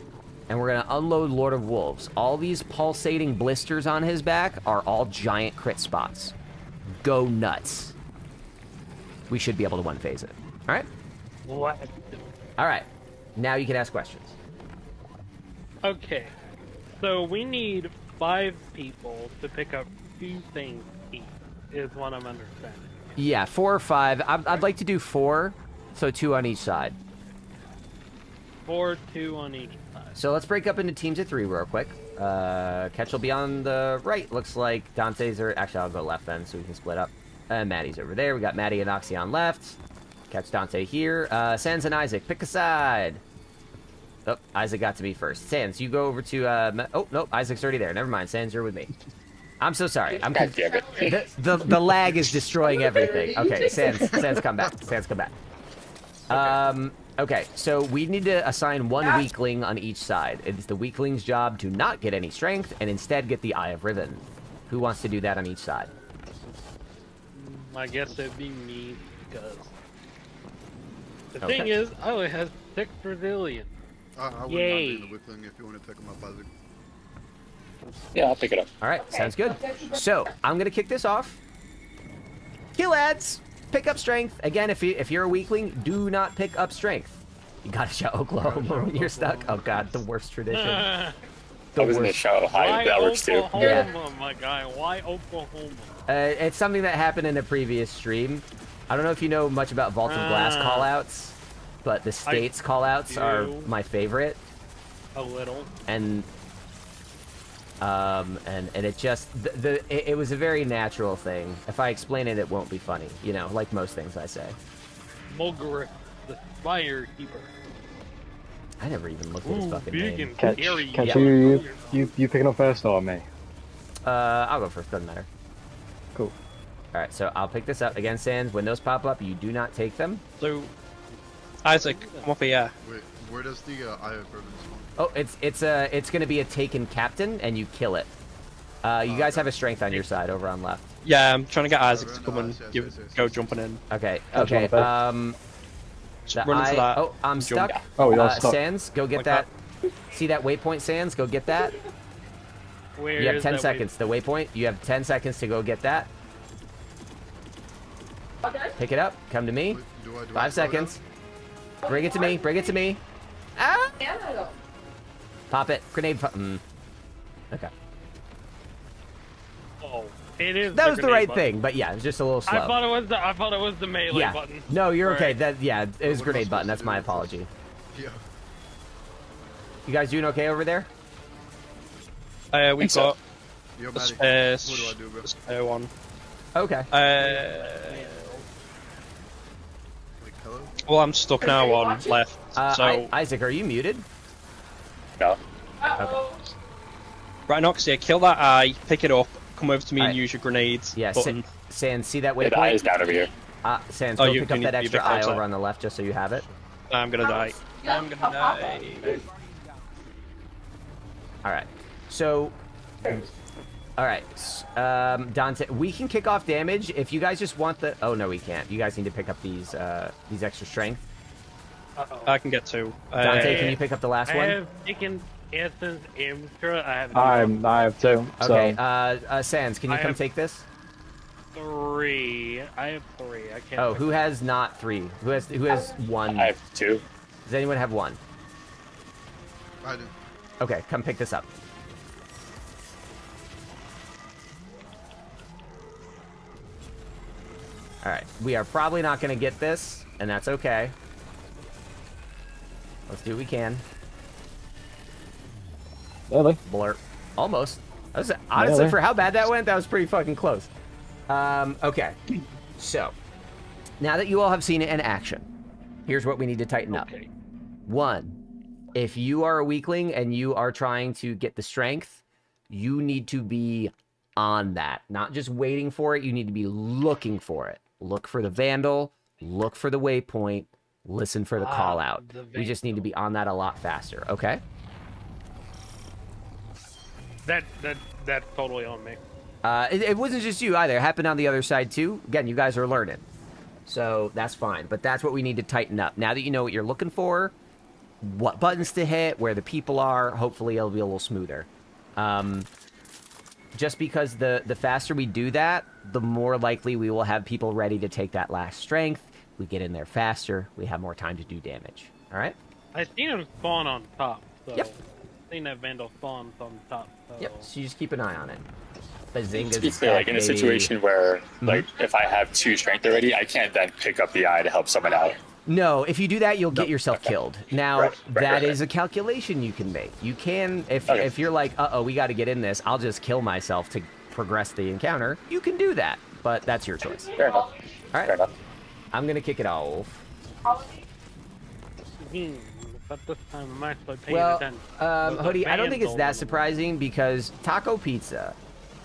and we're going to unload Lord of Wolves. All these pulsating blisters on his back are all giant crit spots. Go nuts. We should be able to one-phase it. All right? What? All right. Now you can ask questions. Okay. So we need 5 people to pick up 2 things each, is what I'm understanding. Yeah, 4 or 5. I'd like to do 4, so 2 on each side. 4, 2 on each side. So let's break up into teams of 3 real quick. Ketch will be on the right. Looks like Dante's are... Actually, I'll go left then, so we can split up. Maddie's over there. We got Maddie and Oxy on left. Catch Dante here. Sans and Isaac, pick a side. Oh, Isaac got to me first. Sans, you go over to... oh, nope, Isaac's already there. Never mind. Sans, you're with me. I'm so sorry. The lag is destroying everything. Okay, Sans come back. Sans come back. Okay, so we need to assign one weakling on each side. It's the weakling's job to not get any strength and instead get the Eye of Riven. Who wants to do that on each side? I guess it'd be me, because the thing is, I only have 6 resilience. I wouldn't Yay. mind being the weakling if you want to pick him up, Isaac. Yeah, I'll pick it up. All right, sounds good. So I'm gonna kick this off. Kill ads. Pick up strength. Again, if you're a weakling, do not pick up strength. You gotta shout Oklahoma when you're stuck. Oh god, the worst tradition. I was gonna shout Ohio, that works too. Oklahoma, my guy. Why Oklahoma? It's something that happened in a previous stream. I don't know if you know much about Vault of Glass callouts, but the states callouts are my favorite. A little. And it just it was a very natural thing. If I explain it, it won't be funny. You know, like most things I say. Mulgariff, the Fire Keeper. I never even looked at his fucking name. Catch you picking up first or me? I'll go first. Doesn't matter. Cool. All right, so I'll pick this up again, Sans. When those pop up, you do not take them. So, Isaac, come up here. Wait, where does the Eye of Riven spawn? Oh, it's gonna be a taken captain, and you kill it. You guys have a strength on your side over on left. Yeah, I'm trying to get Isaac to come and go jumping in. Okay. Catch Okay. run into that. Oh, I'm Jump. stuck. Oh, you're stuck. Sans, go get Like that. See that waypoint, Sans? Go get that. Where You have is 10 that seconds. The waypoint. You have 10 seconds to go get that. Pick it up. Come to me. 5 seconds. Bring it to me. Bring it to me. Ah! Pop it. Grenade. Okay. Oh, it is. That was the grenade right button. thing, but yeah, it's just a little slow. I thought it was the melee yeah. button. No, you're okay. Right. It was grenade button. That's my apology. Yeah. You guys doing okay over there? We've got Yo, the Maddie, space. what do I do, bro? The spare one. Okay. Like, hello? Well, I'm stuck now on left. So Isaac, are you muted? No. Okay. right, Noxia, kill that eye, pick it up, come over to me and use your grenades. Yeah, button. Sans, see that Yeah, waypoint? the eye is down over here. Sans, Oh, go you pick up need that to be extra a bit eye closer. over on the left just so you have it. I'm gonna die. I'm gonna die. Alright. So... Alright. Dante, we can kick off damage if you guys just want the... Oh, no, we can't. You guys need to pick up these extra strength. I can get 2. Dante, can you pick up the last I one? have taken Essence Amateur. I have. I have 2. Okay, So. Sans, can you I come have- take this? 3. I have 3. I can't. Oh, pick who has not 3? Who has 1? I have 2. Does anyone have 1? I do. Okay, come pick this up. Alright, we are probably not going to get this, and that's okay. Let's do what we can. Really? Blur. Almost. That was, honestly, Really? for how bad that went, that was pretty fucking close. Okay. So, now that you all have seen it in action, here's what we need to tighten up. 1, if you are a weakling and you are trying to get the strength, you need to be on that. Not just waiting for it, you need to be looking for it. Look for the Vandal, look for the waypoint, listen for the call out. We just need to be on that a lot faster, okay? That's totally on me. It wasn't just you either. It happened on the other side too. Again, you guys are learning. So that's fine. But that's what we need to tighten up. Now that you know what you're looking for, what buttons to hit, where the people are, hopefully it'll be a little smoother. Just because the faster we do that, the more likely we will have people ready to take that last strength. We get in there faster. We have more time to do damage. All right? I seen him spawn on top. So Yep. Seen that Vandal spawns on top. So. Yep. So you just keep an eye on it. To be Bazinga's clear, like back, in a baby. situation where, like, if I have 2 strength already, I can't then pick up the eye to help someone out. No, if you do that, you'll get yourself killed. Now, Right, that is a calculation you can make. You can, if you're like, uh-oh, we got to get in this, I'll just kill myself to progress the encounter, you can do that. But that's your choice. Fair enough. All right. Fair enough. I'm going to kick it off. But this time I'm actually paying Well, attention. Hoodie, I don't think it's Vandal. that surprising because taco pizza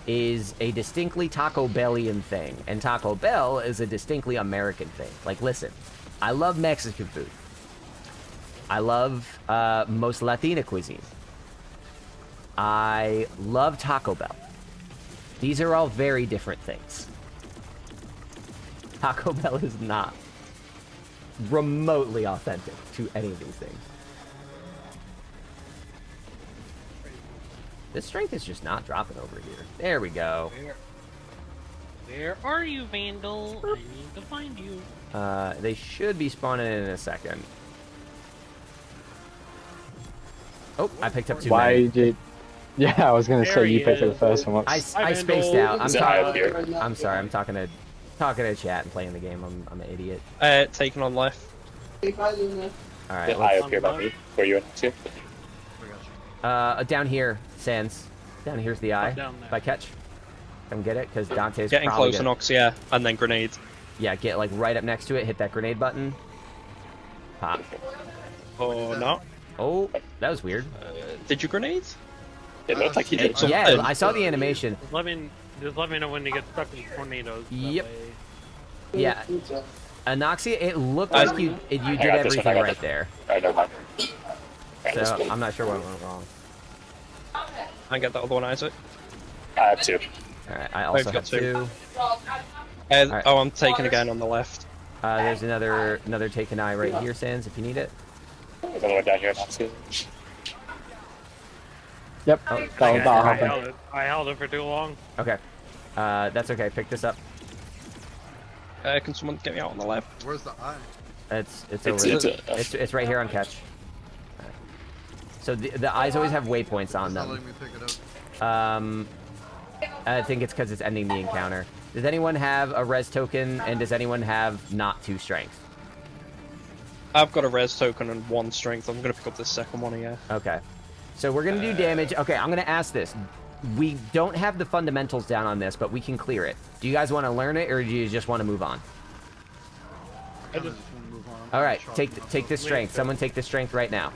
is a distinctly Taco Bellian thing, and Taco Bell is a distinctly American thing. Like, listen, I love Mexican food. I love most Latina cuisine. I love Taco Bell. These are all very different things. Taco Bell is not remotely authentic to any of these things. This strength is just not dropping over here. There we go. Where are you, Vandal? I need to find you. They should be spawning in a second. Oh, I picked up 2 Why many. did... Yeah, I was gonna say you picked up the first one. I spaced out. I'm sorry. I'm talking to chat and playing the game. I'm an idiot. Taking on left. All right. High up here by me. Where you at to? Down here, Sans. Down here's the eye. Down there. If I catch, come get it, because Dante's Getting probably close, Nox, yeah, and then grenades. Yeah, get like right up next to it. Hit that grenade button. Pop. Oh no. Oh, that was weird. Did you grenades? It looked like he did. Yeah, I saw the animation. Just let me know when you get stuck in tornadoes. Yep. Yeah. Anoxia, it looked like you did everything right there. I know. So I'm not sure what went wrong. I get that other one, Isaac. I have 2. All right, I also have 2. Right. Oh, I'm taking again on the left. There's another taken eye right here, Sans, if you need it. Another one down here, not too. Yep, Oh, that'll happen. I held it for too long. Okay. That's okay. Pick this up. Can someone get me out on the left? Where's the eye? It's over. It's right here on catch. Right. So the eyes always have waypoints on them. Letting me pick it up. I think it's because it's ending the encounter. Does anyone have a res token, and does anyone have not 2 strength? I've got a res token and 1 strength. I'm gonna pick up the second one here. Okay. So we're gonna do damage. Okay, I'm gonna ask this. We don't have the fundamentals down on this, but we can clear it. Do you guys want to learn it, or do you just want to move on? I just want to move on. All right, take the strength. Someone take the strength right now.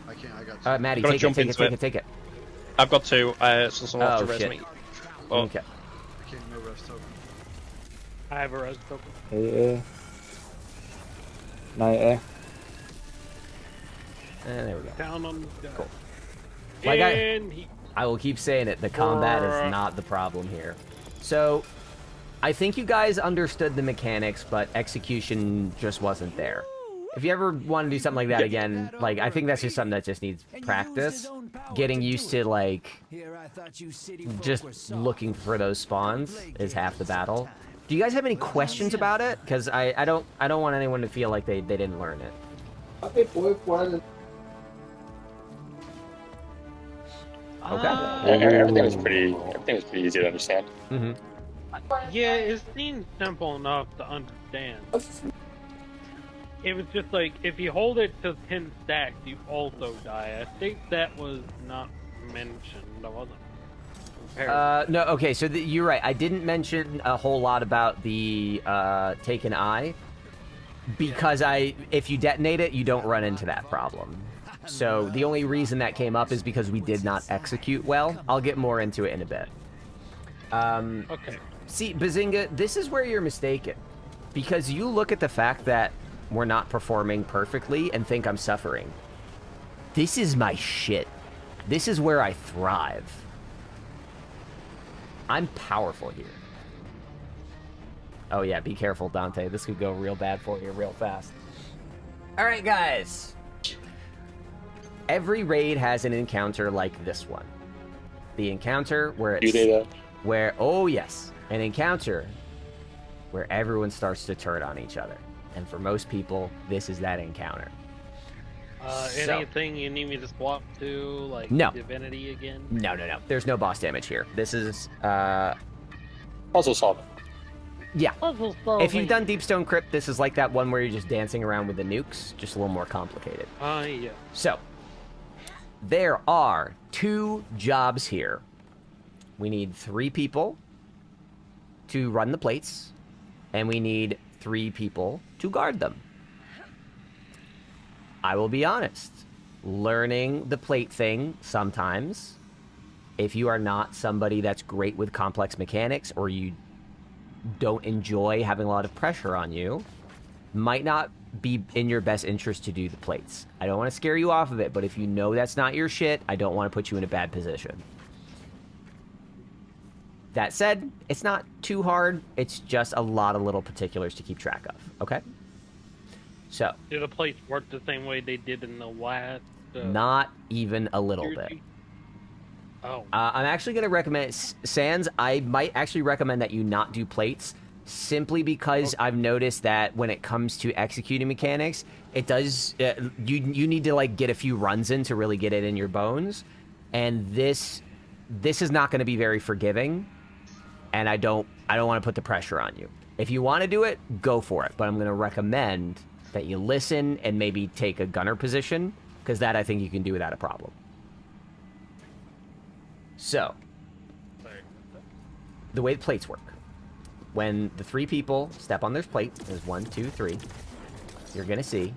I can't. I got. All right, Maddie, take it. I've got 2, so someone has to res shit. me. Oh. Okay. I can't no rest token. I have a res token. 80. 90. And there we go. Down on the Cool. Like and I will keep saying it, the combat is not the problem here. So, I think you guys understood the mechanics, but execution just wasn't there. If you ever want to do something like that again, like, I think that's just something that just needs practice. Getting used to, like, just looking for those spawns is half the battle. Do you guys have any questions about it? Because I don't want anyone to feel like they didn't learn it. Okay. Everything was pretty easy to understand. Mm-hmm. Yeah, it seems simple enough to understand. It was just like, if you hold it to 10 stacks, you also die. I think that was not mentioned. I wasn't prepared. No, okay, so you're right. I didn't mention a whole lot about the taken eye, because if you detonate it, you don't run into that problem. So the only reason that came up is because we did not execute well. I'll get more into it in a bit. Okay. See, Bazinga, this is where you're mistaken. Because you look at the fact that we're not performing perfectly and think I'm suffering. This is my shit. This is where I thrive. I'm powerful here. Oh yeah, be careful, Dante. This could go real bad for you real fast. All right, guys. Every raid has an encounter like this one. The encounter where it's... Do they though? Where, oh yes, an encounter where everyone starts to turn on each other. And for most people, this is that encounter. Anything you need me to swap to, like No. Divinity again? No. There's no boss damage here. This is, Puzzle solving. Yeah. Puzzle solving. If you've done Deepstone Crypt, this is like that one where you're just dancing around with the nukes, just a little more complicated. Yeah. So, there are 2 jobs here. We need 3 people to run the plates, and we need 3 people to guard them. I will be honest. Learning the plate thing sometimes if you are not somebody that's great with complex mechanics, or you don't enjoy having a lot of pressure on you, might not be in your best interest to do the plates. I don't want to scare you off of it, but if you know that's not your shit, I don't want to put you in a bad position. That said, it's not too hard. It's just a lot of little particulars to keep track of, okay? So. Do the plates work the same way they did in the last? Not even a little bit. Oh. I'm actually going to recommend, Sans, I might actually recommend that you not do plates, simply because I've noticed that when it comes to executing mechanics, it does, you need to like get a few runs in to really get it in your bones, and this is not going to be very forgiving, and I don't want to put the pressure on you. If you want to do it, go for it, but I'm going to recommend that you listen and maybe take a gunner position, because that I think you can do without a problem. So, the way the plates work. When the 3 people step on their plate, there's 1, 2, 3, you're going to see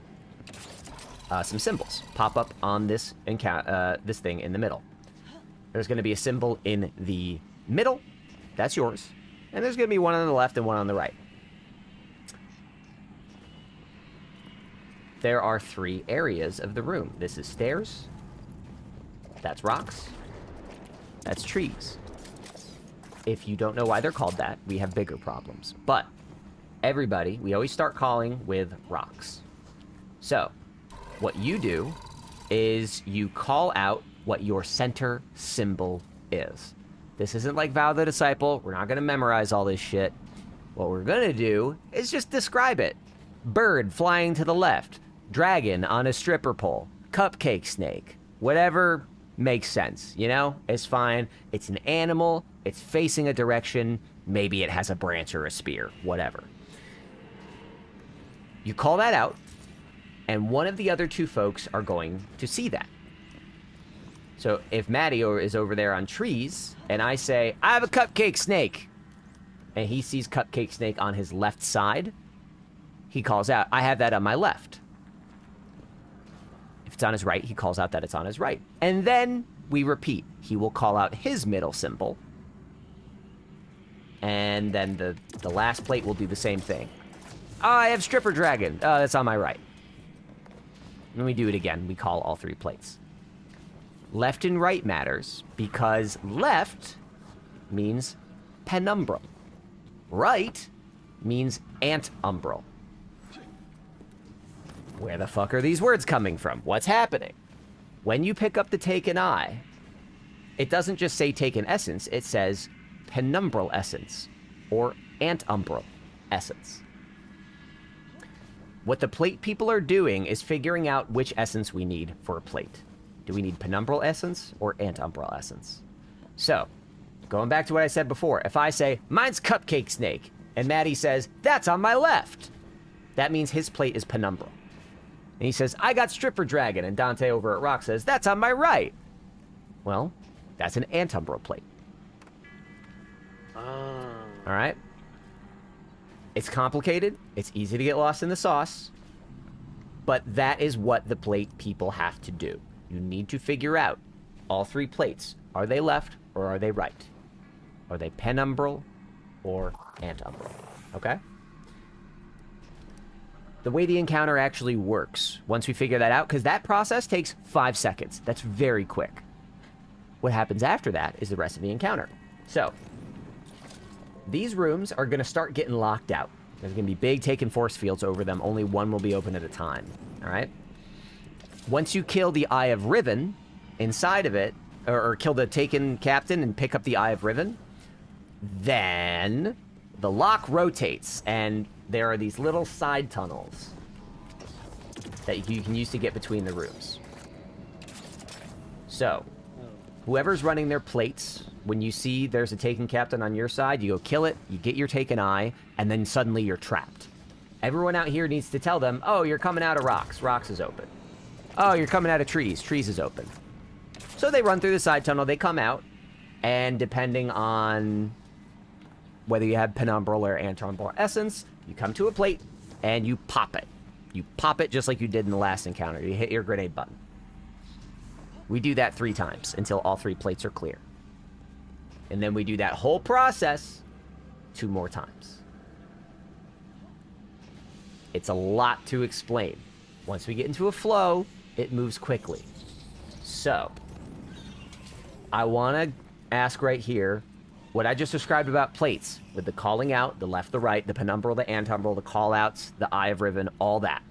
some symbols pop up on this thing in the middle. There's going to be a symbol in the middle. That's yours. And there's going to be one on the left and one on the right. There are 3 areas of the room. This is stairs. That's rocks. That's trees. If you don't know why they're called that, we have bigger problems. But everybody, we always start calling with rocks. So, what you do is you call out what your center symbol is. This isn't like Vow the Disciple. We're not going to memorize all this shit. What we're going to do is just describe it. Bird flying to the left. Dragon on a stripper pole. Cupcake snake. Whatever makes sense, you know? It's fine. It's an animal. It's facing a direction. Maybe it has a branch or a spear. Whatever. You call that out, and one of the other 2 folks are going to see that. So if Maddie is over there on trees, and I say, I have a cupcake snake, and he sees cupcake snake on his left side, he calls out, I have that on my left. If it's on his right, he calls out that it's on his right. And then we repeat. He will call out his middle symbol, and then the last plate will do the same thing. Oh, I have stripper dragon. Oh, that's on my right. And we do it again. We call all 3 plates. Left and right matters because left means penumbral. Right means antumbral. Where the fuck are these words coming from? What's happening? When you pick up the Taken Eye, it doesn't just say Taken Essence, it says penumbral essence or antumbral essence. What the plate people are doing is figuring out which essence we need for a plate. Do we need penumbral essence or antumbral essence? So, going back to what I said before, if I say, mine's cupcake snake, and Maddie says, that's on my left, that means his plate is penumbral. And he says, I got stripper dragon, and Dante over at Rock says, that's on my right. Well, that's an antumbral plate. All right? It's complicated. It's easy to get lost in the sauce. But that is what the plate people have to do. You need to figure out all 3 plates. Are they left or are they right? Are they penumbral or antumbral? Okay? The way the encounter actually works, once we figure that out, because that process takes 5 seconds. That's very quick. What happens after that is the rest of the encounter. So, these rooms are going to start getting locked out. There's going to be big Taken force fields over them. Only one will be open at a time. All right? Once you kill the Eye of Riven inside of it, or kill the Taken captain and pick up the Eye of Riven, then the lock rotates, and there are these little side tunnels that you can use to get between the rooms. So, whoever's running their plates, when you see there's a Taken captain on your side, you go kill it, you get your Taken Eye, and then suddenly you're trapped. Everyone out here needs to tell them, oh, you're coming out of rocks. Rocks is open. Oh, you're coming out of trees. Trees is open. So they run through the side tunnel, they come out, and depending on whether you have penumbral or antumbral essence, you come to a plate, and you pop it. You pop it just like you did in the last encounter. You hit your grenade button. We do that 3 times until all 3 plates are clear. And then we do that whole process 2 more times. It's a lot to explain. Once we get into a flow, it moves quickly. So, I want to ask right here, what I just described about plates, with the calling out, the left, the right, the penumbral, the antumbral, the call-outs, the Eye of Riven, all that.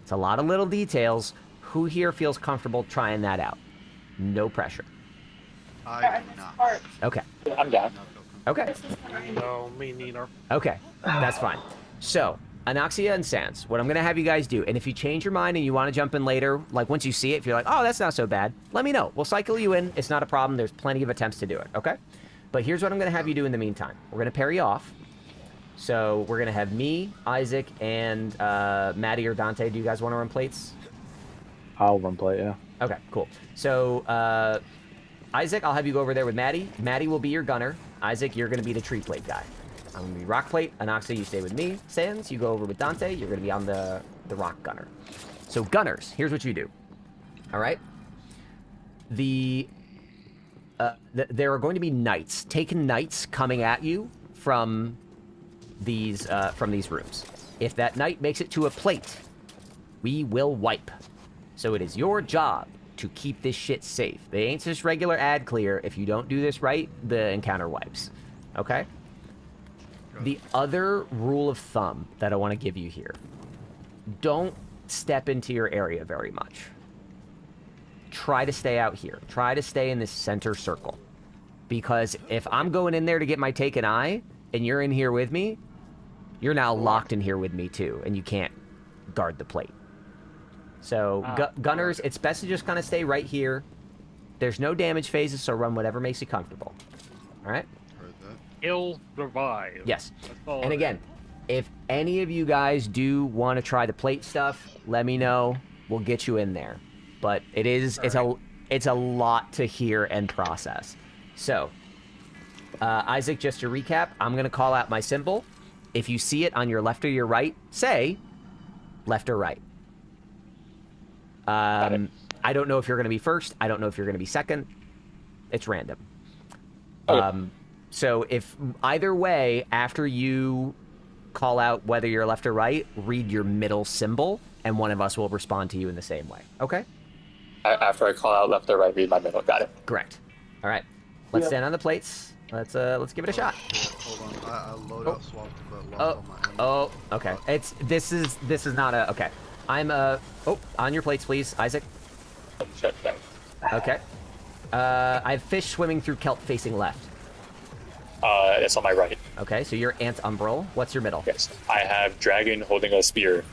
It's a lot of little details. Who here feels comfortable trying that out? No pressure. I do not. Okay. I'm down. Okay. No, me neither. Okay, that's fine. So, Anoxia and Sans, what I'm going to have you guys do, and if you change your mind and you want to jump in later, like once you see it, if you're like, oh, that's not so bad, let me know. We'll cycle you in. It's not a problem. There's plenty of attempts to do it, okay? But here's what I'm going to have you do in the meantime. We're going to pair you off. So we're going to have me, Isaac, and Maddie or Dante. Do you guys want to run plates? I'll run plate, yeah. Okay, cool. So, Isaac, I'll have you go over there with Maddie. Maddie will be your gunner. Isaac, you're going to be the tree plate guy. I'm going to be rock plate. Anoxia, you stay with me. Sans, you go over with Dante. You're going to be on the rock gunner. So, gunners, here's what you do. All right? There are going to be knights, taken knights coming at you from these rooms. If that knight makes it to a plate, we will wipe. So it is your job to keep this shit safe. They ain't just regular ad clear. If you don't do this right, the encounter wipes. Okay? The other rule of thumb that I want to give you here. Don't step into your area very much. Try to stay out here. Try to stay in this center circle. Because if I'm going in there to get my taken eye, and you're in here with me, you're now locked in here with me too, and you can't guard the plate. So, gunners, it's best to just kind of stay right here. There's no damage phases, so run whatever makes you comfortable. All right? He'll survive. Yes. And again, if any of you guys do want to try the plate stuff, let me know. We'll get you in there. But it's a lot to hear and process. So, Isaac, just to recap, I'm going to call out my symbol. If you see it on your left or your right, say left or right. I don't know if you're going to be first. I don't know if you're going to be second. It's random. Okay. So if either way, after you call out whether you're left or right, read your middle symbol, and one of us will respond to you in the same way. Okay? After I call out left or right, read my middle. Got it. Correct. All right. Let's stand on the plates. Let's give it a shot. Hold on. I load up swapped, but lost all my ammo. Oh, okay. This is not a okay. I'm on your plates, please, Isaac. Okay. I have fish swimming through kelp facing left. It's on my right. Okay, so you're Ant Umbral. What's your middle? Yes, I have dragon holding a spear.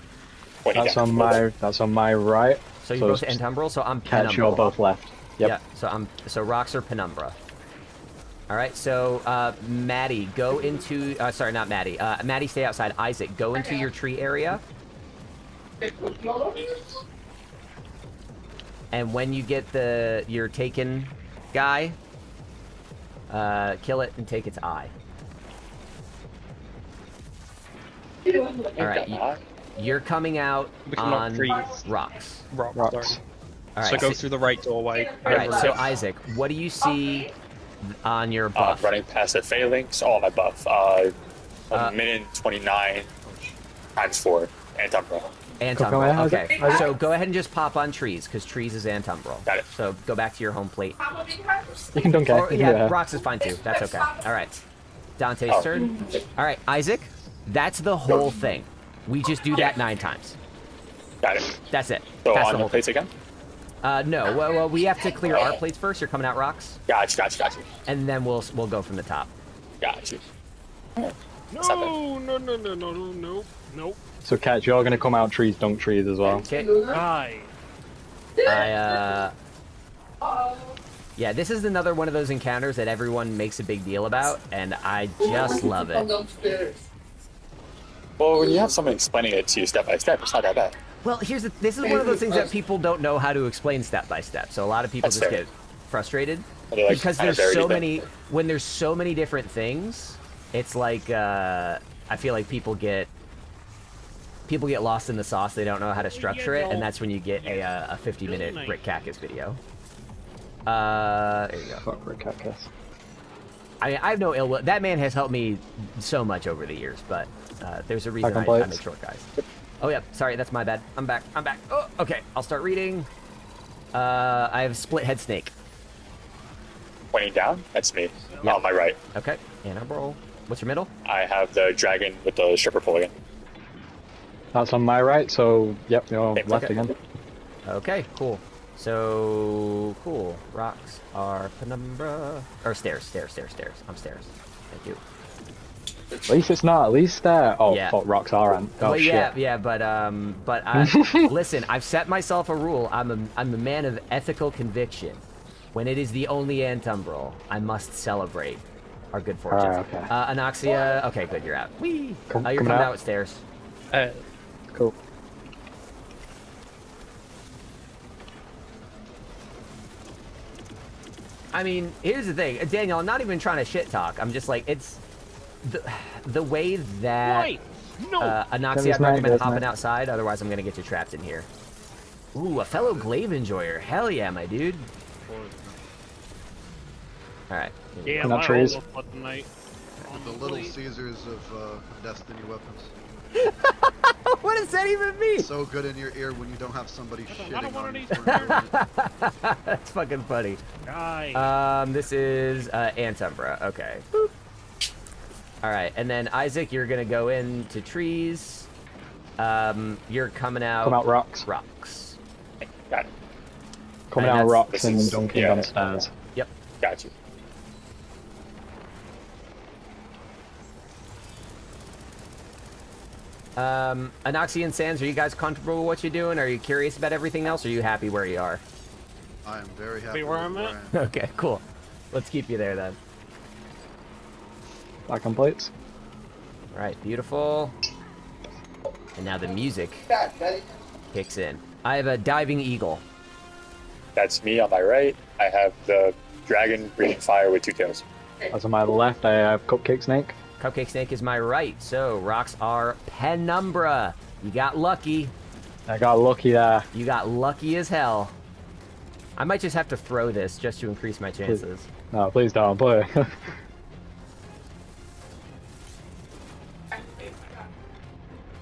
That's on my right. So you're both Ant Umbral. So I'm Catch, Penumbral. you're both left. Yep. Yeah. So rocks are Penumbra. All right. So Maddie, go into. Sorry, not Maddie. Maddie, stay outside. Isaac, go into your tree area. And when you get your taken guy, kill it and take its eye. All right, you're coming out on rocks. Rocks. All right, so go through the right doorway. All right, so Isaac, what do you see on your buff? Running past the phalanx. Oh, my buff. 1 minute 29 times 4. Antumbral. Antumbral. Okay, so go ahead and just pop on trees, because trees is Antumbral. Got it. So go back to your home plate. You can dunk it. Yeah, rocks is fine too. That's okay. All right. Dante's turn. All right, Isaac, that's the whole thing. We just do that 9 times. Got it. That's it. So that's on the plates again? No. Well, we have to clear our plates first. You're coming out rocks. Gotcha. And then we'll go from the top. Gotcha. No. So, Catch, you're going to come out trees, dunk trees as well. Okay. Yeah, this is another one of those encounters that everyone makes a big deal about, and I just love it. Well, when you have someone explaining it to you step by step, it's not that bad. Well, this is one of those things that people don't know how to explain step by step. So a lot of people just get frustrated because there's so many. When there's so many different things, it's like I feel like people get lost in the sauce. They don't know how to structure it, and that's when you get a 50-minute Rick Cactus video. There you go. Fuck Rick Cactus. I have no ill will. That man has helped me so much over the years, but there's a reason I make short guys. Oh, yeah. Sorry, that's my bad. I'm back. Oh, okay. I'll start reading. I have split head snake. Pointing down? That's me. Yep. On my right. Okay. And I'm roll. What's your middle? I have the dragon with the SHERPA pull again. That's on my right, so yep, you're left again. Okay, cool. So, cool. Rocks are penumbra. Or stairs. I'm stairs. Thank you. At least it's not. At least oh, yeah. Fuck, rocks are on. Oh, well, shit. yeah, but listen, I've set myself a rule. I'm a man of ethical conviction. When it is the only Antumbral, I must celebrate our good fortune. Okay. Anoxia. Okay, good. You're out. Whee! You're coming out stairs. Cool. I mean, here's the thing, Daniel. I'm not even trying to shit talk. I'm just like, it's the way that Anoxia, I'd recommend hopping outside. Otherwise, I'm gonna get you trapped in here. Ooh, a fellow glaive enjoyer. Hell yeah, my dude. All right. Yeah, my trees. The little Caesars of Destiny weapons. What does that even mean? So good in your ear when you don't have somebody shitting on you. That's fucking funny. Nice. This is Antumbra. Okay. Boop. All right, and then Isaac, you're gonna go into trees. You're coming out. Come out rocks. Rocks. Got it. Coming out rocks and then dunking on stairs. Yep. Got you. Anoxia and Sans, are you guys comfortable with what you're doing? Are you curious about everything else? Or are you happy where you are? I am very happy where I'm at. Okay, cool. Let's keep you there then. That completes. All right, beautiful. And now the music kicks in. I have a diving eagle. That's me on my right. I have the dragon breathing fire with 2 tails. That's on my left. I have cupcake snake. Cupcake snake is my right. So rocks are penumbra. You got lucky. I got lucky there. You got lucky as hell. I might just have to throw this just to increase my chances. No, please don't. Play.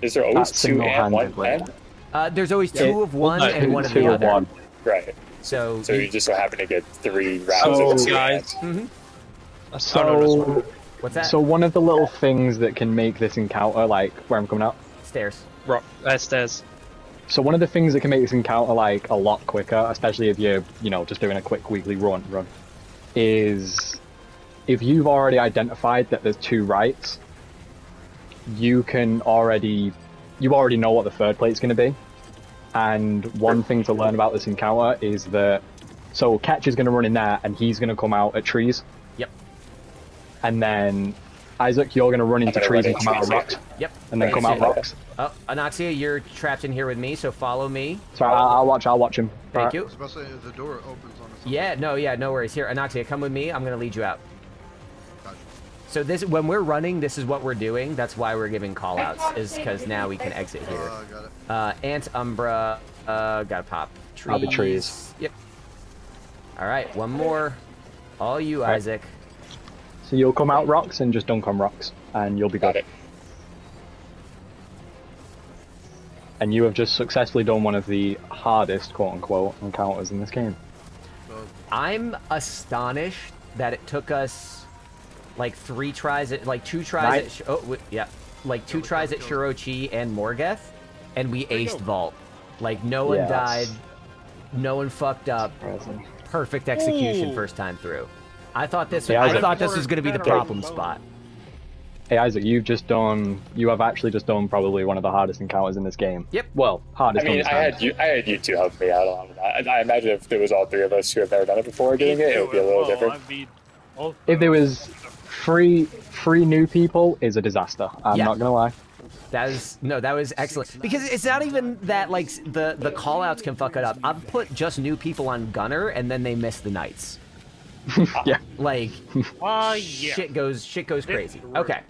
Is there always 2 and 1 pen? There's always 2 of one and 1 of the other. One. Right. So you just so happen to get 3 rounds of the guys. So what's that? So one of the little things that can make this encounter, like where I'm coming out, stairs. Stairs. So one of the things that can make this encounter like a lot quicker, especially if you're, just doing a quick weekly run, is if you've already identified that there's 2 rights, you already know what the third plate's going to be. And one thing to learn about this encounter is that, so Ketch is going to run in there and he's going to come out at trees. Yep. And then Isaac, you're going to run into trees and come out of rocks. Yep. And then come out rocks. Oh, Anoxia, you're trapped in here with me, so follow me. So I'll watch him. Thank you. Especially if the door opens on us. Yeah, no worries. Here, Anoxia, come with me. I'm going to lead you out. So this, when we're running, this is what we're doing. That's why we're giving callouts, is because now we can exit here. Got it. Antumbra, gotta pop. Trees. I'll be trees. Yep. All right, one more. All you, Isaac. So you'll come out rocks and just dunk on rocks, and you'll be good. And you have just successfully done one of the hardest, quote-unquote, encounters in this game. I'm astonished that it took us like 3 tries at, like 2 tries at, like 2 tries at Shirochi and Morgeth, and we aced Vault. Like no one died, no one fucked up. Perfect execution first time through. I thought this was going to be the problem spot. Hey Isaac, you have actually just done probably one of the hardest encounters in this game. Yep. Well, hardest. I mean, I had you 2 help me out on that. I imagine if there was all 3 of us who have never done it before doing it, it would be a little different. If there was 3 new people, is a disaster. I'm not gonna lie. That was excellent. Because it's not even that like the callouts can fuck it up. I've put just new people on Gunner and then they miss the knights. Yeah. Like shit goes crazy. Okay.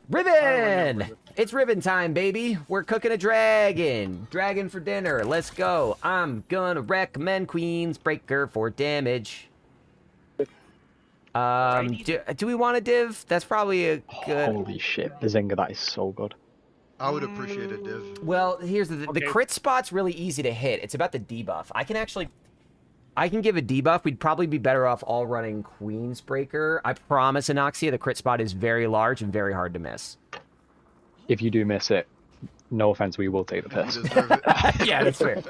Ribbon! It's ribbon time, baby. We're cooking a dragon. Dragon for dinner. Let's go. I'm gonna recommend Queen's Breaker for damage. Do we want a div? That's probably a good... Holy shit, Bazinga, that is so good. I would appreciate a div. Well, here's the Okay. crit spot's really easy to hit. It's about the debuff. I can give a debuff. We'd probably be better off all running Queen's Breaker. I promise, Anoxia, the crit spot is very large and very hard to miss. If you do miss it, no offense, we will take the piss. You deserve it. Yeah, that's fair.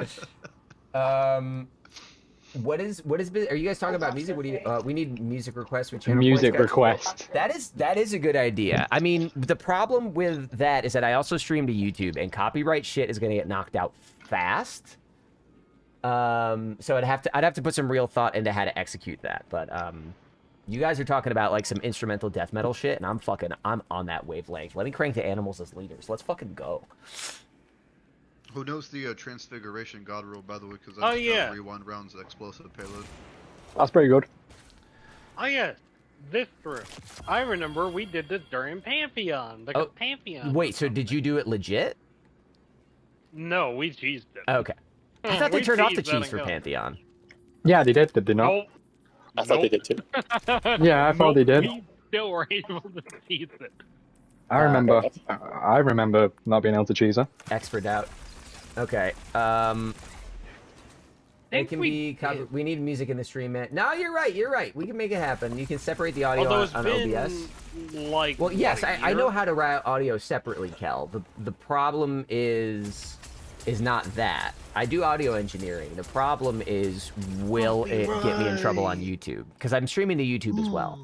What is? Are you guys talking about music? What do you? We need music requests. With channel Music points, guys. request. That is a good idea. I mean, the problem with that is that I also stream to YouTube, and copyright shit is gonna get knocked out fast. So I'd have to put some real thought into how to execute that. But you guys are talking about like some instrumental death metal shit, and I'm on that wavelength. Let me crank the animals as leaders. Let's fucking go. Who knows the Transfiguration God rule, by the way? Because Oh, yeah. rewind rounds explosive payload. That's pretty good. Oh yeah, this room. I remember we did this during Pantheon. The Pantheon. Wait, so did you do it legit? No, we cheesed it. Okay. I thought they We turned off the cheesed that cheese for and go. Pantheon. Yeah, they did they not? Nope. I thought they did too. Yeah, I thought they did. We still were able to cheese it. I remember not being able to cheese her. Expert out. Okay. It can be. We need music in the stream, man. No, you're right. You're right. We can make it happen. You can separate the audio Although it's on been OBS. like. Well, yes, what, a I know year? how to route audio separately, Kel. The problem is not that. I do audio engineering. The problem is, will it get me in trouble on YouTube? Because I'm streaming to YouTube as well.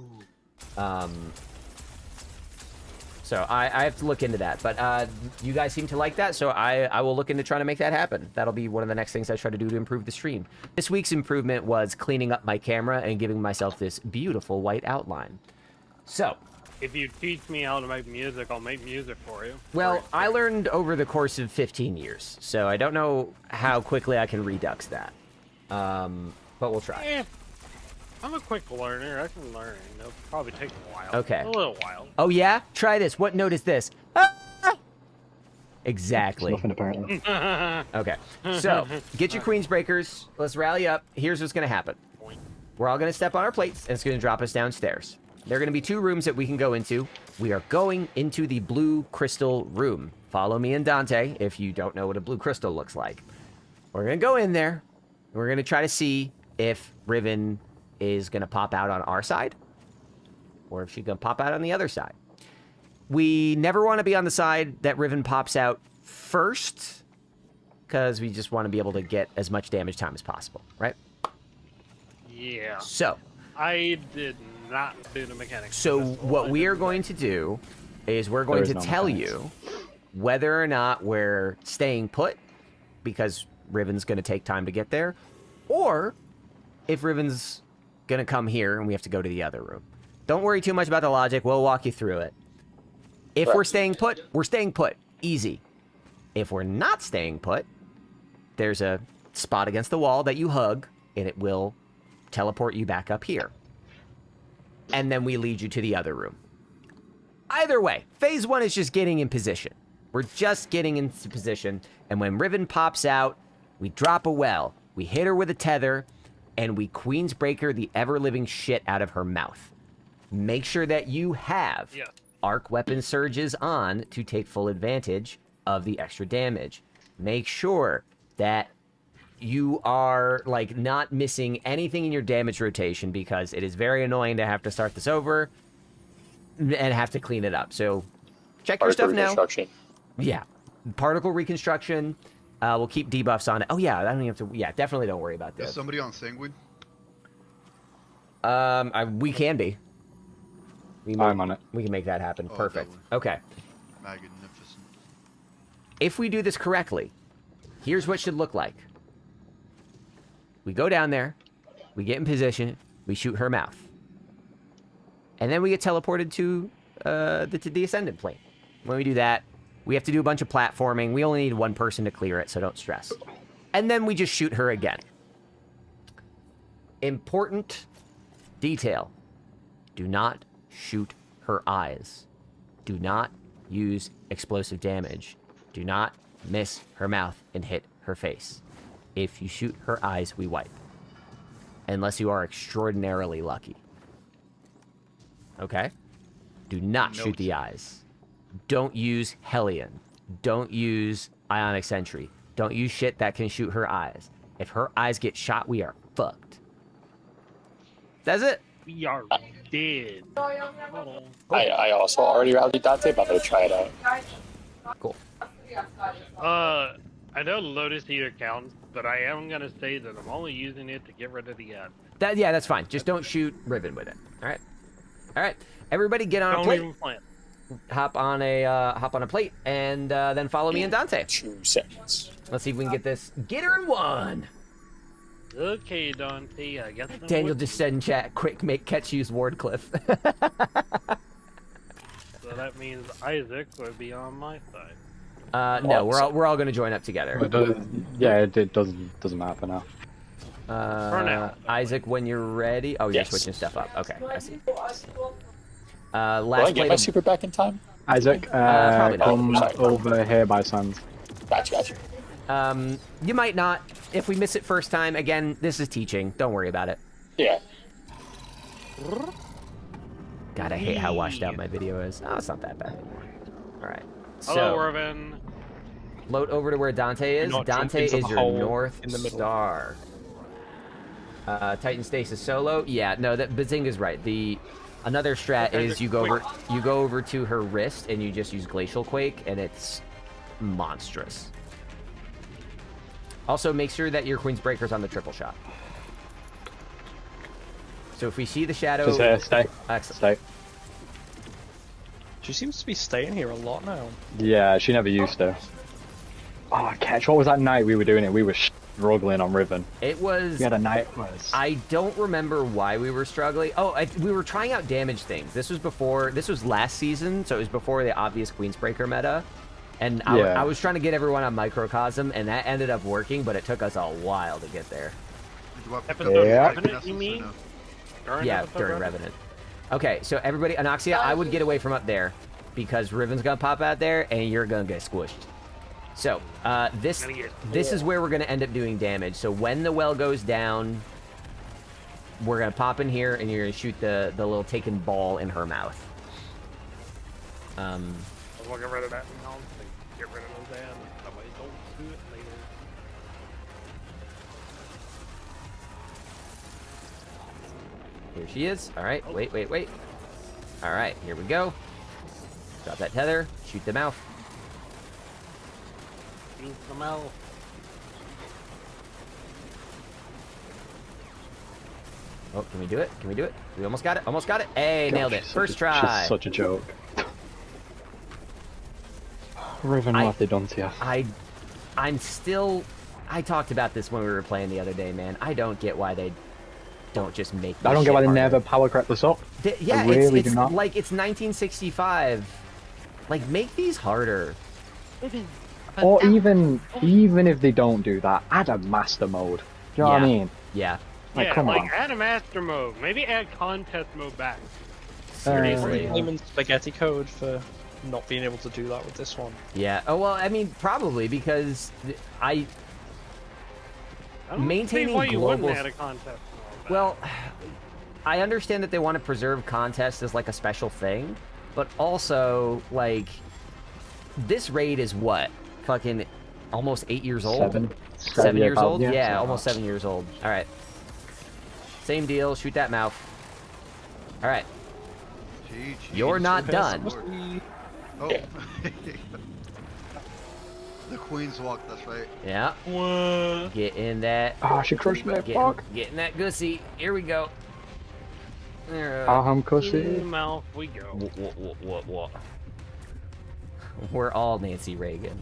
So I have to look into that. But you guys seem to like that, so I will look into trying to make that happen. That'll be one of the next things I try to do to improve the stream. This week's improvement was cleaning up my camera and giving myself this beautiful white outline. So, If you teach me how to make music, I'll make music for you. well, I learned over the course of 15 years, so I don't know how quickly I can redux that. But we'll try. Eh, I'm a quick learner. I can learn. It'll probably take a while. Okay. A little while. Oh yeah? Try this. What note is this? Ah! Exactly. Nothing apparently. Okay. So, get your Queen's Breakers. Let's rally up. Here's what's going to happen. We're all going to step on our plates, and it's going to drop us downstairs. There are going to be 2 rooms that we can go into. We are going into the blue crystal room. Follow me and Dante if you don't know what a blue crystal looks like. We're going to go in there, and we're going to try to see if Riven is going to pop out on our side, or if she's going to pop out on the other side. We never want to be on the side that Riven pops out first, because we just want to be able to get as much damage time as possible, right? Yeah. So, I did not do the mechanics. So what we are going to do is we're going to no tell mechanics. you whether or not we're staying put, because Riven's going to take time to get there, or if Riven's going to come here and we have to go to the other room. Don't worry too much about the logic. We'll walk you through it. If we're staying put, we're staying put. Easy. If we're not staying put, there's a spot against the wall that you hug, and it will teleport you back up here. And then we lead you to the other room. Either way, phase 1 is just getting in position. We're just getting into position, and when Riven pops out, we drop a well, we hit her with a tether, and we Queen's Breaker the ever-living shit out of her mouth. Make sure that you have arc weapon surges on to take full advantage of the extra damage. Make sure that you are like not missing anything in your damage rotation, because it is very annoying to have to start this over and have to clean it up. So check your stuff now. Yeah, particle reconstruction. We'll keep debuffs on it. Oh yeah, I don't even have to. Yeah, definitely don't worry about Is this. somebody on Sanguine? We can be. I'm on it. We can make that happen. Oh, Perfect. that Okay. Magnificent. If we do this correctly, here's what it should look like. We go down there, we get in position, we shoot her mouth. And then we get teleported to the Ascendant Plane. When we do that, we have to do a bunch of platforming. We only need 1 person to clear it, so don't stress. And then we just shoot her again. Important detail. Do not shoot her eyes. Do not use explosive damage. Do not miss her mouth and hit her face. If you shoot her eyes, we wipe. Unless you are extraordinarily lucky. Okay? Do not shoot the eyes. Don't use Hellion. Don't use Ionic Sentry. Don't use shit that can shoot her eyes. If her eyes get shot, we are fucked. That's it. We are dead. I also already rallied Dante, but I'm gonna try it out. Cool. I know Lotus Eater counts, but I am gonna say that I'm only using it to get rid of the Yeah, that's fine. Just don't shoot Riven with it. All right. All right. Everybody, get on a Don't plate. even plan. Hop on a plate, and then follow me and Dante. 2 seconds. Let's see if we can get this. Get her in one. Okay, Dante, I guess. Daniel just said in chat, quick, catch use Wardcliff. So that means Isaac would be on my side. No, we're all going to join up together. Yeah, it doesn't matter for now. For now. Isaac, when you're ready. Oh, you're Yes. switching stuff up. Okay, I see. Will I Last get plate my of- super back in time? Isaac, Probably not. come over here by Sands. Gotcha. You might not. If we miss it first time, again, this is teaching. Don't worry about it. Yeah. God, I hate how washed out my video is. Oh, it's not that bad anymore. All right. Hello, So, Irvin. float over to where Dante is. Not Dante jump into is the your hole North in the middle. Star. Titan Stasis solo. Yeah, no, that Bazinga's right. Another strat is you go over to her wrist and you just use Glacial Quake, and it's monstrous. Also, make sure that your Queen's Breaker's on the triple shot. So if we see the shadow... Just stay. Excellent. Stay. She seems to be staying here a lot now. Yeah, she never used to. Oh, Catch, what was that night we were doing it? We were struggling on Riven. It was... We had a night was... I don't remember why we were struggling. Oh, we were trying out damage things. This was last season, so it was before the obvious Queen's Breaker meta. And I was trying to get everyone on Microcosm, and that ended up working, but it took us a while to get there. Episode Revenant, you mean? During Revenant. Okay, so everybody, Anoxia, I would get away from up there, because Riven's gonna pop out there, and you're gonna get squished. So, this is where we're gonna end up doing damage. So when the well goes down, we're gonna pop in here, and you're gonna shoot the little taken ball in her mouth. We'll get rid of that now. Get rid of those ads. That way don't do it later. Here she is. All right, wait. All right, here we go. Drop that tether. Shoot the mouth. Shoot the mouth. Oh, can we do it? We almost got it. Hey, nailed it. First try. She's such a joke. Riven, what have they done to you? I'm still... I talked about this when we were playing the other day, man. I don't get why they don't just make this I don't get shit why they harder. never power crept this up. Yeah, I really it's do not. like it's 1965. Like, make these harder. Or even if they don't do that, add a master mode. Do you know what I mean? Yeah. Like, come on. add a master mode. Maybe add contest mode back. Seriously. Blaming Spaghetti Code for not being able to do that with this one. Yeah. Oh, well, I mean, probably, because I don't maintaining see why you global... wouldn't add a contest mode back. Well, I understand that they want to preserve contests as, like, a special thing, but also, like, this raid is what? Fucking almost 8 years old? 7 years old? Yeah, almost 7 years old. All right. Same deal. Shoot that mouth. All right. You're not done. Oh. The Queen's Walk, that's right. Yeah. Get in that. Oh, she crushed me. Fuck. Get in that gussy. Here we go. I'm cussy. In the mouth we go. What? We're all Nancy Reagan.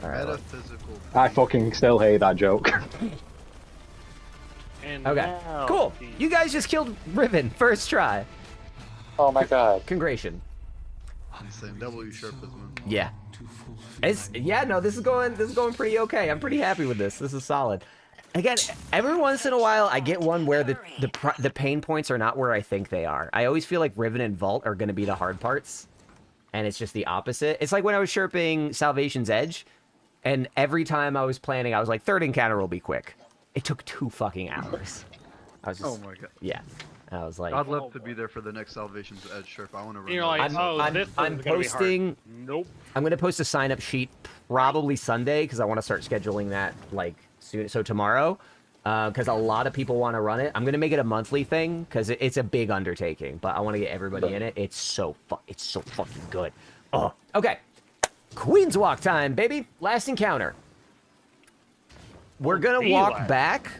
All right. Metaphysical. I fucking still hate that joke. And Okay. now, Cool. You guys just killed Riven first try. Oh my god. Congratulations. Insane. W Sherpas, man. Yeah. No, this is going pretty okay. I'm pretty happy with this. This is solid. Again, every once in a while I get one where the pain points are not where I think they are. I always feel like Riven and Vault are going to be the hard parts, and it's just the opposite. It's like when I was sherping Salvation's Edge, and every time I was planning, I was like, third encounter will be quick. It took 2 fucking hours. I was just, Oh my god. Yeah. I was like, I'd love to be there for the next Salvation's Edge Sherpa. I want to run. You're like, I'm posting. Nope. I'm gonna post a sign-up sheet probably Sunday because I want to start scheduling that like soon. So tomorrow, because a lot of people want to run it. I'm gonna make it a monthly thing because it's a big undertaking, but I want to get everybody in it. It's so fucking good. Oh, okay. Queen's Walk time, baby. Last encounter. We're gonna walk back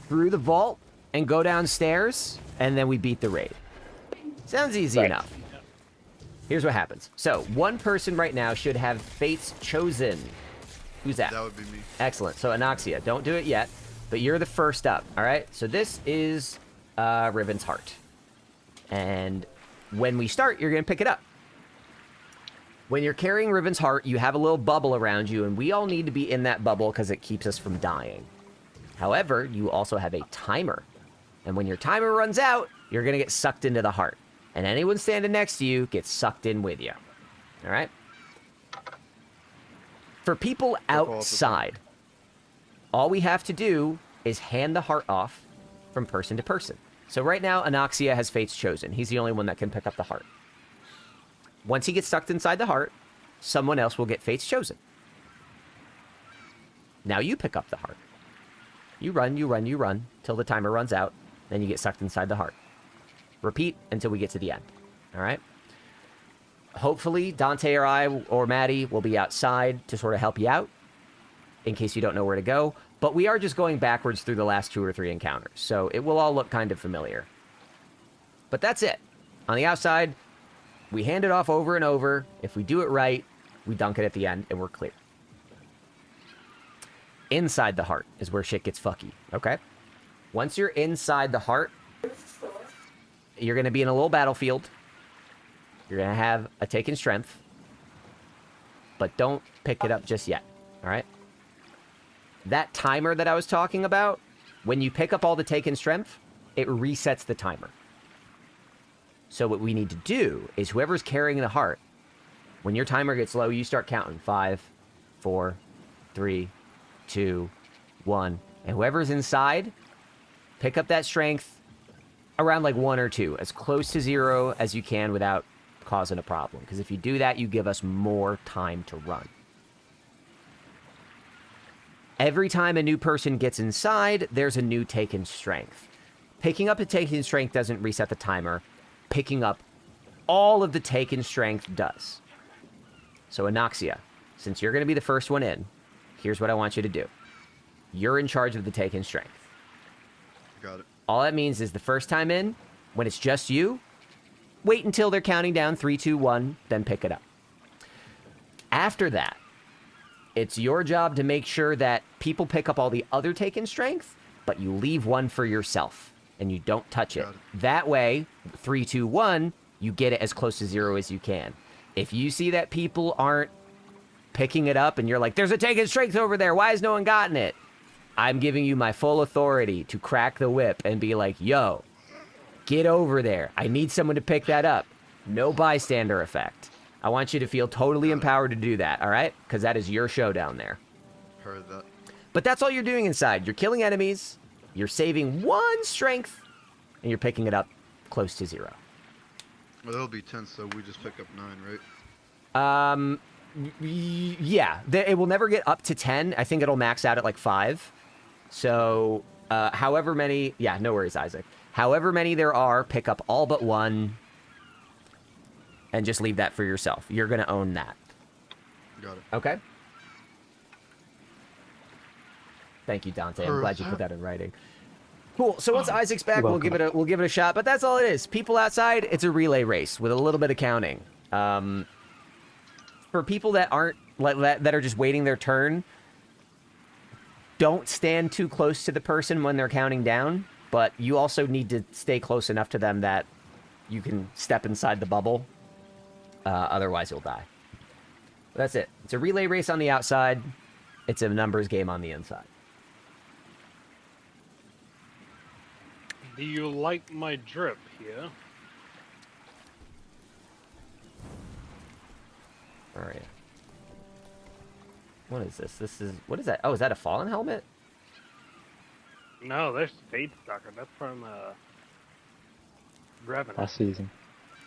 through the vault and go downstairs, and then we beat the raid. Sounds easy enough. Here's what happens. So, one person right now should have Fates Chosen. Who's that? That would be me. Excellent. So, Anoxia, don't do it yet, but you're the first up, all right? So, this is Riven's Heart. And when we start, you're going to pick it up. When you're carrying Riven's Heart, you have a little bubble around you, and we all need to be in that bubble because it keeps us from dying. However, you also have a timer. And when your timer runs out, you're going to get sucked into the heart. And anyone standing next to you gets sucked in with you. All right? For people outside, all we have to do is hand the heart off from person to person. So right now, Anoxia has Fates Chosen. He's the only one that can pick up the heart. Once he gets sucked inside the heart, someone else will get Fates Chosen. Now you pick up the heart. You run, till the timer runs out. Then you get sucked inside the heart. Repeat until we get to the end. All right? Hopefully, Dante or I or Maddie will be outside to sort of help you out in case you don't know where to go. But we are just going backwards through the last 2 or 3 encounters. So it will all look kind of familiar. But that's it. On the outside, we hand it off over and over. If we do it right, we dunk it at the end and we're clear. Inside the heart is where shit gets fucky, okay? Once you're inside the heart, you're going to be in a little battlefield. You're going to have a taken strength. But don't pick it up just yet, all right? That timer that I was talking about, when you pick up all the taken strength, it resets the timer. So what we need to do is whoever's carrying the heart, when your timer gets low, you start counting 5, 4, 3, 2, 1. And whoever's inside, pick up that strength around like 1 or 2, as close to 0 as you can without causing a problem. Because if you do that, you give us more time to run. Every time a new person gets inside, there's a new taken strength. Picking up a taken strength doesn't reset the timer. Picking up all of the taken strength does. So Anoxia, since you're going to be the first one in, here's what I want you to do. You're in charge of the taken strength. Got it. All that means is the first time in, when it's just you, wait until they're counting down 3, 2, 1, then pick it up. After that, it's your job to make sure that people pick up all the other taken strength, but you leave one for yourself, and you don't touch it. That way, 3, 2, 1, you get it as close to 0 as you can. If you see that people aren't picking it up and you're like, there's a taken strength over there, why has no one gotten it? I'm giving you my full authority to crack the whip and be like, yo, get over there. I need someone to pick that up. No bystander effect. I want you to feel totally empowered to do that, all right? Because that is your show down there. Heard that. But that's all you're doing inside. You're killing enemies, you're saving 1 strength, and you're picking it up close to 0. Well, it'll be 10, so we just pick up 9, right? Yeah. It will never get up to 10. I think it'll max out at like 5. So, however many... Yeah, no worries, Isaac. However many there are, pick up all but 1, and just leave that for yourself. You're going to own that. Got it. Okay? Thank you, Dante. I'm glad you put that in writing. Cool. So once Isaac's back, we'll give it a shot. But that's all it is. People outside, it's a relay race with a little bit of counting. For people that aren't that are just waiting their turn, don't stand too close to the person when they're counting down. But you also need to stay close enough to them that you can step inside the bubble. Otherwise, you'll die. But that's it. It's a relay race on the outside. It's a numbers game on the inside. Do you like my drip here? All right. What is this? What is that? Oh, is that a fallen helmet? No, there's Fate Stalker. That's from Revenant. last season.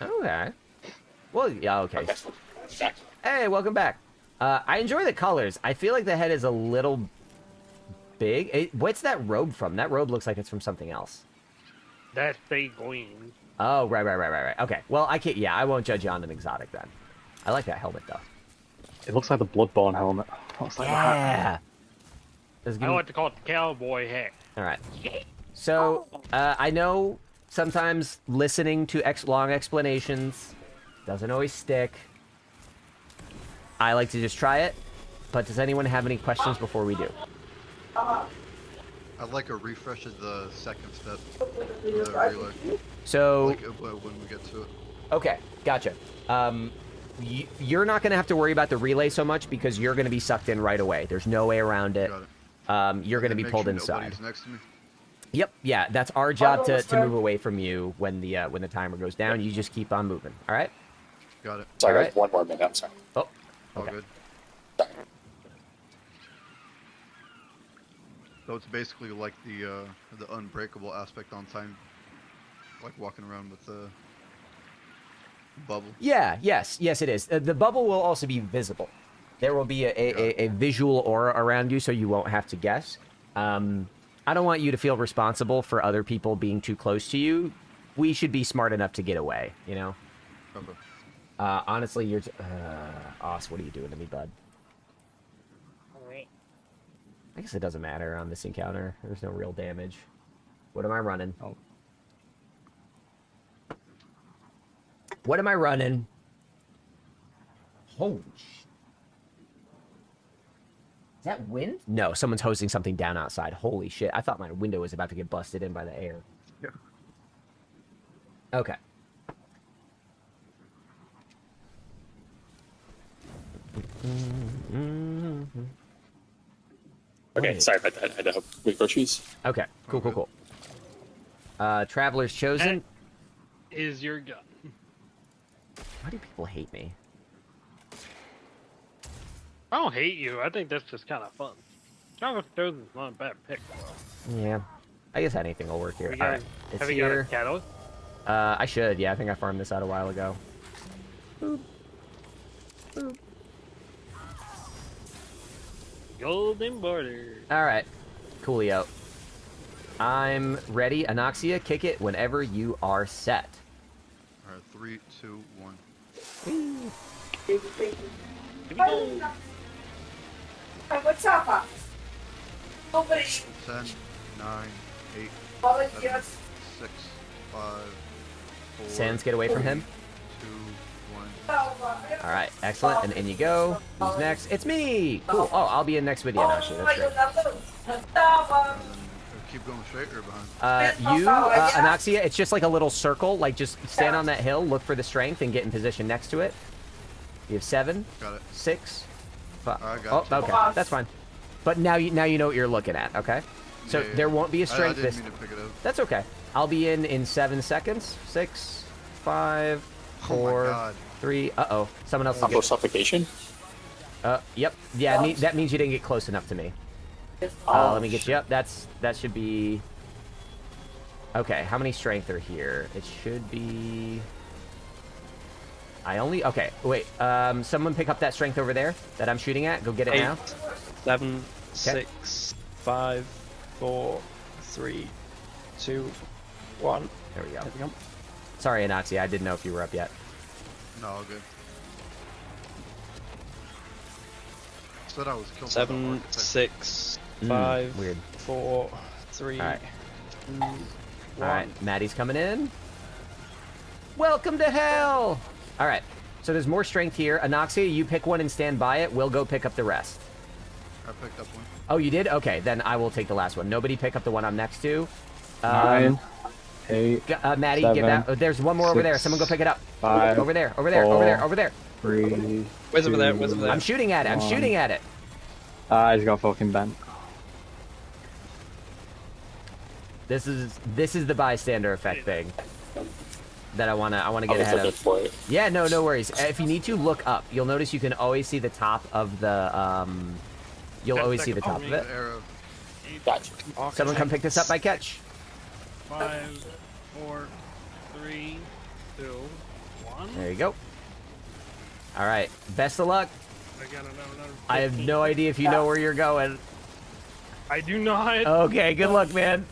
Okay. Well, yeah, okay. Hey, welcome back. I enjoy the colors. I feel like the head is a little big. What's that robe from? That robe looks like it's from something else. That's the queen. Oh, right. Okay. Well, I can't. Yeah, I won't judge you on an exotic then. I like that helmet though. It looks like the Bloodborne helmet. Looks like that. I like to call it the cowboy hat. All right. So I know sometimes listening to long explanations doesn't always stick. I like to just try it. But does anyone have any questions before we do? I'd like a refresh of the second step of the relay. So like, when we get to it. Okay, gotcha. You're not going to have to worry about the relay so much because you're going to be sucked in right away. There's no way around it. You're going to be pulled inside. Next to me. Yep, yeah, that's our job to move away from you when the timer goes down. You just keep on moving. All right. Got it. Sorry, All guys, one more minute. I'm sorry. Oh, all okay. good. So it's basically like the unbreakable aspect on time, like walking around with the bubble. Yeah, yes, it is. The bubble will also be visible. There will be a visual aura around you, so you won't have to guess. I don't want you to feel responsible for other people being too close to you. We should be smart enough to get away, you know? Okay. Honestly, you're... Oz, what are you doing to me, bud? I guess it doesn't matter on this encounter. There's no real damage. What am I running? Oh. What am I running? Holy sh... Is that wind? No, someone's hosting something down outside. Holy shit. I thought my window was about to get busted in by the air. Yeah. Okay. Okay, sorry about that. I had to help with groceries. Okay, cool. Traveler's Chosen. Is your gun. Why do people hate me? I don't hate you. I think that's just kind of fun. Traveler's Chosen's not a bad pick, though. Yeah. I guess anything will work here. Alright, it's Have you got here. a catalyst? I should, yeah. I think I farmed this out a while ago. Boop. Boop. Golden border. Alright. Coolio. I'm ready. Anoxia, kick it whenever you are set. Alright, 3, 2, 1. What's up? Nobody. 10, 9, 8, Volunteers. 6, 5, 4. Sans, get away from him. 2, 1. Alright, excellent. And in you go. Who's next? It's me! Cool. Oh, I'll be in next video, actually. That's great. Keep going straight or behind? Anoxia, it's just like a little circle. Like, just stand on that hill, look for the strength, and get in position next to it. You have 7. Got it. 6. 5. I got Okay. That's fine. But now you know what you're looking at, okay? So Yeah. there won't be a strength I this... didn't mean to pick it up. That's okay. I'll be in 7 seconds. 6, 5, 4, Oh my God. 3. Uh-oh. Someone else is Combo suffocation? Yep. Yeah, that means you didn't get close enough to me. Let me get you up. That should be... Okay, how many strength are here? It should be... Okay, wait. Someone pick up that strength over there that I'm shooting at. Go get it 8, now. 7, 6, 5, 4, 3, 2, 1. There we go. There we go. Sorry, Anoxia. I didn't know if you were up yet. No, all good. Said I was killed. 7, 6, 5, weird. 4, 3, Alright. 2, 1. Alright, Maddie's coming in. Welcome to hell! Alright, so there's more strength here. Anoxia, you pick one and stand by it. We'll go pick up the rest. I picked up one. Oh, you did? Okay, then I will take the last one. Nobody pick up the one I'm next to. 9, 8, Maddie, 7, give that. Oh, there's one more over there. 6, Someone go pick it up. 5, Over there. 4, 3. Where's over there? Where's over there? I'm shooting at it. I'm 1. shooting at it. He's got fucking bent. This is the bystander effect thing that I wanna get ahead of. For it. Yeah, no worries. If you need to, look up. You'll notice you can always see the top of the You'll always see the top of it. Gotcha. Someone come pick this up by catch. 5, 4, 3, 3, 2, 1. There you go. All right. Best of luck. I have no idea if you know where you're going. I do not. Okay, good luck, man.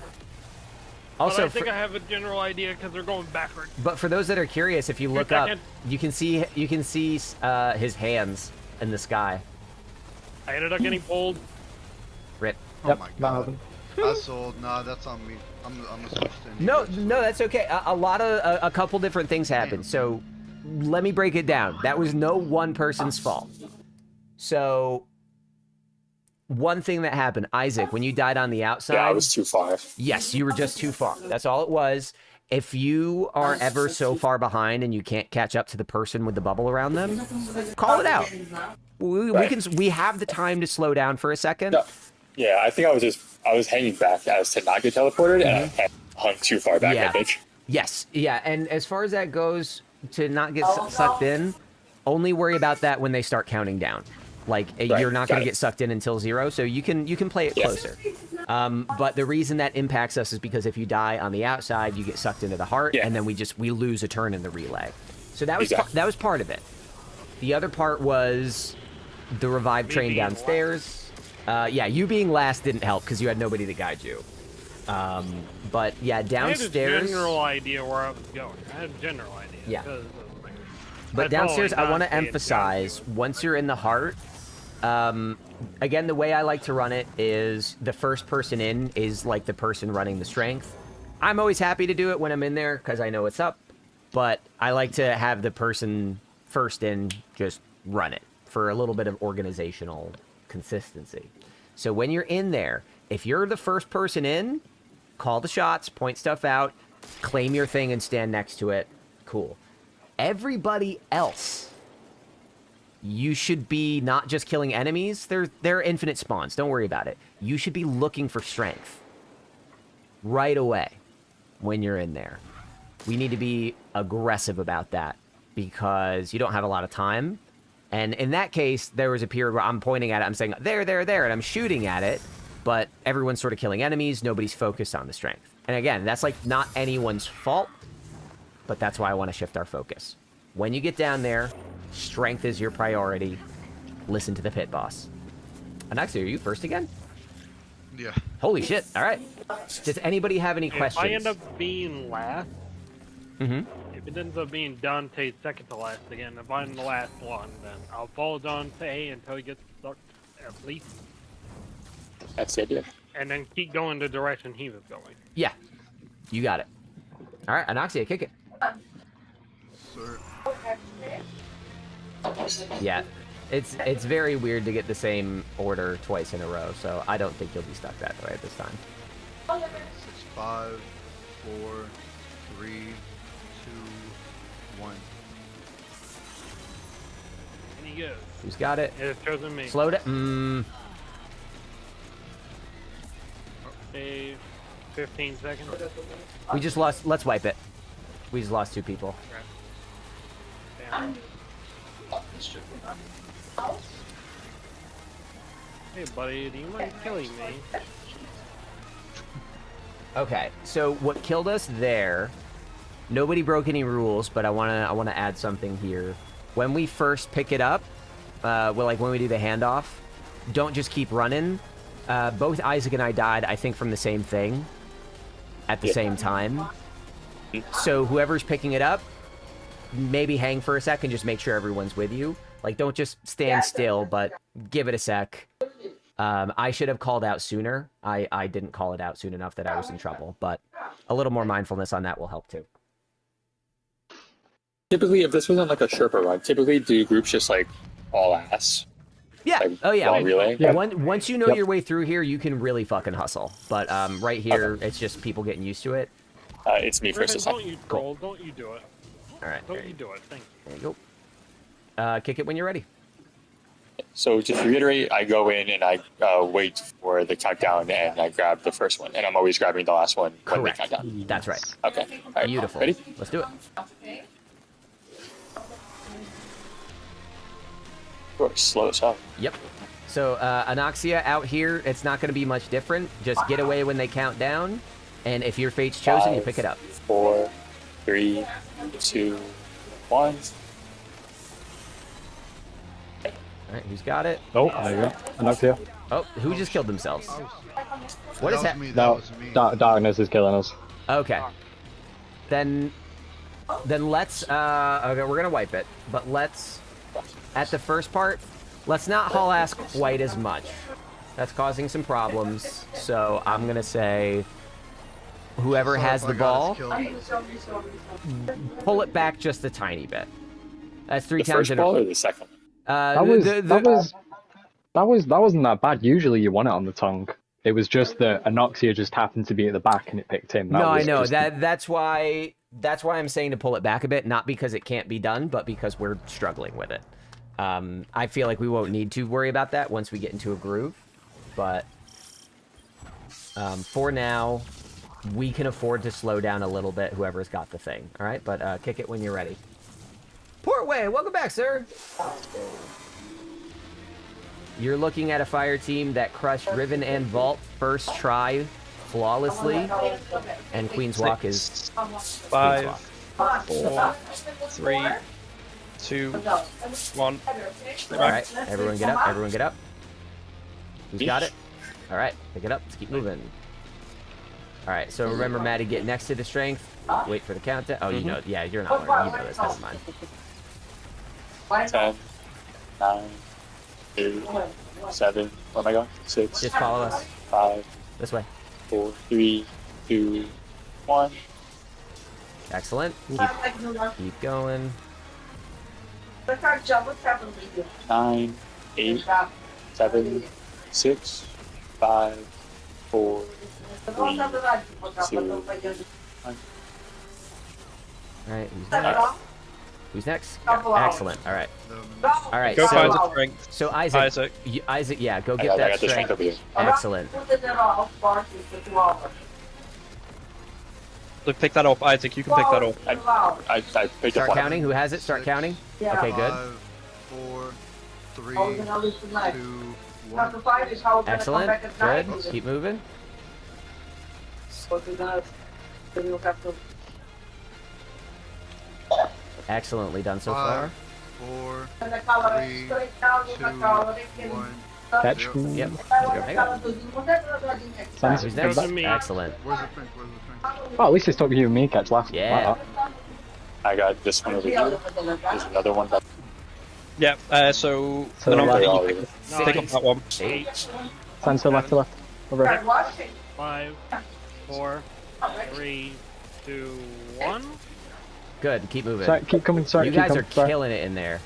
Also, but I think I have a general idea because they're going backwards. But for those that are curious, if you look up, you can see his hands in the sky. I ended up getting pulled. Rip. Oh my god. I sold. Nah, that's on me. I'm gonna switch to No, that's okay. A couple different things happened. So let me break it down. That was no one person's fault. So one thing that happened, Isaac, when you died on the outside. Yeah, I was too far. Yes, you were just too far. That's all it was. If you are ever so far behind and you can't catch up to the person with the bubble around them, call it out. We have the time to slow down for a second. No. Yeah, I think I was hanging back as to not get teleported, and I hung too far back, I think. Yes, yeah, and as far as that goes, to not get sucked in, only worry about that when they start counting down. Like, you're not going to get sucked in until 0, so you can play it closer. But the reason that impacts us is because if you die on the outside, you get sucked into the heart, and then we lose a turn in the relay. So that was part of it. The other part was the revive train downstairs. Yeah, you being last didn't help because you had nobody to guide you. But yeah, downstairs. I had a general idea where I was going. I had a general idea. Yeah. But downstairs, I want to emphasize, once you're in the heart, again, the way I like to run it is the first person in is like the person running the strength. I'm always happy to do it when I'm in there because I know it's up, but I like to have the person first in just run it for a little bit of organizational consistency. So when you're in there, if you're the first person in, call the shots, point stuff out, claim your thing and stand next to it. Cool. Everybody else, you should be not just killing enemies. They're infinite spawns. Don't worry about it. You should be looking for strength right away when you're in there. We need to be aggressive about that because you don't have a lot of time. And in that case, there was a period where I'm pointing at it. I'm saying, there, and I'm shooting at it. But everyone's sort of killing enemies. Nobody's focused on the strength. And again, that's like not anyone's fault. But that's why I want to shift our focus. When you get down there, strength is your priority. Listen to the pit boss. Anaxi, are you first again? Yeah. Holy shit. All right. Does anybody have any questions? If I end up being last, Mm-hmm. if it ends up being Dante second to last again, if I'm the last one, then I'll follow Dante until he gets stuck at least. That's the idea. And then keep going the direction he was going. Yeah. You got it. All right, Anaxia, kick it. Sir. Yeah. It's very weird to get the same order twice in a row, so I don't think you'll be stuck that way at this time. 6, 5, 4, 3, 2, 1. And he goes. Who's got it? It's chosen me. Slow down. Okay, 15 seconds. We just lost. Let's wipe it. We just lost 2 people. Damn. Hey, buddy, do you mind killing me? Okay, so what killed us there? Nobody broke any rules, but I wanna add something here. When we first pick it up, when we do the handoff, don't just keep running. Both Isaac and I died, I think, from the same thing at the same time. So whoever's picking it up, maybe hang for a second, just make sure everyone's with you. Like, don't just stand still, but give it a sec. I should have called out sooner. I didn't call it out soon enough that I was in trouble, but a little more mindfulness on that will help too. Typically, if this wasn't like a Sherpa run, typically do groups just like all ass? Yeah. Like, oh yeah. while relaying? Yeah. Once you know your way through here, you can really fucking hustle. But right here, it's just people getting used to it. It's me first. Don't you troll? Don't you do it? All right. Don't you do it? Thank you. There you go. Kick it when you're ready. So just to reiterate, I go in and I wait for the countdown and I grab the first one, and I'm always grabbing the last one when they count down. That's right. Okay. All right. Beautiful. Ready? Let's do it. Slow as hell. Yep. So Anaxia out here, it's not going to be much different. Just get away when they count down, and if your fate's chosen, you pick it up. 4, 3, 2, 1. Alright, who's got it? Oh, there you go. Anoxia. Oh, who just killed themselves? What is that? No, darkness is killing us. Okay. Then let's, okay, we're gonna wipe it. But let's, at the first part, let's not haul ass quite as much. That's causing some problems. So I'm gonna say, whoever has the ball, pull it back just a tiny bit. That's 3 The times first in a ball or the second? That wasn't that bad. Usually you want it on the tongue. It was just that Anoxia just happened to be at the back and it picked him. No, I know that's why I'm saying to pull it back a bit, not because it can't be done, but because we're struggling with it. I feel like we won't need to worry about that once we get into a groove, but for now, we can afford to slow down a little bit. Whoever's got the thing, all right? But kick it when you're ready. Portway, welcome back, sir. You're looking at a fire team that crushed Riven and Vault first try flawlessly, and Queen's Walk is 5, 4, 3, 2, 1. All right, everyone get up. Everyone get up. Who's got it? All right, pick it up. Let's keep moving. All right, so remember, Maddie, get next to the strength. Wait for the countdown. Oh, you know, yeah, you're not learning. You know this. Never mind. 10, 9, 8, 7. Where am I going? 6. Just follow us. 5. This way. 4, 3, 2, 1. Excellent. Keep going. 9, 8, 7, 6, 5, 4, 3, 2, 1. All right, who's next? Who's next? Excellent. All right. All right. Go so, find the strength. So Isaac. Isaac. Isaac, yeah, go I get that got the strength over here. Excellent. Look, pick that up, Isaac. You can pick that up. I picked Start up one. counting. Who has it? Start counting. Okay, good. 5, 4, 3, 2, 1. Excellent. Good. Keep moving. Excellently done so far. 4, 3, 2, 1. Catch. Yep. Sounds Who's next? good. Excellent. Where's the strength? Where's the strength? Oh, at least it's talking you and me catch last. Yeah. Like that. I got this one over here. There's another one. Yeah, so So the the number left. you pick up that one. 8. Stand to left, over here. 5, 4, 3, 2, 1. Good. Keep moving. Sorry, keep coming. Sorry, You keep guys coming. are Sorry. killing it in there.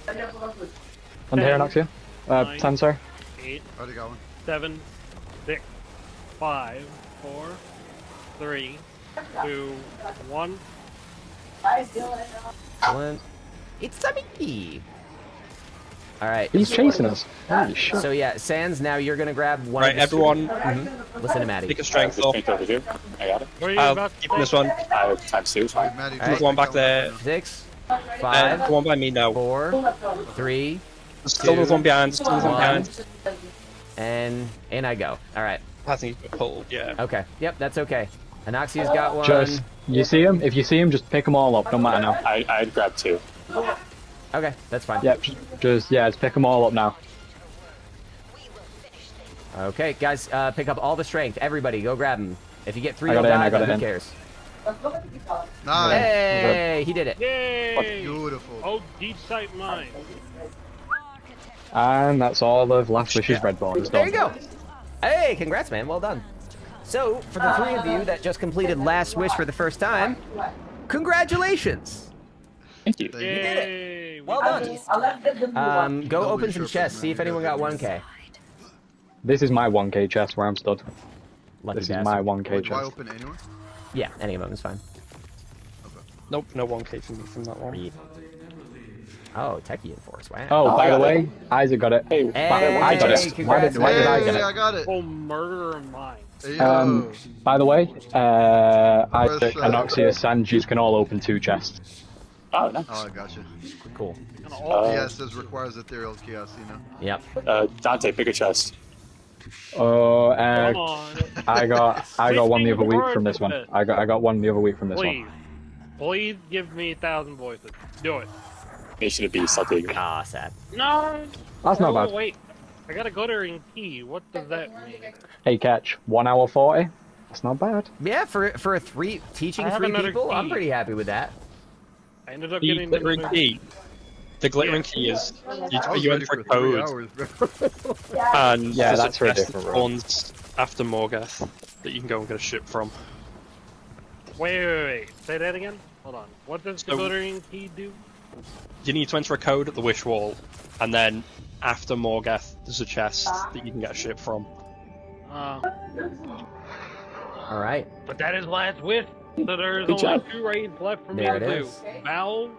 Under here, Anoxia. Stand, sorry. 8, Already got one. 7, 6, 5, 4, 3, 2, 1. Excellent. It's a Mickey. All right. He's chasing us. Holy shit. So yeah, Sans. Now you're gonna grab one. Right, of the everyone. Listen to Maddie. Take a strength The off. strength over here. I got it. What are you I'll about to keep say? this one. I have times 2. Alright, Maddie, Alright. Move one back there. 6, And 5, one by me now. 4, 3, Still there's one behind. Still there's one 1, behind. and I go. All right. Hasn't even pulled. Yeah. Okay. Yep, that's okay. Anoxia's got one. Just, you see him? If you see him, just pick them all up. No matter now. I'd grab 2. Okay, that's fine. Yep. Just pick them all up now. Okay, guys, pick up all the strength. Everybody, go grab them. If you get 3, I got you'll it in, die, I got but it who in. cares? Nice. Hey, he did it. Yay! Beautiful. Oh, deep sight mine. And that's all of Last Wishes Redborn is There done. you go. Hey, congrats, man. Well done. So, for the 3 of you that just completed Last Wish for the first time, congratulations. Thank you. Yay! Well done. Go open some chests. See if anyone got 1K. This is my 1K chest where I'm stood. Lucky This is bastard. my 1K Wait, do I chest. open anywhere? Yeah, any of them is fine. Nope, no 1K from that one. Read. Oh, Techie Enforce. Wow. Oh, by I the got way, Isaac got it. Hey, I got it. congrats, Why did I Hey, get it? I got it. Oh, murder of mine. Yo. By the way, Isaac, Where's, Anoxia, Sanjus can all open 2 chests. Oh, nice. Oh, I gotcha. Cool. Yeah, it says requires ethereal chaos, you know. Yep. Dante, pick a chest. Oh, Come on. I got one the other week Please from this one. I got one the other week from this Please. one. Please give me 1,000 voices. Do it. Nation of Beasts, I'll take it. Ah, sad. No! That's not bad. Wait. I got a glittering key. What does that mean? Hey, catch. 1 hour 40. That's not bad. Yeah, for a teaching three people, I'm pretty happy with that. I ended up The getting glittering key. The glittering key is you enter a code, and yeah, there's that's a for a chest different that role. spawns after Morgoth that you can go and get a ship from. Wait. Say that again? Hold on. What does the So- glittering key do? You need to enter a code at the wish wall, and then after Morgoth, there's a chest that you can get a ship from. All right. But that is last wish, so there's Good only job. 2 raids left for me There to it do. is. Valve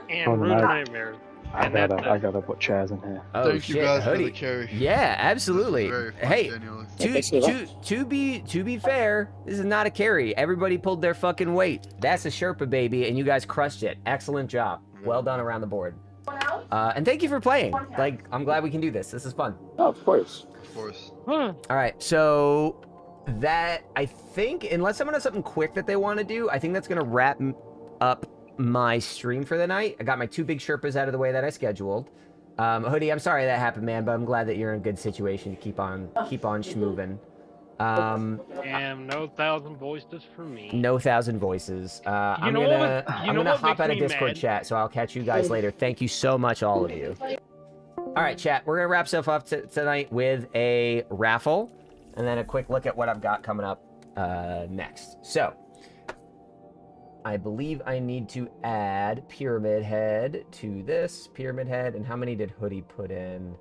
and Oh, Root no. of Nightmares. I And that's gotta put chairs in here. Oh Thank shit, you guys hoodie. for the carry. Yeah, absolutely. This is very fun, Hey, genuinely. to be fair, this is not a carry. Everybody pulled their fucking weight. That's a Sherpa, baby, and you guys crushed it. Excellent job. Well done around the board. And thank you for playing. Like, I'm glad we can do this. This is fun. Oh, of course. Of course. All right, so that, I think, unless someone has something quick that they want to do, I think that's going to wrap up my stream for the night. I got my 2 big Sherpas out of the way that I scheduled. Hoodie, I'm sorry that happened, man, but I'm glad that you're in a good situation to keep on schmoovin'. Damn, no 1,000 voices for me. No 1,000 voices. I'm know gonna what- you know gonna what hop makes out of me Discord mad? chat, so I'll catch you guys later. Thank you so much, all of you. All right, chat. We're gonna wrap stuff up tonight with a raffle, and then a quick look at what I've got coming up next. So, I believe I need to add Pyramid Head to this Pyramid Head, and how many did Hoodie put in?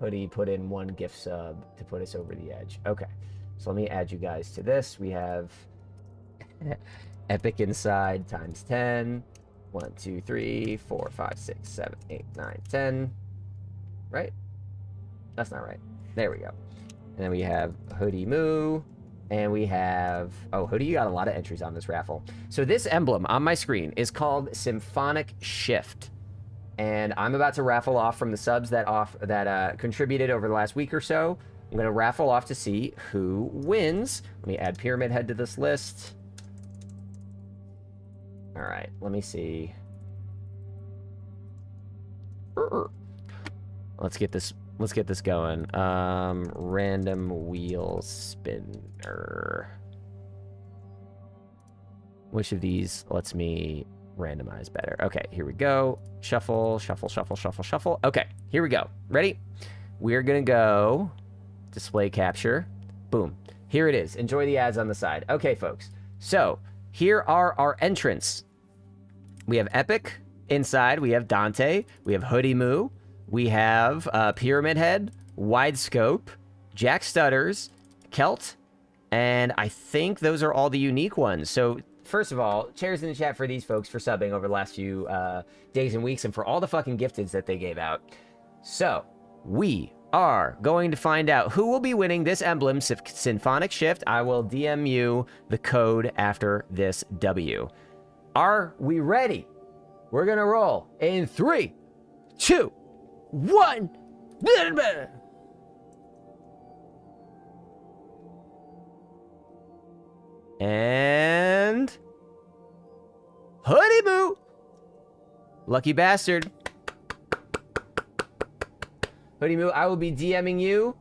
Hoodie put in 1 gift sub to put us over the edge. Okay, so let me add you guys to this. We have Epic Inside times 10. 1, 2, 3, 4, 5, 6, 7, 8, 9, 10. Right? That's not right. There we go. And then we have Hoodie Moo. And we have... Oh, Hoodie, you got a lot of entries on this raffle. So this emblem on my screen is called Symphonic Shift. And I'm about to raffle off from the subs that contributed over the last week or so. I'm going to raffle off to see who wins. Let me add Pyramid Head to this list. All right, let me see. Let's get this going. Random wheel spinner. Which of these lets me randomize better? Okay, here we go. Shuffle, shuffle, shuffle, shuffle, shuffle. Okay, here we go. Ready? We're gonna go display capture. Boom. Here it is. Enjoy the ads on the side. Okay, folks. So here are our entrants. We have Epic inside. We have Dante. We have Hoodie Moo. We have Pyramid Head, Wide Scope, Jack Stutters, Kelt, and I think those are all the unique ones. So first of all, cheers in the chat for these folks for subbing over the last few days and weeks, and for all the fucking gifteds that they gave out. So we are going to find out who will be winning this emblem, Symphonic Shift. I will DM you the code after this W. Are we ready? We're gonna roll in 3, 2, 1. And Hoodie Moo. Lucky bastard. Hoodie Moo, I will be DMing you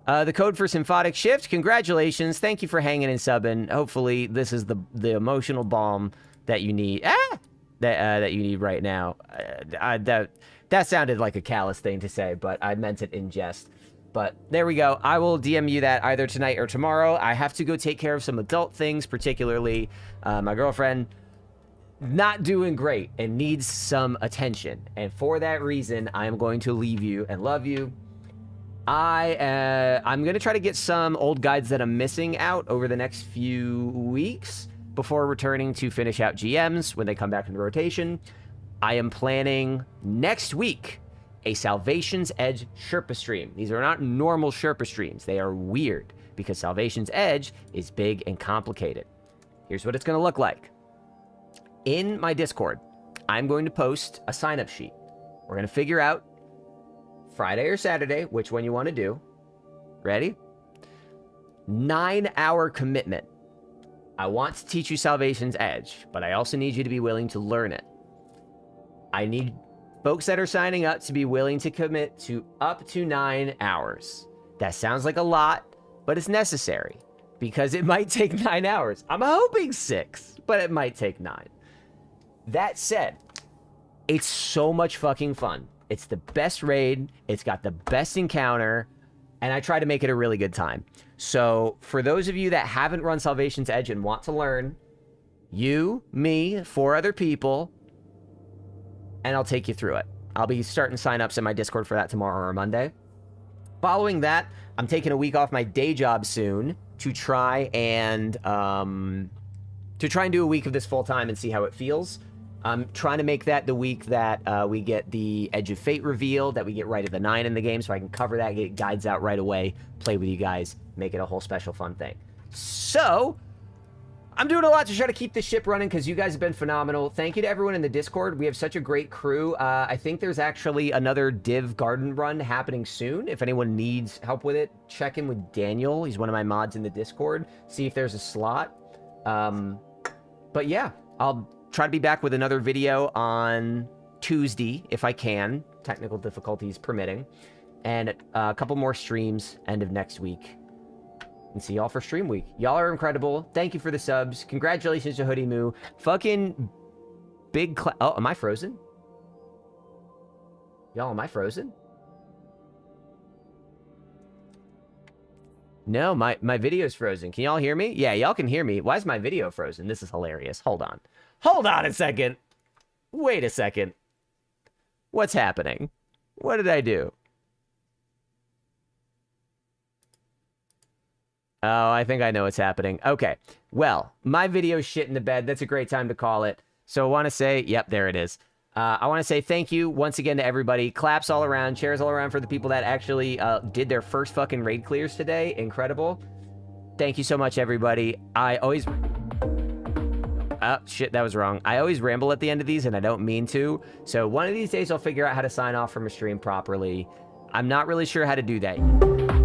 the code for Symphonic Shift. Congratulations. Thank you for hanging and subbing. Hopefully this is the emotional balm that you need. That you need right now. That sounded like a callous thing to say, but I meant it in jest. But there we go. I will DM you that either tonight or tomorrow. I have to go take care of some adult things, particularly my girlfriend not doing great and needs some attention. And for that reason, I am going to leave you and love you. I'm going to try to get some old guides that I'm missing out over the next few weeks before returning to finish out GMs when they come back into rotation. I am planning next week a Salvation's Edge Sherpa stream. These are not normal Sherpa streams. They are weird because Salvation's Edge is big and complicated. Here's what it's going to look like. In my Discord, I'm going to post a sign-up sheet. We're going to figure out Friday or Saturday which one you want to do. Ready? 9-hour commitment. I want to teach you Salvation's Edge, but I also need you to be willing to learn it. I need folks that are signing up to be willing to commit to up to 9 hours. That sounds like a lot, but it's necessary because it might take 9 hours. I'm hoping 6, but it might take 9. That said, it's so much fucking fun. It's the best raid. It's got the best encounter, and I try to make it a really good time. So for those of you that haven't run Salvation's Edge and want to learn, you, me, 4 other people, and I'll take you through it. I'll be starting sign-ups in my Discord for that tomorrow or Monday. Following that, I'm taking a week off my day job soon to try and do a week of this full-time and see how it feels. I'm trying to make that the week that we get the Edge of Fate reveal, that we get right at the 9 in the game, so I can cover that, get guides out right away, play with you guys, make it a whole special fun thing. So, I'm doing a lot to try to keep this ship running because you guys have been phenomenal. Thank you to everyone in the Discord. We have such a great crew. I think there's actually another Div Garden run happening soon. If anyone needs help with it, check in with Daniel. He's one of my mods in the Discord. See if there's a slot. But yeah, I'll try to be back with another video on Tuesday if I can, technical difficulties permitting, and a couple more streams end of next week. And see y'all for stream week. Y'all are incredible. Thank you for the subs. Congratulations to Hoodie Moo. Fucking big oh, am I frozen? Y'all, am I frozen? No, my video's frozen. Can y'all hear me? Yeah, y'all can hear me. Why is my video frozen? This is hilarious. Hold on. Hold on a second. Wait a second. What's happening? What did I do? Oh, I think I know what's happening. Okay. Well, my video's shit in the bed. That's a great time to call it. So I want to say, yep, there it is. I want to say thank you once again to everybody. Claps all around, chairs all around for the people that actually did their first fucking raid clears today. Incredible. Thank you so much, everybody. I always... shit, that was wrong. I always ramble at the end of these, and I don't mean to. So one of these days, I'll figure out how to sign off from a stream properly. I'm not really sure how to do that.